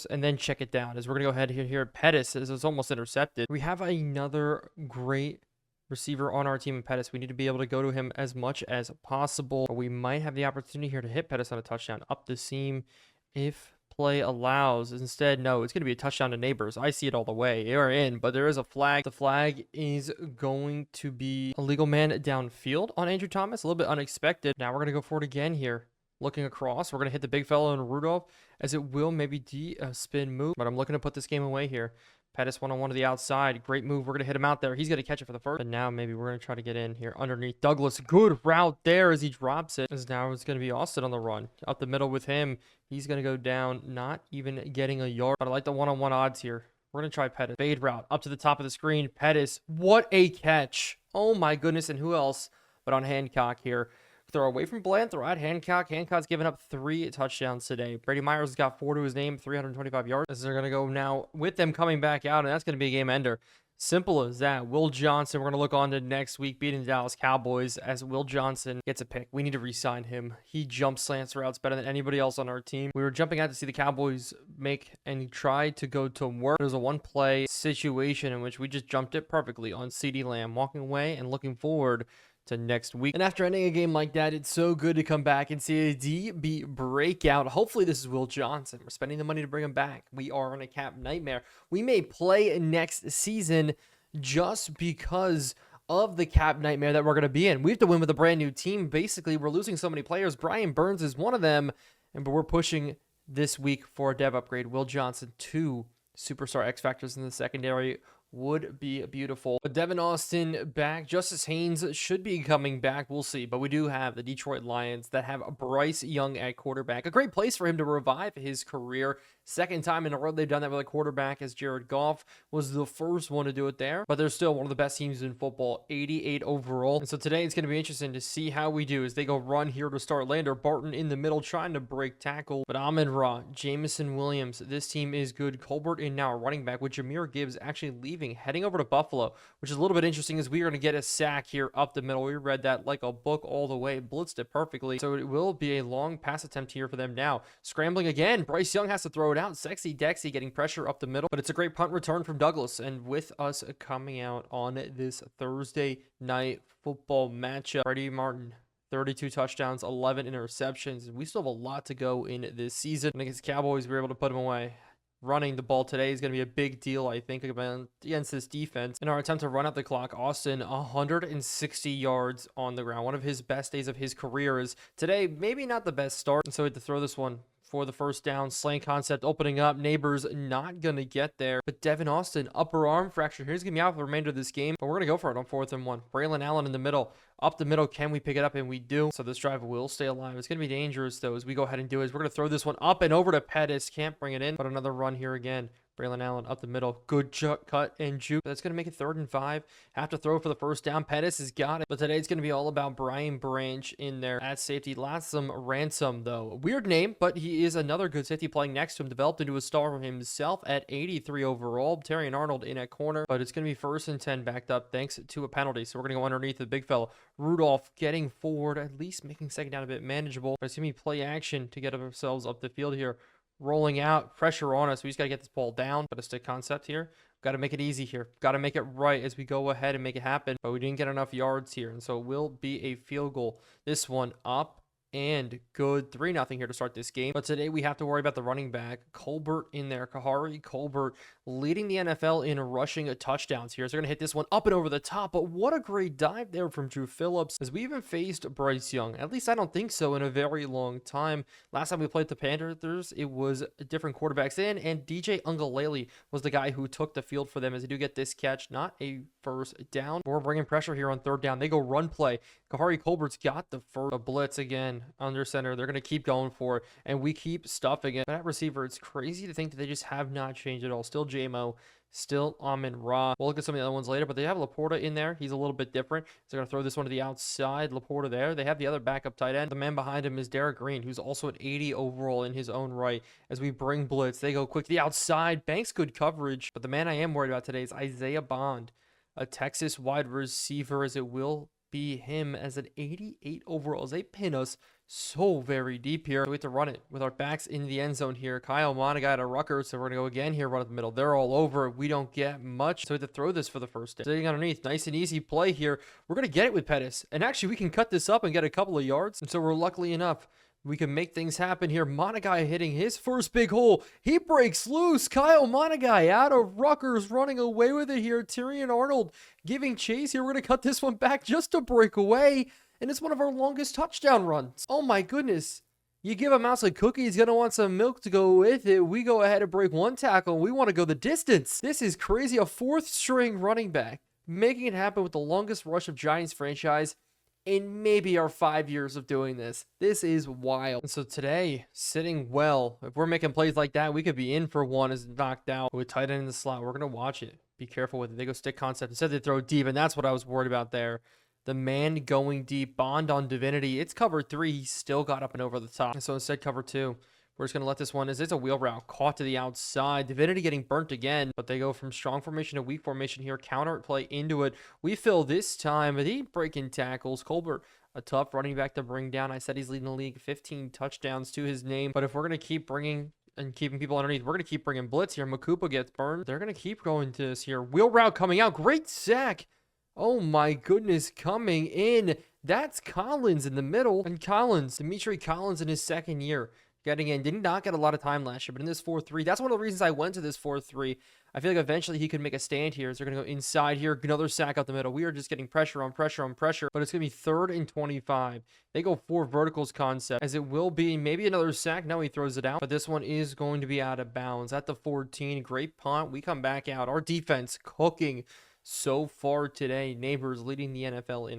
and then check it down. As we're going to go ahead here at Pettis, as it's almost intercepted. We have another great receiver on our team in Pettis. We need to be able to go to him as much as possible. But we might have the opportunity here to hit Pettis on a touchdown up the seam if play allows. Instead, no, it's going to be a touchdown to Neighbors. I see it all the way. They are in, but there is a flag. The flag is going to be a legal man downfield on Andrew Thomas. A little bit unexpected. Now we're going to go for it again here. Looking across, we're going to hit the big fellow in Rudolph, as it will maybe spin move. But I'm looking to put this game away here. Pettis 1-on-1 to the outside. Great move. We're going to hit him out there. He's going to catch it for the first. But now maybe we're going to try to get in here underneath Douglas. Good route there as he drops it. As now it's going to be Austin on the run. Up the middle with him. He's going to go down, not even getting a yard. But I like the 1-on-1 odds here. We're going to try Pettis. Fade route up to the top of the screen. Pettis. What a catch. Oh my goodness. And who else but on Hancock here? Throw away from Bland, throw at Hancock. Hancock's given up 3 touchdowns today. Brady Myers has got 4 to his name, 325 yards. As they're going to go now with them coming back out, and that's going to be a game ender. Simple as that. Will Johnson, we're going to look on to next week beating the Dallas Cowboys as Will Johnson gets a pick. We need to re-sign him. He jumps slants routes better than anybody else on our team. We were jumping out to see the Cowboys make and try to go to work. It was a one-play situation in which we just jumped it perfectly on CeeDee Lamb, walking away and looking forward to next week. And after ending a game like that, it's so good to come back and see a DB breakout. Hopefully this is Will Johnson. We're spending the money to bring him back. We are on a cap nightmare. We may play next season just because of the cap nightmare that we're going to be in. We have to win with a brand new team. Basically, we're losing so many players. Brian Burns is one of them, but we're pushing this week for a dev upgrade. Will Johnson, 2 superstar X Factors in the secondary would be beautiful. But Devin Austin back. Justice Haynes should be coming back. We'll see. But we do have the Detroit Lions that have Bryce Young at quarterback. A great place for him to revive his career. Second time in a row they've done that with a quarterback, as Jared Goff was the first one to do it there. But they're still one of the best teams in football, 88 overall. And so today it's going to be interesting to see how we do as they go run here to start. Lander Barton in the middle trying to break tackle. But Amon-Ra, Jameson Williams, this team is good. Colbert in now running back with Jahmyr Gibbs actually leaving, heading over to Buffalo, which is a little bit interesting as we are going to get a sack here up the middle. We read that like a book all the way, blitzed it perfectly. So it will be a long pass attempt here for them now. Scrambling again. Bryce Young has to throw it out. Sexy Dexy getting pressure up the middle, but it's a great punt return from Douglas. And with us coming out on this Thursday night football matchup, Freddie Martin 32 touchdowns, 11 interceptions. We still have a lot to go in this season. And against the Cowboys, we were able to put them away. Running the ball today is going to be a big deal, I think, against this defense. In our attempt to run out the clock, Austin, 160 yards on the ground. One of his best days of his career is today. Maybe not the best start. And so we had to throw this one for the first down. Slant concept opening up. Neighbors not going to get there. But Devin Austin, upper arm fracture. He's going to be out for the remainder of this game. But we're going to go for it on 4th and 1. Braylon Allen in the middle. Up the middle. Can we pick it up? And we do. So this drive will stay alive. It's going to be dangerous, though, as we go ahead and do it. We're going to throw this one up and over to Pettis. Can't bring it in. But another run here again. Braylon Allen up the middle. Good cut and juke. That's going to make it 3rd and 5. Have to throw for the first down. Pettis has got it. But today it's going to be all about Brian Branch in there at safety. Latham Ransom, though. Weird name, but he is another good safety playing next to him. Developed into a star himself at 83 overall. Terrion Arnold in at corner. But it's going to be 1st and 10 backed up thanks to a penalty. So we're going to go underneath the big fella. Rudolph getting forward, at least making 2nd down a bit manageable. But it's going to be play action to get ourselves up the field here. Rolling out, pressure on us. We just got to get this ball down. But a stick concept here. Got to make it easy here. Got to make it right as we go ahead and make it happen. But we didn't get enough yards here. And so it will be a field goal. This one up and good. 3-0 here to start this game. But today we have to worry about the running back. Colbert in there. Kahari Colbert leading the NFL in rushing touchdowns here. So they're going to hit this one up and over the top. But what a great dive there from Drew Phillips. As we even faced Bryce Young. At least I don't think so in a very long time. Last time we played the Panthers, it was different quarterbacks in. And DJ Ungalele was the guy who took the field for them as they do get this catch. Not a first down. We're bringing pressure here on 3rd down. They go run play. Kahari Colbert's got the first blitz again under center. They're going to keep going for it, and we keep stuffing it. But at receiver, it's crazy to think that they just have not changed at all. Still JMO, still Amon Ra. We'll look at some of the other ones later, but they have Laporta in there. He's a little bit different. So they're going to throw this one to the outside. Laporta there. They have the other backup tight end. The man behind him is Derek Green, who's also an 80 overall in his own right. As we bring blitz, they go quick to the outside. Banks good coverage, but the man I am worried about today is Isaiah Bond, a Texas wide receiver, as it will be him as an 88 overall as they pin us so very deep here. We have to run it with our backs in the end zone here. Kyle Monagai to Rutgers, so we're going to go again here, run up the middle. They're all over. We don't get much, so we have to throw this for the first down. Sitting underneath, nice and easy play here. We're going to get it with Pettis, and actually we can cut this up and get a couple of yards, and so we're luckily enough we can make things happen here. Monagai hitting his first big hole. He breaks loose. Kyle Monagai out of Rutgers running away with it here. Terrion Arnold giving chase here. We're going to cut this one back just to break away. And it's one of our longest touchdown runs. Oh my goodness. You give a mouse a cookie, he's going to want some milk to go with it. We go ahead and break one tackle. We want to go the distance. This is crazy. A 4th string running back making it happen with the longest rush of Giants franchise in maybe our 5 years of doing this. This is wild. And so today, sitting well. If we're making plays like that, we could be in for one as knocked out with tight end in the slot. We're going to watch it. Be careful with it. They go stick concept. Instead, they throw deep, and that's what I was worried about there. The man going deep. Bond on Divinity. It's cover 3. He still got up and over the top. And so instead, cover 2. We're just going to let this one, as it's a wheel route, caught to the outside. Divinity getting burnt again, but they go from strong formation to weak formation here. Counter play into it. We fill this time, but he breaking tackles. Colbert, a tough running back to bring down. I said he's leading the league, 15 touchdowns to his name. But if we're going to keep bringing and keeping people underneath, we're going to keep bringing blitz here. Makupa gets burned. They're going to keep going to this here. Wheel route coming out. Great sack. Oh my goodness, coming in. That's Collins in the middle. And Dimitri Collins in his 2nd year. Getting in. Did not get a lot of time last year, but in this 4-3, that's one of the reasons I went to this 4-3. I feel like eventually he could make a stand here. So they're going to go inside here. Another sack out the middle. We are just getting pressure on pressure on pressure, but it's going to be 3rd and 25. They go 4 verticals concept, as it will be maybe another sack. No, he throws it out, but this one is going to be out of bounds at the 14. Great punt. We come back out. Our defense cooking so far today. Neighbors leading the NFL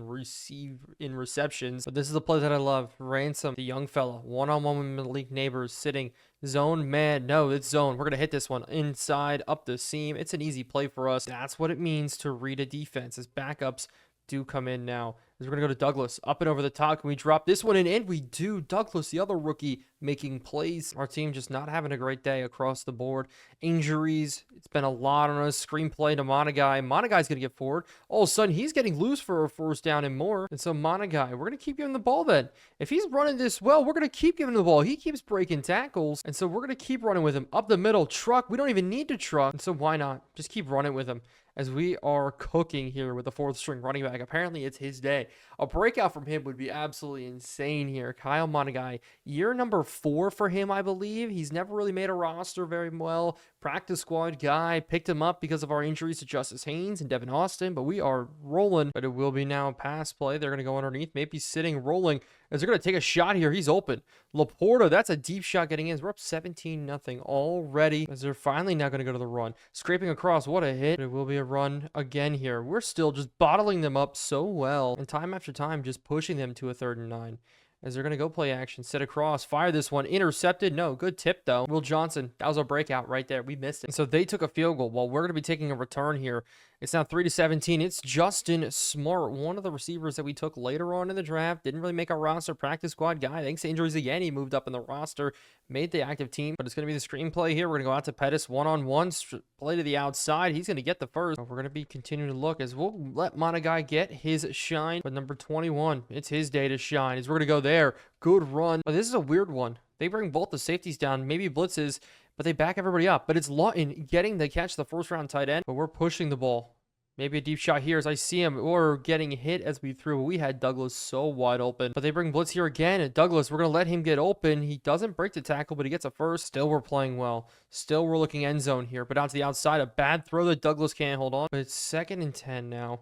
in receptions. But this is the play that I love. Ransom, the young fella, one-on-one with Malik Neighbors, sitting zone man. No, it's zone. We're going to hit this one inside, up the seam. It's an easy play for us. That's what it means to read a defense, as backups do come in now. As we're going to go to Douglas, up and over the top. Can we drop this one in? And we do. Douglas, the other rookie, making plays. Our team just not having a great day across the board. Injuries. It's been a lot on us. Screenplay to Monagai. Monagai's going to get forward. All of a sudden, he's getting loose for a 1st down and more. And so Monagai, we're going to keep giving the ball then. If he's running this well, we're going to keep giving him the ball. He keeps breaking tackles. And so we're going to keep running with him. Up the middle, truck. We don't even need to truck. And so why not? Just keep running with him. as we are cooking here with the fourth string running back. Apparently, it's his day. A breakout from him would be absolutely insane here. Kyle Monagai, year number 4 for him, I believe. He's never really made a roster very well. Practice squad guy. Picked him up because of our injuries to Justice Haynes and Devin Austin, but we are rolling. But it will be now pass play. They're going to go underneath, maybe sitting, rolling, as they're going to take a shot here. He's open. Laporta, that's a deep shot getting in. We're up 17-0 already, as they're finally now going to go to the run. Scraping across, what a hit. But it will be a run again here. We're still just bottling them up so well, and time after time just pushing them to a 3rd and 9. As they're going to go play action, sit across, fire this one, intercepted. No, good tip though. Will Johnson, that was a breakout right there. We missed it. And so they took a field goal. Well, we're going to be taking a return here. It's now 3-17. It's Justin Smart, one of the receivers that we took later on in the draft. Didn't really make a roster, practice squad guy. Thanks to injuries again, he moved up in the roster, made the active team. But it's going to be the screenplay here. We're going to go out to Pettis one-on-one, play to the outside. He's going to get the first. But we're going to be continuing to look as we'll let Monagai get his shine. But number 21, it's his day to shine. As we're going to go there. Good run. But this is a weird one. They bring both the safeties down, maybe blitzes, but they back everybody up. But it's Lawton getting the catch, the first round tight end. But we're pushing the ball. Maybe a deep shot here as I see him, or getting hit as we threw. We had Douglas so wide open. But they bring blitz here again. And Douglas, we're going to let him get open. He doesn't break the tackle, but he gets a first. Still, we're playing well. Still, we're looking end zone here. But out to the outside, a bad throw that Douglas can't hold on. But it's 2nd and 10 now.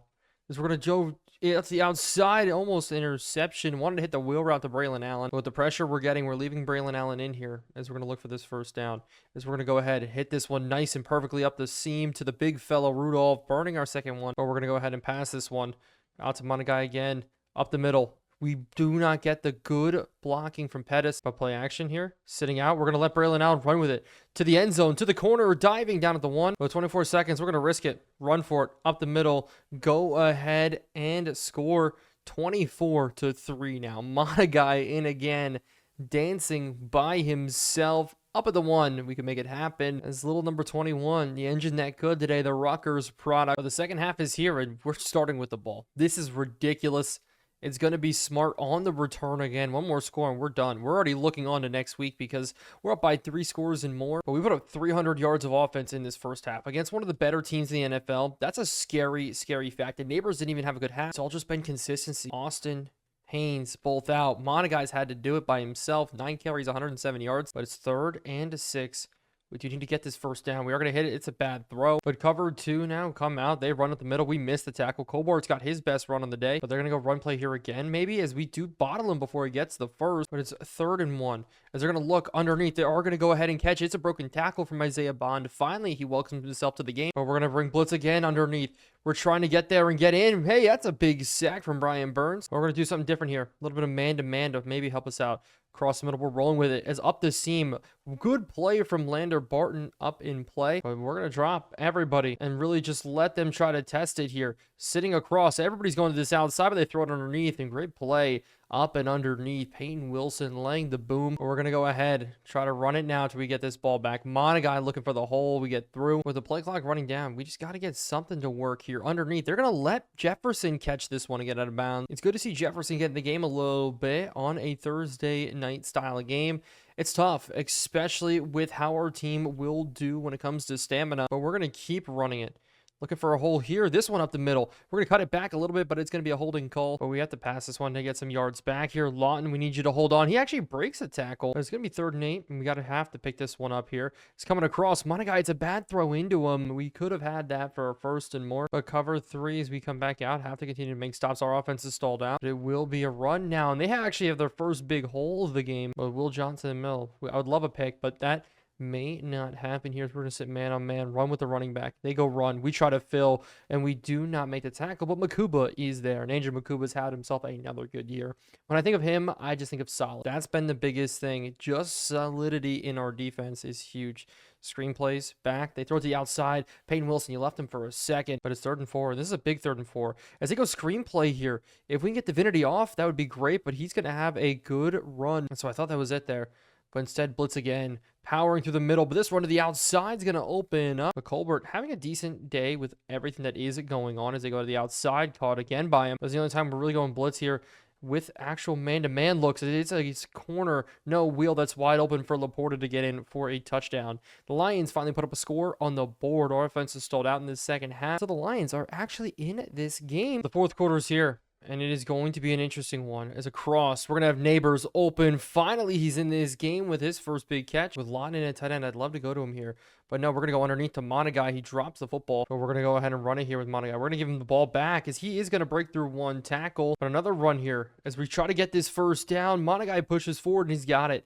As we're going to go. That's the outside, almost interception. Wanted to hit the wheel route to Braylon Allen. But with the pressure we're getting, we're leaving Braylon Allen in here as we're going to look for this first down. As we're going to go ahead and hit this one nice and perfectly up the seam to the big fellow Rudolph, burning our second one. But we're going to go ahead and pass this one out to Monagai again, up the middle. We do not get the good blocking from Pettis. But play action here. Sitting out. We're going to let Braylon Allen run with it. To the end zone. To the corner. Diving down at the 1. But 24 seconds. We're going to risk it. Run for it. Up the middle. Go ahead and score 24-3 now. Monagai in again. Dancing by himself. Up at the 1. We can make it happen. As little number 21. The engine that could today. The Rutgers product. But the second half is here. And we're starting with the ball. This is ridiculous. It's going to be Smart on the return again. One more score and we're done. We're already looking on to next week because we're up by 3 scores and more. But we put up 300 yards of offense in this first half against one of the better teams in the NFL. That's a scary, scary fact. The Neighbors didn't even have a good half. It's all just been consistency. Austin, Haynes, both out. Monagai's had to do it by himself. 9 carries, 107 yards. But it's 3rd and 6. We do need to get this first down. We are going to hit it. It's a bad throw. But cover 2 now. Come out. They run up the middle. We missed the tackle. Colbart's got his best run on the day. But they're going to go run play here again, maybe, as we do bottle him before he gets the first. But it's 3rd and 1. As they're going to look underneath. They are going to go ahead and catch it. It's a broken tackle from Isaiah Bond. Finally, he welcomes himself to the game. But we're going to bring blitz again underneath. We're trying to get there and get in. Hey, that's a big sack from Brian Burns. We're going to do something different here. A little bit of man-to-man to maybe help us out. Across the middle, we're rolling with it as up the seam. Good play from Lander Barton up in play. But we're going to drop everybody and really just let them try to test it here. Sitting across. Everybody's going to this outside, but they throw it underneath. And great play up and underneath. Peyton Wilson laying the boom. But we're going to go ahead. Try to run it now until we get this ball back. Monagai looking for the hole. We get through. With the play clock running down, we just got to get something to work here underneath. They're going to let Jefferson catch this one and get out of bounds. It's good to see Jefferson get in the game a little bit on a Thursday night style of game. It's tough, especially with how our team will do when it comes to stamina, but we're going to keep running it. Looking for a hole here. This one up the middle. We're going to cut it back a little bit, but it's going to be a holding call. But we have to pass this one to get some yards back here. Lawton, we need you to hold on. He actually breaks a tackle. But it's going to be 3rd and 8, and we got to have to pick this one up here. It's coming across. Monagai, it's a bad throw into him. We could have had that for a 1st and more. But cover 3 as we come back out. Have to continue to make stops. Our offense is stalled out. But it will be a run now, and they actually have their first big hole of the game. But Will Johnson and Mill. I would love a pick, but that may not happen here. We're going to sit man on man, run with the running back. They go run. We try to fill, and we do not make the tackle, but Makuba is there. And Andrew Makuba's had himself another good year. When I think of him, I just think of solid. That's been the biggest thing. Just solidity in our defense is huge. Screenplays back. They throw it to the outside. Peyton Wilson, you left him for a second, but it's 3rd and 4. This is a big 3rd and 4. As they go screenplay here, if we can get Divinity off, that would be great, but he's going to have a good run. And so I thought that was it there. But instead, blitz again, powering through the middle. But this run to the outside is going to open up. But Colbert having a decent day with everything that is going on as they go to the outside. Caught again by him. That's the only time we're really going blitz here. with actual man-to-man looks. It's a corner, no wheel that's wide open for Laporta to get in for a touchdown. The Lions finally put up a score on the board. Our offense is stalled out in the second half, so the Lions are actually in this game. The fourth quarter is here, and it is going to be an interesting one. As a cross, we're going to have Neighbors open. Finally, he's in this game with his first big catch. With Lawton at tight end, I'd love to go to him here. But no, we're going to go underneath to Monagai. He drops the football. But we're going to go ahead and run it here with Monagai. We're going to give him the ball back as he is going to break through one tackle. But another run here as we try to get this first down. Monagai pushes forward and he's got it.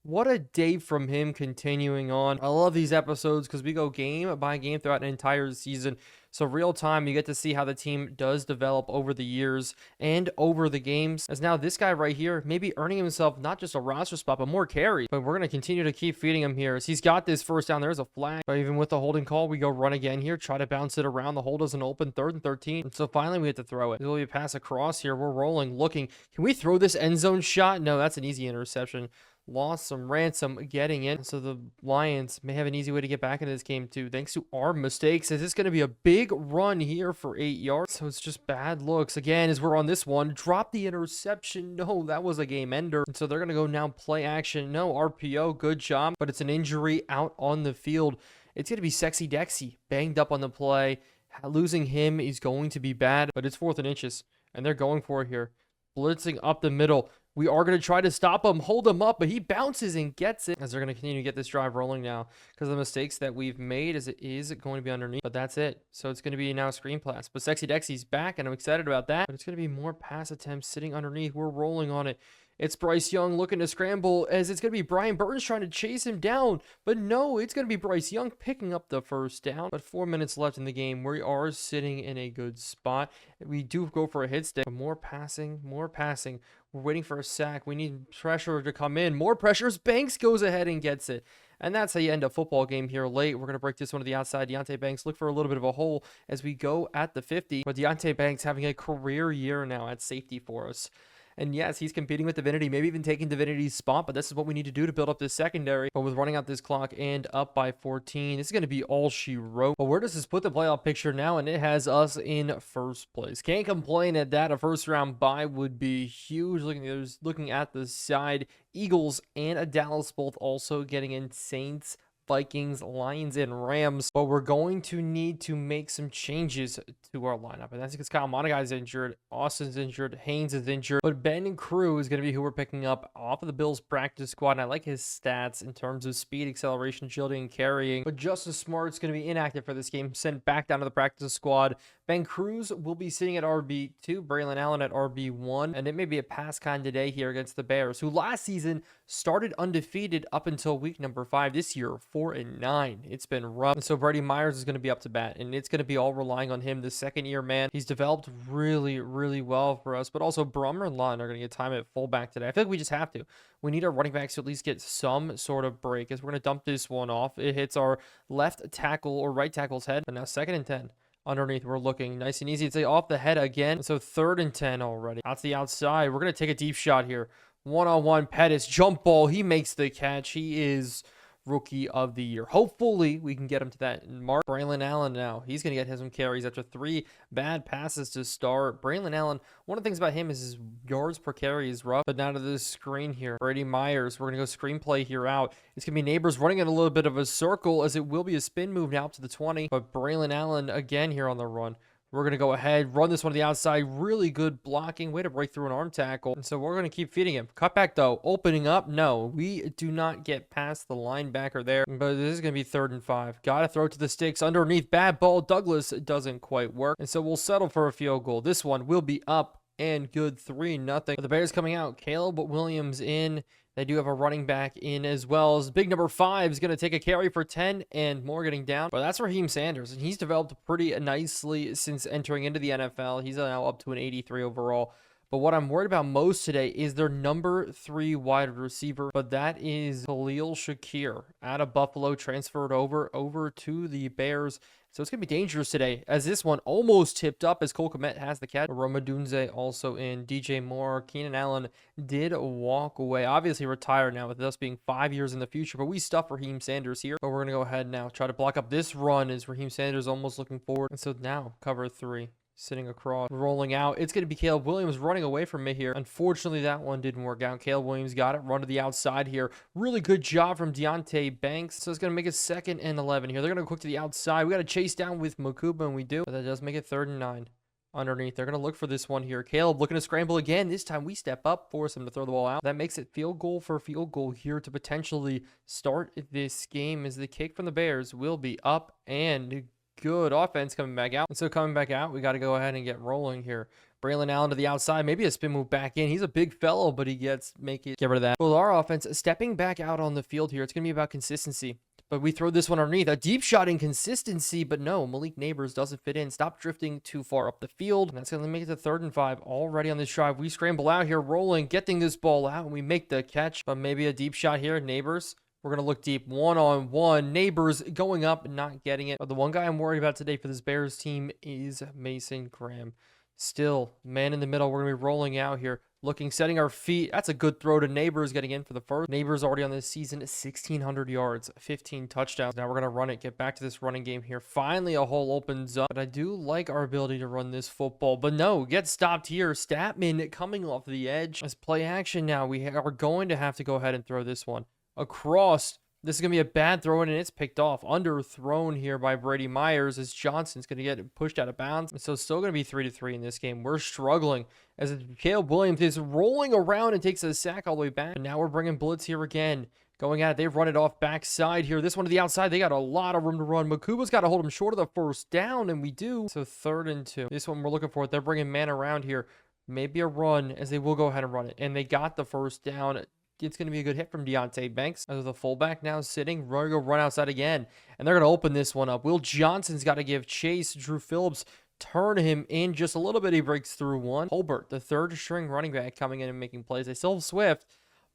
What a day from him continuing on. I love these episodes because we go game by game throughout an entire season. So real time, you get to see how the team does develop over the years and over the games. As now this guy right here, maybe earning himself not just a roster spot, but more carries. But we're going to continue to keep feeding him here. As he's got this first down, there's a flag. But even with the holding call, we go run again here. Try to bounce it around. The hole doesn't open. 3rd and 13. And so finally we have to throw it. There will be a pass across here. We're rolling, looking. Can we throw this end zone shot? No, that's an easy interception. Lost some ransom getting in. So the Lions may have an easy way to get back into this game too, thanks to our mistakes. Is this going to be a big run here for 8 yards? So it's just bad looks. Again, as we're on this one, drop the interception. No, that was a game ender. And so they're going to go now play action. No, RPO, good job. But it's an injury out on the field. It's going to be Sexy Dexy, banged up on the play. Losing him is going to be bad, but it's 4th and inches. And they're going for it here. Blitzing up the middle. We are going to try to stop him, hold him up, but he bounces and gets it as they're going to continue to get this drive rolling now because of the mistakes that we've made as it is going to be underneath. But that's it. So it's going to be now screen pass. But Sexy Dexy's back, and I'm excited about that. But it's going to be more pass attempts sitting underneath. We're rolling on it. It's Bryce Young looking to scramble as it's going to be Brian Burns trying to chase him down. But no, it's going to be Bryce Young picking up the first down. But 4 minutes left in the game. We are sitting in a good spot. We do go for a hit stick. But more passing, more passing. We're waiting for a sack. We need pressure to come in. More pressures. Banks goes ahead and gets it. And that's how you end a football game here late. We're going to break this one to the outside. Deontay Banks look for a little bit of a hole as we go at the 50. But Deontay Banks having a career year now at safety for us. And yes, he's competing with Divinity, maybe even taking Divinity's spot, but this is what we need to do to build up this secondary. But with running out this clock and up by 14, this is going to be all she wrote. But where does this put the playoff picture now? And it has us in first place. Can't complain at that. A first round bye would be huge. Looking at the side, Eagles and Dallas both also getting in. Saints, Vikings, Lions, and Rams. But we're going to need to make some changes to our lineup. And that's because Kyle Monagai's injured, Austin's injured, Haynes is injured. But Ben and Crew is going to be who we're picking up off of the Bills practice squad. And I like his stats in terms of speed, acceleration, shielding, and carrying. But Justice Smart's going to be inactive for this game, sent back down to the practice squad. Ben Cruz will be sitting at RB2, Braylon Allen at RB1, and it may be a pass kind today here against the Bears, who last season started undefeated up until week number 5. This year, 4-9. It's been rough. And so Brady Myers is going to be up to bat, and it's going to be all relying on him. The second-year man, he's developed really, really well for us, but also Brummer and Lund are going to get time at fullback today. I feel like we just have to. We need our running backs to at least get some sort of break, as we're going to dump this one off. It hits our left tackle or right tackle's head, and now 2nd and 10. Underneath, we're looking nice and easy. It's off the head again. So 3rd and 10 already. Out to the outside. We're going to take a deep shot here. One-on-one, Pettis, jump ball. He makes the catch. He is Rookie of the Year. Hopefully, we can get him to that mark. Braylon Allen now. He's going to get some carries after 3 bad passes to start. Braylon Allen, one of the things about him is his yards per carry is rough. But now to this screen here. Brady Myers. We're going to go screenplay here out. It's going to be Neighbors running in a little bit of a circle as it will be a spin move now to the 20. But Braylon Allen again here on the run. We're going to go ahead, run this one to the outside. Really good blocking. Way to break through an arm tackle. And so we're going to keep feeding him. Cutback, though. Opening up. No, we do not get past the linebacker there. But this is going to be 3rd and 5. Got to throw it to the sticks. Underneath. Bad ball. Douglas doesn't quite work. And so we'll settle for a field goal. This one will be up and good. 3-0. The Bears coming out. Caleb Williams in. They do have a running back in as well. As big number 5 is going to take a carry for 10 and more getting down. But that's Raheem Sanders, and he's developed pretty nicely since entering into the NFL. He's now up to an 83 overall. But what I'm worried about most today is their number 3 wide receiver. But that is Khalil Shakir out of Buffalo, transferred over to the Bears. So it's going to be dangerous today, as this one almost tipped up as Cole Kmet has the catch. Roma Dunze also in. DJ Moore. Keenan Allen did walk away. Obviously retired now with us being 5 years in the future. But we stuff Raheem Sanders here. But we're going to go ahead now. Try to block up this run as Raheem Sanders almost looking forward. And so now cover 3. Sitting across, rolling out. It's going to be Caleb Williams running away from me here. Unfortunately, that one didn't work out. Caleb Williams got it. Run to the outside here. Really good job from Deontay Banks. So it's going to make it 2nd and 11 here. They're going to go quick to the outside. We got to chase down with Makuba, and we do. But that does make it 3rd and 9. Underneath, they're going to look for this one here. Caleb looking to scramble again. This time we step up, force him to throw the ball out. That makes it field goal for field goal here to potentially start this game, as the kick from the Bears will be up and good. Offense coming back out. And so coming back out, we got to go ahead and get rolling here. Braylon Allen to the outside. Maybe a spin move back in. He's a big fellow, but he get rid of that. Well, our offense stepping back out on the field here. It's going to be about consistency. But we throw this one underneath. A deep shot inconsistency, but no, Malik Neighbors doesn't fit in. Stop drifting too far up the field. And that's going to make it to 3rd and 5 already on this drive. We scramble out here, rolling, getting this ball out, and we make the catch. But maybe a deep shot here. Neighbors. We're going to look deep. 1-on-1. Neighbors going up and not getting it. But the one guy I'm worried about today for this Bears team is Mason Graham. Still, man in the middle. We're going to be rolling out here. Looking, setting our feet. That's a good throw to Neighbors, getting in for the first. Neighbors already on this season, 1,600 yards, 15 touchdowns. Now we're going to run it, get back to this running game here. Finally, a hole opens up. But I do like our ability to run this football. But no, get stopped here. Statman coming off the edge. As play action now, we are going to have to go ahead and throw this one across. This is going to be a bad throw, and it's picked off. Underthrown here by Brady Myers, as Johnson's going to get pushed out of bounds. So it's still going to be 3-3 in this game. We're struggling as Caleb Williams is rolling around and takes a sack all the way back. And now we're bringing blitz here again. Going at it. They've run it off backside here. This one to the outside. They got a lot of room to run. Makuba's got to hold him short of the first down, and we do. So 3rd and 2. This one we're looking for. They're bringing man around here. Maybe a run, as they will go ahead and run it. And they got the first down. It's going to be a good hit from Deontay Banks. As the fullback now sitting, we're going to go run outside again. And they're going to open this one up. Will Johnson's got to give chase. Drew Phillips turn him in just a little bit. He breaks through one. Tolbert, the 3rd string running back, coming in and making plays. They still have Swift,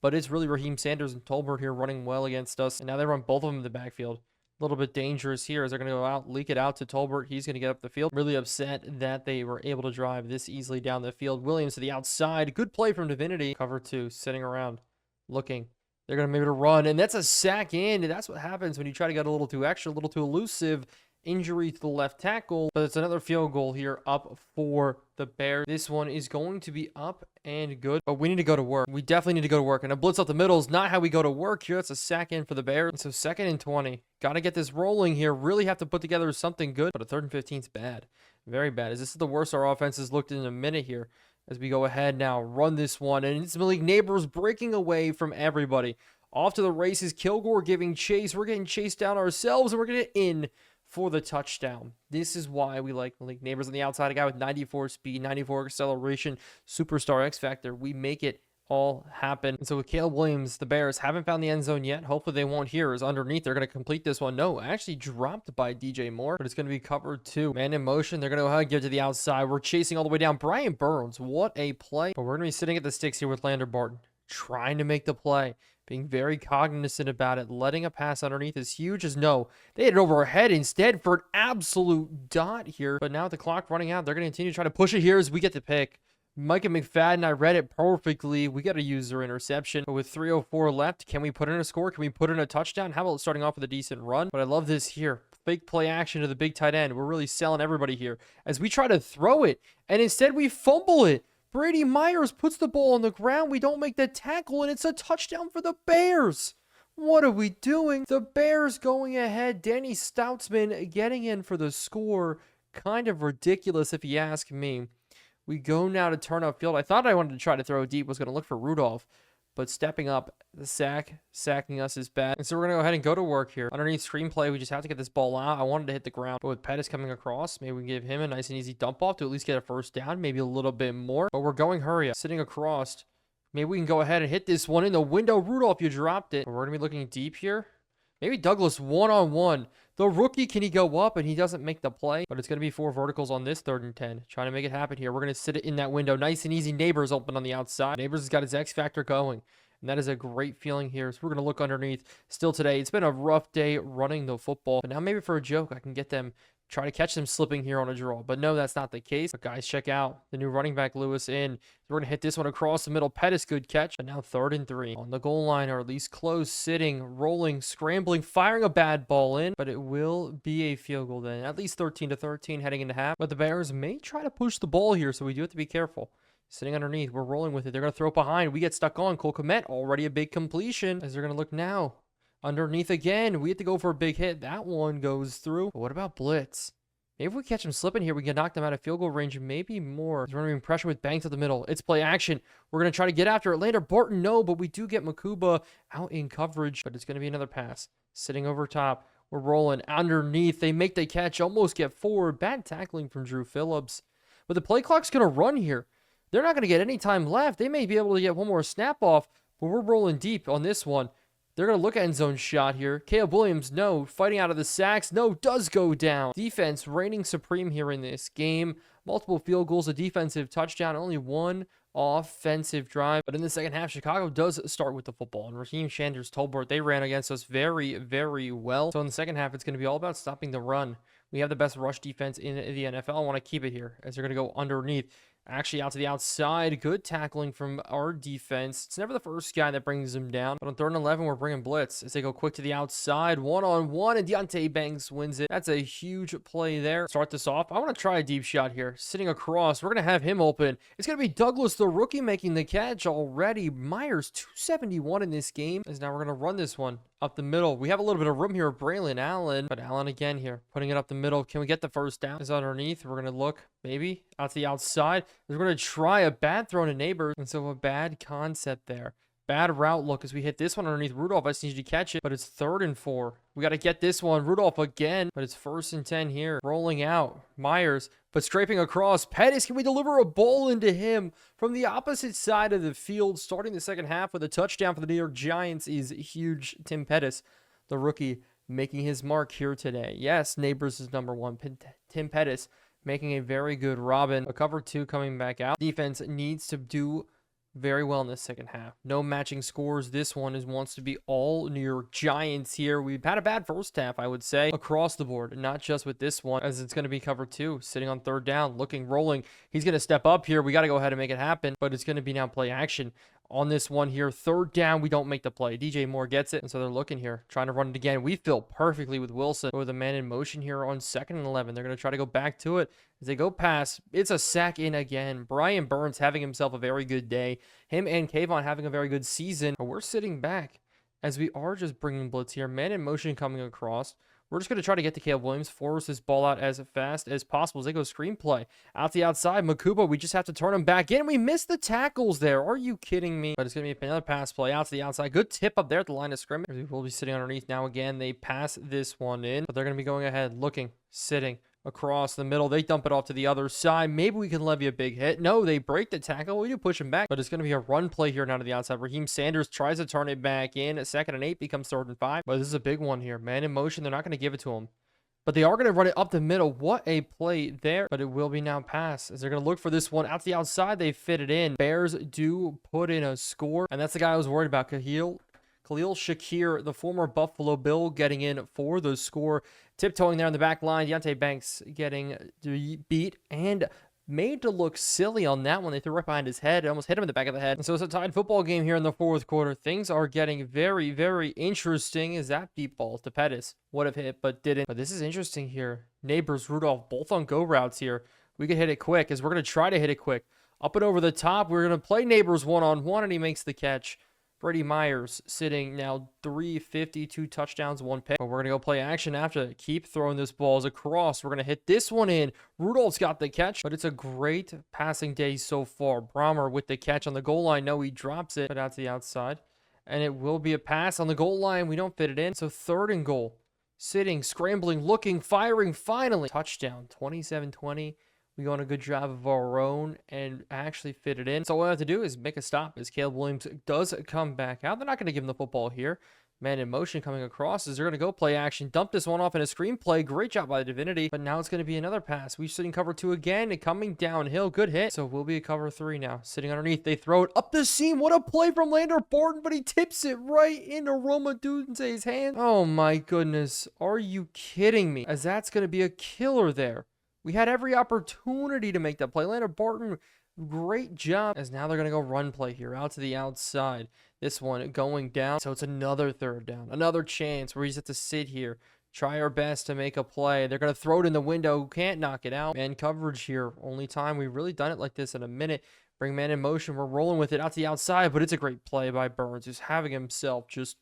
but it's really Raheem Sanders and Tolbert here running well against us. And now they run both of them in the backfield. A little bit dangerous here as they're going to go out, leak it out to Tolbert. He's going to get up the field. Really upset that they were able to drive this easily down the field. Williams to the outside. Good play from Divinity. Cover 2, sitting around. Looking, they're going to maybe to run, and that's a sack in, and that's what happens when you try to get a little too extra, a little too elusive. Injury to the left tackle, but it's another field goal here up for the Bears. This one is going to be up and good, but we need to go to work. We definitely need to go to work, and a blitz up the middle is not how we go to work here. That's a sack in for the Bears. And so 2nd and 20. Got to get this rolling here. Really have to put together something good, but a 3rd and 15 is bad. Very bad, as this is the worst our offense has looked in a minute here. As we go ahead now, run this one, and it's Malik Neighbors breaking away from everybody. Off to the races, Kilgore giving chase. We're getting chased down ourselves, and we're going to in for the touchdown. This is why we like Malik Neighbors on the outside. A guy with 94 speed, 94 acceleration, superstar X Factor. We make it all happen. And so with Caleb Williams, the Bears haven't found the end zone yet. Hopefully they won't here, as underneath they're going to complete this one. No, actually dropped by DJ Moore, but it's going to be covered 2. Man in motion. They're going to go ahead and give it to the outside. We're chasing all the way down. Brian Burns, what a play. But we're going to be sitting at the sticks here with Lander Barton, trying to make the play, being very cognizant about it. Letting a pass underneath is huge, as no, they hit it over our head instead for an absolute dot here. But now with the clock running out, they're going to continue to try to push it here as we get the pick. Micah McFadden, I read it perfectly. We got to use their interception. But with 3:04 left, can we put in a score? Can we put in a touchdown? How about starting off with a decent run? But I love this here. Fake play action to the big tight end. We're really selling everybody here as we try to throw it, and instead we fumble it. Brady Myers puts the ball on the ground. We don't make the tackle, and it's a touchdown for the Bears. What are we doing? The Bears going ahead. Danny Stoutsman getting in for the score. Kind of ridiculous if you ask me. We go now to turn upfield. I thought I wanted to try to throw deep. Was going to look for Rudolph. But stepping up, the sacking us is bad. And so we're going to go ahead and go to work here. Underneath screenplay, we just have to get this ball out. I wanted to hit the ground. But with Pettis coming across, maybe we can give him a nice and easy dump off to at least get a first down. Maybe a little bit more. But we're going hurry up. Sitting across. Maybe we can go ahead and hit this one in the window. Rudolph, you dropped it. But we're going to be looking deep here. Maybe Douglas one-on-one. The rookie, can he go up? And he doesn't make the play. But it's going to be 4 verticals on this 3rd and 10. Trying to make it happen here. We're going to sit it in that window. Nice and easy. Neighbors open on the outside. Neighbors has got his X factor going. And that is a great feeling here. So we're going to look underneath. Still today, it's been a rough day running the football. But now maybe for a joke, I can get them try to catch them slipping here on a draw. But no, that's not the case. But guys, check out the new running back Lewis in. We're going to hit this one across the middle. Pettis, good catch. But now 3rd and 3 on the goal line, or at least close, sitting, rolling, scrambling, firing a bad ball in. But it will be a field goal then. At least 13-13 heading into half. But the Bears may try to push the ball here, so we do have to be careful. Sitting underneath, we're rolling with it. They're going to throw it behind. We get stuck on. Cole Kmet, already a big completion. As they're going to look now. Underneath again. We have to go for a big hit. That one goes through. But what about blitz? Maybe if we catch them slipping here, we can knock them out of field goal range, maybe more. We're running pressure with Banks at the middle. It's play action. We're going to try to get after it later. Barton, no, but we do get Makuba out in coverage. But it's going to be another pass. Sitting over top. We're rolling underneath. They make the catch, almost get forward. Bad tackling from Drew Phillips. But the play clock's going to run here. They're not going to get any time left. They may be able to get one more snap off, but we're rolling deep on this one. They're going to look at end zone shot here. Caleb Williams, no. Fighting out of the sacks, no. Does go down. Defense reigning supreme here in this game. Multiple field goals, a defensive touchdown, only one offensive drive. But in the second half, Chicago does start with the football. And Raheem Sanders, Tolbert, they ran against us very, very well. So in the second half, it's going to be all about stopping the run. We have the best rush defense in the NFL. I want to keep it here as they're going to go underneath. Actually out to the outside. Good tackling from our defense. It's never the first guy that brings them down. But on 3rd and 11, we're bringing blitz as they go quick to the outside. One-on-one, and Deontay Banks wins it. That's a huge play there. Start this off. I want to try a deep shot here. Sitting across. We're going to have him open. It's going to be Douglas, the rookie, making the catch already. Myers, 271 in this game. As now we're going to run this one up the middle. We have a little bit of room here with Braylon Allen. But Allen again here, putting it up the middle. Can we get the first down? Is underneath. We're going to look, maybe, out to the outside. We're going to try a bad throw to Neighbors. And so a bad concept there. Bad route look as we hit this one underneath Rudolph. I just need you to catch it. But it's 3rd and 4. We got to get this one. Rudolph again. But it's 1st and 10 here. Rolling out. Myers. But scraping across. Pettis, can we deliver a ball into him from the opposite side of the field? Starting the second half with a touchdown for the New York Giants is huge. Tim Pettis, the rookie, making his mark here today. Yes, Neighbors is number 1. Tim Pettis making a very good Robin. A cover 2 coming back out. Defense needs to do very well in the second half. No matching scores. This one wants to be all New York Giants here. We've had a bad first half, I would say, across the board, not just with this one, as it's going to be cover 2, sitting on 3rd down, looking, rolling. He's going to step up here. We got to go ahead and make it happen, but it's going to be now play action. On this one here, 3rd down, we don't make the play. DJ Moore gets it, and so they're looking here, trying to run it again. We fill perfectly with Wilson with a man in motion here on 2nd and 11. They're going to try to go back to it. As they go past, it's a sack in again. Brian Burns having himself a very good day. Him and Kayvon having a very good season. But we're sitting back as we are just bringing blitz here. Man in motion coming across. We're just going to try to get to Caleb Williams, force this ball out as fast as possible as they go screenplay. Out the outside, Makuba, we just have to turn him back in. We missed the tackles there. Are you kidding me? But it's going to be another pass play out to the outside. Good tip up there at the line of scrimmage. We will be sitting underneath now again. They pass this one in, but they're going to be going ahead, looking, sitting across the middle. They dump it off to the other side. Maybe we can levy a big hit. No, they break the tackle. We do push him back, but it's going to be a run play here now to the outside. Raheem Sanders tries to turn it back in. 2nd and 8 becomes 3rd and 5, but this is a big one here. Man in motion. They're not going to give it to him, but they are going to run it up the middle. What a play there, but it will be now pass as they're going to look for this one out to the outside. They fit it in. Bears do put in a score, and that's the guy I was worried about. Khalil Shakir, the former Buffalo Bill, getting in for the score. Tiptoeing there on the back line. Deontay Banks getting beat and made to look silly on that one. They threw right behind his head. It almost hit him in the back of the head. And so it's a tied football game here in the 4th quarter. Things are getting very, very interesting as that deep ball to Pettis would have hit but didn't. But this is interesting here. Neighbors, Rudolph, both on go routes here. We could hit it quick as we're going to try to hit it quick. Up and over the top. We're going to play Neighbors one-on-one, and he makes the catch. Brady Myers sitting now 350, 2 touchdowns, 1 pick. But we're going to go play action after. Keep throwing this balls across. We're going to hit this one in. Rudolph's got the catch, but it's a great passing day so far. Brahmer with the catch on the goal line. No, he drops it, but out to the outside. And it will be a pass on the goal line. We don't fit it in. So 3rd and goal. Sitting, scrambling, looking, firing, finally. Touchdown, 27-20. We go on a good job of our own and actually fit it in. So all we have to do is make a stop as Caleb Williams does come back out. They're not going to give him the football here. Man in motion coming across as they're going to go play action. Dump this one off in a screenplay. Great job by the Divinity. But now it's going to be another pass. We're sitting cover 2 again and coming downhill. Good hit. So we'll be a cover 3 now. Sitting underneath. They throw it up the seam. What a play from Lander Barton, but he tips it right into Roma Dunze's hand. Oh my goodness. Are you kidding me? As that's going to be a killer there. We had every opportunity to make that play. Lander Barton, great job. As now they're going to go run play here out to the outside. This one going down. So it's another third down. Another chance where he's have to sit here. Try our best to make a play. They're going to throw it in the window. Can't knock it out. Man coverage here. Only time we've really done it like this in a minute. Bring man in motion. We're rolling with it out to the outside. But it's a great play by Burns, who's having himself just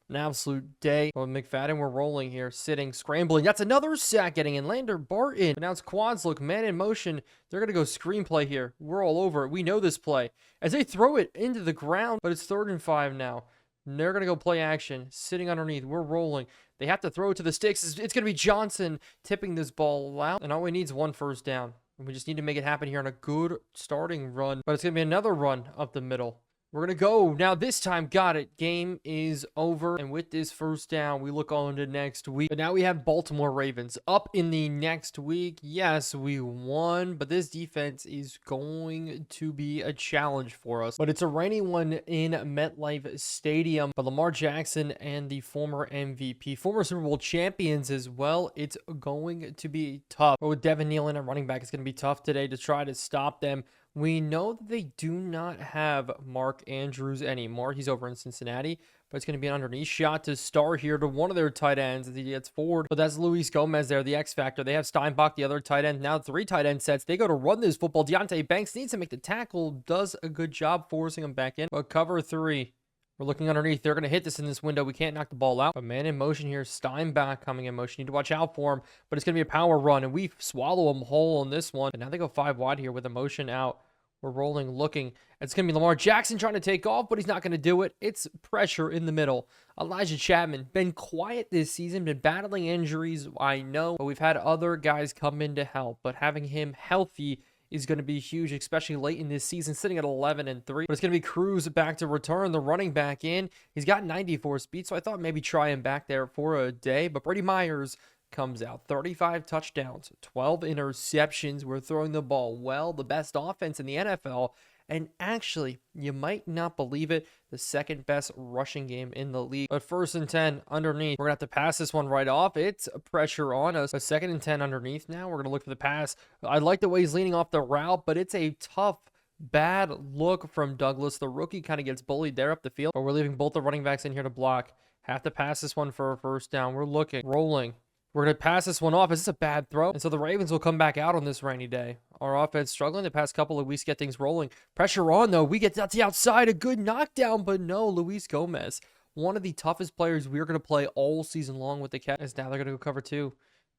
an absolute day. Well, McFadden, we're rolling here. Sitting, scrambling. That's another sack getting in. Lander Barton. But now it's quads look. Man in motion. They're going to go screenplay here. We're all over it. We know this play. As they throw it into the ground. But it's 3rd and 5 now. And they're going to go play action. Sitting underneath. We're rolling. They have to throw it to the sticks. It's going to be Johnson tipping this ball out. And all we need is 1 first down. And we just need to make it happen here on a good starting run. But it's going to be another run up the middle. We're going to go. Now this time, got it. Game is over. And with this first down, we look on to next week. But now we have Baltimore Ravens up in the next week. Yes, we won. But this defense is going to be a challenge for us. But it's a rainy one in MetLife Stadium. But Lamar Jackson and the former MVP, former Super Bowl champions as well, it's going to be tough. But with Devin Neal in at running back, it's going to be tough today to try to stop them. We know that they do not have Mark Andrews anymore. He's over in Cincinnati, but it's going to be an underneath shot to start here to one of their tight ends as he gets forward. But that's Luis Gomez there, the X factor. They have Steinbach, the other tight end. Now 3 tight end sets. They go to run this football. Deontay Banks needs to make the tackle. Does a good job forcing him back in. But cover 3. We're looking underneath. They're going to hit this in this window. We can't knock the ball out. But man in motion here. Steinbach coming in motion. Need to watch out for him. But it's going to be a power run. And we swallow him whole on this one. And now they go 5 wide here with a motion out. We're rolling, looking. It's going to be Lamar Jackson trying to take off, but he's not going to do it. It's pressure in the middle. Elijah Chapman, been quiet this season, been battling injuries, I know, but we've had other guys come in to help. But having him healthy is going to be huge, especially late in this season, sitting at 11-3. But it's going to be Cruz back to return, the running back in. He's got 94 speed, so I thought maybe try him back there for a day. But Brady Myers comes out. 35 touchdowns, 12 interceptions. We're throwing the ball well, the best offense in the NFL. And actually, you might not believe it, the 2nd best rushing game in the league. But 1st and 10 underneath. We're going to have to pass this one right off. It's pressure on us. But 2nd and 10 underneath now. We're going to look for the pass. I like the way he's leaning off the route, but it's a tough, bad look from Douglas. The rookie kind of gets bullied there up the field. But we're leaving both the running backs in here to block. Have to pass this one for a first down. We're looking, rolling. We're going to pass this one off. Is this a bad throw? And so the Ravens will come back out on this rainy day. Our offense struggling the past couple of weeks, get things rolling. Pressure on, though. We get to the outside. A good knockdown, but no, Luis Gomez. One of the toughest players we're going to play all season long with the Cats. Now they're going to go cover 2.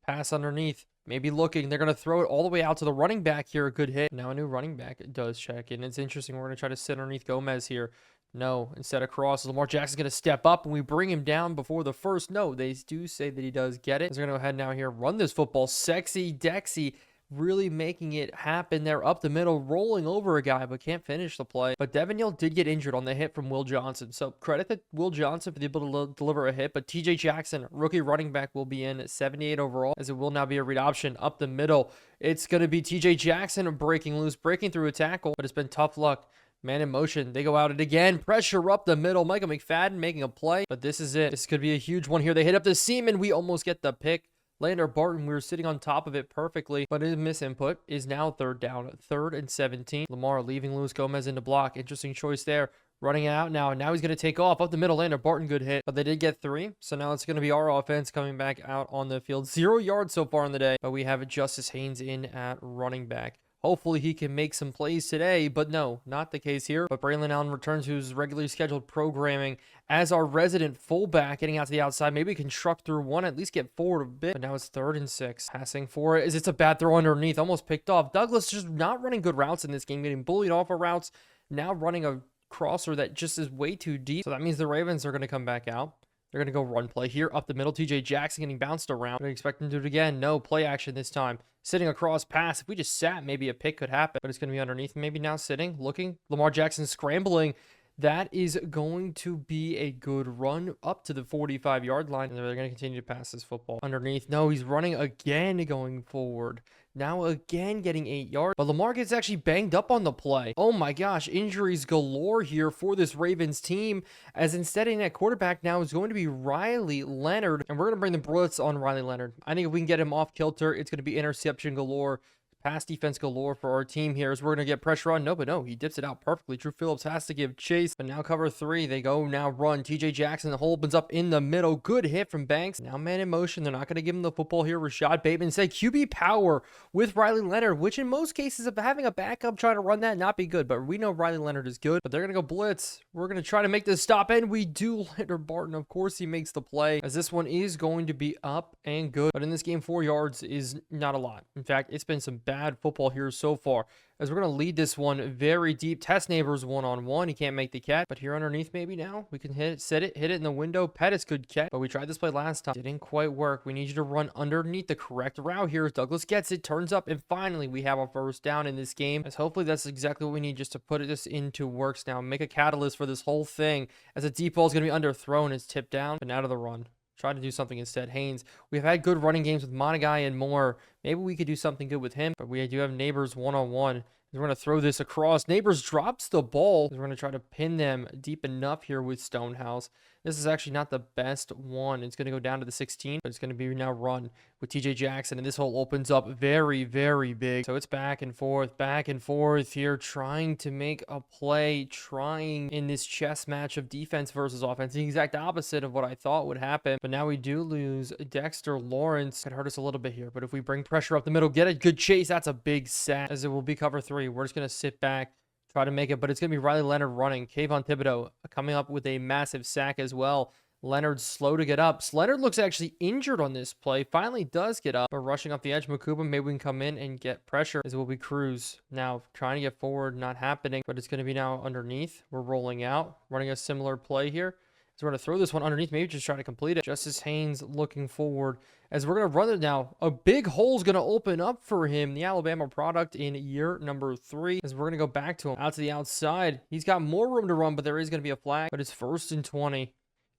Pass underneath. Maybe looking. They're going to throw it all the way out to the running back here. A good hit. Now a new running back does check in. It's interesting. We're going to try to sit underneath Gomez here. No, instead of cross, Lamar Jackson's going to step up and we bring him down before the first. No, they do say that he does get it. They're going to go ahead now here, run this football. Sexy Dexy really making it happen there up the middle, rolling over a guy, but can't finish the play. But Devin Neal did get injured on the hit from Will Johnson. So credit to Will Johnson for the ability to deliver a hit. But TJ Jackson, rookie running back, will be in at 78 overall, as it will now be a read option up the middle. It's going to be TJ Jackson breaking loose, breaking through a tackle, but it's been tough luck. Man in motion. They go out it again. Pressure up the middle. Michael McFadden making a play. But this is it. This could be a huge one here. They hit up the seam and we almost get the pick. Lander Barton, we were sitting on top of it perfectly. But his misinput is now 3rd down. 3rd and 17. Lamar leaving Luis Gomez in the block. Interesting choice there. Running it out now. Now he's going to take off. Up the middle. Lander Barton, good hit. But they did get 3. So now it's going to be our offense coming back out on the field. 0 yards so far in the day. But we have Justice Haynes in at running back. Hopefully he can make some plays today, but no, not the case here. But Braylon Allen returns to his regularly scheduled programming as our resident fullback, getting out to the outside. Maybe he can truck through one, at least get forward a bit. But now it's 3rd and 6. Passing for it. It's a bad throw underneath, almost picked off. Douglas just not running good routes in this game, getting bullied off of routes. Now running a crosser that just is way too deep. So that means the Ravens are going to come back out. They're going to go run play here up the middle. TJ Jackson getting bounced around. I expect him to do it again. No, play action this time. Sitting across pass. If we just sat, maybe a pick could happen. But it's going to be underneath. Maybe now sitting, looking. Lamar Jackson scrambling. That is going to be a good run up to the 45-yard line. And they're going to continue to pass this football underneath. No, he's running again going forward. Now again getting 8 yards. But Lamar gets actually banged up on the play. Oh my gosh, injuries galore here for this Ravens team. As instead in at quarterback now is going to be Riley Leonard. And we're going to bring the blitz on Riley Leonard. I think if we can get him off kilter, it's going to be interception galore. Pass defense galore for our team here as we're going to get pressure on. No, he dips it out perfectly. Drew Phillips has to give chase, but now cover 3. They go now run. TJ Jackson, the hole opens up in the middle. Good hit from Banks. Now man in motion. They're not going to give him the football here. Rashad Bateman said QB power with Riley Leonard, which in most cases of having a backup trying to run that not be good, but we know Riley Leonard is good, but they're going to go blitz. We're going to try to make this stop, and we do. Leonard Barton, of course, he makes the play as this one is going to be up and good, but in this game, 4 yards is not a lot. In fact, it's been some bad football here so far, as we're going to lead this one very deep. Test Neighbors one-on-one. He can't make the catch, but here underneath maybe now we can hit it in the window. Pettis could catch, but we tried this play last time. Didn't quite work. We need you to run underneath the correct route here. Douglas gets it, turns up, and finally we have a first down in this game, as hopefully that's exactly what we need just to put this into works now. Make a catalyst for this whole thing, as a deep ball is going to be underthrown. It's tipped down, but out of the run. Try to do something instead. Haynes, we've had good running games with Monagai and Moore. Maybe we could do something good with him, but we do have Neighbors one-on-one. We're going to throw this across. Neighbors drops the ball. We're going to try to pin them deep enough here with Stonehouse. This is actually not the best one. It's going to go down to the 16, but it's going to be now run with TJ Jackson, and this hole opens up very, very big. So it's back and forth here, trying to make a play, trying in this chess match of defense versus offense. The exact opposite of what I thought would happen, but now we do lose Dexter Lawrence. Could hurt us a little bit here, but if we bring pressure up the middle, get a good chase, that's a big sack, as it will be cover 3. We're just going to sit back, try to make it, but it's going to be Riley Leonard running. Kayvon Thibodeau coming up with a massive sack as well. Leonard's slow to get up. Leonard looks actually injured on this play. Finally does get up, but rushing off the edge. Makuba, maybe we can come in and get pressure, as it will be Cruz. Now trying to get forward, not happening, but it's going to be now underneath. We're rolling out, running a similar play here. So we're going to throw this one underneath, maybe just try to complete it. Justice Haynes looking forward, as we're going to run it now. A big hole is going to open up for him, the Alabama product in year number 3, as we're going to go back to him. Out to the outside. He's got more room to run, but there is going to be a flag, but it's 1st and 20.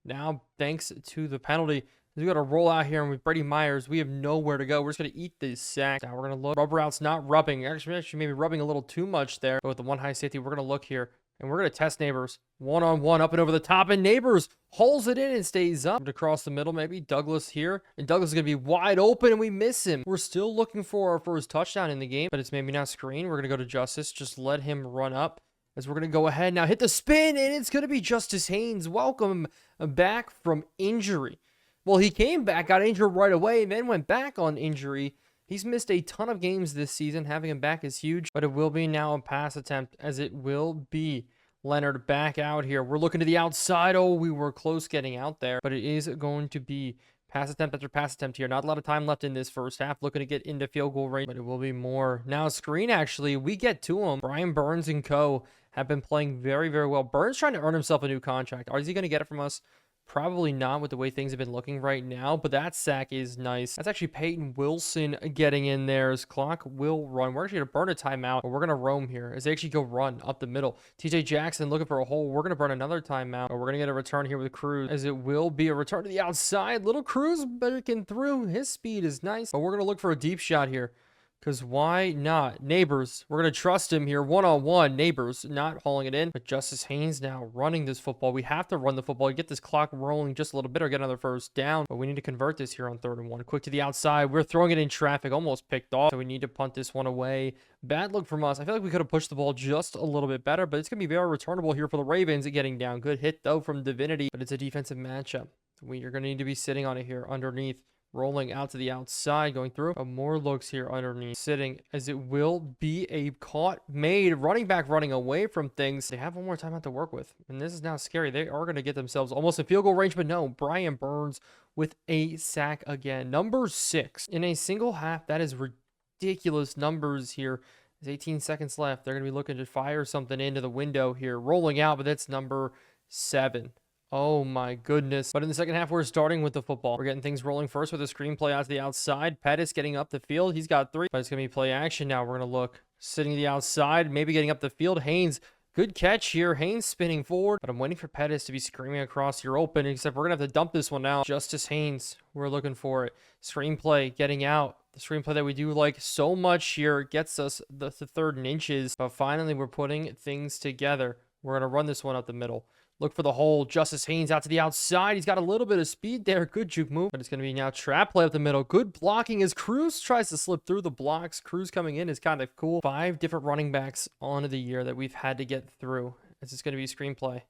Now, thanks to the penalty, we got to roll out here, and with Brady Myers, we have nowhere to go. We're just going to eat this sack. Now we're going to look. Rubber out's not rubbing. Actually maybe rubbing a little too much there, but with the one high safety, we're going to look here. And we're going to test Neighbors one-on-one up and over the top, and Neighbors holes it in and stays up. Across the middle, maybe Douglas here, and Douglas is going to be wide open, and we miss him. We're still looking for our first touchdown in the game, but it's maybe not screen. We're going to go to Justice. Just let him run up, as we're going to go ahead now, hit the spin, and it's going to be Justice Haynes. Welcome back from injury. Well, he came back, got injured right away, and then went back on injury. He's missed a ton of games this season. Having him back is huge, but it will be now a pass attempt, as it will be Leonard back out here. We're looking to the outside. Oh, we were close getting out there, but it is going to be pass attempt after pass attempt here. Not a lot of time left in this first half. Looking to get into field goal range, but it will be more. Now screen, actually, we get to him. Brian Burns and co have been playing very, very well. Burns trying to earn himself a new contract. Is he going to get it from us? Probably not with the way things have been looking right now, but that sack is nice. That's actually Peyton Wilson getting in there, as clock will run. We're actually going to burn a timeout, but we're going to roam here as they actually go run up the middle. TJ Jackson looking for a hole. We're going to burn another timeout, but we're going to get a return here with Cruz, as it will be a return to the outside. Little Cruz breaking through. His speed is nice, but we're going to look for a deep shot here. Because why not? Neighbors, we're going to trust him here. One-on-one, Neighbors not hauling it in. But Justice Haynes now running this football. We have to run the football. Get this clock rolling just a little bit or get another first down. But we need to convert this here on 3rd and 1. Quick to the outside. We're throwing it in traffic. Almost picked off. So we need to punt this one away. Bad look from us. I feel like we could have pushed the ball just a little bit better. But it's going to be very returnable here for the Ravens getting down. Good hit, though, from Divinity. But it's a defensive matchup. We are going to need to be sitting on it here underneath. Rolling out to the outside, going through. More looks here underneath, sitting, as it will be a caught made. Running back running away from things. They have one more timeout to work with, and this is now scary. They are going to get themselves almost in field goal range, but no. Brian Burns with a sack again. Number 6 in a single half. That is ridiculous numbers here. There's 18 seconds left. They're going to be looking to fire something into the window here. Rolling out, but that's number 7. Oh my goodness. But in the second half, we're starting with the football. We're getting things rolling first with a screenplay out to the outside. Pettis getting up the field. He's got 3, but it's going to be play action now. We're going to look. Sitting to the outside, maybe getting up the field. Haynes Good catch here. Haynes spinning forward, but I'm waiting for Pettis to be screaming across here open, except we're going to have to dump this one now. Justice Haynes, we're looking for it. Screenplay, getting out. The screenplay that we do like so much here gets us the 3rd and inches, but finally we're putting things together. We're going to run this one up the middle. Look for the hole. Justice Haynes out to the outside. He's got a little bit of speed there. Good juke move. But it's going to be now trap play up the middle. Good blocking as Cruz tries to slip through the blocks. Cruz coming in is kind of cool. 5 different running backs on the year that we've had to get through. This is going to be a screenplay.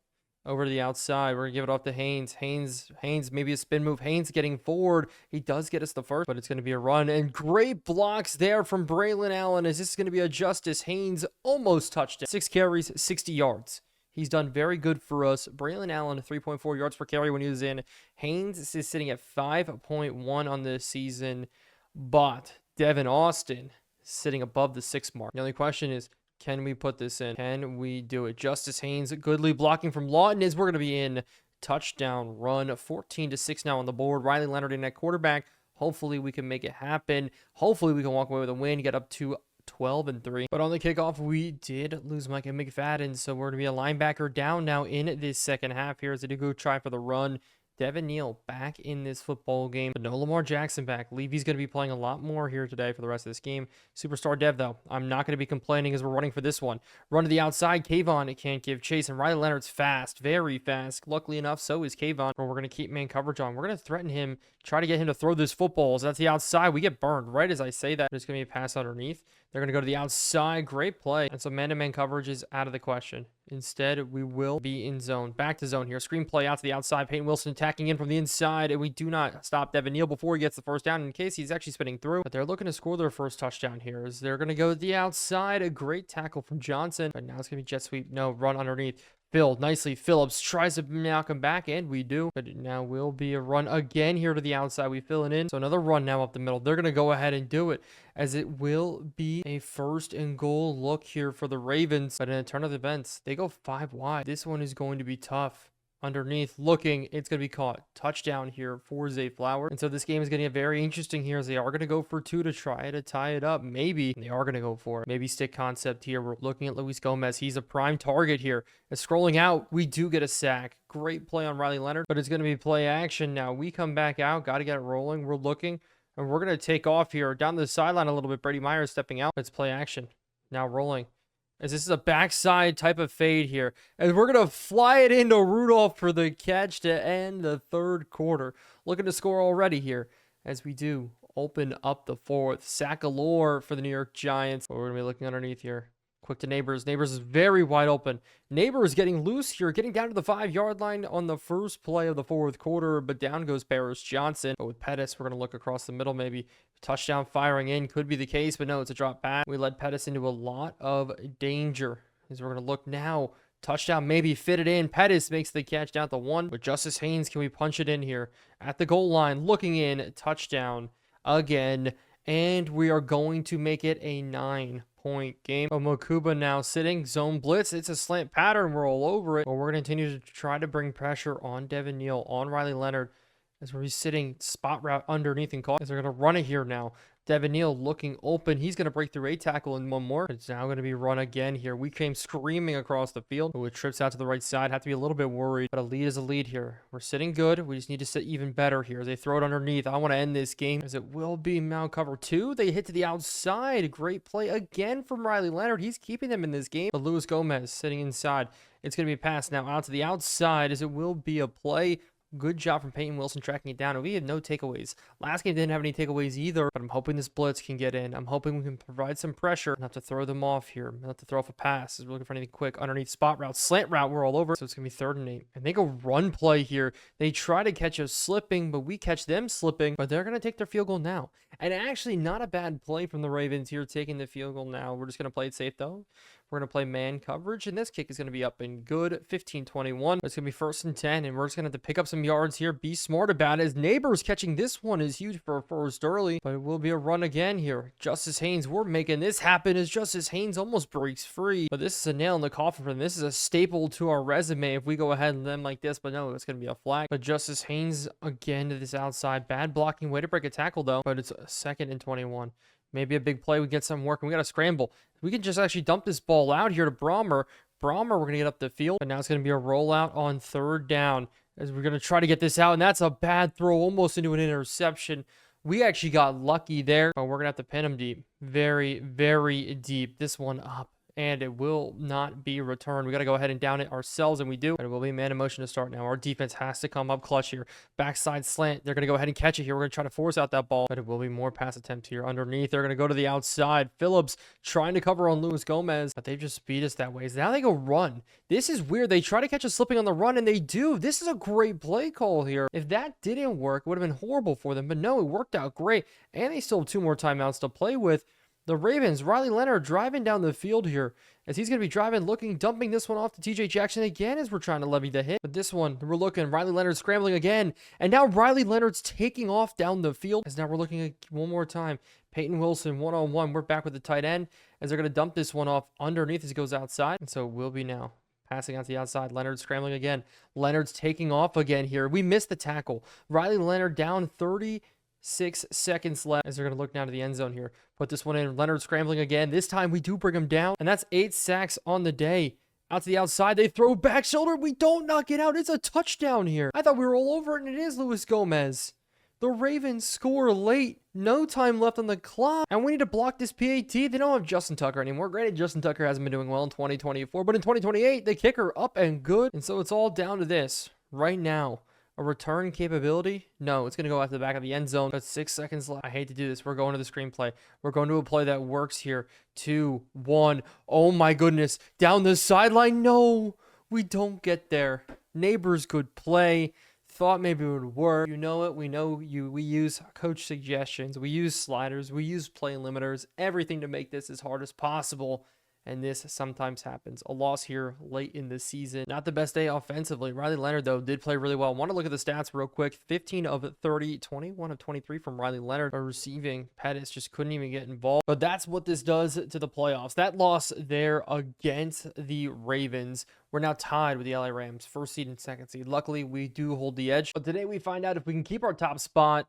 Over to the outside. We're going to give it off to Haynes. Haynes, maybe a spin move. Haynes getting forward. He does get us the first, but it's going to be a run. And great blocks there from Braylon Allen. As this is going to be a Justice Haynes almost touchdown. 6 carries, 60 yards. He's done very good for us. Braylon Allen, 3.4 yards per carry when he was in. Haynes is sitting at 5.1 on this season, but Devin Austin sitting above the 6 mark. The only question is, can we put this in? Can we do it? Justice Haynes, goodly blocking from Lawton as we're going to be in. Touchdown run, 14-6 now on the board. Riley Leonard in at quarterback. Hopefully we can make it happen. Hopefully we can walk away with a win, get up to 12-3. But on the kickoff, we did lose Micah McFadden, so we're going to be a linebacker down now in this second half here as they do go try for the run. Devin Neal back in this football game, but no Lamar Jackson back. Levy's going to be playing a lot more here today for the rest of this game. Superstar Dev, though, I'm not going to be complaining as we're running for this one. Run to the outside. Kayvon, it can't give chase, and Riley Leonard's fast, very fast. Luckily enough, so is Kayvon. We're going to keep man coverage on. We're going to threaten him, try to get him to throw this football. So that's the outside. We get burned right as I say that. It's going to be a pass underneath. They're going to go to the outside. Great play. And so man-to-man coverage is out of the question. Instead, we will be in zone. Back to zone here. Screenplay out to the outside. Peyton Wilson attacking in from the inside. And we do not stop Devin Neal before he gets the first down in case he's actually spinning through. But they're looking to score their first touchdown here as they're going to go to the outside. A great tackle from Johnson. But now it's going to be jet sweep. No, run underneath. Filled nicely. Phillips tries to knock him back, and we do. But it now will be a run again here to the outside. We fill it in. So another run now up the middle. They're going to go ahead and do it, as it will be a 1st and goal look here for the Ravens. But in a turn of events, they go 5 wide. This one is going to be tough. Underneath, looking, it's going to be caught. Touchdown here for Zay Flowers. And so this game is going to get very interesting here as they are going to go for 2 to try to tie it up. Maybe they are going to go for it. Maybe stick concept here. We're looking at Luis Gomez. He's a prime target here. And scrolling out, we do get a sack. Great play on Riley Leonard, but it's going to be play action now. We come back out, got to get it rolling. We're looking, and we're going to take off here. Down the sideline a little bit. Brady Myers stepping out. It's play action. Now rolling. As this is a backside type of fade here. And we're going to fly it into Rudolph for the catch to end the 3rd quarter. Looking to score already here as we do open up the 4th. Sack galore for the New York Giants. We're going to be looking underneath here. Quick to Neighbors. Neighbors is very wide open. Neighbors getting loose here, getting down to the 5-yard line on the first play of the 4th quarter, but down goes Paris Johnson. But with Pettis, we're going to look across the middle maybe. Touchdown firing in could be the case, but no, it's a drop back. We led Pettis into a lot of danger as we're going to look now. Touchdown maybe fitted in. Pettis makes the catch down to 1. With Justice Haynes, can we punch it in here? At the goal line, looking in. Touchdown again. And we are going to make it a 9-point game. Mokuba now sitting. Zone blitz. It's a slant pattern. We're all over it. But we're going to continue to try to bring pressure on Devin Neal, on Riley Leonard, as we're sitting spot route underneath and caught. As they're going to run it here now. Devin Neal looking open. He's going to break through a tackle and one more. It's now going to be run again here. We came screaming across the field. With trips out to the right side. Have to be a little bit worried. But a lead is a lead here. We're sitting good. We just need to sit even better here. As they throw it underneath. I want to end this game as it will be Mount cover 2. They hit to the outside. Great play again from Riley Leonard. He's keeping them in this game. But Luis Gomez sitting inside. It's going to be a pass now out to the outside as it will be a play. Good job from Peyton Wilson tracking it down. And we had no takeaways. Last game didn't have any takeaways either, but I'm hoping this blitz can get in. I'm hoping we can provide some pressure. Not to throw them off here. Not to throw off a pass. We're looking for anything quick. Underneath spot route, slant route, we're all over. So it's going to be 3rd and 8. And they go run play here. They try to catch us slipping, but we catch them slipping. But they're going to take their field goal now. And actually not a bad play from the Ravens here taking the field goal now. We're just going to play it safe though. We're going to play man coverage, and this kick is going to be up and good. 15-21. It's going to be 1st and 10, and we're just going to have to pick up some yards here. Be smart about it. As Neighbors catching this one is huge for a first early, but it will be a run again here. Justice Haynes, we're making this happen as Justice Haynes almost breaks free, but this is a nail in the coffin for them. This is a staple to our resume if we go ahead and them like this, but no, it's going to be a flag. But Justice Haynes again to this outside. Bad blocking. Way to break a tackle, though, but it's 2nd and 21. Maybe a big play. We get some work, and we got to scramble. We can just actually dump this ball out here to Brommer. Brahmer. We're going to get up the field. And now it's going to be a rollout on 3rd down as we're going to try to get this out. And that's a bad throw, almost into an interception. We actually got lucky there. But we're going to have to pin him deep. Very, very deep. This one up. And it will not be returned. We got to go ahead and down it ourselves, and we do. And it will be man in motion to start now. Our defense has to come up clutch here. Backside slant. They're going to go ahead and catch it here. We're going to try to force out that ball, but it will be more pass attempt here underneath. They're going to go to the outside. Phillips trying to cover on Luis Gomez, but they just beat us that way. So now they go run. This is weird. They try to catch us slipping on the run, and they do. This is a great play call here. If that didn't work, it would have been horrible for them, but no, it worked out great. And they still have 2 more timeouts to play with. The Ravens, Riley Leonard driving down the field here as he's going to be driving, looking, dumping this one off to TJ Jackson again as we're trying to levy the hit. But this one, we're looking, Riley Leonard scrambling again. And now Riley Leonard's taking off down the field as now we're looking at one more time. Peyton Wilson, one-on-one. We're back with the tight end as they're going to dump this one off underneath as he goes outside. And so it will be now. Passing out to the outside. Leonard scrambling again. Leonard's taking off again here. We missed the tackle. Riley Leonard down 36 seconds left as they're going to look down to the end zone here. Put this one in. Leonard scrambling again. This time we do bring him down, and that's 8 sacks on the day. Out to the outside. They throw back shoulder. We don't knock it out. It's a touchdown here. I thought we were all over it, and it is Luis Gomez. The Ravens score late. No time left on the clock. And we need to block this PAT. They don't have Justin Tucker anymore. Granted, Justin Tucker hasn't been doing well in 2024, but in 2028, the kicker up and good. And so it's all down to this right now. A return capability? No, it's going to go out to the back of the end zone. But 6 seconds left. I hate to do this. We're going to the screenplay. We're going to a play that works here. 2, 1. Oh my goodness. Down the sideline. No, we don't get there. Neighbors good play. Thought maybe it would work. You know it. We know you. We use coach suggestions. We use sliders. We use play limiters. Everything to make this as hard as possible. And this sometimes happens. A loss here late in the season. Not the best day offensively. Riley Leonard, though, did play really well. Want to look at the stats real quick. 15 of 30, 21 of 23 from Riley Leonard. Receiving, Pettis just couldn't even get involved. But that's what this does to the playoffs. That loss there against the Ravens. We're now tied with the LA Rams. 1st seed and 2nd seed. Luckily, we do hold the edge. But today we find out if we can keep our top spot,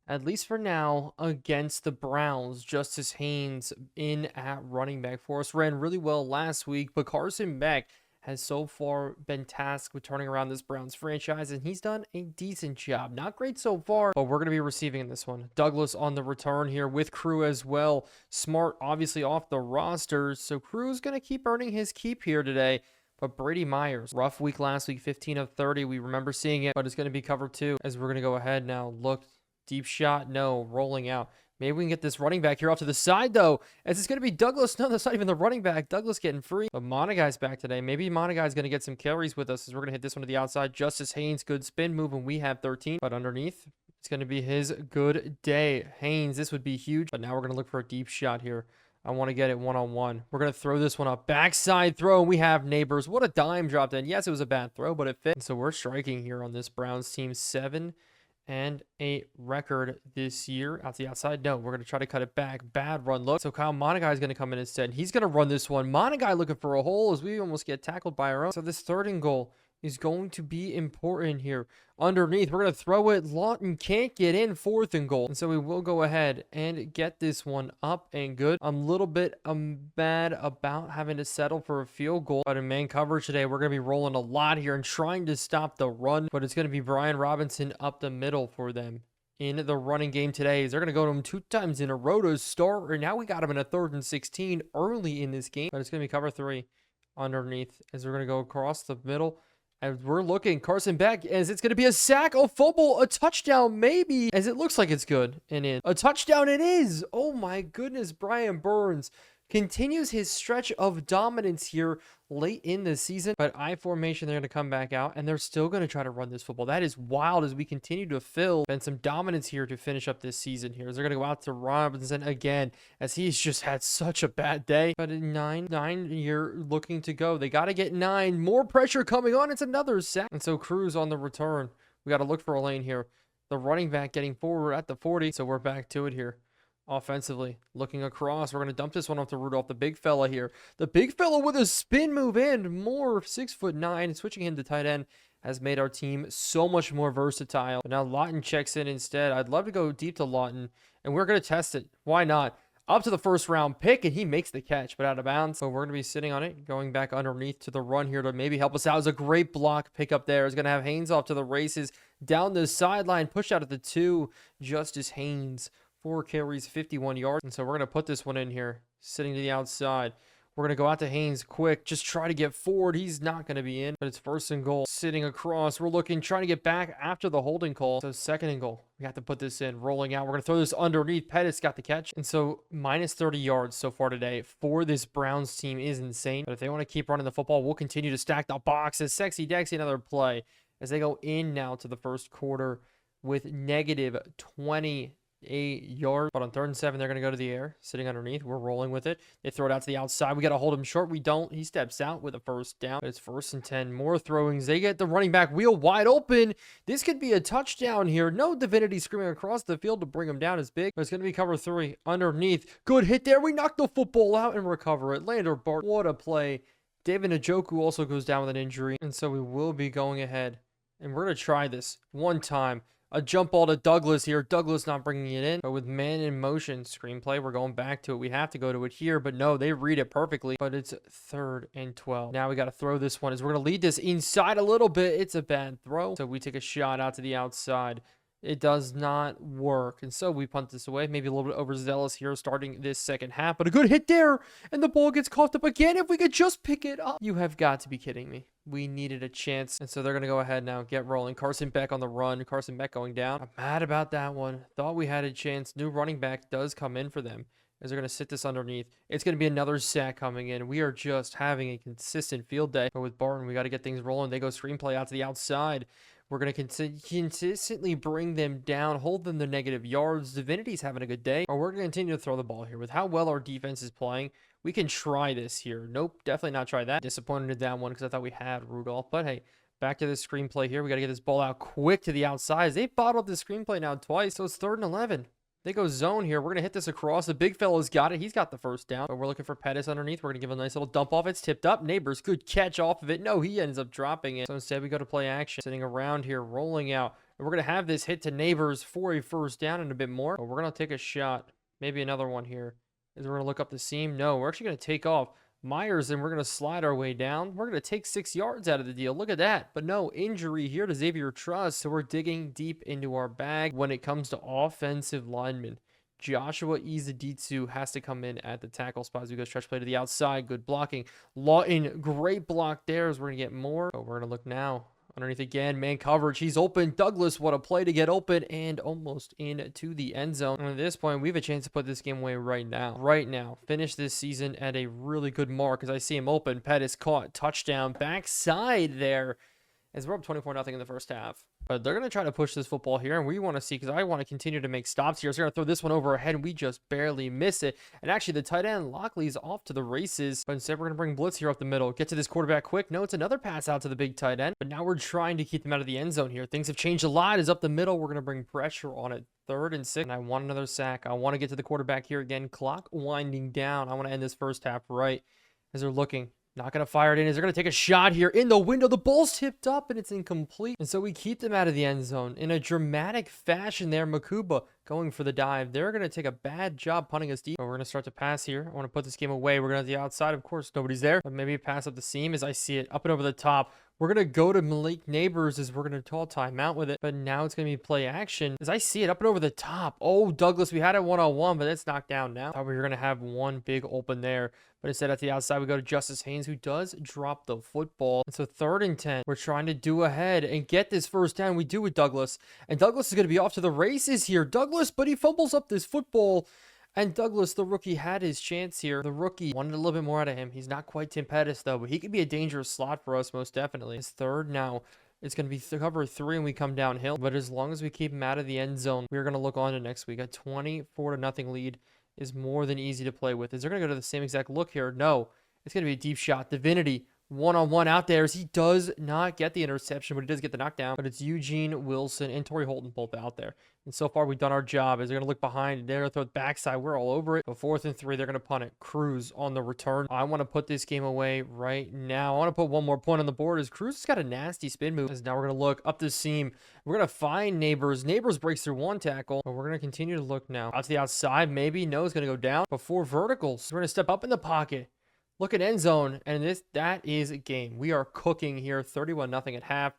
at least for now, against the Browns. Justice Haynes in at running back for us. Ran really well last week, but Carson Beck has so far been tasked with turning around this Browns franchise, and he's done a decent job. Not great so far, but we're going to be receiving in this one. Douglas on the return here with Crew as well. Smart, obviously, off the roster, so Crew's going to keep earning his keep here today. But Brady Myers, rough week last week, 15 of 30. We remember seeing it, but it's going to be cover 2 as we're going to go ahead now. Look. Deep shot, no. Rolling out. Maybe we can get this running back here off to the side, though, as it's going to be Douglas. No, that's not even the running back. Douglas getting free. But Monaguy's back today. Maybe Monaguy's going to get some carries with us as we're going to hit this one to the outside. Justice Haynes, good spin move, and we have 13. But underneath, it's going to be his good day. Haynes, this would be huge. But now we're going to look for a deep shot here. I want to get it one-on-one. We're going to throw this one up. Backside throw, and we have Neighbors. What a dime dropped in. Yes, it was a bad throw, but it fit. And so we're striking here on this Browns team. 7 and a record this year. Out the outside, no, we're going to try to cut it back. Bad run look. So Kyle Monagai is going to come in instead. He's going to run this one. Monagai looking for a hole as we almost get tackled by our own. So this 3rd and goal is going to be important here. Underneath, we're going to throw it. Lawton can't get in. 4th and goal. And so we will go ahead and get this one up and good. I'm a little bit mad about having to settle for a field goal. But in man coverage today, we're going to be rolling a lot here and trying to stop the run. But it's going to be Brian Robinson up the middle for them in the running game today. They're going to go to him 2 times in a row to start. And now we got him in a 3rd and 16 early in this game. But it's going to be cover 3 underneath as we're going to go across the middle. And we're looking, Carson Beck, as it's going to be a sack, a fumble, a touchdown, maybe, as it looks like it's good and in. A touchdown it is. Oh my goodness, Brian Burns continues his stretch of dominance here late in the season. But I formation, they're going to come back out, and they're still going to try to run this football. That is wild as we continue to fill and some dominance here to finish up this season here. As they're going to go out to Robinson again, as he's just had such a bad day. But at 9 you're looking to go. They got to get 9. More pressure coming on. It's another sack. And so Cruz on the return. We got to look for a lane here. The running back getting forward at the 40. So we're back to it here. Offensively, looking across, we're going to dump this one off to Rudolph, the big fella here. The big fella with a spin move in, more 6'9", switching him to tight end has made our team so much more versatile. But now Lawton checks in instead. I'd love to go deep to Lawton, and we're going to test it. Why not? up to the first round pick, and he makes the catch, but out of bounds. So we're going to be sitting on it, going back underneath to the run here to maybe help us out. It was a great block pick up there. It's going to have Haynes off to the races, down the sideline, push out at the 2. Justice Haynes, 4 carries, 51 yards. And so we're going to put this one in here, sitting to the outside. We're going to go out to Haynes quick. Just try to get forward. He's not going to be in, but it's first and goal. Sitting across. We're looking, trying to get back after the holding call. So second and goal. We have to put this in. Rolling out. We're going to throw this underneath. Pettis got the catch. And so minus 30 yards so far today for this Browns team is insane. But if they want to keep running the football, we'll continue to stack the boxes. Sexy Dexy, another play as they go in now to the first quarter with negative 28 yards. But on 3rd and 7, they're going to go to the air, sitting underneath. We're rolling with it. They throw it out to the outside. We got to hold him short. We don't. He steps out with a first down. But it's 1st and 10. More throwings. They get the running back wheel wide open. This could be a touchdown here. No Divinity screaming across the field to bring him down is big. But it's going to be cover 3 underneath. Good hit there. We knock the football out and recover it. Lander Bart. What a play. David Njoku also goes down with an injury. And so we will be going ahead. And we're going to try this one time. A jump ball to Douglas here. Douglas not bringing it in. But with man in motion screenplay, we're going back to it. We have to go to it here. But no, they read it perfectly. But it's 3rd and 12. Now we got to throw this one. As we're going to lead this inside a little bit. It's a bad throw. So we take a shot out to the outside. It does not work. And so we punt this away. Maybe a little bit overzealous here starting this second half. But a good hit there. And the ball gets coughed up again. If we could just pick it up. You have got to be kidding me. We needed a chance. And so they're going to go ahead now, get rolling. Carson Beck on the run. Carson Beck going down. I'm mad about that one. Thought we had a chance. New running back does come in for them, as they're going to sit this underneath. It's going to be another sack coming in. We are just having a consistent field day. But with Barton, we got to get things rolling. They go screenplay out to the outside. We're going to consistently bring them down, hold them to negative yards. Divinity's having a good day. Or we're going to continue to throw the ball here. With how well our defense is playing, we can try this here. Nope, definitely not try that. Disappointed in that one because I thought we had Rudolph. But hey, back to the screenplay here. We got to get this ball out quick to the outside. They bottled the screenplay now twice, so it's 3rd and 11. They go zone here. We're going to hit this across. The big fella's got it. He's got the first down. But we're looking for Pettis underneath. We're going to give a nice little dump off. It's tipped up. Neighbors, good catch off of it. No, he ends up dropping it. So instead, we go to play action. Sitting around here, rolling out. And we're going to have this hit to Neighbors for a first down and a bit more. But we're going to take a shot. Maybe another one here. Is we're going to look up the seam. No, we're actually going to take off Myers, and we're going to slide our way down. We're going to take 6 yards out of the deal. Look at that. But no injury here to Xavier Truss. So we're digging deep into our bag when it comes to offensive linemen. Joshua Izaditsu has to come in at the tackle spot as we go stretch play to the outside. Good blocking. Lawton, great block there as we're going to get more. But we're going to look now. Underneath again, man coverage. He's open. Douglas, what a play to get open and almost into the end zone. And at this point, we have a chance to put this game away right now. Right now. Finish this season at a really good mark as I see him open. Pettis caught. Touchdown. Backside there as we're up 24-0 in the first half. But they're going to try to push this football here, and we want to see, because I want to continue to make stops here. So we're going to throw this one over our head, and we just barely miss it. And actually, the tight end, Lockley's off to the races. But instead, we're going to bring blitz here up the middle. Get to this quarterback quick. No, it's another pass out to the big tight end. But now we're trying to keep them out of the end zone here. Things have changed a lot. Is up the middle. We're going to bring pressure on it. 3rd and 6. And I want another sack. I want to get to the quarterback here again. Clock winding down. I want to end this first half right as they're looking. Not going to fire it in. Is they're going to take a shot here in the window. The ball's tipped up and it's incomplete. And so we keep them out of the end zone in a dramatic fashion there. Makuba going for the dive. They're going to take a bad job punting us deep. But we're going to start to pass here. I want to put this game away. We're going to the outside. Of course, nobody's there. But maybe pass up the seam as I see it up and over the top. We're going to go to Malik Neighbors as we're going to call timeout with it. But now it's going to be play action as I see it up and over the top. Oh, Douglas, we had it one-on-one, but it's knocked down now. Thought we were going to have one big open there. But instead at the outside, we go to Justice Haynes, who does drop the football. And so 3rd and 10, we're trying to do ahead and get this first down. We do with Douglas. And Douglas is going to be off to the races here. Douglas, but he fumbles up this football. And Douglas, the rookie, had his chance here. The rookie wanted a little bit more out of him. He's not quite Tim Pettis, though, but he could be a dangerous slot for us, most definitely. It's 3rd now. It's going to be cover 3 and we come downhill. But as long as we keep him out of the end zone, we're going to look on to next week. A 24-0 lead is more than easy to play with. Is they're going to go to the same exact look here? No. It's going to be a deep shot. Divinity one-on-one out there as he does not get the interception, but he does get the knockdown. But it's Eugene Wilson and Torrey Holton both out there. And so far, we've done our job. As they're going to look behind, they're going to throw it backside. We're all over it. But 4th and 3, they're going to punt it. Cruz on the return. I want to put this game away right now. I want to put one more point on the board as Cruz has got a nasty spin move. As now we're going to look up the seam. We're going to find Neighbors. Neighbors breaks through one tackle. But we're going to continue to look now. Out to the outside, maybe. No, it's going to go down. But 4 verticals. We're going to step up in the pocket. Look at end zone, and that is a game. We are cooking here, 31-0 at half.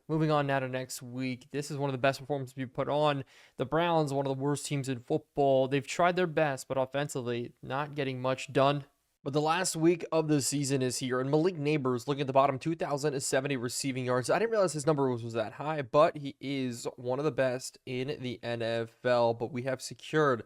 Moving on now to next week. This is one of the best performances we put on. The Browns, one of the worst teams in football. They've tried their best, but offensively, not getting much done. But the last week of the season is here, and Malik Neighbors, looking at the bottom, 2,070 receiving yards. I didn't realize his number was that high, but he is one of the best in the NFL. But we have secured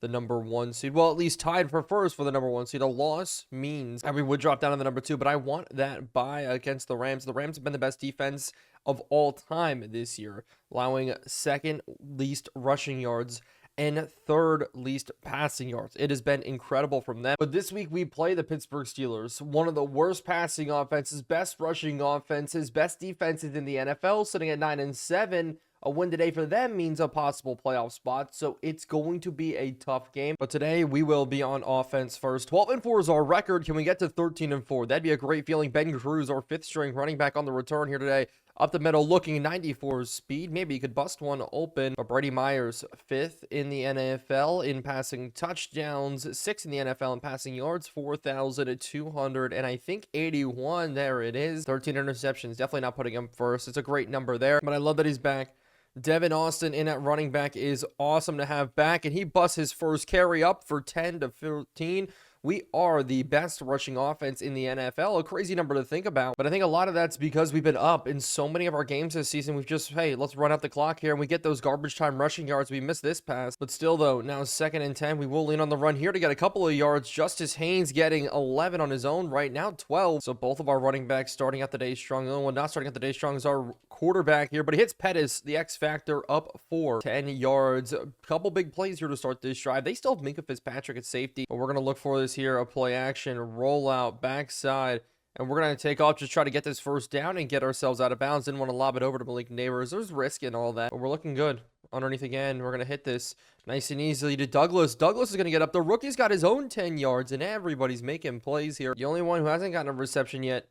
the number 1 seed. Well, at least tied for first for the number 1 seed. A loss means that we would drop down to the number 2, but I want that bye against the Rams. The Rams have been the best defense of all time this year, allowing 2nd least rushing yards and 3rd least passing yards. It has been incredible from them. But this week we play the Pittsburgh Steelers, one of the worst passing offenses, best rushing offenses, best defenses in the NFL, sitting at 9-7. A win today for them means a possible playoff spot, so it's going to be a tough game. But today, we will be on offense first. 12-4 is our record. Can we get to 13-4? That'd be a great feeling. Ben Cruz, our 5th-string running back on the return here today. Up the middle, looking 94 speed. Maybe he could bust one open. But Brady Myers, 5th in the NFL in passing touchdowns, 6th in the NFL in passing yards, 4,200, and I think 81. There it is. 13 interceptions. Definitely not putting him first. It's a great number there, but I love that he's back. Devin Austin in at running back is awesome to have back, and he busts his first carry up for 10 to 15. We are the best rushing offense in the NFL. A crazy number to think about, but I think a lot of that's because we've been up in so many of our games this season. We've just, hey, let's run out the clock here, and we get those garbage time rushing yards. We missed this pass, but still, though, now 2nd and 10. We will lean on the run here to get a couple of yards. Justice Haynes getting 11 on his own right now, 12. So both of our running backs starting out the day strong. The only one not starting out the day strong is our quarterback here, but he hits Pettis, the X factor, up 4, 10 yards. A couple big plays here to start this drive. They still have Minkah Fitzpatrick at safety, but we're going to look for this here, a play action, rollout, backside, and we're going to take off, just try to get this first down and get ourselves out of bounds. Didn't want to lob it over to Malik Neighbors. There's risk in all that, but we're looking good. Underneath again, we're going to hit this nice and easily to Douglas. Douglas is going to get up. The rookie's got his own 10 yards, and everybody's making plays here. The only one who hasn't gotten a reception yet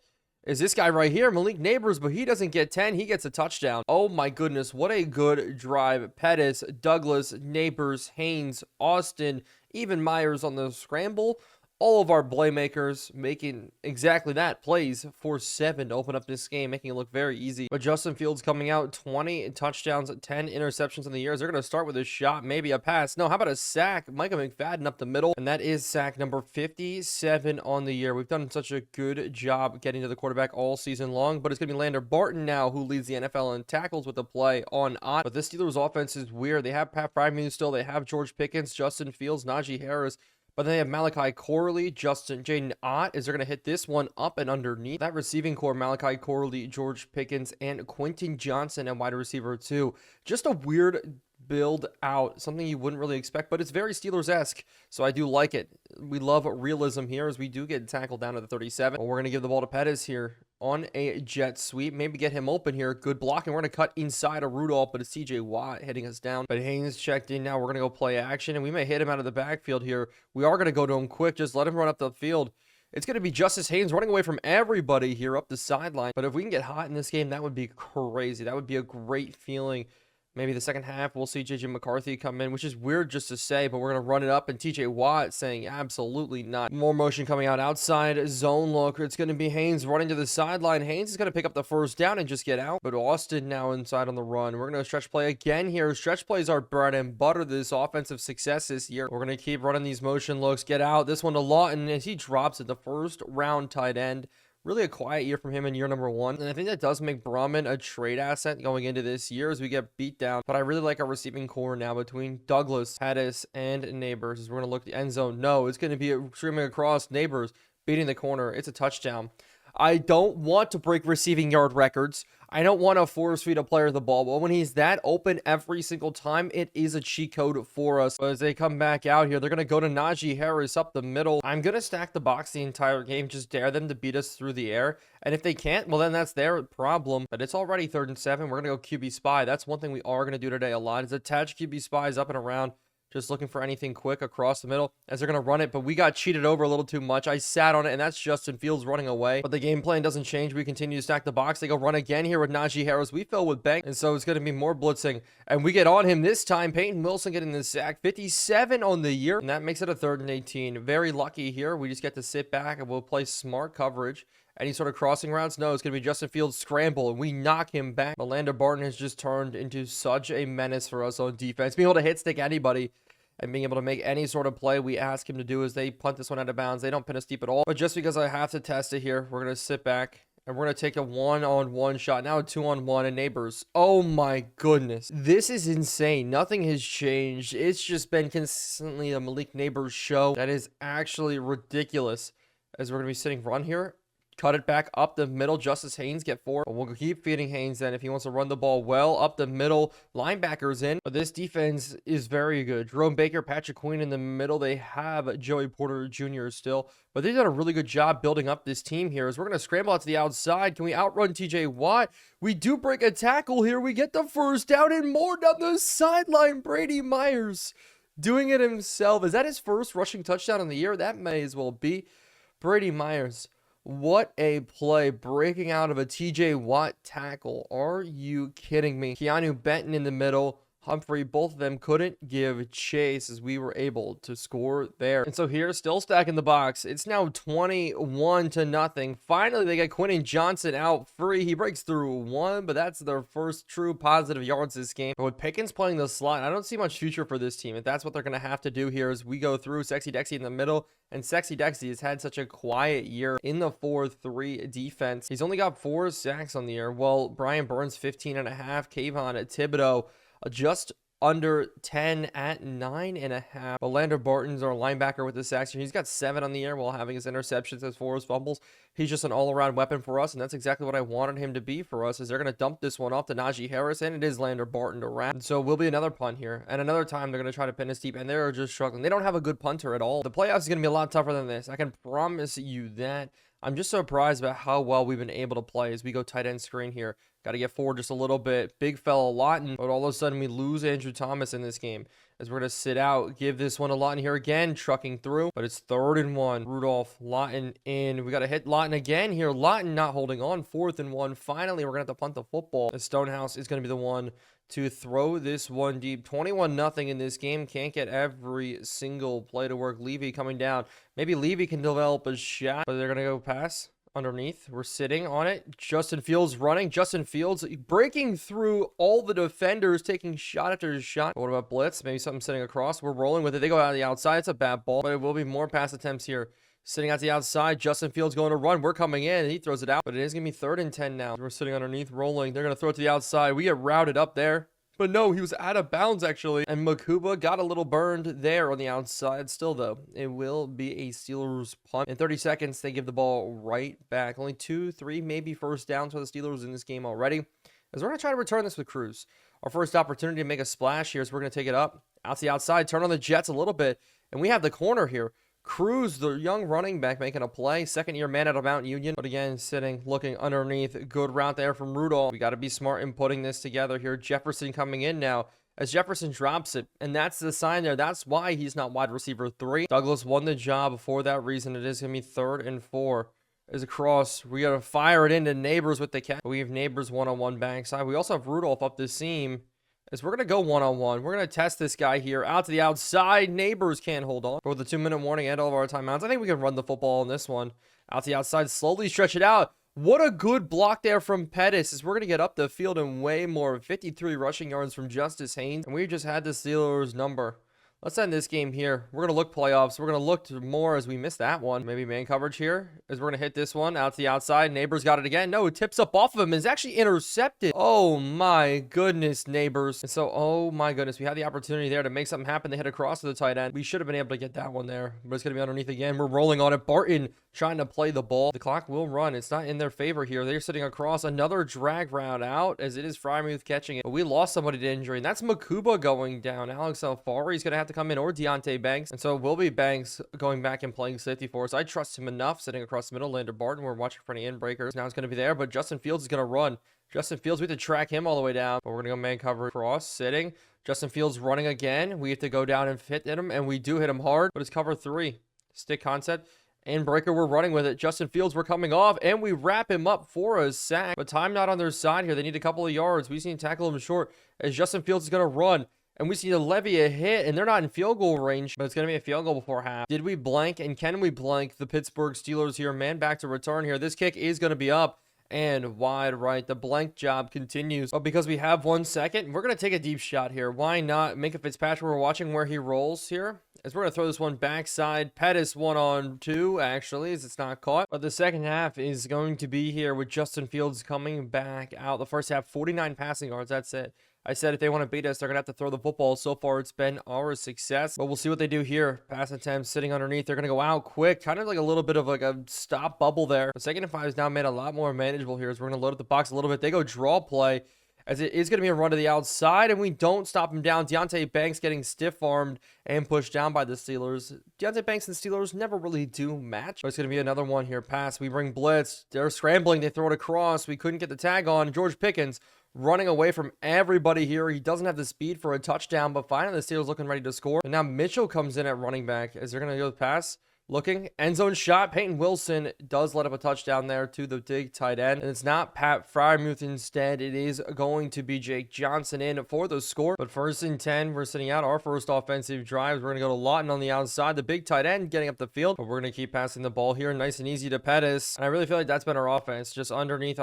is this guy right here, Malik Neighbors, but he doesn't get 10. He gets a touchdown. Oh my goodness, what a good drive. Pettis, Douglas, Neighbors, Haynes, Austin, even Myers on the scramble. All of our playmakers making exactly that, plays for 7 to open up this game, making it look very easy. But Justin Fields coming out, 20 touchdowns, 10 interceptions in the year. They're going to start with a shot, maybe a pass. No, how about a sack? Micah McFadden up the middle, and that is sack number 57 on the year. We've done such a good job getting to the quarterback all season long, but it's going to be Lander Barton now who leads the NFL in tackles with the play on Ott. But this Steelers offense is weird. They have Pat Freiermuth still. They have George Pickens, Justin Fields, Najee Harris. But they have Malachi Corley, Jaden Ott. Is they're going to hit this one up and underneath. That receiving core, Malachi Corley, George Pickens, and Quentin Johnson and wide receiver 2. Just a weird build out, something you wouldn't really expect, but it's very Steelers-esque, so I do like it. We love realism here as we do get tackled down to the 37. We're going to give the ball to Pettis here on a jet sweep, maybe get him open here. Good blocking. We're going to cut inside of Rudolph, but it's TJ Watt hitting us down. But Haynes checked in now. We're going to go play action, and we may hit him out of the backfield here. We are going to go to him quick. Just let him run up the field. It's going to be Justice Haynes running away from everybody here up the sideline. But if we can get hot in this game, that would be crazy. That would be a great feeling. Maybe the second half, we'll see J.J. McCarthy come in, which is weird just to say, but we're going to run it up, and T.J. Watt saying absolutely not. More motion coming out outside, zone look. It's going to be Haynes running to the sideline. Haynes is going to pick up the first down and just get out, but Austin now inside on the run. We're going to stretch play again here. Stretch plays are bread and butter this offensive success this year. We're going to keep running these motion looks. Get out. This one to Lawton as he drops it, the first round tight end. Really a quiet year from him in year number 1. And I think that does make Brahman a trade asset going into this year as we get beat down. But I really like our receiving core now between Douglas, Pettis, and Neighbors. As we're going to look at the end zone. No, it's going to be streaming across. Neighbors beating the corner. It's a touchdown. I don't want to break receiving yard records. I don't want to force feed a player the ball, but when he's that open every single time, it is a cheat code for us. As they come back out here, they're going to go to Najee Harris up the middle. I'm going to stack the box the entire game, just dare them to beat us through the air. And if they can't, well, then that's their problem. But it's already 3rd and 7. We're going to go QB spy. That's one thing we are going to do today a lot, is attach QB spies up and around. Just looking for anything quick across the middle as they're going to run it, but we got cheated over a little too much. I sat on it, and that's Justin Fields running away. But the game plan doesn't change. We continue to stack the box. They go run again here with Najee Harris. We fell with Bank, and so it's going to be more blitzing. And we get on him this time. Peyton Wilson getting the sack. 57 on the year, and that makes it a 3rd and 18. Very lucky here. We just get to sit back, and we'll play smart coverage. Any sort of crossing routes? No, it's going to be Justin Fields' scramble, and we knock him back. Orlando Barton has just turned into such a menace for us on defense. Being able to hit stick anybody and being able to make any sort of play we ask him to do, is they punt this one out of bounds. They don't pin us deep at all. But just because I have to test it here, we're going to sit back and we're going to take a 1-on-1 shot. Now a 2-on-1 and Neighbors. Oh my goodness. This is insane. Nothing has changed. It's just been consistently a Malik Neighbors show. That is actually ridiculous. As we're going to be sitting run here. Cut it back up the middle. Justice Haynes get 4. We'll keep feeding Haynes then if he wants to run the ball well. Up the middle. Linebackers in. But this defense is very good. Jerome Baker, Patrick Queen in the middle. They have Joey Porter Jr. still. But they've done a really good job building up this team here. As we're going to scramble out to the outside. Can we outrun TJ Watt? We do break a tackle here. We get the first down and more down the sideline. Brady Myers doing it himself. Is that his first rushing touchdown in the year? That may as well be. Brady Myers. What a play, breaking out of a TJ Watt tackle. Are you kidding me? Keanu Benton in the middle. Humphrey, both of them couldn't give chase as we were able to score there. And so here, still stacking the box. It's now 21-0. Finally, they get Quentin Johnson out free. He breaks through 1, but that's their first true positive yards this game. But with Pickens playing the slot, I don't see much future for this team. If that's what they're going to have to do here as we go through. Sexy Dexy in the middle. And Sexy Dexy has had such a quiet year in the 4-3 defense. He's only got 4 sacks on the year. Well, Brian Burns, 15.5. Kayvon Thibodeau, just under 10 at 9.5. Orlando Barton's our linebacker with the sacks. He's got 7 on the year while having his interceptions as 4 his fumbles. He's just an all-around weapon for us, and that's exactly what I wanted him to be for us, is they're going to dump this one off to Najee Harris, and it is Orlando Barton to wrap. So will be another punt here, and another time they're going to try to pin us deep, and they're just struggling. They don't have a good punter at all. The playoffs is going to be a lot tougher than this. I can promise you that. I'm just surprised about how well we've been able to play as we go tight end screen here. Got to get forward just a little bit. Big fella Lawton, but all of a sudden we lose Andrew Thomas in this game. As we're going to sit out, give this one to Lawton here again, trucking through. But it's 3rd and 1. Rudolph, Lawton in. We got to hit Lawton again here. Lawton not holding on. 4th and 1. Finally, we're going to have to punt the football. The Stonehouse is going to be the one to throw this one deep. 21-0 in this game. Can't get every single play to work. Levy coming down. Maybe Levy can develop a shot, but they're going to go pass underneath. We're sitting on it. Justin Fields running. Justin Fields breaking through all the defenders, taking shot after shot. What about blitz? Maybe something sitting across. We're rolling with it. They go out of the outside. It's a bad ball, but it will be more pass attempts here. Sitting out the outside. Justin Fields going to run. We're coming in. He throws it out, but it is going to be 3rd and 10 now. We're sitting underneath, rolling. They're going to throw it to the outside. We get routed up there. But no, he was out of bounds, actually. And Makuba got a little burned there on the outside. Still, though, it will be a Steelers punt. In 30 seconds, they give the ball right back. Only 2, 3, maybe first downs for the Steelers in this game already. As we're going to try to return this with Cruz. Our first opportunity to make a splash here is we're going to take it up. Out to the outside, turn on the Jets a little bit. And we have the corner here. Cruz, the young running back, making a play. 2nd-year man out of Mount Union. But again, sitting, looking underneath. Good route there from Rudolph. We got to be smart in putting this together here. Jefferson coming in now as Jefferson drops it. And that's the sign there. That's why he's not wide receiver 3. Douglas won the job for that reason. It is going to be 3rd and 4. Is across. We got to fire it into Neighbors with the catch. We have Neighbors one-on-one backside. We also have Rudolph up the seam. As we're going to go one-on-one. We're going to test this guy here. Out to the outside. Neighbors can't hold on. But with the 2-minute warning and all of our timeouts, I think we can run the football on this one. Out to the outside. Slowly stretch it out. What a good block there from Pettis. As we're going to get up the field and way more. 53 rushing yards from Justice Haynes. And we just had the Steelers number. Let's end this game here. We're going to look playoffs. We're going to look to more as we missed that one. Maybe man coverage here as we're going to hit this one out to the outside. Neighbors got it again. No, it tips up off of him. It's actually intercepted. Oh my goodness, Neighbors. And so, oh my goodness, we had the opportunity there to make something happen. They hit across to the tight end. We should have been able to get that one there, but it's going to be underneath again. We're rolling on it. Barton trying to play the ball. The clock will run. It's not in their favor here. They're sitting across. Another drag route out as it is Frymuth catching it. But we lost somebody to injury, and that's Makuba going down. Alex Alfari is going to have to come in, or Deontay Banks. And so it will be Banks going back and playing safety for us. I trust him enough sitting across the middle. Lander Barton, we're watching for any in breakers. Now it's going to be there, but Justin Fields is going to run. Justin Fields, we have to track him all the way down. But we're going to go man cover cross, sitting. Justin Fields running again. We have to go down and hit him, and we do hit him hard, but it's cover 3. Stick concept. And breaker, we're running with it. Justin Fields, we're coming off, and we wrap him up for a sack. But time not on their side here. They need a couple of yards. We just need to tackle him short as Justin Fields is going to run. And we see to levy a hit, and they're not in field goal range, but it's going to be a field goal before half. Did we blank, and can we blank the Pittsburgh Steelers here? Man back to return here. This kick is going to be up and wide right. The blank job continues. But because we have 1 second, we're going to take a deep shot here. Why not? Minka Fitzpatrick, we're watching where he rolls here. As we're going to throw this one backside. Pettis 1-on-2, actually, as it's not caught. But the second half is going to be here with Justin Fields coming back out. The first half, 49 passing yards. That's it. I said if they want to beat us, they're going to have to throw the football. So far, it's been our success. But we'll see what they do here. Pass attempt sitting underneath. They're going to go out quick. Kind of like a little bit of like a stop bubble there. The 2nd and 5 is now made a lot more manageable here as we're going to load up the box a little bit. They go draw play as it is going to be a run to the outside, and we don't stop him down. Deontay Banks getting stiff-armed and pushed down by the Steelers. Deontay Banks and Steelers never really do match. But it's going to be another one here. Pass. We bring blitz. They're scrambling. They throw it across. We couldn't get the tag on. George Pickens running away from everybody here. He doesn't have the speed for a touchdown, but finally the Steelers looking ready to score. And now Mitchell comes in at running back as they're going to go pass. Looking, end zone shot. Peyton Wilson does let up a touchdown there to the big tight end. And it's not Pat Frymuth instead. It is going to be Jake Johnson in for the score. But 1st and 10, we're sitting out our first offensive drives. We're going to go to Lawton on the outside. The big tight end getting up the field. But we're going to keep passing the ball here. Nice and easy to Pettis. And I really feel like that's been our offense. Just underneath.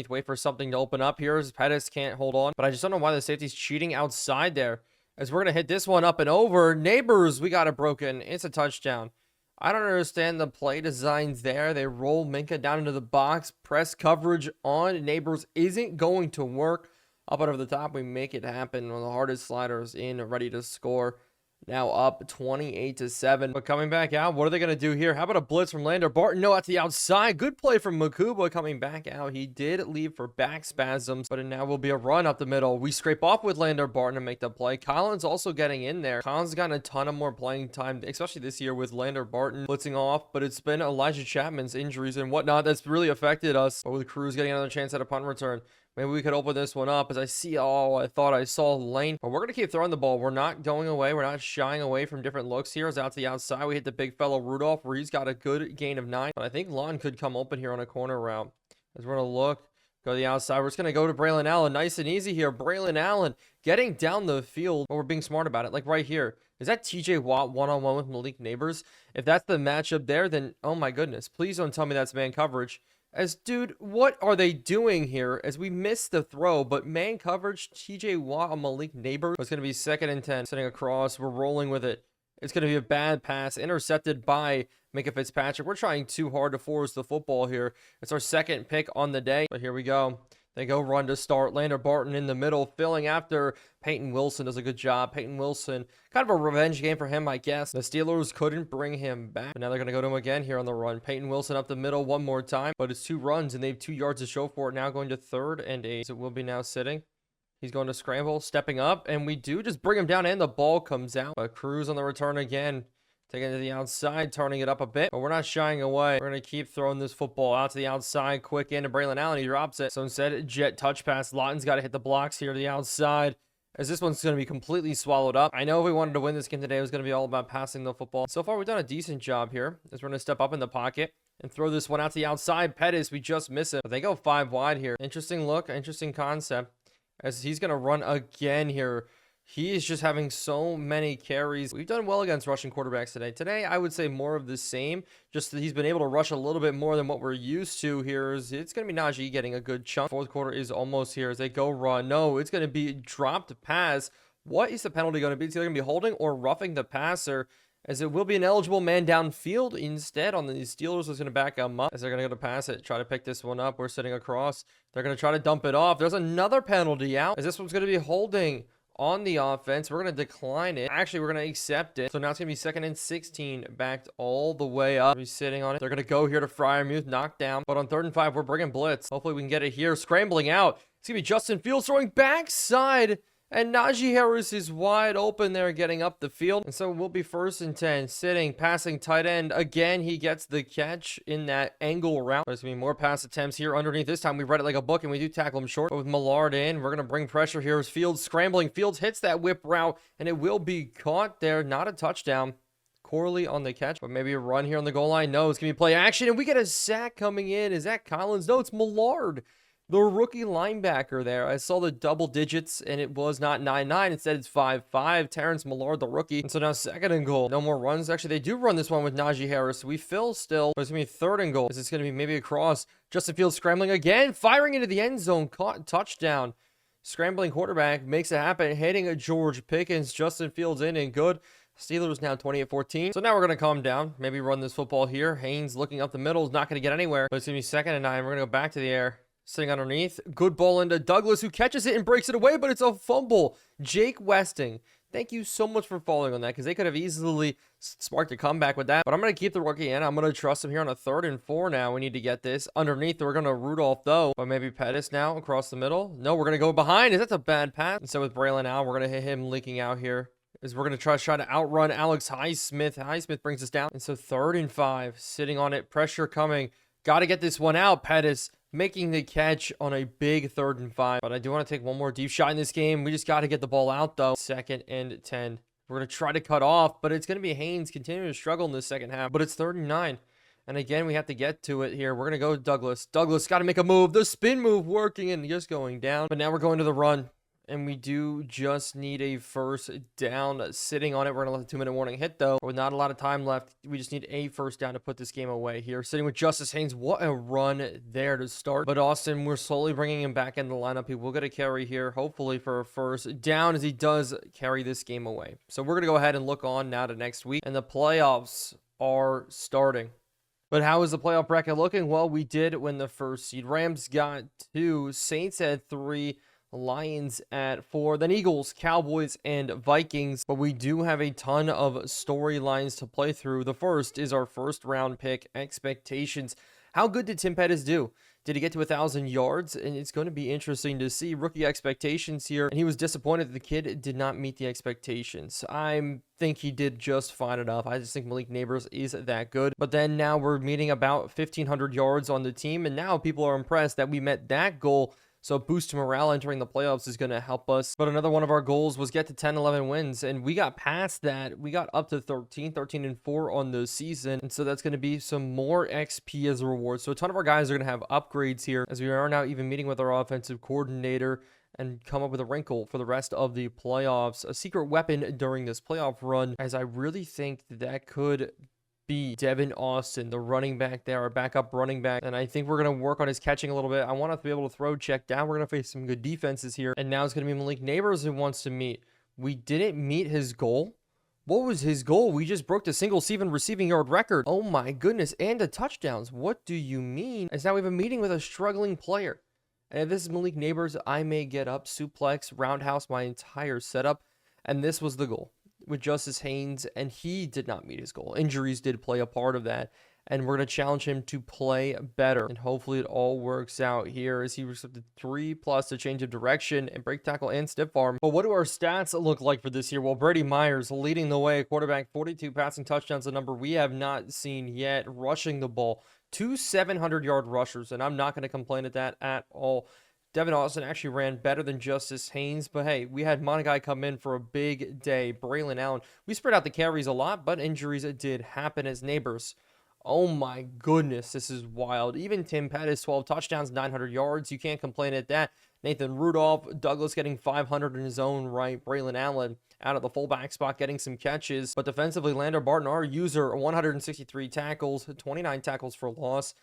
Wait for something to open up here as Pettis can't hold on. But I just don't know why the safety's cheating outside there. As we're going to hit this one up and over. Neighbors, we got it broken. It's a touchdown. I don't understand the play designs there. They roll Minka down into the box. Press coverage on Neighbors isn't going to work. Up and over the top, we make it happen. One of the hardest sliders in, ready to score. Now up 28-7. But coming back out, what are they going to do here? How about a blitz from Lander Barton? No, at the outside. Good play from Makuba coming back out. He did leave for back spasms, but it now will be a run up the middle. We scrape off with Lander Barton to make the play. Collins also getting in there. Collins has gotten a ton of more playing time, especially this year with Lander Barton blitzing off, but it's been Elijah Chapman's injuries and whatnot that's really affected us. But with Cruz getting another chance at a punt return, maybe we could open this one up as I see, I thought I saw Lane. But we're going to keep throwing the ball. We're not going away. We're not shying away from different looks here. As out to the outside, we hit the big fellow Rudolph where he's got a good gain of 9. But I think Lon could come open here on a corner route. As we're going to look, go to the outside. We're just going to go to Braylon Allen. Nice and easy here. Braylon Allen getting down the field. But we're being smart about it. Like right here. Is that TJ Watt one-on-one with Malik Neighbors? If that's the matchup there, then oh my goodness. Please don't tell me that's man coverage. As, dude, what are they doing here? As we missed the throw, but man coverage, TJ Watt on Malik Neighbors. It's going to be 2nd and 10. Sitting across, we're rolling with it. It's going to be a bad pass, intercepted by Minka Fitzpatrick. We're trying too hard to force the football here. It's our 2nd pick on the day. But here we go. They go run to start. Lander Barton in the middle, filling after Peyton Wilson does a good job. Peyton Wilson, kind of a revenge game for him, I guess. The Steelers couldn't bring him back. But now they're going to go to him again here on the run. Peyton Wilson up the middle one more time. But it's 2 runs, and they have 2 yards to show for it. Now going to 3rd and 8. So it will be now sitting. He's going to scramble, stepping up. And we do just bring him down, and the ball comes out. But Cruz on the return again. Taking it to the outside, turning it up a bit. But we're not shying away. We're going to keep throwing this football out to the outside. Quick into Braylon Allen. He drops it. So instead, jet touch pass. Lawton's got to hit the blocks here to the outside, as this one's going to be completely swallowed up. I know if we wanted to win this game today, it was going to be all about passing the football. So far, we've done a decent job here, as we're going to step up in the pocket and throw this one out to the outside. Pettis, we just miss him. But they go 5 wide here. Interesting look, interesting concept, as he's going to run again here. He is just having so many carries. We've done well against rushing quarterbacks today. Today, I would say more of the same. Just that he's been able to rush a little bit more than what we're used to here. It's going to be Najee getting a good chunk. 4th quarter is almost here as they go run. No, it's going to be dropped pass What is the penalty going to be? It's either going to be holding or roughing the passer, as it will be an eligible man downfield instead on the Steelers. Is going to back them up as they're going to go to pass it, try to pick this one up. We're sitting across. They're going to try to dump it off. There's another penalty out, as this one's going to be holding on the offense. We're going to decline it. Actually, we're going to accept it. So now it's going to be 2nd and 16, backed all the way up. He's sitting on it. They're going to go here to Freiermuth, knocked down. But on 3rd and 5, we're bringing blitz. Hopefully we can get it here. Scrambling out. It's going to be Justin Fields throwing backside. And Najee Harris is wide open there, getting up the field. And so we'll be 1st and 10, sitting, passing tight end. Again, he gets the catch in that angle route. There's going to be more pass attempts here underneath. This time we read it like a book, and we do tackle him short. But with Millard in, we're going to bring pressure here as Fields scrambling. Fields hits that whip route, and it will be caught there. Not a touchdown. Corley on the catch, but maybe a run here on the goal line. No, it's going to be play action, and we get a sack coming in. Is that Collins? No, it's Millard, the rookie linebacker there. I saw the double digits, and it was not 9-9. Instead, it's 5-5. Terrence Millard, the rookie. And so now 2nd and goal. No more runs. Actually, they do run this one with Najee Harris. We fill still, but it's going to be 3rd and goal. Is this going to be maybe a cross? Justin Fields scrambling again, firing into the end zone. Caught, touchdown. Scrambling quarterback makes it happen, hitting a George Pickens. Justin Fields in and good. Steelers now 28-14. So now we're going to calm down. Maybe run this football here. Haynes looking up the middle is not going to get anywhere. But it's going to be 2nd and 9. We're going to go back to the air. Sitting underneath. Good ball into Douglas, who catches it and breaks it away, but it's a fumble. Jake Westing. Thank you so much for following on that, because they could have easily sparked a comeback with that. But I'm going to keep the rookie in. I'm going to trust him here on a 3rd and 4 now. We need to get this. Underneath, we're going to Rudolph, though. But maybe Pettis now across the middle. No, we're going to go behind. That's a bad pass. And so with Braylon now, we're going to hit him leaking out here. As we're going to try to outrun Alex Highsmith. Highsmith brings us down. And so 3rd and 5. Sitting on it. Pressure coming. Got to get this one out. Pettis making the catch on a big 3rd and 5. But I do want to take one more deep shot in this game. We just got to get the ball out, though. 2nd and 10. We're going to try to cut off, but it's going to be Haynes continuing to struggle in the second half. But it's 3rd and 9. And again, we have to get to it here. We're going to go with Douglas. Douglas got to make a move. The spin move working and just going down. But now we're going to the run. And we do just need a 1st down. Sitting on it. We're going to let the 2-minute warning hit, though. With not a lot of time left, we just need a 1st down to put this game away here. Sitting with Justice Haynes. What a run there to start. But Austin, we're slowly bringing him back in the lineup. He will get a carry here, hopefully for a 1st down, as he does carry this game away. So we're going to go ahead and look on now to next week. And the playoffs are starting. But how is the playoff bracket looking? Well, we did win the 1st seed. Rams got 2. Saints had 3. Lions at 4, then Eagles, Cowboys, and Vikings. But we do have a ton of storylines to play through. The first is our 1st round pick expectations. How good did Tim Pettis do? Did he get to 1,000 yards? And it's going to be interesting to see rookie expectations here. And he was disappointed that the kid did not meet the expectations. I think he did just fine enough. I just think Malik Neighbors is that good. But then now we're meeting about 1,500 yards on the team. And now people are impressed that we met that goal. So boost to morale entering the playoffs is going to help us. But another one of our goals was get to 10, 11 wins. And we got past that. We got up to 13 and 4 on the season. And so that's going to be some more XP as a reward. So a ton of our guys are going to have upgrades here, as we are now even meeting with our offensive coordinator and come up with a wrinkle for the rest of the playoffs. A secret weapon during this playoff run, as I really think that could be Devin Austin, the running back there, our backup running back. And I think we're going to work on his catching a little bit. I want us to be able to throw check down. We're going to face some good defenses here. And now it's going to be Malik Neighbors who wants to meet. We didn't meet his goal. What was his goal? We just broke the single season receiving yard record. Oh my goodness. And the touchdowns. What do you mean? As now we have a meeting with a struggling player. And if this is Malik Neighbors, I may get up, suplex, roundhouse my entire setup. And this was the goal with Justice Haynes, and he did not meet his goal. Injuries did play a part of that, and we're going to challenge him to play better, and hopefully it all works out here as he received 3+ a change of direction and break tackle and stiff arm. But what do our stats look like for this year? Well, Brady Myers leading the way, quarterback, 42 passing touchdowns, a number we have not seen yet, rushing the ball, 2 700-yard rushers, and I'm not going to complain at that at all. Devin Austin actually ran better than Justice Haynes, but hey, we had Monagai come in for a big day. Braylon Allen, we spread out the carries a lot, but injuries did happen as Neighbors. Oh my goodness, this is wild. Even Tim Pettis, 12 touchdowns, 900 yards. You can't complain at that. Nathan Rudolph, Douglas getting 500 in his own right. Braylon Allen out of the fullback spot getting some catches. But defensively, Lander Barton, our user, 163 tackles, 29 tackles for loss.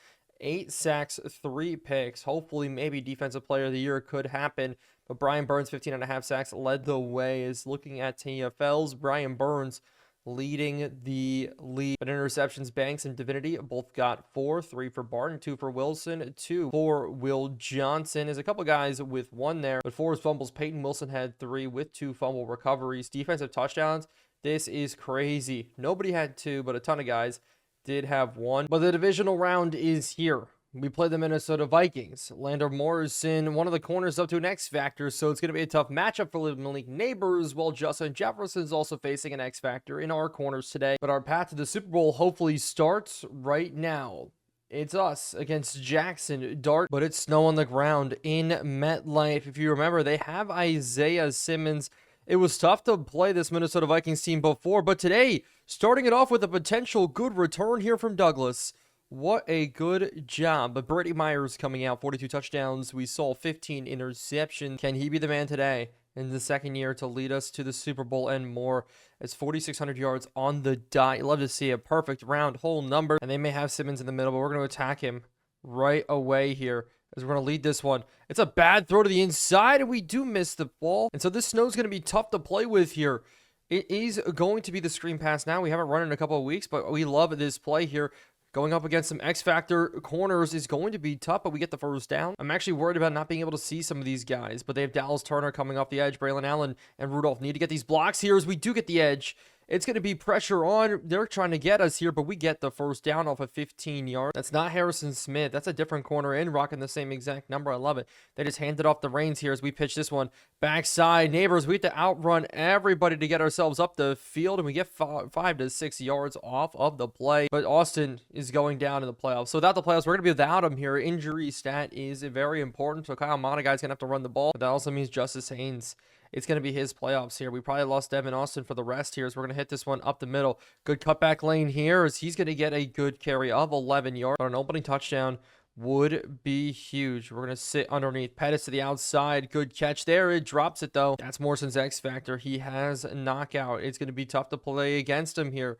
8 sacks, 3 picks. Hopefully, maybe Defensive Player of the Year could happen. But Brian Burns, 15.5 sacks, led the way. Is looking at TFLs. Brian Burns leading the lead. But interceptions, Banks and Divinity both got 4. 3 for Barton, 2 for Wilson, 2 for Will Johnson. There's a couple guys with 1 there, but 4 fumbles. Peyton Wilson had 3 with 2 fumble recoveries. Defensive touchdowns, this is crazy. Nobody had 2, but a ton of guys did have 1. But the divisional round is here. We play the Minnesota Vikings. Lander Morrison, one of the corners, up to an X Factor, so it's going to be a tough matchup for the Malik neighbors, while Justin Jefferson is also facing an X Factor in our corners today. But our path to the Super Bowl hopefully starts right now. It's us against Jackson Dart, but it's snow on the ground in MetLife. If you remember, they have Isaiah Simmons. It was tough to play this Minnesota Vikings team before, but today, starting it off with a potential good return here from Douglas. What a good job. But Brady Myers coming out, 42 touchdowns. We saw 15 interceptions. Can he be the man today in the second year to lead us to the Super Bowl and more? It's 4,600 yards on the dot. You love to see a perfect round whole number. And they may have Simmons in the middle, but we're going to attack him right away here as we're going to lead this one. It's a bad throw to the inside, and we do miss the ball. And so this snow is going to be tough to play with here. It is going to be the screen pass now. We haven't run in a couple of weeks, but we love this play here. Going up against some X-Factor corners is going to be tough, but we get the first down. I'm actually worried about not being able to see some of these guys, but they have Dallas Turner coming off the edge. Braylon Allen and Rudolph need to get these blocks here as we do get the edge. It's going to be pressure on. They're trying to get us here, but we get the first down off of 15 yards. That's not Harrison Smith. That's a different corner in, rocking the same exact number. I love it. They just handed off the reins here as we pitch this one. Backside, neighbors, we have to outrun everybody to get ourselves up the field, and we get 5 to 6 yards off of the play. But Austin is going down in the playoffs. So without the playoffs, we're going to be without him here. Injury stat is very important. So Kyle Monaghan is going to have to run the ball. But that also means Justice Haynes, it's going to be his playoffs here. We probably lost Devin Austin for the rest here, as we're going to hit this one up the middle. Good cutback lane here, as he's going to get a good carry of 11 yards. But an opening touchdown would be huge. We're going to sit underneath. Pettis to the outside. Good catch there. It drops it, though. That's Morrison's X Factor. He has a knockout. It's going to be tough to play against him here.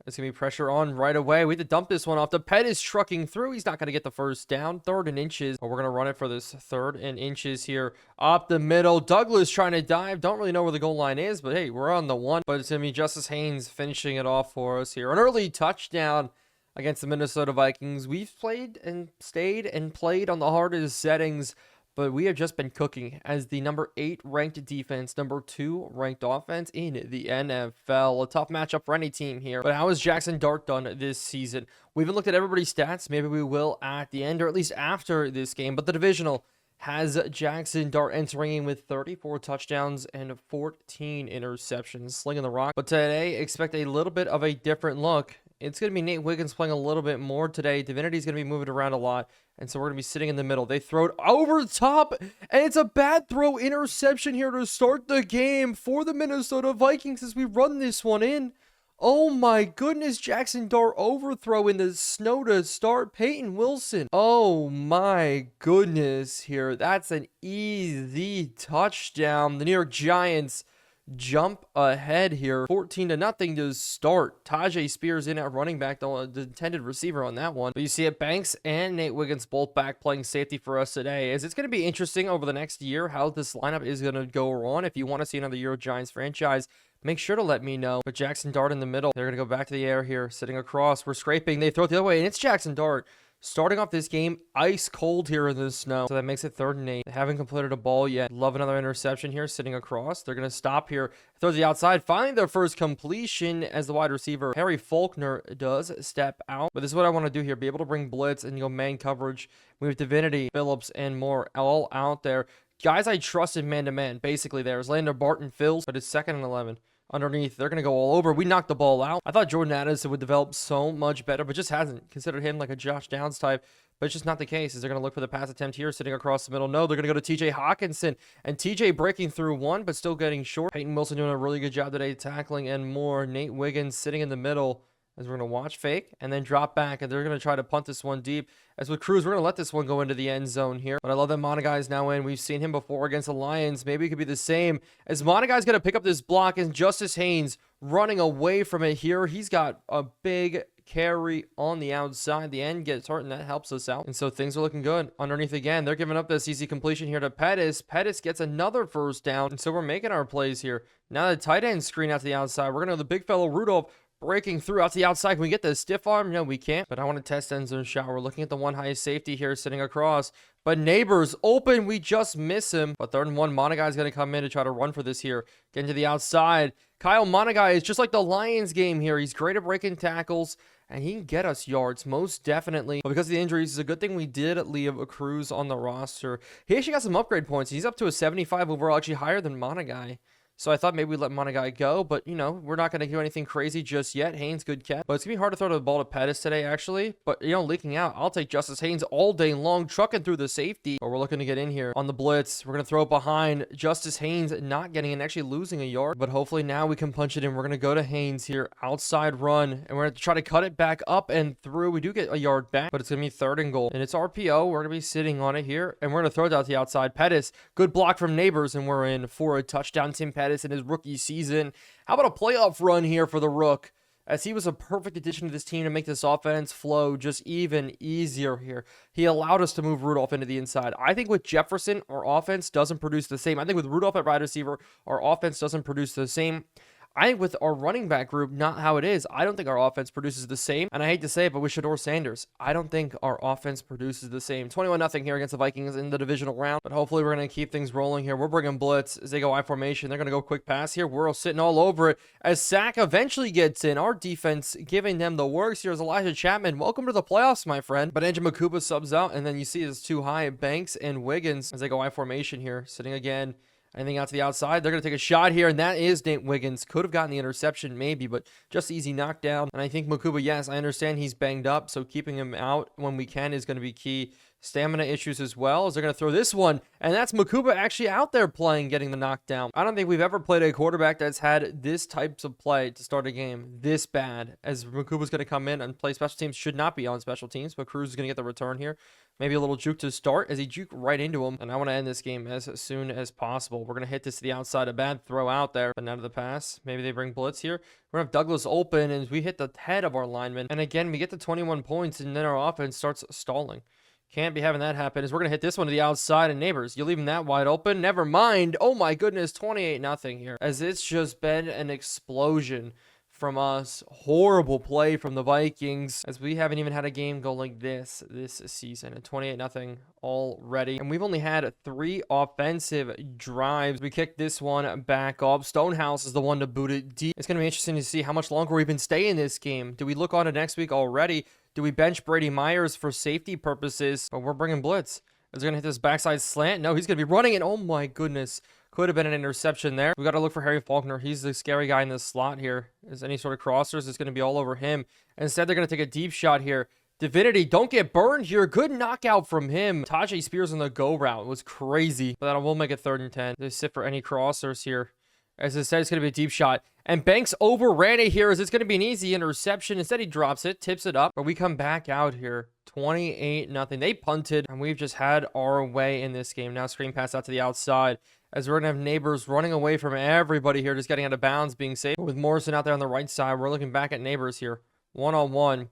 There's going to be pressure on right away. We have to dump this one off. The Pettis trucking through. He's not going to get the first down. 3rd and inches. But we're going to run it for this 3rd and inches here. Up the middle. Douglas trying to dive. Don't really know where the goal line is, but hey, we're on the 1. But it's going to be Justice Haynes finishing it off for us here. An early touchdown against the Minnesota Vikings. We've played and stayed and played on the hardest settings, but we have just been cooking as the number 8 ranked defense, number 2 ranked offense in the NFL. A tough matchup for any team here. But how has Jackson Dart done this season? We haven't looked at everybody's stats. Maybe we will at the end, or at least after this game. But the divisional has Jackson Dart entering in with 34 touchdowns and 14 interceptions, slinging the rock. But today, expect a little bit of a different look. It's going to be Nate Wiggins playing a little bit more today. Divinity is going to be moving around a lot, and so we're going to be sitting in the middle. They throw it over the top, and it's a bad throw interception here to start the game for the Minnesota Vikings as we run this one in. Oh my goodness, Jackson Dart overthrow in the snow to start. Peyton Wilson. Oh my goodness here. That's an easy touchdown. The New York Giants jump ahead here, 14-0 to start. Tajay Spears in at running back, the intended receiver on that one. But you see it, Banks and Nate Wiggins both back playing safety for us today. As it's going to be interesting over the next year how this lineup is going to go on. If you want to see another year of Giants franchise, make sure to let me know. But Jackson Dart in the middle. They're going to go back to the air here, sitting across. We're scraping. They throw it the other way, and it's Jackson Dart starting off this game ice cold here in the snow. So that makes it 3rd and 8. They haven't completed a ball yet. Love another interception here, sitting across. They're going to stop here. Throw to the outside. Finally, their first completion as the wide receiver, Harry Faulkner, does step out. But this is what I want to do here. Be able to bring blitz and go man coverage. We have Divinity, Phillips, and more all out there. Guys I trusted man-to-man, basically there. Is Lander Barton Phils, but it's 2nd and 11. Underneath, they're going to go all over. We knocked the ball out. I thought Jordan Addison would develop so much better, but just hasn't. Considered him like a Josh Downs type, but it's just not the case. They're going to look for the pass attempt here, sitting across the middle. No, they're going to go to TJ Hawkinson, and TJ breaking through one, but still getting short. Peyton Wilson doing a really good job today tackling and more. Nate Wiggins sitting in the middle as we're going to watch fake and then drop back, and they're going to try to punt this one deep. As with Cruz, we're going to let this one go into the end zone here. But I love that Monagai is now in. We've seen him before against the Lions. Maybe it could be the same. As Monagai's going to pick up this block, and Justice Haynes running away from it here. He's got a big carry on the outside. The end gets hurt, and that helps us out. And so things are looking good. Underneath again, they're giving up this easy completion here to Pettis. Pettis gets another first down. And so we're making our plays here. Now the tight end screen out to the outside. We're going to have the big fellow Rudolph breaking through out to the outside. Can we get the stiff arm? No, we can't. But I want to test end zone shot. We're looking at the one highest safety here sitting across. But Neighbors open. We just miss him. But 3rd and 1. Monagai is going to come in to try to run for this here. Getting to the outside. Kyle Monagai is just like the Lions game here. He's great at breaking tackles, and he can get us yards, most definitely. But because of the injuries, it's a good thing we did leave a Cruz on the roster. He actually got some upgrade points. He's up to a 75 overall, actually higher than Monagai. So I thought maybe we'd let Monagai go, but, you know, we're not going to do anything crazy just yet. Haynes, good catch. But it's going to be hard to throw the ball to Pettis today, actually. But, you know, leaking out, I'll take Justice Haynes all day long, trucking through the safety. But we're looking to get in here on the blitz. We're going to throw it behind. Justice Haynes not getting in, actually losing a yard. But hopefully now we can punch it in. We're going to go to Haynes here, outside run. And we're going to try to cut it back up and through. We do get a yard back, but it's going to be 3rd and goal. And it's RPO. We're going to be sitting on it here. And we're going to throw it out to the outside. Pettis, good block from Neighbors. And we're in for a touchdown. Tim Pettis in his rookie season. How about a playoff run here for the Rook, as he was a perfect addition to this team to make this offense flow just even easier here. He allowed us to move Rudolph into the inside. I think with Jefferson, our offense doesn't produce the same. I think with Rudolph at wide receiver, our offense doesn't produce the same. I think with our running back group, not how it is. I don't think our offense produces the same. And I hate to say it, but with Shedeur Sanders, I don't think our offense produces the same. 21-0 here against the Vikings in the divisional round. But hopefully we're going to keep things rolling here. We're bringing blitz as they go I formation. They're going to go quick pass here. We're sitting all over it as Sack eventually gets in. Our defense giving them the works here is Elijah Chapman. Welcome to the playoffs, my friend. But Andrew Makuba subs out, and then you see it's too high. Banks and Wiggins as they go I formation here. Sitting again. Anything out to the outside, they're going to take a shot here, and that is Nate Wiggins. Could have gotten the interception maybe, but just easy knockdown. And I think Makuba, yes, I understand he's banged up, so keeping him out when we can is going to be key. Stamina issues as well, as they're going to throw this one, and that's Makuba actually out there playing, getting the knockdown. I don't think we've ever played a quarterback that's had this types of play to start a game this bad, as Makuba's going to come in and play special teams. Should not be on special teams, but Cruz is going to get the return here. Maybe a little juke to start as he juke right into him. And I want to end this game as soon as possible. We're going to hit this to the outside. A bad throw out there, but none of the pass. Maybe they bring blitz here. We're going to have Douglas open, and we hit the head of our lineman. And again, we get to 21 points, and then our offense starts stalling. Can't be having that happen. As we're going to hit this one to the outside, and Neighbors, you're leaving that wide open. Never mind. Oh my goodness, 28-0 here. As it's just been an explosion from us. Horrible play from the Vikings, as we haven't even had a game go like this season. At 28-0 already. And we've only had 3 offensive drives. We kicked this one back up. Stonehouse is the one to boot it deep. It's going to be interesting to see how much longer we can stay in this game. Do we look on to next week already? Do we bench Brady Myers for safety purposes? But we're bringing blitz. Is he going to hit this backside slant? No, he's going to be running it. Oh my goodness. Could have been an interception there. We got to look for Harry Faulkner. He's the scary guy in this slot here. Is any sort of crossers? It's going to be all over him. Instead, they're going to take a deep shot here. Divinity, don't get burned here. Good knockout from him. Tajay Spears on the go route was crazy. But that will make it 3rd and 10. They sit for any crossers here. As I said, it's going to be a deep shot. And Banks overran it here, as it's going to be an easy interception. Instead, he drops it, tips it up. But we come back out here. 28-0. They punted, and we've just had our way in this game. Now screen pass out to the outside, as we're going to have Neighbors running away from everybody here, just getting out of bounds, being safe. With Morrison out there on the right side, we're looking back at Neighbors here. One-on-one.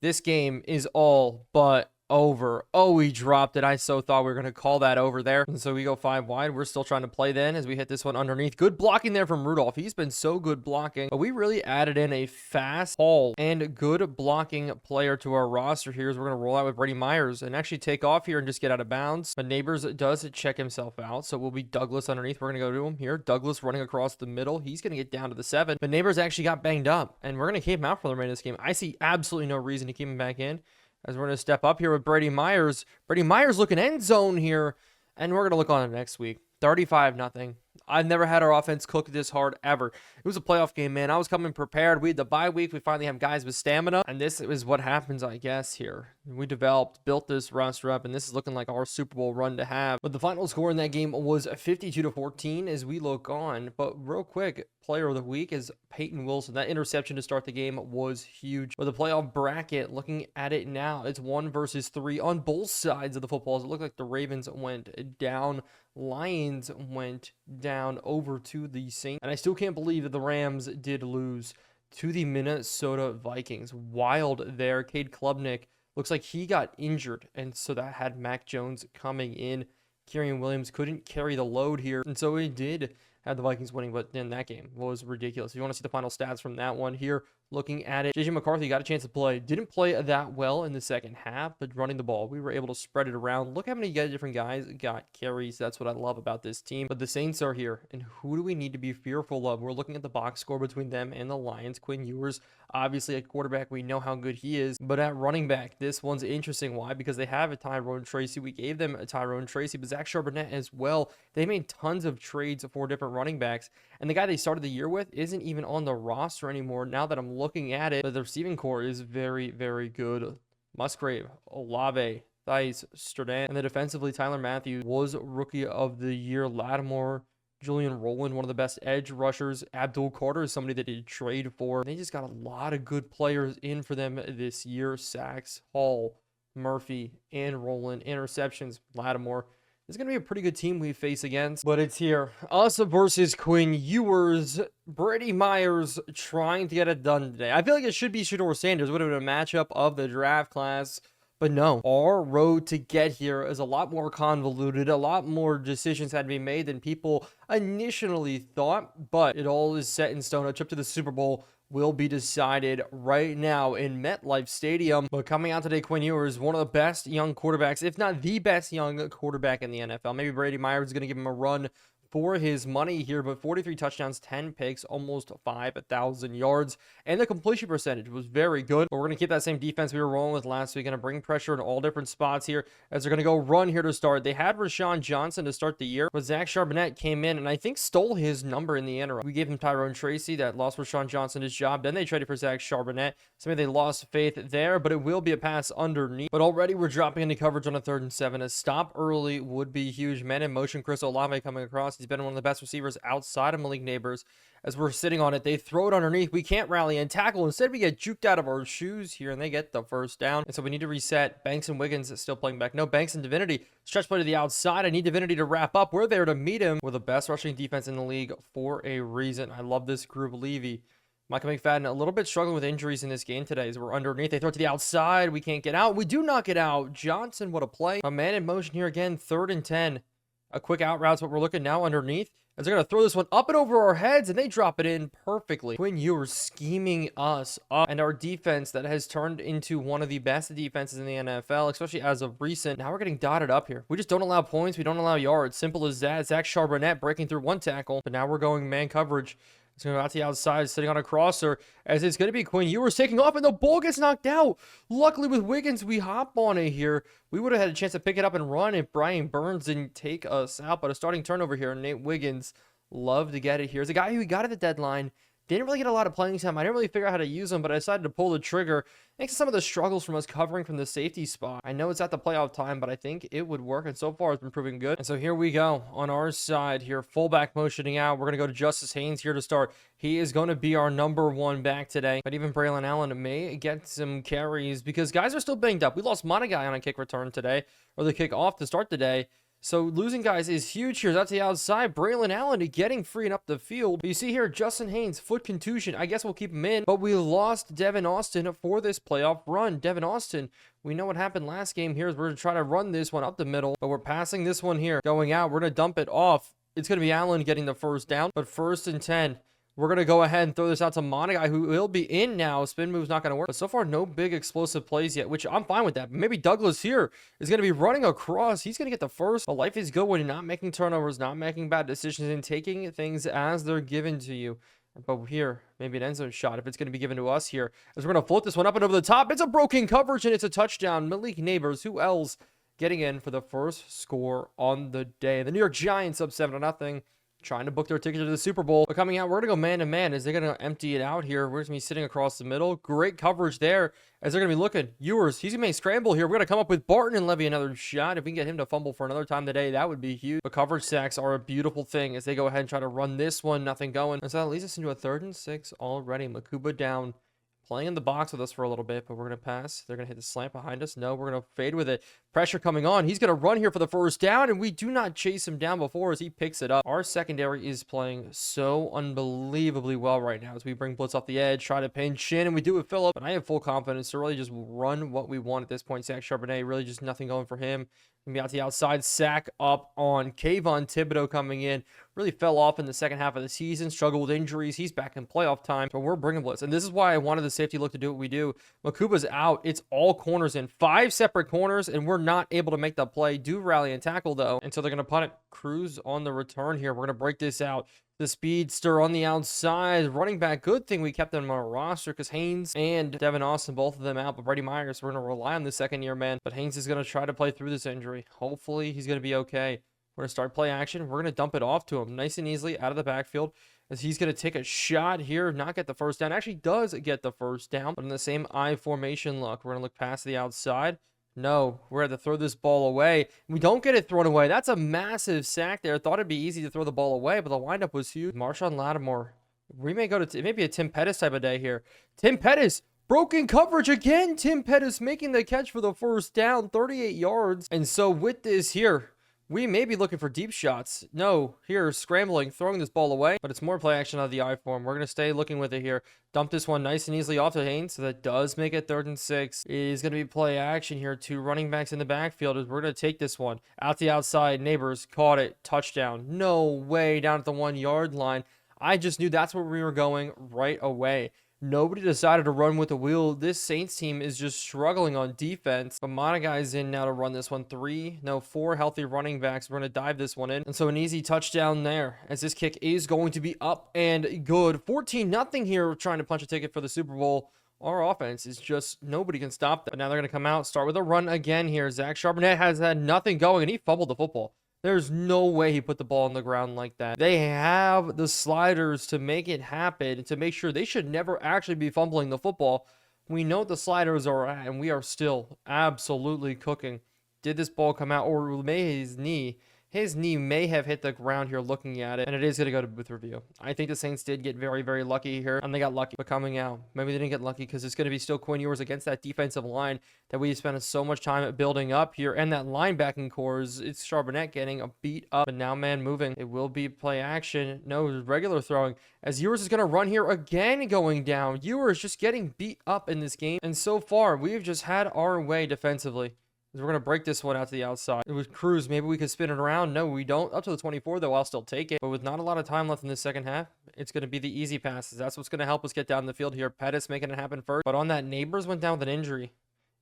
This game is all but over. Oh, he dropped it. I so thought we were going to call that over there. And so we go 5 wide. We're still trying to play then as we hit this one underneath. Good blocking there from Rudolph. He's been so good blocking. But we really added in a fast haul and good blocking player to our roster here, as we're going to roll out with Brady Myers and actually take off here and just get out of bounds. But Neighbors does check himself out. So we'll be Douglas underneath. We're going to go to him here. Douglas running across the middle. He's going to get down to the 7. But Neighbors actually got banged up, and we're going to keep him out for the remainder of this game. I see absolutely no reason to keep him back in, as we're going to step up here with Brady Myers. Brady Myers looking end zone here, and we're going to look on it next week. 35-0. I've never had our offense cook this hard ever. It was a playoff game, man. I was coming prepared. We had the bye week. We finally have guys with stamina. And this is what happens, I guess, here. We built this roster up, and this is looking like our Super Bowl run to have. But the final score in that game was 52-14 as we look on. But real quick, player of the week is Peyton Wilson. That interception to start the game was huge. With the playoff bracket, looking at it now, it's 1 versus 3 on both sides of the footballs. It looked like the Ravens went down. Lions went down over to the Saints. And I still can't believe that the Rams did lose to the Minnesota Vikings. Wild there. Cade Klubnik looks like he got injured. And so that had Mac Jones coming in. Kyren Williams couldn't carry the load here. And so it did have the Vikings winning, but then that game was ridiculous. If you want to see the final stats from that one here, looking at it, JJ McCarthy got a chance to play. Didn't play that well in the second half, but running the ball, we were able to spread it around. Look how many different guys got carries. That's what I love about this team. But the Saints are here, and who do we need to be fearful of? We're looking at the box score between them and the Lions. Quinn Ewers, obviously at quarterback, we know how good he is. But at running back, this one's interesting. Why? Because they have a Tyrone Tracy. We gave them a Tyrone Tracy, but Zach Charbonnet as well. They made tons of trades for different running backs, and the guy they started the year with isn't even on the roster anymore. Now that I'm looking at it, but the receiving core is very, very good. Musgrave, Olave, Theis, Sturdant, and then defensively, Tyler Matthews was Rookie of the Year. Lattimore, Julian Rowland, one of the best edge rushers. Abdul Carter is somebody that did trade for. They just got a lot of good players in for them this year. Sacks, Hall, Murphy, and Rowland. Interceptions, Lattimore. It's going to be a pretty good team we face against, but it's here. Us versus Quinn Ewers. Brady Myers trying to get it done today. I feel like it should be Shedeur Sanders. Would have been a matchup of the draft class, but no. Our road to get here is a lot more convoluted. A lot more decisions had to be made than people initially thought, but it all is set in stone. A trip to the Super Bowl will be decided right now in MetLife Stadium. But coming out today, Quinn Ewers, one of the best young quarterbacks, if not the best young quarterback in the NFL. Maybe Brady Myers is going to give him a run for his money here, but 43 touchdowns, 10 picks, almost 5,000 yards, and the completion percentage was very good. But we're going to keep that same defense we were rolling with last week. Going to bring pressure in all different spots here as they're going to go run here to start. They had Rashawn Johnson to start the year, but Zach Charbonnet came in and I think stole his number in the interim. We gave him Tyrone Tracy that lost Rashawn Johnson his job. Then they traded for Zach Charbonnet. So maybe they lost faith there, but it will be a pass underneath. But already we're dropping into coverage on a 3rd and 7. A stop early would be huge. Man in motion, Chris Olave coming across. He's been one of the best receivers outside of Malik Neighbors. As we're sitting on it, they throw it underneath. We can't rally and tackle. Instead, we get juked out of our shoes here, and they get the first down. And so we need to reset. Banks and Wiggins is still playing back. No, Banks and Divinity. Stretch play to the outside. I need Divinity to wrap up. We're there to meet him with the best rushing defense in the league for a reason. I love this group. Levy, Micah McFadden, a little bit struggling with injuries in this game today as we're underneath. They throw it to the outside. We can't get out. We do not get out. Johnson, what a play. A man in motion here again, 3rd and 10. A quick out route's what we're looking now underneath. As they're going to throw this one up and over our heads, and they drop it in perfectly. Quinn Ewers scheming us up, and our defense that has turned into one of the best defenses in the NFL, especially as of recent. Now we're getting dotted up here. We just don't allow points. We don't allow yards. Simple as that. Zach Charbonnet breaking through one tackle, but now we're going man coverage. It's going to go out to the outside, sitting on a crosser, as it's going to be Quinn Ewers taking off, and the ball gets knocked out. Luckily with Wiggins, we hop on it here. We would have had a chance to pick it up and run if Brian Burns didn't take us out, but a starting turnover here. Nate Wiggins, love to get it here. It's a guy who we got at the deadline. Didn't really get a lot of playing time. I didn't really figure out how to use him, but I decided to pull the trigger. Thanks to some of the struggles from us covering from the safety spot. I know it's at the playoff time, but I think it would work, and so far it's been proving good. And so here we go on our side here. Fullback motioning out. We're going to go to Justice Haynes here to start. He is going to be our number 1 back today, but even Braylon Allen may get some carries because guys are still banged up. We lost Monagai on a kick return today, or the kick off to start the day. So losing guys is huge here. That's the outside. Braylon Allen getting free and up the field. But you see here, Justin Haynes, foot contusion. I guess we'll keep him in. But we lost Devin Austin for this playoff run. Devin Austin, we know what happened last game here. Is we're going to try to run this one up the middle. But we're passing this one here. Going out. We're going to dump it off. It's going to be Allen getting the first down. But 1st and 10. We're going to go ahead and throw this out to Monagai, who will be in now. Spin move's not going to work. But so far, no big explosive plays yet, which I'm fine with that. But maybe Douglas here is going to be running across. He's going to get the first. But life is good when you're not making turnovers, not making bad decisions, and taking things as they're given to you. But here, maybe an end zone shot if it's going to be given to us here. As we're going to float this one up and over the top. It's a broken coverage, and it's a touchdown. Malik Neighbors, who else, getting in for the first score on the day. The New York Giants up 7-0. trying to book their ticket to the Super Bowl. But coming out, we're going to go man-to-man. Is they going to empty it out here? We're going to be sitting across the middle. Great coverage there as they're going to be looking. Ewers, he's going to make a scramble here. We're going to come up with Barton and Levy another shot. If we can get him to fumble for another time today, that would be huge. But coverage sacks are a beautiful thing as they go ahead and try to run this one. Nothing going. And so that leads us into a 3rd and 6 already. Makuba down. Playing in the box with us for a little bit, but we're going to pass. They're going to hit the slant behind us. No, we're going to fade with it. Pressure coming on. He's going to run here for the first down, and we do not chase him down before as he picks it up. Our secondary is playing so unbelievably well right now as we bring blitz off the edge, try to pinch in, and we do with Phillip. But I have full confidence to really just run what we want at this point. Zach Charbonnet, really just nothing going for him. Gonna be out to the outside, sack up on Kayvon Thibodeau coming in. Really fell off in the second half of the season, struggled with injuries. He's back in playoff time, but we're bringing blitz. And this is why I wanted the safety look to do what we do. Makuba's out. It's all corners in 5 separate corners, and we're not able to make the play. Do rally and tackle, though. And so they're going to punt it. Cruz on the return here. We're going to break this out. The speedster on the outside. Running back. Good thing we kept them on our roster because Haynes and Devin Austin, both of them out. But Brady Myers, we're going to rely on the second-year man. But Haynes is going to try to play through this injury. Hopefully, he's going to be okay. We're going to start play action. We're going to dump it off to him nice and easily out of the backfield as he's going to take a shot here, not get the first down. Actually does get the first down, but in the same I formation look. We're going to look past the outside. No, we're going to throw this ball away. We don't get it thrown away. That's a massive sack there. Thought it'd be easy to throw the ball away, but the windup was huge. Marshawn Lattimore. We may go to maybe a Tim Pettis type of day here. Tim Pettis. Broken coverage again. Tim Pettis making the catch for the first down, 38 yards. And so with this here, we may be looking for deep shots. No, here, scrambling, throwing this ball away, but it's more play action out of the I form. We're going to stay looking with it here. Dump this one nice and easily off to Haynes, so that does make it 3rd and 6. It is going to be play action here. 2 running backs in the backfield. We're going to take this one. Out the outside, Neighbors caught it. Touchdown. No way, down at the 1-yard line. I just knew that's where we were going right away. Nobody decided to run with the wheel. This Saints team is just struggling on defense. But Monagai's in now to run this one. 4 healthy running backs. We're going to dive this one in. And so an easy touchdown there as this kick is going to be up and good. 14-0 here trying to punch a ticket for the Super Bowl. Our offense is just, nobody can stop that. But now they're going to come out, start with a run again here. Zach Charbonnet has had nothing going, and he fumbled the football. There's no way he put the ball on the ground like that. They have the sliders to make it happen, to make sure they should never actually be fumbling the football. We know what the sliders are at, and we are still absolutely cooking. Did this ball come out, or may his knee? His knee may have hit the ground here looking at it, and it is going to go to booth review. I think the Saints did get very, very lucky here, and they got lucky. But coming out, maybe they didn't get lucky because it's going to be still Quinn Ewers against that defensive line that we spent so much time at building up here, and that linebacking core it's Charbonnet getting a beat up, but now man moving. It will be play action, no regular throwing, as Ewers is going to run here again going down. Ewers just getting beat up in this game, and so far, we've just had our way defensively. We're going to break this one out to the outside. It was Cruz. Maybe we could spin it around. No, we don't. Up to the 24, though, I'll still take it. But with not a lot of time left in this second half, it's going to be the easy passes. That's what's going to help us get down the field here. Pettis making it happen first. But on that, Neighbors went down with an injury.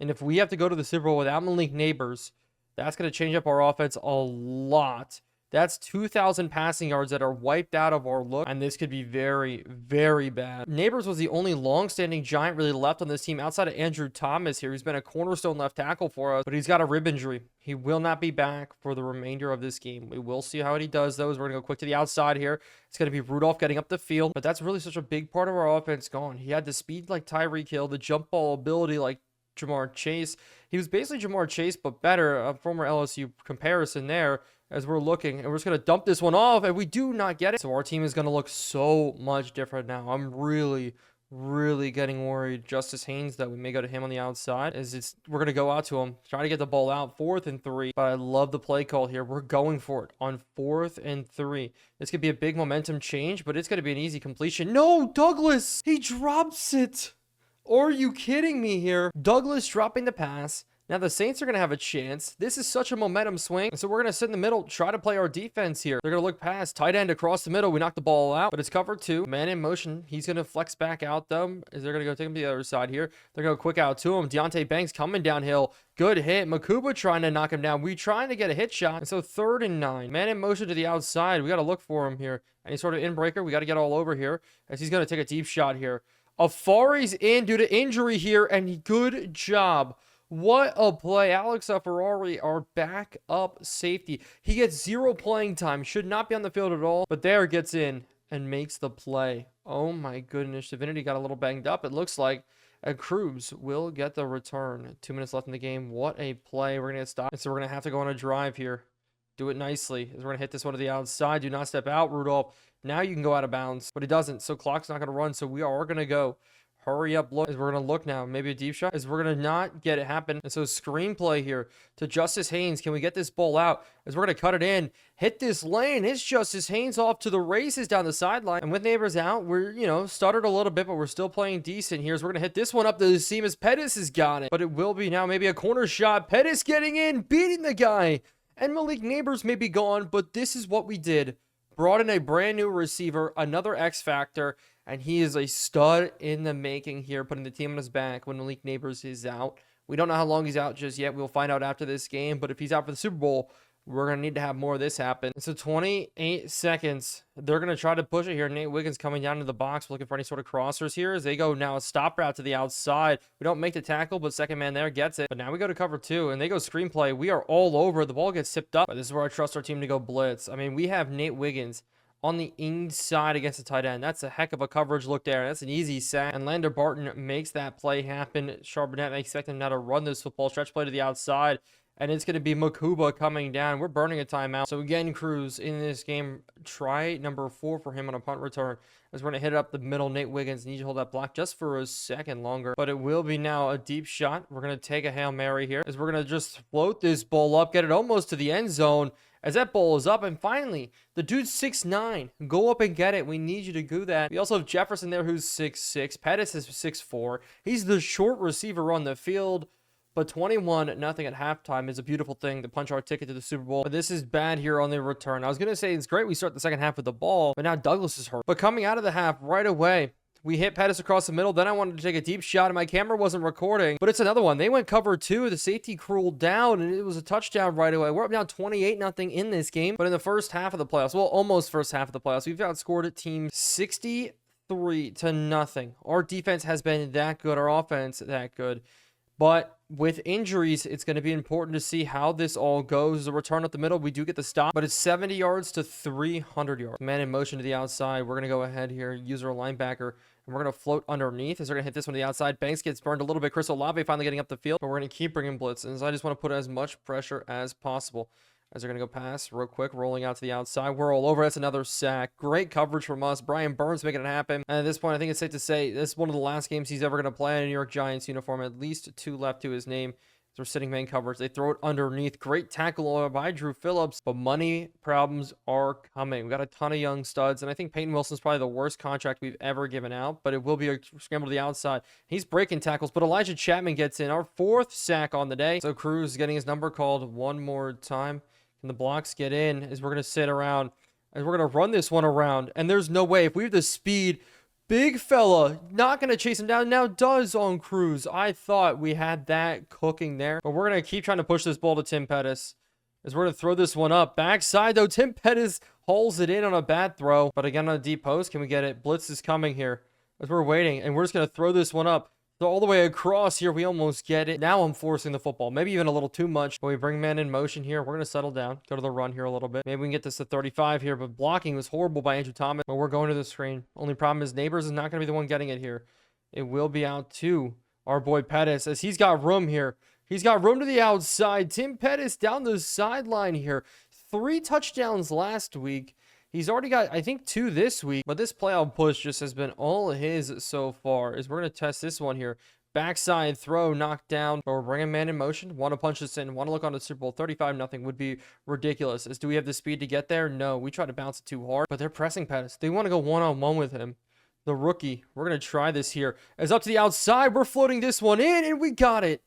And if we have to go to the Super Bowl without Malik Neighbors, that's going to change up our offense a lot. That's 2,000 passing yards that are wiped out of our look, and this could be very, very bad. Neighbors was the only long-standing Giant really left on this team outside of Andrew Thomas here, who's been a cornerstone left tackle for us, but he's got a rib injury. He will not be back for the remainder of this game. We will see how he does, though, as we're going to go quick to the outside here. It's going to be Rudolph getting up the field, but that's really such a big part of our offense gone. He had the speed like Tyreek Hill, the jump ball ability like Jamar Chase. He was basically Jamar Chase, but better. A former LSU comparison there as we're looking. And we're just going to dump this one off, and we do not get it. So our team is going to look so much different now. I'm really getting worried. Justice Haynes, that we may go to him on the outside, as we're going to go out to him, try to get the ball out, 4th and 3. But I love the play call here. We're going for it on 4th and 3. This could be a big momentum change, but it's going to be an easy completion. No, Douglas! He drops it! Are you kidding me here? Douglas dropping the pass. Now the Saints are going to have a chance. This is such a momentum swing. So we're going to sit in the middle, try to play our defense here. They're going to look past, tight end across the middle. We knock the ball out, but it's cover 2. Man in motion. He's going to flex back out, though, as they're going to go take him to the other side here. They're going to go quick out to him. Deontay Banks coming downhill. Good hit. Makuba trying to knock him down. We trying to get a hit shot. And so 3rd and 9. Man in motion to the outside. We got to look for him here. Any sort of in-breaker. We got to get all over here as he's going to take a deep shot here. Afari's in due to injury here, and good job What a play. Alex Ferrari, our backup safety. He gets 0 playing time. Should not be on the field at all. But there, gets in and makes the play. Oh my goodness. Divinity got a little banged up, it looks like. And Cruz will get the return. 2 minutes left in the game. What a play. We're going to get stopped. And so we're going to have to go on a drive here. Do it nicely. As we're going to hit this one to the outside. Do not step out, Rudolph. Now you can go out of bounds. But he doesn't. So clock's not going to run. So we are going to go. Hurry up, look, as we're going to look now. Maybe a deep shot, as we're going to not get it happen. And so screenplay here to Justice Haynes. Can we get this ball out? As we're going to cut it in, hit this lane. It's Justice Haynes off to the races down the sideline. And with neighbors out, we're, stuttered a little bit, but we're still playing decent here. So we're going to hit this one up to the seam as Pettis has got it. But it will be now maybe a corner shot. Pettis getting in, beating the guy. And Malik Neighbors may be gone, but this is what we did. Brought in a brand new receiver, another X factor, and he is a stud in the making here, putting the team on his back when Malik Neighbors is out. We don't know how long he's out just yet. We'll find out after this game, but if he's out for the Super Bowl, we're going to need to have more of this happen. So 28 seconds. They're going to try to push it here. Nate Wiggins coming down to the box, looking for any sort of crossers here as they go now a stop route to the outside. We don't make the tackle, but second man there gets it. But now we go to cover 2, and they go screenplay. We are all over. The ball gets tipped up. But this is where I trust our team to go blitz. I mean, we have Nate Wiggins on the inside against the tight end. That's a heck of a coverage look there. That's an easy sack. And Lander Barton makes that play happen. Charbonnet, I expect him now to run this football. Stretch play to the outside. And it's going to be Makuba coming down. We're burning a timeout. So again, Cruz in this game, try number 4 for him on a punt return. As we're going to hit it up the middle. Nate Wiggins needs to hold that block just for a second longer. But it will be now a deep shot. We're going to take a Hail Mary here. As we're going to just float this ball up, get it almost to the end zone. As that ball is up, and finally, the dude's 6'9". Go up and get it. We need you to do that. We also have Jefferson there who's 6'6". Pettis is 6'4". He's the short receiver on the field. But 21-0 at halftime is a beautiful thing to punch our ticket to the Super Bowl. But this is bad here on the return. I was going to say it's great we start the second half with the ball, but now Douglas is hurt. But coming out of the half right away, we hit Pettis across the middle. Then I wanted to take a deep shot, and my camera wasn't recording. But it's another one. They went cover 2. The safety crawled down, and it was a touchdown right away. We're up now 28-0 in this game. But in the first half of the playoffs, well, almost first half of the playoffs, we've outscored a team 63-0. Our defense has been that good. Our offense that good. But with injuries, it's going to be important to see how this all goes. The return up the middle, we do get the stop, but it's 70 yards to 300 yards. Man in motion to the outside. We're going to go ahead here, use our linebacker, and we're going to float underneath as they're going to hit this one to the outside. Banks gets burned a little bit. Chris Olave finally getting up the field, but we're going to keep bringing blitzes. I just want to put as much pressure as possible. As they're going to go pass real quick, rolling out to the outside. We're all over. That's another sack. Great coverage from us. Brian Burns making it happen. And at this point, I think it's safe to say this is one of the last games he's ever going to play in a New York Giants uniform. At least 2 left to his name. They're sitting man coverage. They throw it underneath. Great tackle by Drew Phillips. But money problems are coming. We got a ton of young studs. And I think Peyton Wilson's probably the worst contract we've ever given out. But it will be a scramble to the outside. He's breaking tackles. But Elijah Chapman gets in. Our 4th sack on the day. So Cruz is getting his number called one more time. And the blocks get in as we're going to sit around. As we're going to run this one around. And there's no way. If we have the speed... Big fella, not going to chase him down, now does on Cruz. I thought we had that cooking there. But we're going to keep trying to push this ball to Tim Pettis. As we're going to throw this one up. Backside, though, Tim Pettis hauls it in on a bad throw. But again, on a deep post, can we get it? Blitz is coming here. As we're waiting, and we're just going to throw this one up. So all the way across here, we almost get it. Now I'm forcing the football. Maybe even a little too much. But we bring man in motion here. We're going to settle down. Go to the run here a little bit. Maybe we can get this to 35 here. But blocking was horrible by Andrew Thomas. But we're going to the screen. Only problem is Neighbors is not going to be the one getting it here. It will be out to our boy Pettis as he's got room here. He's got room to the outside. Tim Pettis down the sideline here. 3 touchdowns last week. He's already got, I think, 2 this week. But this playoff push just has been all his so far. As we're going to test this one here. Backside throw, knocked down. But we're bringing man in motion. Want to punch this in. Want to look on the Super Bowl. 35-0 would be ridiculous. As do we have the speed to get there? No. We try to bounce it too hard. But they're pressing Pettis. They want to go one-on-one with him. The rookie. We're going to try this here. As up to the outside. We're floating this one in. And we got it.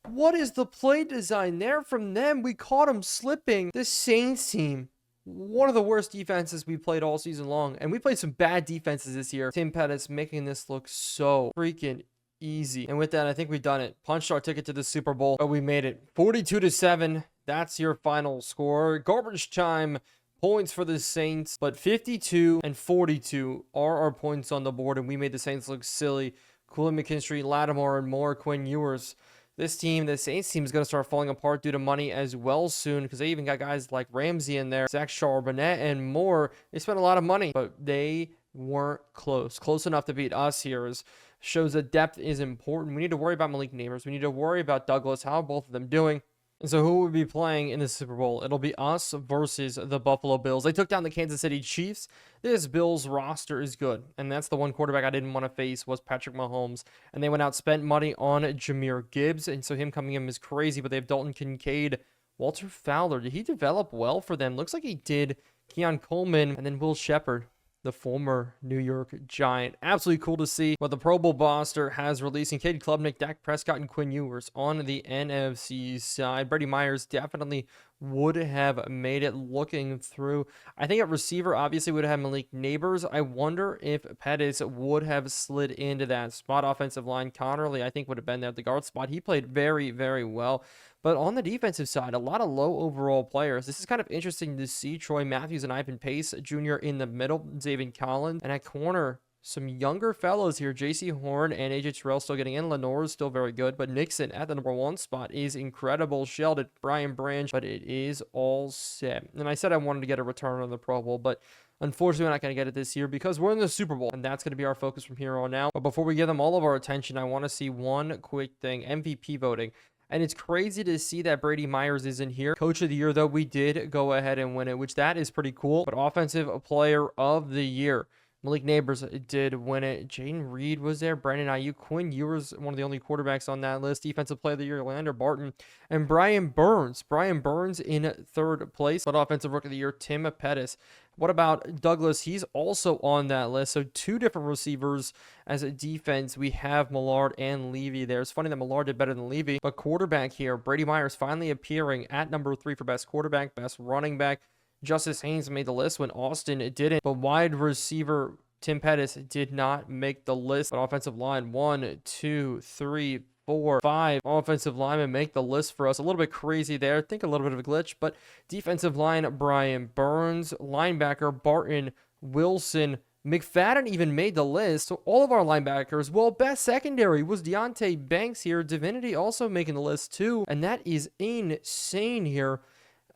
What is the play design there from them? We caught him slipping. This Saints team. One of the worst defenses we played all season long. And we played some bad defenses this year. Tim Pettis making this look so freaking easy. And with that, I think we've done it. Punched our ticket to the Super Bowl. But we made it. 42-7. That's your final score. Garbage time. Points for the Saints. But 52 and 42 are our points on the board. And we made the Saints look silly. Cooley McKinstry, Lattimore, and more. Quinn Ewers. This team, the Saints team, is going to start falling apart due to money as well soon, because they even got guys like Ramsey in there, Zach Charbonnet, and more. They spent a lot of money, but they weren't close enough to beat us here. Shows that depth is important. We need to worry about Malik Neighbors. We need to worry about Douglas. How are both of them doing? And so who will be playing in the Super Bowl? It'll be us versus the Buffalo Bills. They took down the Kansas City Chiefs. This Bills roster is good. And that's the one quarterback I didn't want to face was Patrick Mahomes. And they went out, spent money on Jahmyr Gibbs. And so him coming in is crazy. But they have Dalton Kincaid, Walter Fowler. Did he develop well for them? Looks like he did. Keon Coleman, and then Will Shepard, the former New York Giant. Absolutely cool to see what the Pro Bowl roster has releasing. Cade Klubnik, Dak Prescott, and Quinn Ewers on the NFC side. Brady Myers definitely would have made it looking through. I think at receiver, obviously, would have Malik Neighbors. I wonder if Pettis would have slid into that spot. Offensive line, Connerly, I think, would have been there at the guard spot. He played very, very well. But on the defensive side, a lot of low overall players. This is kind of interesting to see. Troy Matthews and Ivan Pace Jr. in the middle. David Collins. And at corner, some younger fellows here. J.C. Horn and A.J. Terrell still getting in. Lenore is still very good. But Nixon at the number 1 spot is incredible. Sheldon, Brian Branch. But it is all set. And I said I wanted to get a return on the Pro Bowl. But unfortunately, we're not going to get it this year because we're in the Super Bowl. And that's going to be our focus from here on out. But before we give them all of our attention, I want to see one quick thing. MVP voting. And it's crazy to see that Brady Myers is in here. Coach of the Year, though, we did go ahead and win it, which that is pretty cool. But Offensive Player of the Year, Malik Neighbors did win it. Jaden Reed was there. Brandon Ayuk. Quinn Ewers, one of the only quarterbacks on that list. Defensive Player of the Year, Lander Barton. And Brian Burns. Brian Burns in 3rd place. But Offensive Rookie of the Year, Tim Pettis. What about Douglas? He's also on that list. So 2 different receivers as a defense. We have Millard and Levy there. It's funny that Millard did better than Levy. But quarterback here, Brady Myers finally appearing at number 3 for best quarterback, best running back. Justice Haynes made the list when Austin didn't. But wide receiver Tim Pettis did not make the list. But offensive line, 1, 2, 3, 4, 5 offensive linemen make the list for us. A little bit crazy there. I think a little bit of a glitch. But defensive line, Brian Burns. Linebacker, Barton Wilson. McFadden even made the list. So all of our linebackers. Well, best secondary was Deontay Banks here. Divinity also making the list too. And that is insane here.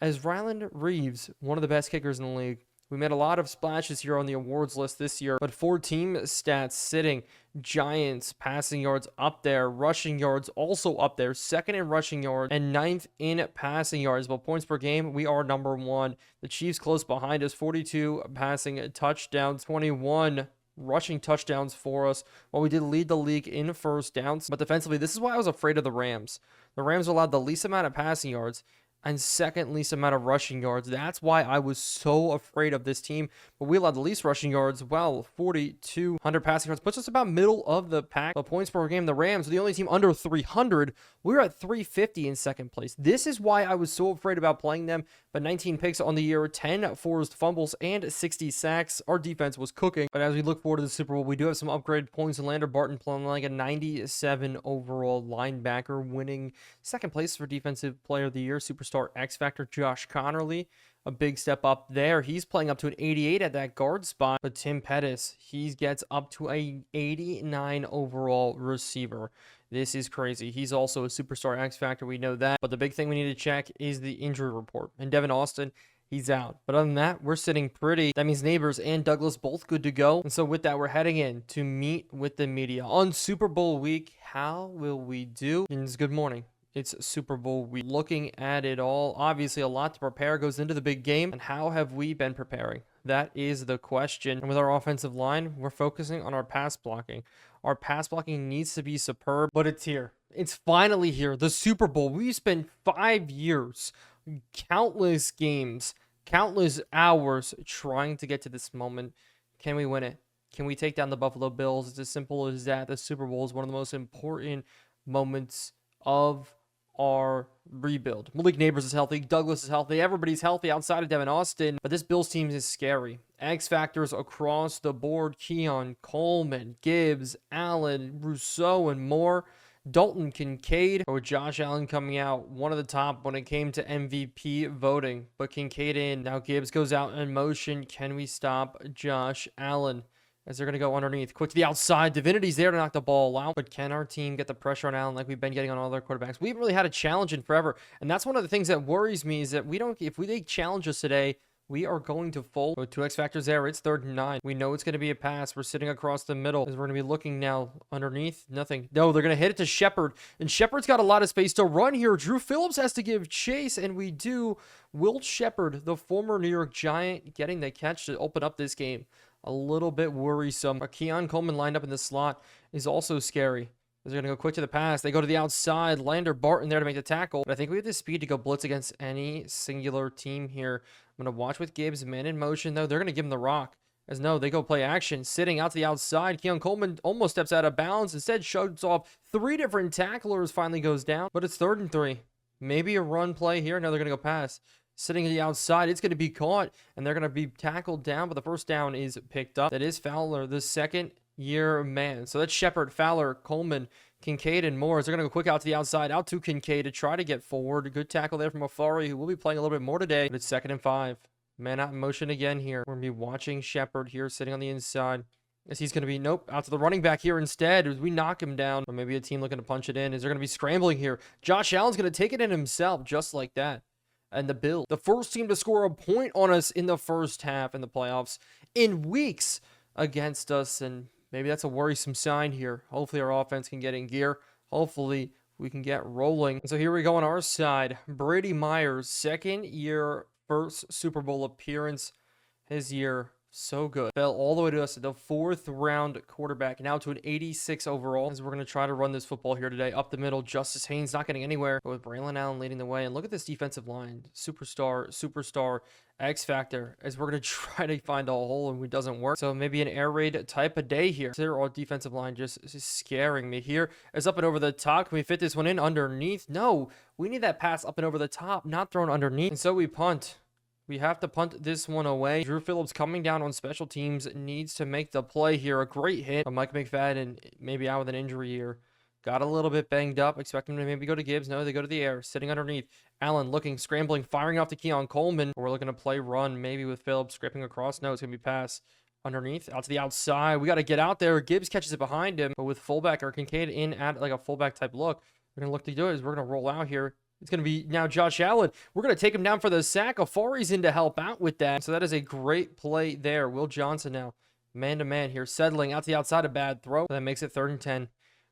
As Ryland Reeves, one of the best kickers in the league. We made a lot of splashes here on the awards list this year, but 4 team stats sitting. Giants passing yards up there, rushing yards also up there, 2nd in rushing yards and 9th in passing yards. But points per game, we are number 1. The Chiefs close behind us, 42 passing touchdowns, 21 rushing touchdowns for us. While we did lead the league in first downs, but defensively, this is why I was afraid of the Rams. The Rams allowed the least amount of passing yards and 2nd least amount of rushing yards. That's why I was so afraid of this team. But we allowed the least rushing yards. Well, 4,200 passing yards puts us about middle of the pack. But points per game, the Rams are the only team under 300. We're at 350 in 2nd place. This is why I was so afraid about playing them. But 19 picks on the year, 10 forced fumbles, and 60 sacks. Our defense was cooking. But as we look forward to the Super Bowl, we do have some upgraded points. And Lander Barton playing like a 97 overall linebacker, winning 2nd place for Defensive Player of the Year. Superstar X Factor Josh Connerly, a big step up there. He's playing up to an 88 at that guard spot. But Tim Pettis, he gets up to a 89 overall receiver. This is crazy. He's also a superstar X Factor. We know that. But the big thing we need to check is the injury report. And Devin Austin, he's out. But other than that, we're sitting pretty. That means Neighbors and Douglas both good to go. And so with that, we're heading in to meet with the media on Super Bowl week. How will we do? And it's good morning. It's Super Bowl week. Looking at it all, obviously a lot to prepare goes into the big game. And how have we been preparing? That is the question. And with our offensive line, we're focusing on our pass blocking. Our pass blocking needs to be superb, but it's here. It's finally here. The Super Bowl. We spent 5 years, countless games, countless hours trying to get to this moment. Can we win it? Can we take down the Buffalo Bills? It's as simple as that. The Super Bowl is one of the most important moments of our rebuild. Malik Neighbors is healthy. Douglas is healthy. Everybody's healthy outside of Devin Austin. But this Bills team is scary. X factors across the board. Keon Coleman, Gibbs, Allen, Rousseau, and more. Dalton Kincaid, or Josh Allen coming out one of the top when it came to MVP voting. But Kincaid in. Now Gibbs goes out in motion. Can we stop Josh Allen? as they're going to go underneath. Quick to the outside. Divinity's there to knock the ball out. But can our team get the pressure on Allen like we've been getting on all their quarterbacks? We haven't really had a challenge in forever. And that's one of the things that worries me is that if they challenge us today, we are going to fold. With 2 X factors there, it's 3rd and 9. We know it's going to be a pass. We're sitting across the middle as we're going to be looking now underneath. Nothing. No, they're going to hit it to Shepard. And Shepard's got a lot of space to run here. Drew Phillips has to give chase, and we do. Will Shepard, the former New York Giant, getting the catch to open up this game. A little bit worrisome. Keon Coleman lined up in the slot is also scary. They're going to go quick to the pass. They go to the outside. Lander Barton there to make the tackle. But I think we have the speed to go blitz against any singular team here. I'm going to watch with Gibbs. Man in motion, though. They're going to give him the rock. As no, they go play action. Sitting out to the outside. Keon Coleman almost steps out of bounds. Instead, shoves off 3 different tacklers. Finally goes down. But it's 3rd and 3. Maybe a run play here. No, they're going to go pass. Sitting at the outside. It's going to be caught. And they're going to be tackled down. But the first down is picked up. That is Fowler, the second-year man. So that's Shepard, Fowler, Coleman, Kincaid, and Moores. They're going to go quick out to the outside, out to Kincaid to try to get forward. Good tackle there from Afari, who will be playing a little bit more today. But it's 2nd and 5. Man out in motion again here. We're going to be watching Shepard here sitting on the inside. As he's going to be, nope, out to the running back here instead. As we knock him down. Or maybe a team looking to punch it in. Is they're going to be scrambling here. Josh Allen's going to take it in himself just like that. And the Bills, the first team to score a point on us in the first half in the playoffs in weeks against us. And maybe that's a worrisome sign here. Hopefully our offense can get in gear. Hopefully we can get rolling. So here we go on our side. Brady Myers, 2nd year, first Super Bowl appearance. His year, so good. Fell all the way to us at the 4th round quarterback. Now to an 86 overall. As we're going to try to run this football here today. Up the middle, Justice Haynes not getting anywhere. But with Braylon Allen leading the way. And look at this defensive line. Superstar, X Factor. As we're going to try to find a hole and it doesn't work. So maybe an air raid type of day here. Their defensive line just scaring me here. It's up and over the top. Can we fit this one in underneath? No. We need that pass up and over the top, not thrown underneath. And so we punt. We have to punt this one away. Drew Phillips coming down on special teams needs to make the play here. A great hit from Mike McFadden, maybe out with an injury here. Got a little bit banged up. Expect him to maybe go to Gibbs. No, they go to the air. Sitting underneath. Allen looking, scrambling, firing off to Keon Coleman. We're looking to play run, maybe with Phillips scraping across. No, it's going to be pass underneath, out to the outside. We got to get out there. Gibbs catches it behind him. But with fullback or Kincaid in at like a fullback type look, we're going to look to do it. We're going to roll out here. It's going to be now Josh Allen. We're going to take him down for the sack. Afari's in to help out with that. So that is a great play there. Will Johnson now man-to-man here. Settling out to the outside. A bad throw. That makes it 3rd and 10.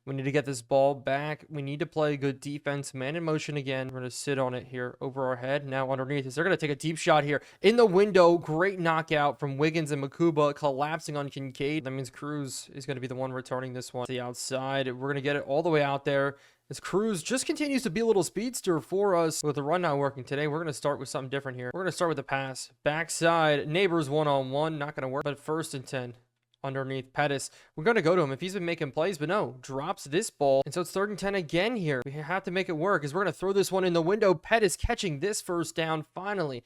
We need to get this ball back. We need to play good defense. Man in motion again. We're going to sit on it here over our head. Now underneath us. They're going to take a deep shot here. In the window. Great knockout from Wiggins and Makuba. Collapsing on Kincaid. That means Cruz is going to be the one returning this one to the outside. We're going to get it all the way out there. As Cruz just continues to be a little speedster for us. With the run not working today, we're going to start with something different here. We're going to start with the pass. Backside. Neighbors one-on-one. Not going to work. But 1st and 10. Underneath Pettis. We're going to go to him if he's been making plays, but no. Drops this ball. And so it's 3rd and 10 again here. We have to make it work as we're going to throw this one in the window. Pettis catching this first down finally.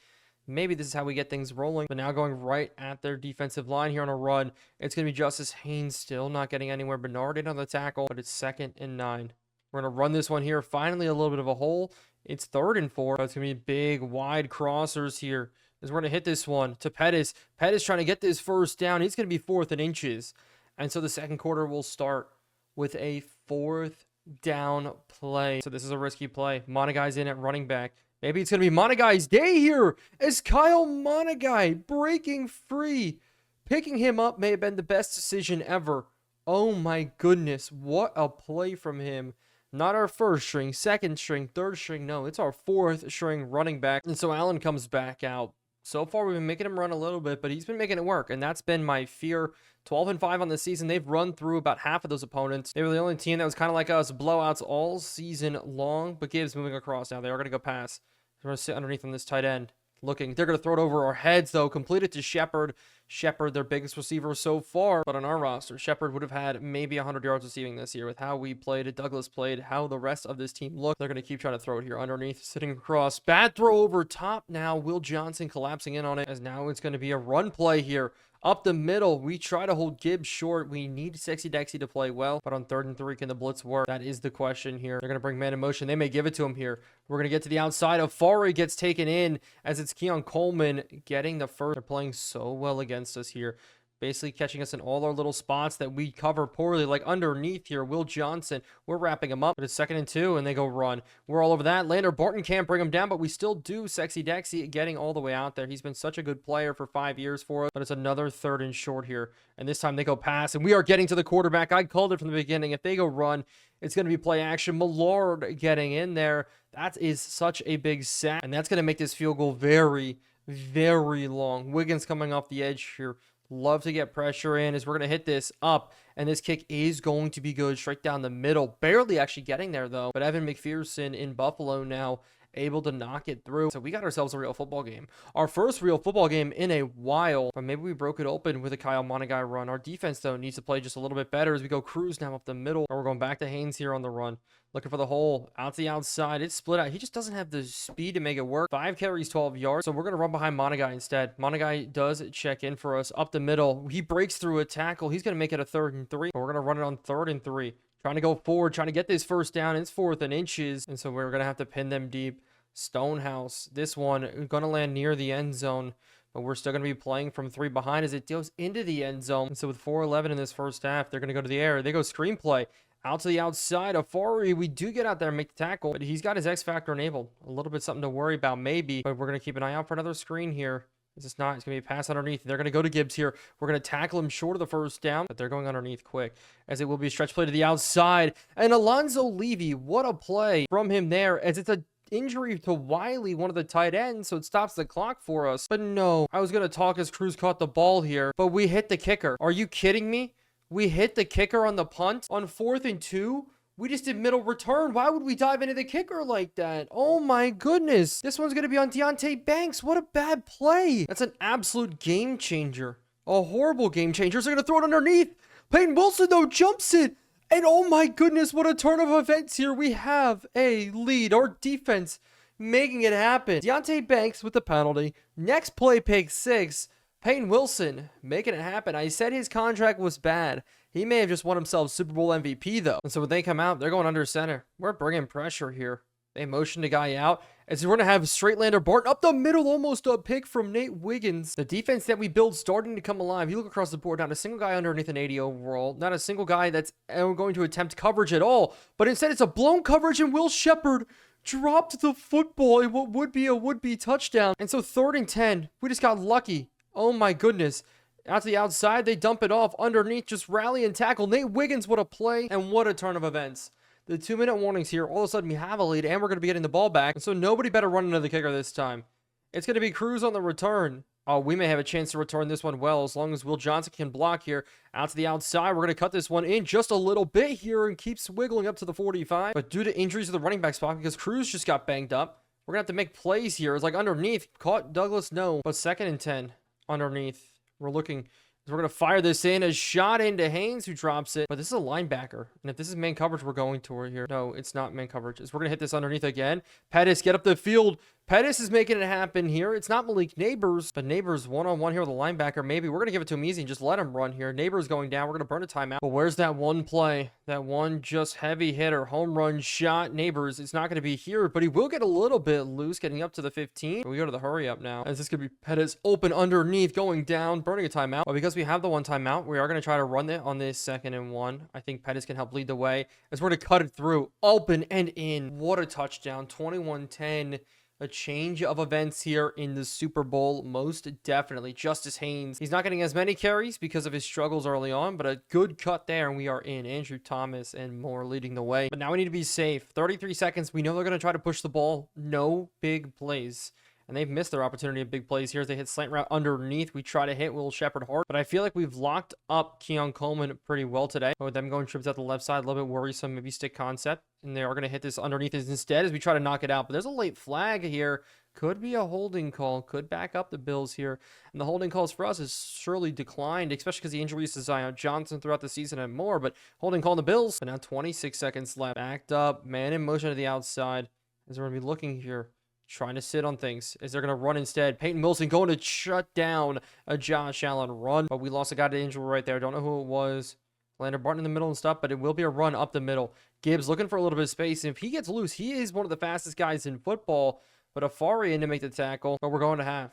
Maybe this is how we get things rolling. But now going right at their defensive line here on a run. It's going to be Justice Haynes still not getting anywhere. Bernard in on the tackle, but it's 2nd and 9. We're going to run this one here. Finally, a little bit of a hole. It's 3rd and 4. It's going to be big, wide crossers here. As we're going to hit this one to Pettis. Pettis trying to get this first down. He's going to be 4th and inches. And so the second quarter will start with a 4th down play. So this is a risky play. Monagai's in at running back. Maybe it's going to be Monagai's day here as Kyle Monagai breaking free. Picking him up may have been the best decision ever. Oh my goodness. What a play from him. Not our 1st string, 2nd string, 3rd string. No, it's our 4th string running back. And so Allen comes back out. So far, we've been making him run a little bit, but he's been making it work. And that's been my fear. 12 and 5 on the season. They've run through about half of those opponents. They were the only team that was kind of like us, blowouts all season long. But Gibbs moving across now. They are going to go pass. They're going to sit underneath on this tight end. Looking. They're going to throw it over our heads, though. Completed to Shepard. Shepard, their biggest receiver so far. But on our roster, Shepard would have had maybe 100 yards receiving this year with how we played, Douglas played, how the rest of this team looked. They're going to keep trying to throw it here underneath, sitting across. Bad throw over top now. Will Johnson collapsing in on it as now it's going to be a run play here. Up the middle, we try to hold Gibbs short. We need Sexy Dexy to play well. But on 3rd and 3, can the blitz work? That is the question here. They're going to bring man in motion. They may give it to him here. We're going to get to the outside. Afari gets taken in as it's Keon Coleman getting the first. They're playing so well against us here. basically catching us in all our little spots that we cover poorly, like underneath here. Will Johnson, we're wrapping him up, but it's 2nd and 2, and they go run. We're all over that. Lander Barton can't bring him down, but we still do. Sexy Dexy getting all the way out there. He's been such a good player for 5 years for us, but it's another 3rd and short here, and this time they go pass, and we are getting to the quarterback. I called it from the beginning. If they go run, it's going to be play action. Millard getting in there. That is such a big sack, and that's going to make this field goal very, very long. Wiggins coming off the edge here. Love to get pressure in as we're going to hit this up, and this kick is going to be good straight down the middle. Barely actually getting there, though, but Evan McPherson in Buffalo now able to knock it through. So we got ourselves a real football game. Our first real football game in a while, but maybe we broke it open with a Kyle Monagai run. Our defense, though, needs to play just a little bit better as we go Cruz now up the middle. And we're going back to Haynes here on the run. Looking for the hole out to the outside. It's split out. He just doesn't have the speed to make it work. 5 carries, 12 yards. So we're going to run behind Monagai instead. Monagai does check in for us up the middle. He breaks through a tackle. He's going to make it a 3rd and 3. But we're going to run it on 3rd and 3. Trying to go forward, trying to get this first down. It's 4th and inches. And so we're going to have to pin them deep. Stonehouse. This one going to land near the end zone. But we're still going to be playing from 3 behind as it goes into the end zone. And so with 4:11 in this first half, they're going to go to the air. They go screenplay. Out to the outside, Afari, we do get out there and make the tackle, but he's got his X factor enabled. A little bit something to worry about maybe, but we're going to keep an eye out for another screen here. Is this not? It's going to be a pass underneath. They're going to go to Gibbs here. We're going to tackle him short of the first down, but they're going underneath quick, as it will be a stretch play to the outside. And Alonzo Levy, what a play from him there, as it's a injury to Wiley, one of the tight ends, so it stops the clock for us. But no, I was going to talk as Cruz caught the ball here, but we hit the kicker. Are you kidding me? We hit the kicker on the punt on 4th and 2. We just did middle return. Why would we dive into the kicker like that? Oh my goodness. This one's going to be on Deontay Banks. What a bad play. That's an absolute game changer. A horrible game changer. So they're going to throw it underneath. Peyton Wilson, though, jumps it. And oh my goodness, what a turn of events here. We have a lead. Our defense making it happen. Deontay Banks with the penalty. Next play, pick 6. Peyton Wilson making it happen. I said his contract was bad. He may have just won himself Super Bowl MVP, though. And so when they come out, they're going under center. We're bringing pressure here. They motion the guy out. As we're going to have straight Lander Barton up the middle, almost a pick from Nate Wiggins. The defense that we build starting to come alive. You look across the board, not a single guy underneath an 80 overall. Not a single guy that's going to attempt coverage at all. But instead, it's a blown coverage, and Will Shepard dropped the football in what would be a would-be touchdown. And so 3rd and 10, we just got lucky. Oh my goodness. Out to the outside, they dump it off. Underneath, just rally and tackle. Nate Wiggins, what a play, and what a turn of events. The 2-minute warnings here, all of a sudden we have a lead, and we're going to be getting the ball back. And so nobody better run into the kicker this time. It's going to be Cruz on the return. Oh, we may have a chance to return this one well, as long as Will Johnson can block here. Out to the outside, we're going to cut this one in just a little bit here, and keeps wiggling up to the 45. But due to injuries to the running back spot, because Cruz just got banged up, we're going to have to make plays here. It's like underneath. Caught Douglas, no. But 2nd and 10. Underneath. We're looking. We're going to fire this in. A shot into Haynes, who drops it. But this is a linebacker. And if this is man coverage, we're going toward here. No, it's not man coverage. We're going to hit this underneath again. Pettis, get up the field. Pettis is making it happen here. It's not Malik Neighbors, but Neighbors one-on-one here with a linebacker. Maybe we're going to give it to him easy and just let him run here. Neighbors going down. We're going to burn a timeout. But where's that one play? That one just heavy hitter, home run shot. Neighbors, it's not going to be here, but he will get a little bit loose getting up to the 15. But we go to the hurry up now. As this could be Pettis open underneath, going down, burning a timeout. But because we have the one timeout, we are going to try to run it on this 2nd and 1. I think Pettis can help lead the way as we're going to cut it through. Open and in. What a touchdown. 21-10. A change of events here in the Super Bowl, most definitely. Justice Haynes, he's not getting as many carries because of his struggles early on, but a good cut there, and we are in. Andrew Thomas and more leading the way. But now we need to be safe. 33 seconds. We know they're going to try to push the ball. No big plays. And they've missed their opportunity of big plays here as they hit slant route underneath. We try to hit Will Shepard hard, but I feel like we've locked up Keon Coleman pretty well today. But with them going trips out the left side, a little bit worrisome, maybe stick concept. And they are going to hit this underneath instead as we try to knock it out. But there's a late flag here. Could be a holding call. Could back up the Bills here. And the holding calls for us has surely declined, especially because the injuries to Zion Johnson throughout the season and more. But holding call on the Bills. But now 26 seconds left. Backed up. Man in motion to the outside. As we're going to be looking here. Trying to sit on things as they're going to run instead. Peyton Wilson going to shut down a Josh Allen run. But we lost a guy to injury right there. Don't know who it was. Lander Barton in the middle and stuff, but it will be a run up the middle. Gibbs looking for a little bit of space. And if he gets loose, he is one of the fastest guys in football. But Afari in to make the tackle. But we're going to half.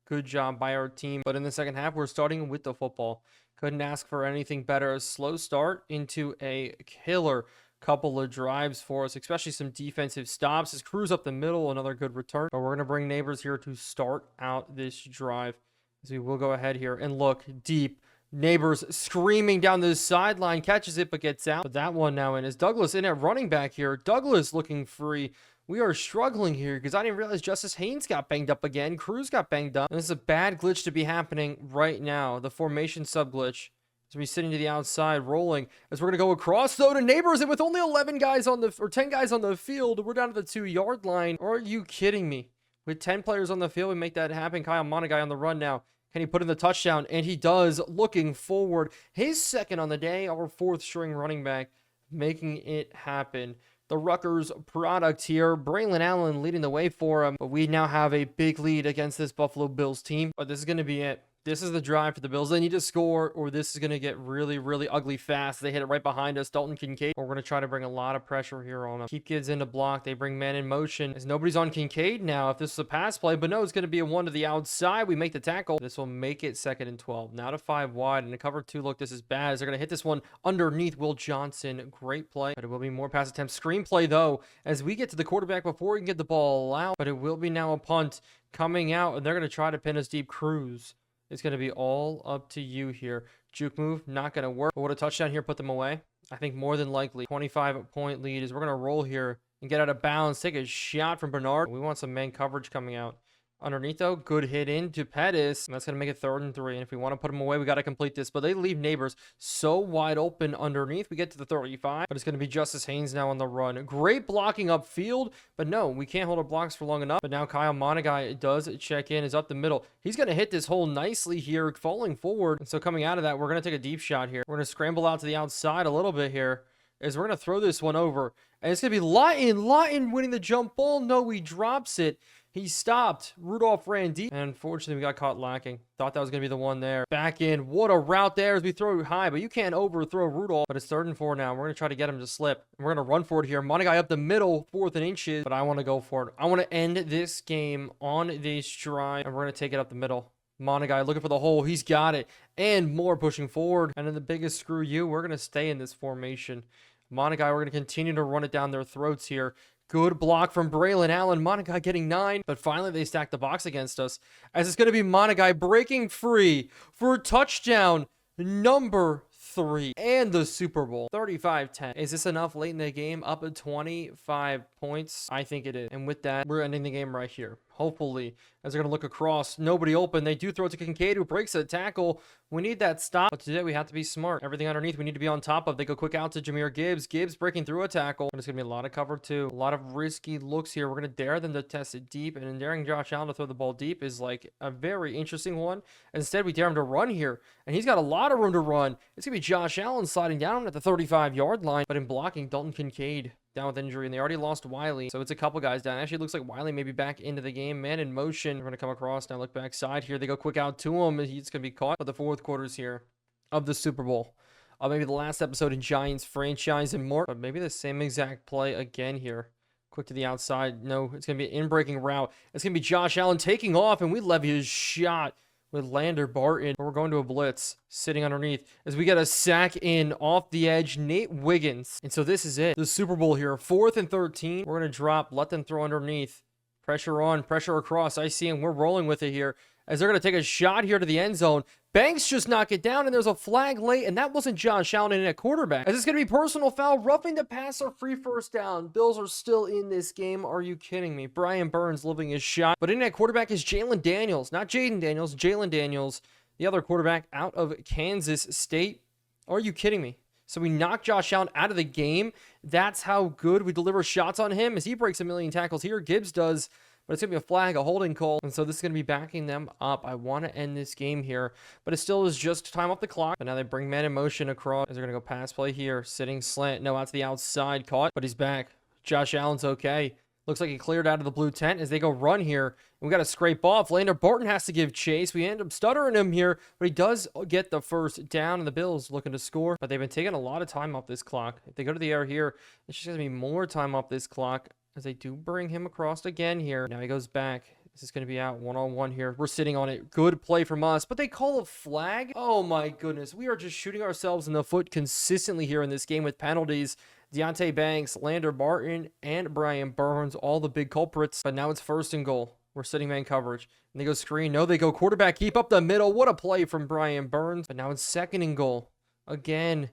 Good job by our team. But in the second half, we're starting with the football. Couldn't ask for anything better. A slow start into a killer couple of drives for us, especially some defensive stops. His Cruz up the middle, another good return. But we're going to bring Neighbors here to start out this drive. As we will go ahead here and look deep. Neighbors screaming down the sideline, catches it but gets out. But that one now in is Douglas in at running back here. Douglas looking free. We are struggling here because I didn't realize Justice Haynes got banged up again. Cruz got banged up. And this is a bad glitch to be happening right now. The formation sub glitch. As we're sitting to the outside, rolling. As we're going to go across, though, to Neighbors. And with only 11 guys on the, or 10 guys on the field, we're down to the 2-yard line. Are you kidding me? With 10 players on the field, we make that happen. Kyle Monagai on the run now. Can he put in the touchdown? And he does, looking forward. His second on the day, our 4th string running back, making it happen. The Rutgers product here. Braylon Allen leading the way for him. But we now have a big lead against this Buffalo Bills team. But this is going to be it. This is the drive for the Bills. They need to score, or this is going to get really, really ugly fast. They hit it right behind us. Dalton Kincaid. We're going to try to bring a lot of pressure here on them. Keep kids into block. They bring man in motion. As nobody's on Kincaid now, if this is a pass play, but no, it's going to be a 1 to the outside. We make the tackle. This will make it 2nd and 12. Now to 5 wide. And the cover 2, look, this is bad. As they're going to hit this one underneath Will Johnson. Great play, but it will be more pass attempts. Screenplay, though, as we get to the quarterback before we can get the ball out. But it will be now a punt coming out, and they're going to try to pin us deep. Cruz. It's going to be all up to you here. Juke move, not going to work. But would a touchdown here put them away? I think more than likely. 25-point lead is we're going to roll here and get out of bounds. Take a shot from Bernard. We want some man coverage coming out. Underneath, though, good hit into Pettis. And that's going to make it 3rd and 3. And if we want to put them away, we got to complete this. But they leave Neighbors so wide open underneath. We get to the 35. But it's going to be Justice Haynes now on the run. Great blocking upfield. But no, we can't hold our blocks for long enough. But now Kyle Monagai does check in. Is up the middle. He's going to hit this hole nicely here, falling forward. And so coming out of that, we're going to take a deep shot here. We're going to scramble out to the outside a little bit here. As we're going to throw this one over. And it's going to be Lawton. Lawton winning the jump ball. No, he drops it. He stopped. Rudolph ran deep. And unfortunately, we got caught lacking. Thought that was going to be the one there. Back in. What a route there as we throw high. But you can't overthrow Rudolph. But it's 3rd and 4 now. We're going to try to get him to slip. And we're going to run for it here. Monagai up the middle. 4th and inches. But I want to go for it. I want to end this game on this drive. And we're going to take it up the middle. Monagai looking for the hole. He's got it. And more pushing forward. And then the biggest screw you. We're going to stay in this formation. Monagai, we're going to continue to run it down their throats here. Good block from Braylon Allen. Monagai getting 9. But finally, they stack the box against us. As it's going to be Monagai breaking free for touchdown number 3. And the Super Bowl. 35-10. Is this enough late in the game? Up at 25 points? I think it is. And with that, we're ending the game right here. Hopefully, as they're going to look across, nobody open. They do throw it to Kincaid, who breaks a tackle. We need that stop. But today, we have to be smart. Everything underneath, we need to be on top of. They go quick out to Jahmyr Gibbs. Gibbs breaking through a tackle. And it's going to be a lot of cover, too. A lot of risky looks here. We're going to dare them to test it deep. And daring Josh Allen to throw the ball deep is like a very interesting one. Instead, we dare him to run here. And he's got a lot of room to run. It's going to be Josh Allen sliding down at the 35-yard line. But in blocking, Dalton Kincaid down with injury, and they already lost Wiley, so it's a couple guys down. Actually, it looks like Wiley may be back into the game. Man in motion. We're going to come across now. Look backside here. They go quick out to him. He's going to be caught. But the 4th quarters here of the Super Bowl. Maybe the last episode in Giants franchise and more. But maybe the same exact play again here. Quick to the outside. No, it's going to be an in-breaking route. It's going to be Josh Allen taking off, and we levy his shot with Lander Barton. We're going to a blitz sitting underneath as we get a sack in off the edge. Nate Wiggins. And so this is it. The Super Bowl here. 4th and 13. We're going to drop. Let them throw underneath. Pressure on. Pressure across. I see him. We're rolling with it here as they're going to take a shot here to the end zone. Banks just knock it down, and there's a flag late, and that wasn't Josh Allen in at quarterback. As it's going to be personal foul, roughing the passer, free 1st down. Bills are still in this game. Are you kidding me? Brian Burns living his shot. But in at quarterback is Jalen Daniels. Not Jaden Daniels, Jalen Daniels, the other quarterback out of Kansas State. Are you kidding me? So we knock Josh Allen out of the game. That's how good we deliver shots on him as he breaks a million tackles here. Gibbs does. But it's going to be a flag, a holding call. And so this is going to be backing them up. I want to end this game here. But it still is just time off the clock. But now they bring man in motion across. As they're going to go pass play here. Sitting slant. No, out to the outside. Caught. But he's back. Josh Allen's okay. Looks like he cleared out of the blue tent as they go run here. And we got to scrape off. Lander Barton has to give chase. We end up stuttering him here. But he does get the 1st down. And the Bills looking to score. But they've been taking a lot of time off this clock. If they go to the air here, it's just going to be more time off this clock. As they do bring him across again here. Now he goes back. This is going to be out one-on-one here. We're sitting on it. Good play from us, but they call a flag? Oh my goodness. We are just shooting ourselves in the foot consistently here in this game with penalties. Deontay Banks, Lander Martin, and Brian Burns, all the big culprits. But now it's 1st and goal. We're sitting man coverage. And they go screen. No, they go quarterback. Keep up the middle. What a play from Brian Burns. But now it's 2nd and goal. Again,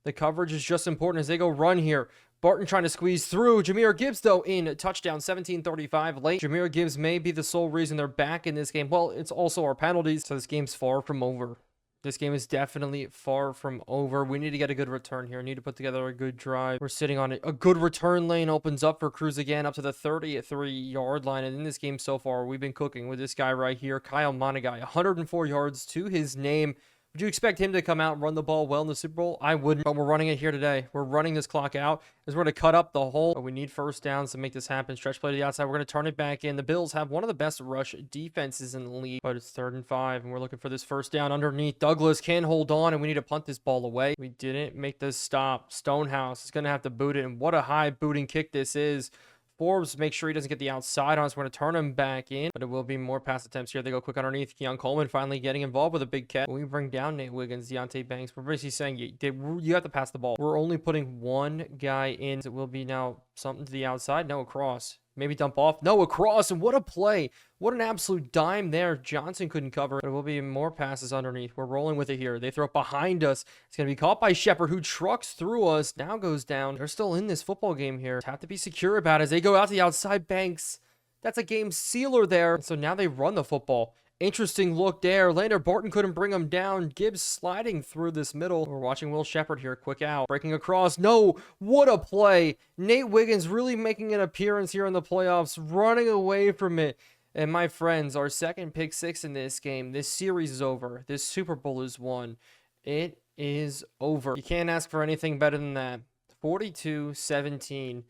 the coverage is just important as they go run here. Barton trying to squeeze through. Jahmyr Gibbs, though, in touchdown, 17:35 late. Jahmyr Gibbs may be the sole reason they're back in this game. Well, it's also our penalties, so this game's far from over. This game is definitely far from over. We need to get a good return here. Need to put together a good drive. We're sitting on it. A good return lane opens up for Cruz again, up to the 33-yard line. And in this game so far, we've been cooking with this guy right here, Kyle Monagai. 104 yards to his name. Would you expect him to come out and run the ball well in the Super Bowl? I wouldn't, but we're running it here today. We're running this clock out as we're going to cut up the hole. But we need 1st downs to make this happen. Stretch play to the outside. We're going to turn it back in. The Bills have one of the best rush defenses in the league, but it's 3rd and 5, and we're looking for this 1st down underneath. Douglas can hold on, and we need to punt this ball away. We didn't make this stop. Stonehouse is going to have to boot it, and what a high booting kick this is. Forbes, make sure he doesn't get the outside on us. We're going to turn him back in, but it will be more pass attempts here. They go quick underneath. Keon Coleman finally getting involved with a big catch. When we bring down Nate Wiggins, Deontay Banks, we're basically saying you have to pass the ball. We're only putting one guy in. It will be now something to the outside. No, across. Maybe dump off. No, across. And what a play. What an absolute dime there. Johnson couldn't cover. There will be more passes underneath. We're rolling with it here. They throw it behind us. It's going to be caught by Shepard, who trucks through us. Now goes down. They're still in this football game here. Have to be secure about it as they go out to the outside. Banks. That's a game sealer there. So now they run the football. Interesting look there. Lander Barton couldn't bring him down. Gibbs sliding through this middle. We're watching Will Shepard here. Quick out. Breaking across. No. What a play. Nate Wiggins really making an appearance here in the playoffs. Running away from it. And my friends, our 2nd pick 6 in this game. This series is over. This Super Bowl is won. It is over. You can't ask for anything better than that. 42-17.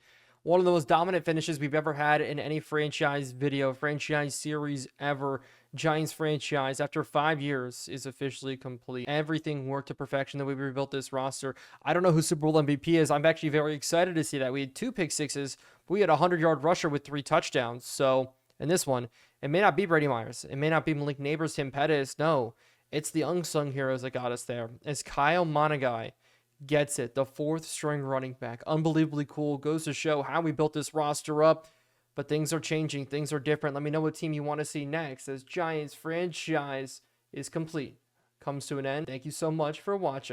One of the most dominant finishes we've ever had in any franchise series ever. Giants franchise, after 5 years, is officially complete. Everything worked to perfection the way we rebuilt this roster. I don't know who Super Bowl MVP is. I'm actually very excited to see that. We had 2 pick 6s, but we had a 100-yard rusher with 3 touchdowns. So, in this one, it may not be Brady Myers. It may not be Malik Neighbors, Tim Pettis. No, it's the unsung heroes that got us there. It's Kyle Monagai gets it, the 4th string running back. Unbelievably cool. Goes to show how we built this roster up. But things are changing. Things are different. Let me know what team you want to see next as Giants franchise is complete. Comes to an end. Thank you so much for watching.